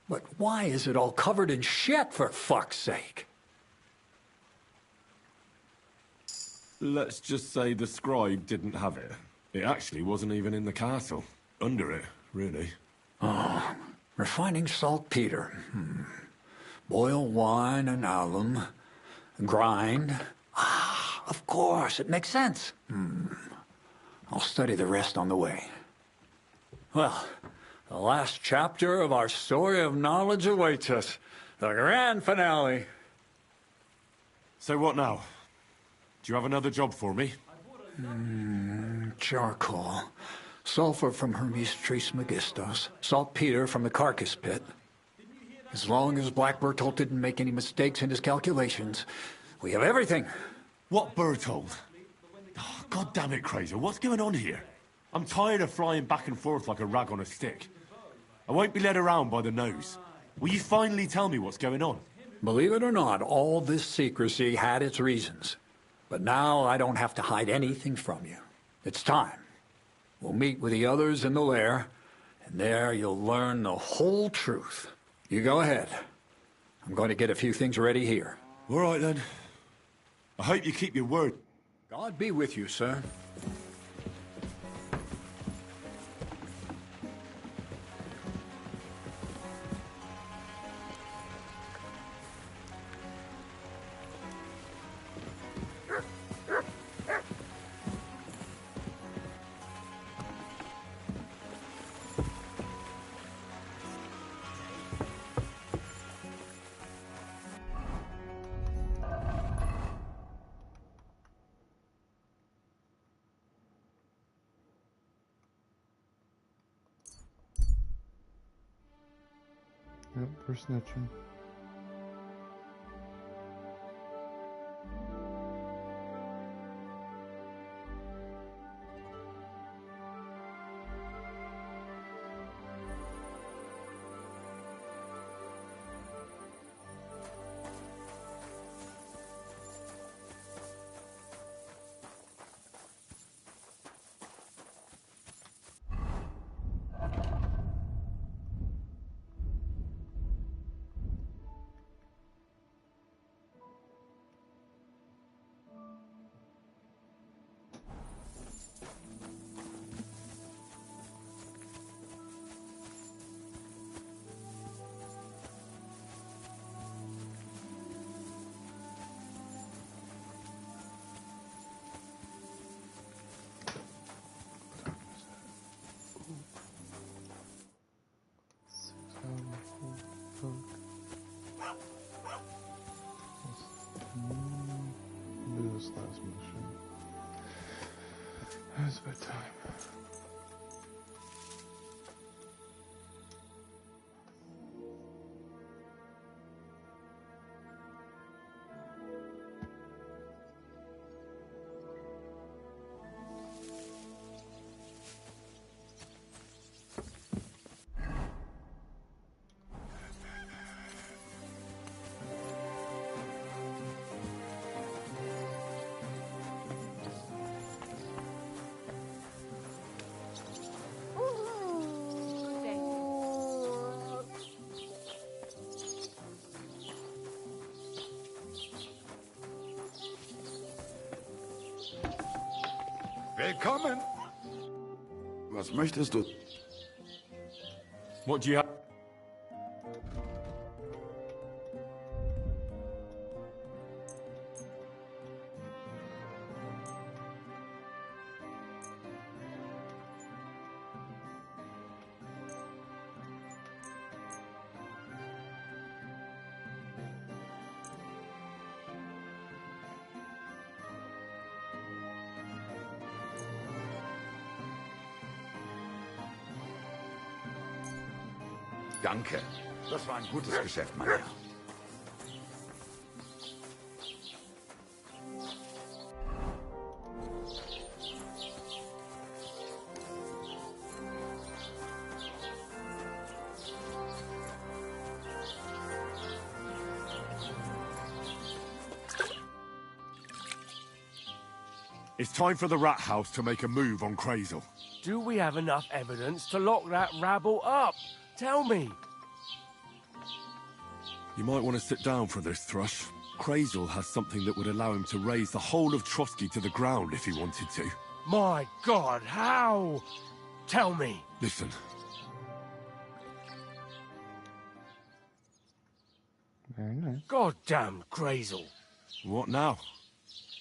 But why is it all covered in shit, for fuck's sake? Let's just say the scribe didn't have it. It actually wasn't even in the castle. Under it, really. Oh, refining saltpeter. Boil wine and alum. Grind. Ah, of course, it makes sense. I'll study the rest on the way. Well, the last chapter of our story of knowledge awaits us. The grand finale. So what now? Do you have another job for me? Charcoal. Sulfur from Hermes Trismegistos. Saltpeter from the carcass pit. As long as Black Bertolt didn't make any mistakes in his calculations, we have everything. What Bertolt? Oh, God damn it, Kraser, what's going on here? I'm tired of flying back and forth like a rag on a stick. I won't be led around by the nose. Will you finally tell me what's going on? Believe it or not, all this secrecy had its reasons. But now I don't have to hide anything from you. It's time. We'll meet with the others in the lair, and there you'll learn the whole truth. You go ahead. I'm going to get a few things ready here. All right, then. I hope you keep your word. God be with you, sir. Yep, for snitching. Do this last mission. It's bedtime. Willkommen! Was möchtest du? What do you have? Danke. Das war ein gutes Geschäft, mein Herr. It's time for the Rat House to make a move on Crazel. Do we have enough evidence to lock that rabble up? Tell me. You might want to sit down for this, Thrush. Crazel has something that would allow him to raise the whole of Trotsky to the ground if he wanted to. My God, how? Tell me. Listen. Very nice. Goddamn Crazel. What now?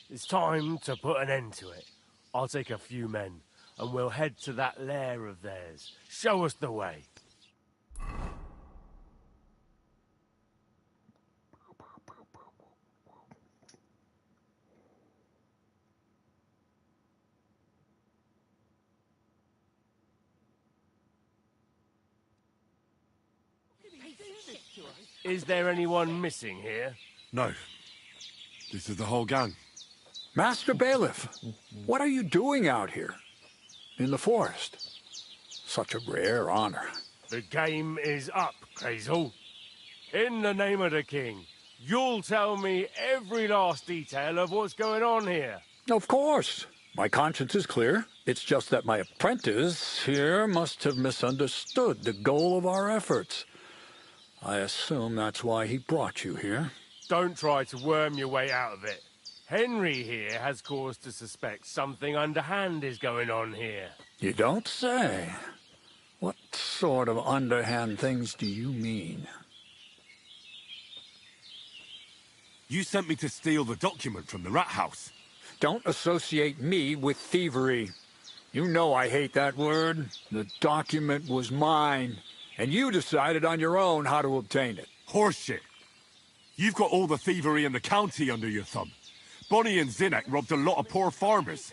It's time to put an end to it. I'll take a few men, and we'll head to that lair of theirs. Show us the way. Is there anyone missing here? No. This is the whole gang. Master Bailiff, what are you doing out here? In the forest? Such a rare honor. The game is up, Crazel. In the name of the king, you'll tell me every last detail of what's going on here. Of course. My conscience is clear. It's just that my apprentice here must have misunderstood the goal of our efforts. I assume that's why he brought you here. Don't try to worm your way out of it. Henry here has cause to suspect something underhand is going on here. You don't say. What sort of underhand things do you mean? You sent me to steal the document from the Rat House. Don't associate me with thievery. You know I hate that word. The document was mine, and you decided on your own how to obtain it. Horseshit. You've got all the thievery in the county under your thumb. Bonnie and Zinnek robbed a lot of poor farmers.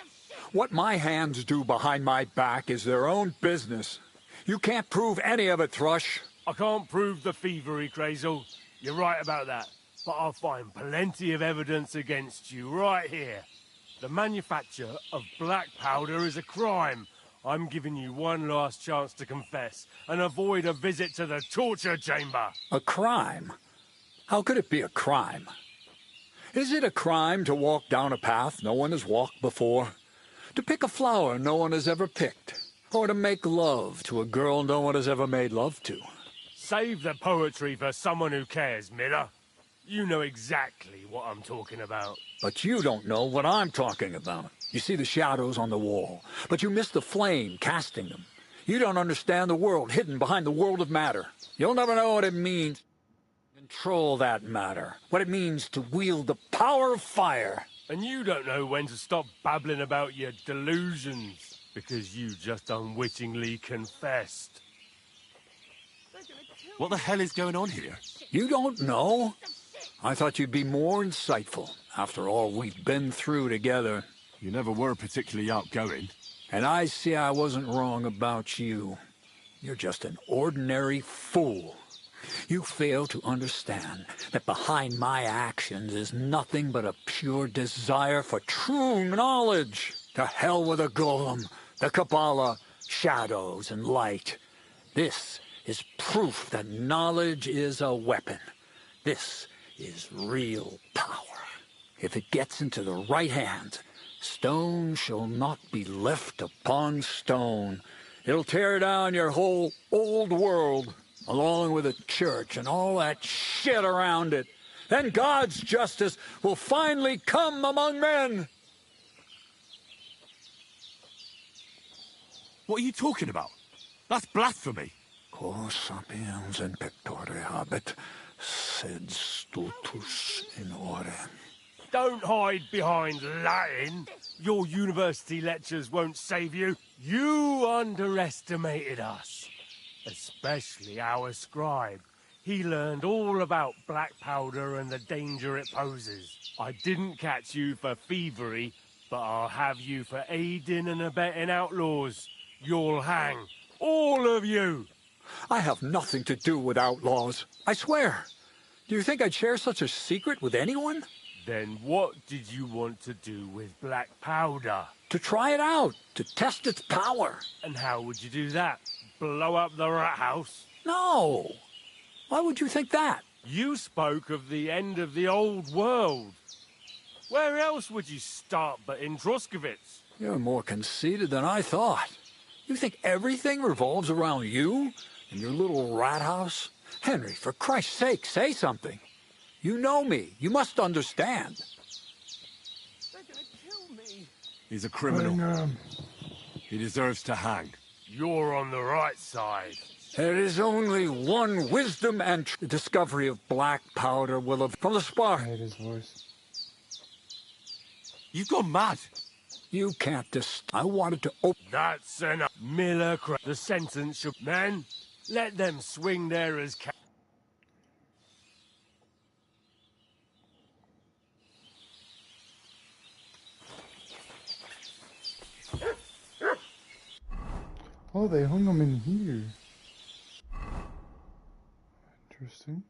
What my hands do behind my back is their own business. You can't prove any of it, Thrush. I can't prove the thievery, Crazel. You're right about that. But I'll find plenty of evidence against you right here. The manufacture of black powder is a crime. I'm giving you one last chance to confess and avoid a visit to the torture chamber. A crime? How could it be a crime? Is it a crime to walk down a path no one has walked before? To pick a flower no one has ever picked? Or to make love to a girl no one has ever made love to? Save the poetry for someone who cares, Miller. You know exactly what I'm talking about. But you don't know what I'm talking about. You see the shadows on the wall, but you miss the flame casting them. You don't understand the world hidden behind the world of matter. You'll never know what it means to control that matter, what it means to wield the power of fire. And you don't know when to stop babbling about your delusions, because you just unwittingly confessed. What the hell is going on here? You don't know? I thought you'd be more insightful, after all we've been through together. You never were particularly outgoing. And I see I wasn't wrong about you. You're just an ordinary fool. You fail to understand that behind my actions is nothing but a pure desire for true knowledge. To hell with a golem, the Kabbalah, shadows, and light. This is proof that knowledge is a weapon. This is real power. If it gets into the right hands, stone shall not be left upon stone. It'll tear down your whole old world, along with the church and all that shit around it. Then God's justice will finally come among men. What are you talking about? That's blasphemy. Quo sapiens in pectore habet, sed stultus in ore. Don't hide behind Latin. Your university lectures won't save you. You underestimated us. Especially our scribe. He learned all about black powder and the danger it poses. I didn't catch you for thievery, but I'll have you for aiding and abetting outlaws. You'll hang. All of you. I have nothing to do with outlaws. I swear. Do you think I'd share such a secret with anyone? Then what did you want to do with black powder? To try it out, to test its power. And how would you do that? Blow up the rat house? No. Why would you think that? You spoke of the end of the old world. Where else would you start but in Troskovitz? You're more conceited than I thought. You think everything revolves around you and your little rat house? Henry, for Christ's sake, say something. You know me. You must understand. They're gonna kill me. He's a criminal. He deserves to hang. You're on the right side. There is only one wisdom, and the discovery of black powder will have... From the spark. I hate his voice. You've gone mad. You can't I wanted to open... That's enough. Miller, the sentence should... Men, let them swing there as... Oh, they hung him in here. Interesting.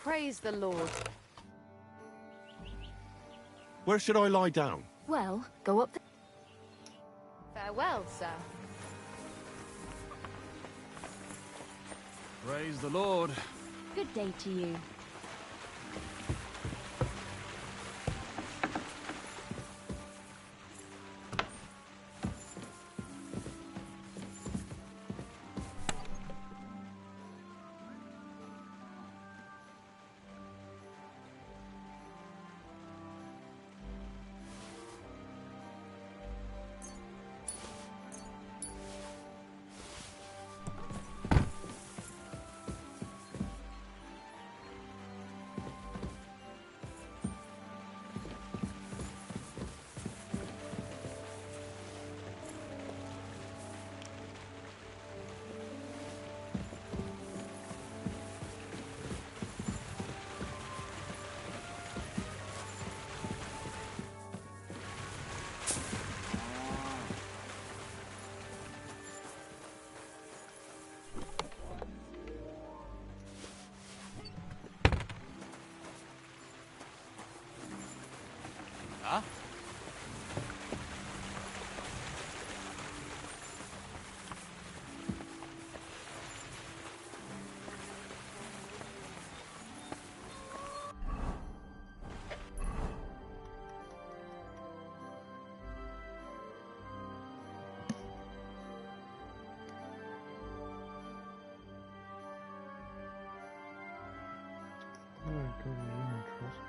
Praise the Lord. Where should I lie down? Well, go up the... Farewell, sir. Praise the Lord. Good day to you. go to human trust.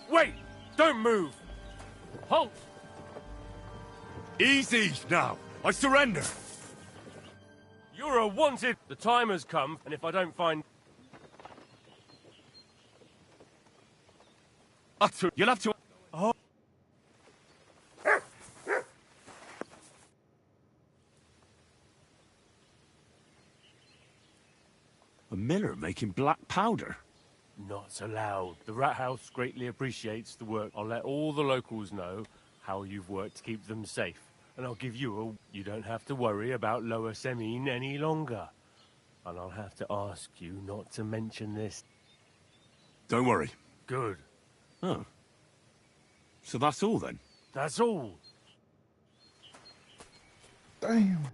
Wait! Don't move! Halt! Easy now. I surrender. You're a wanted. The time has come, and if I don't find... You'll have to... Oh. A miller making black powder? Not allowed. The Rat House greatly appreciates the work. I'll let all the locals know how you've worked to keep them safe. And I'll give you a... You don't have to worry about Lower Semine any longer. And I'll have to ask you not to mention this. Don't worry. Good. Oh. So that's all then? That's all. Damn.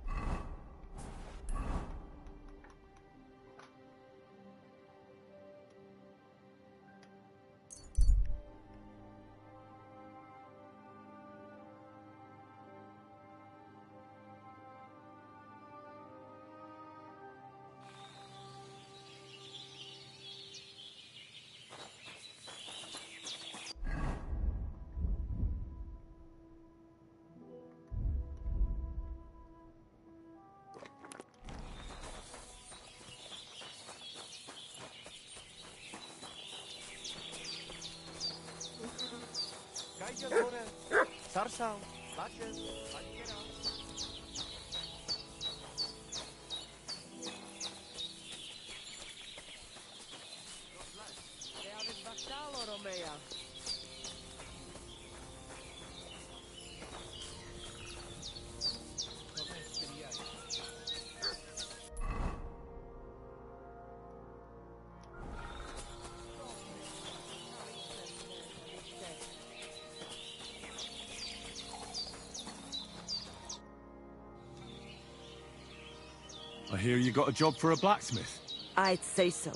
Sarsał, I hear you got a job for a blacksmith. I'd say so.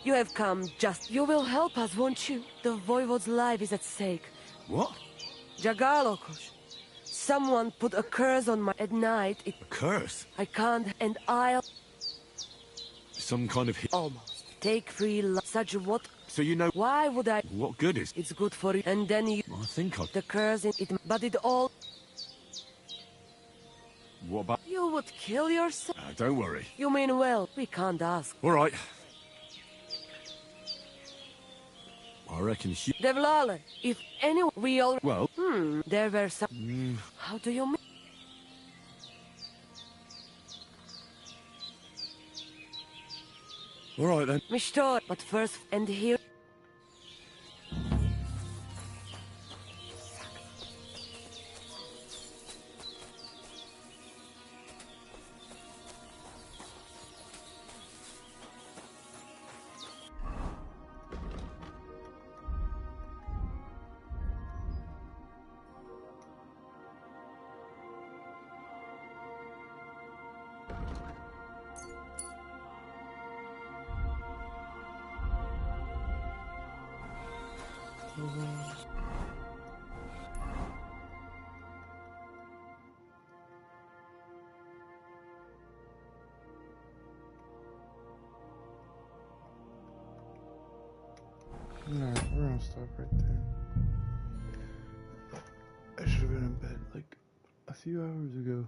You have come just... You will help us, won't you? The Voivode's life is at stake. What? Jagalokos. Someone put a curse on my... At night, it... A curse? I can't, and I'll... Some kind of... Almost. Take free such what... So you know... Why would I... What good is... It's good for you, and then you... I think I... The curse in it... But it all... What about... You would kill yourself? Don't worry. You mean well. We can't ask. All right. I reckon you... Devlale, if anyone... We all... Well... There were some... How do you mean? All right then. Mishtor, but first, and here... No, we're gonna stop right there. I should have been in bed like a few hours ago.